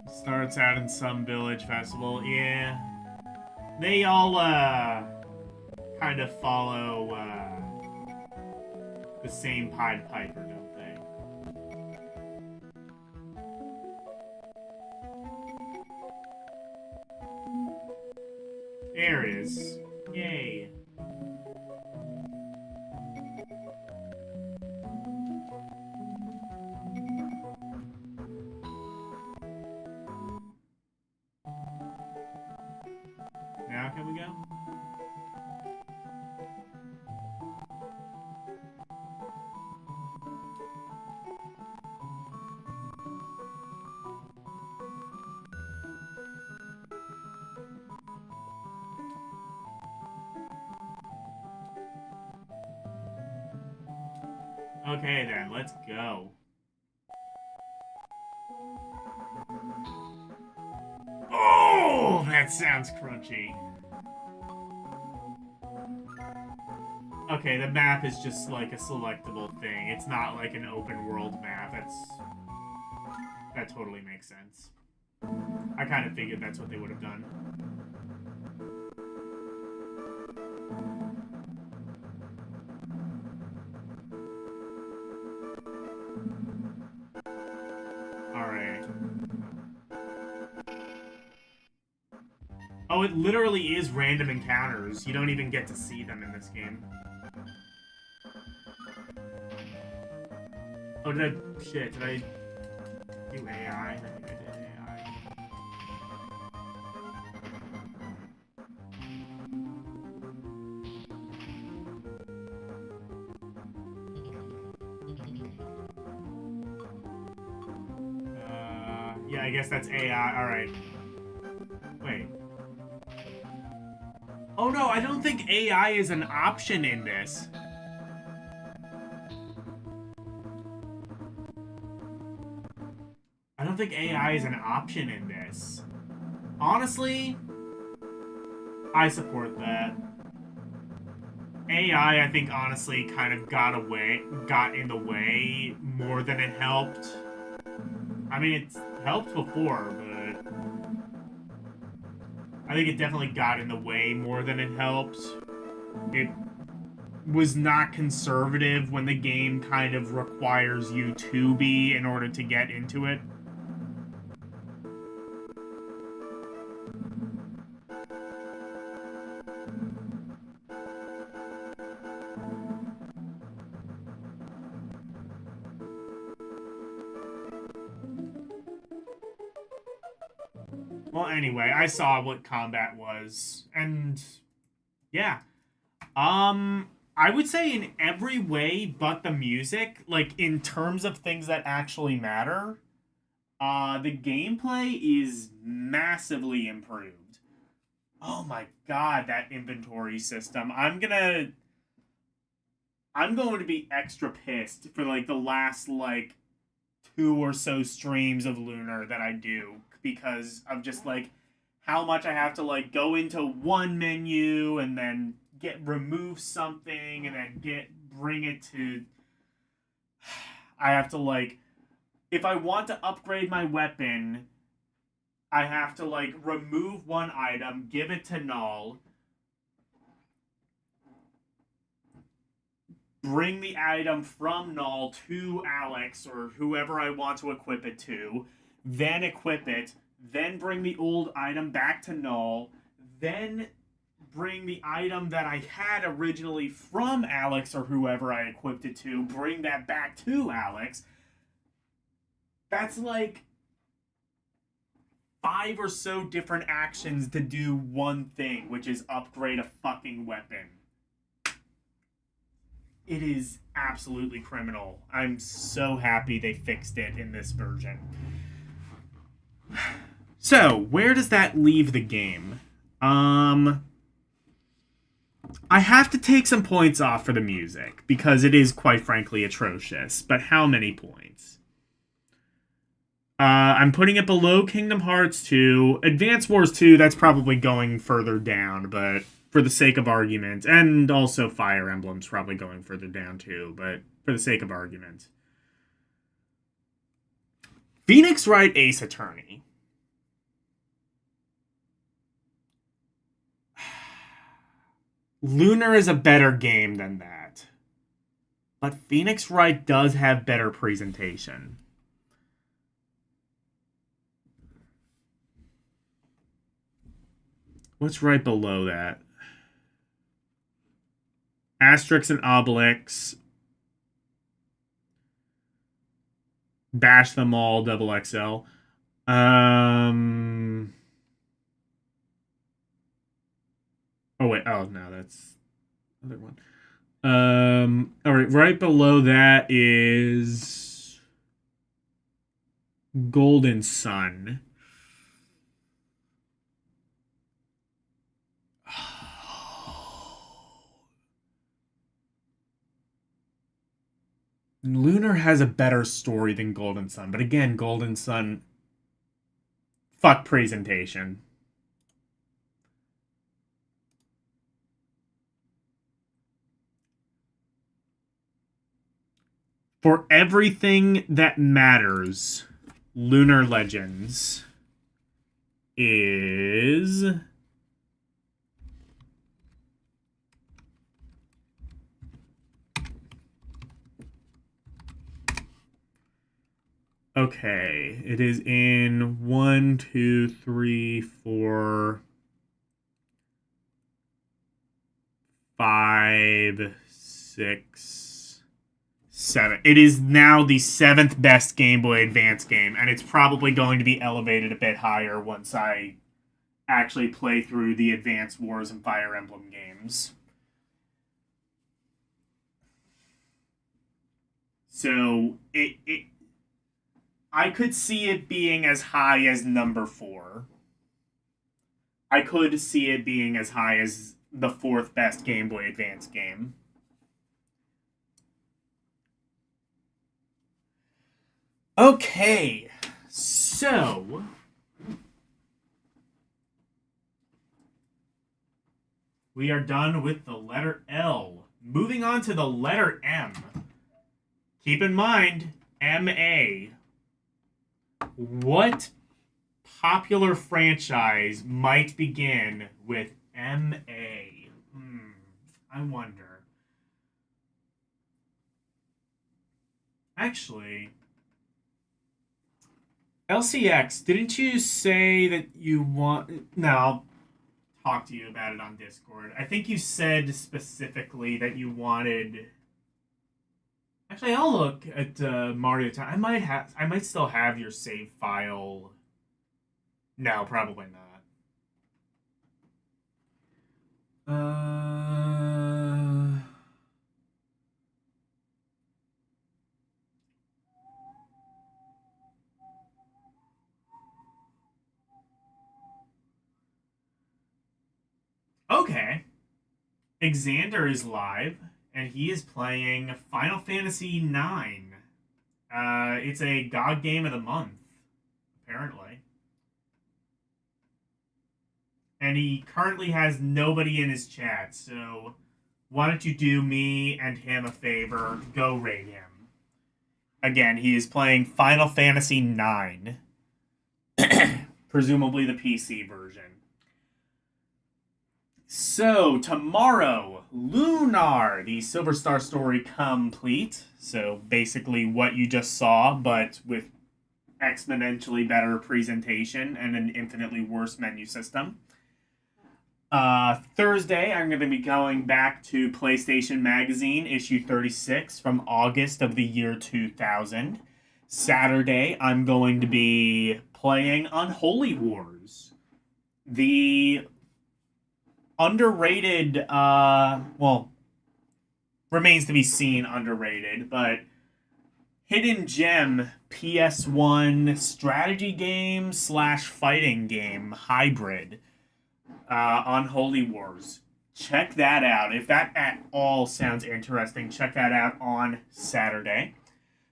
Starts out in some village festival. Yeah. They all, kind of follow, the same Pied Piper, don't they? There it is. Yay. go. Okay then, let's go. Oh, that sounds crunchy. Okay, the map is just like a selectable thing. It's not like an open world map. That totally makes sense. I kind of figured that's what they would have done. Alright. Oh, it literally is random encounters. You don't even get to see them in this game. Oh, shit, did I do AI? I think I did AI. Yeah, I guess that's AI. Alright. Wait. Oh no, I don't think AI is an option in this. I don't think AI is an option in this. Honestly, I support that. AI, I think, honestly, kind of got in the way more than it helped. I mean, it's helped before, but I think it definitely got in the way more than it helped. It was not conservative when the game kind of requires you to be in order to get into it. Well, anyway, I saw what combat was, and yeah. I would say in every way but the music, like in terms of things that actually matter, the gameplay is massively improved. Oh my god, that inventory system. I'm going to be extra pissed for like the last like 2 or so streams of Lunar that I do because of just like how much I have to like go into one menu and then remove something and then bring it to I have to like if I want to upgrade my weapon, I have to like remove one item, give it to Null, bring the item from Null to Alex or whoever I want to equip it to, then equip it, then bring the old item back to Null, then bring the item that I had originally from Alex or whoever I equipped it to, bring that back to Alex. That's like 5 or so different actions to do one thing, which is upgrade a fucking weapon. It is absolutely criminal. I'm so happy they fixed it in this version. So, where does that leave the game? I have to take some points off for the music, because it is quite frankly atrocious. But how many points? I'm putting it below Kingdom Hearts 2. Advance Wars 2, that's probably going further down, but for the sake of argument, and also Fire Emblem's probably going further down too, but for the sake of argument. Phoenix Wright Ace Attorney. Lunar is a better game than that. But Phoenix Wright does have better presentation. What's right below that? Asterix and Obelix. Bash them all, double XL. Oh wait, oh no, that's the other one. All right, right below that is Golden Sun. Lunar has a better story than Golden Sun, but again, Golden Sun, fuck presentation. For everything that matters, Lunar Legends is okay. It is in 1, 2, 3, 4, 5, 6, 7. It is now the 7th best Game Boy Advance game, and it's probably going to be elevated a bit higher once I actually play through the Advance Wars and Fire Emblem games. So I could see it being as high as number 4. I could see it being as high as the 4th best Game Boy Advance game. Okay, so we are done with the letter L. Moving on to the letter M. Keep in mind, MA. What popular franchise might begin with MA? I wonder. Actually, LCX, didn't you say that you want... No, I'll talk to you about it on Discord. I think you said specifically that you wanted... Actually, I'll look at Mario Time. I might still have your save file. No, probably not. Okay. Xander is live, and he is playing Final Fantasy IX. It's a God Game of the Month, apparently. And he currently has nobody in his chat, so why don't you do me and him a favor, go raid him. Again, he is playing Final Fantasy IX. Presumably the PC version. So, tomorrow, Lunar, the Silver Star story complete. So, basically what you just saw, but with exponentially better presentation and an infinitely worse menu system. Thursday, I'm going to be going back to PlayStation Magazine, issue 36 from August of the year 2000. Saturday, I'm going to be playing Unholy Wars. The underrated, remains to be seen underrated, but hidden gem PS1 strategy game / fighting game hybrid. Unholy Wars. Check that out. If that at all sounds interesting, check that out on Saturday.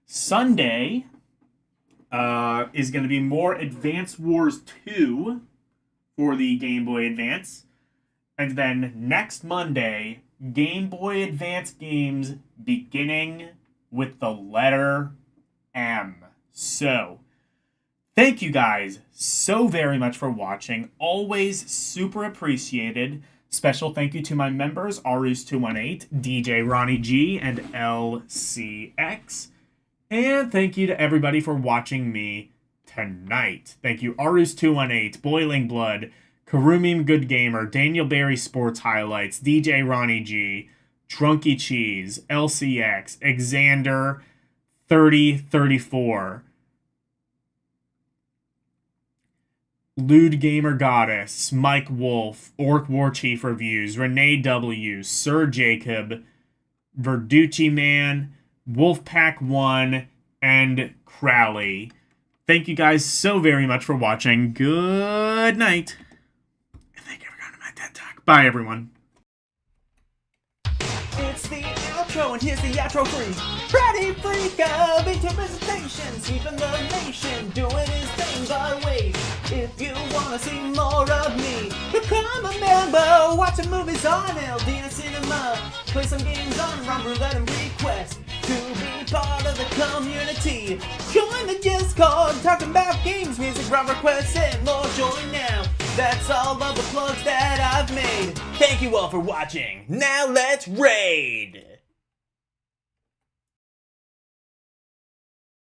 Sunday is going to be more Advance Wars 2 for the Game Boy Advance. And then next Monday, Game Boy Advance games beginning with the letter M. So, thank you guys so very much for watching. Always super appreciated. Special thank you to my members, Arus218, DJ Ronnie G, and LCX. And thank you to everybody for watching me tonight. Thank you, Arus218, Boiling Blood, Karumim Good Gamer, Daniel Barry Sports Highlights, DJ Ronnie G, Drunky Cheese, LCX, Xander 3034. Lewd Gamer Goddess, Mike Wolf, Orc War Chief Reviews, Renee W, Sir Jacob, Verducci Man, Wolfpack1, and Crowley. Thank you guys so very much for watching. Good night. And thank you for coming to my TED Talk. Bye, everyone. It's the outro, and here's the outro freak. Freddy Freak of into presentation, sweeping the nation, doing his thing. But wait, if you wanna see more of me, become a member. Watching movies on LDN Cinema, play some games on Rum Roulette and request to be part of the community. Join the Discord, talking about games, music, rum requests, and more. Join now. That's all of the plugs that I've made. Thank you all for watching. Now let's raid!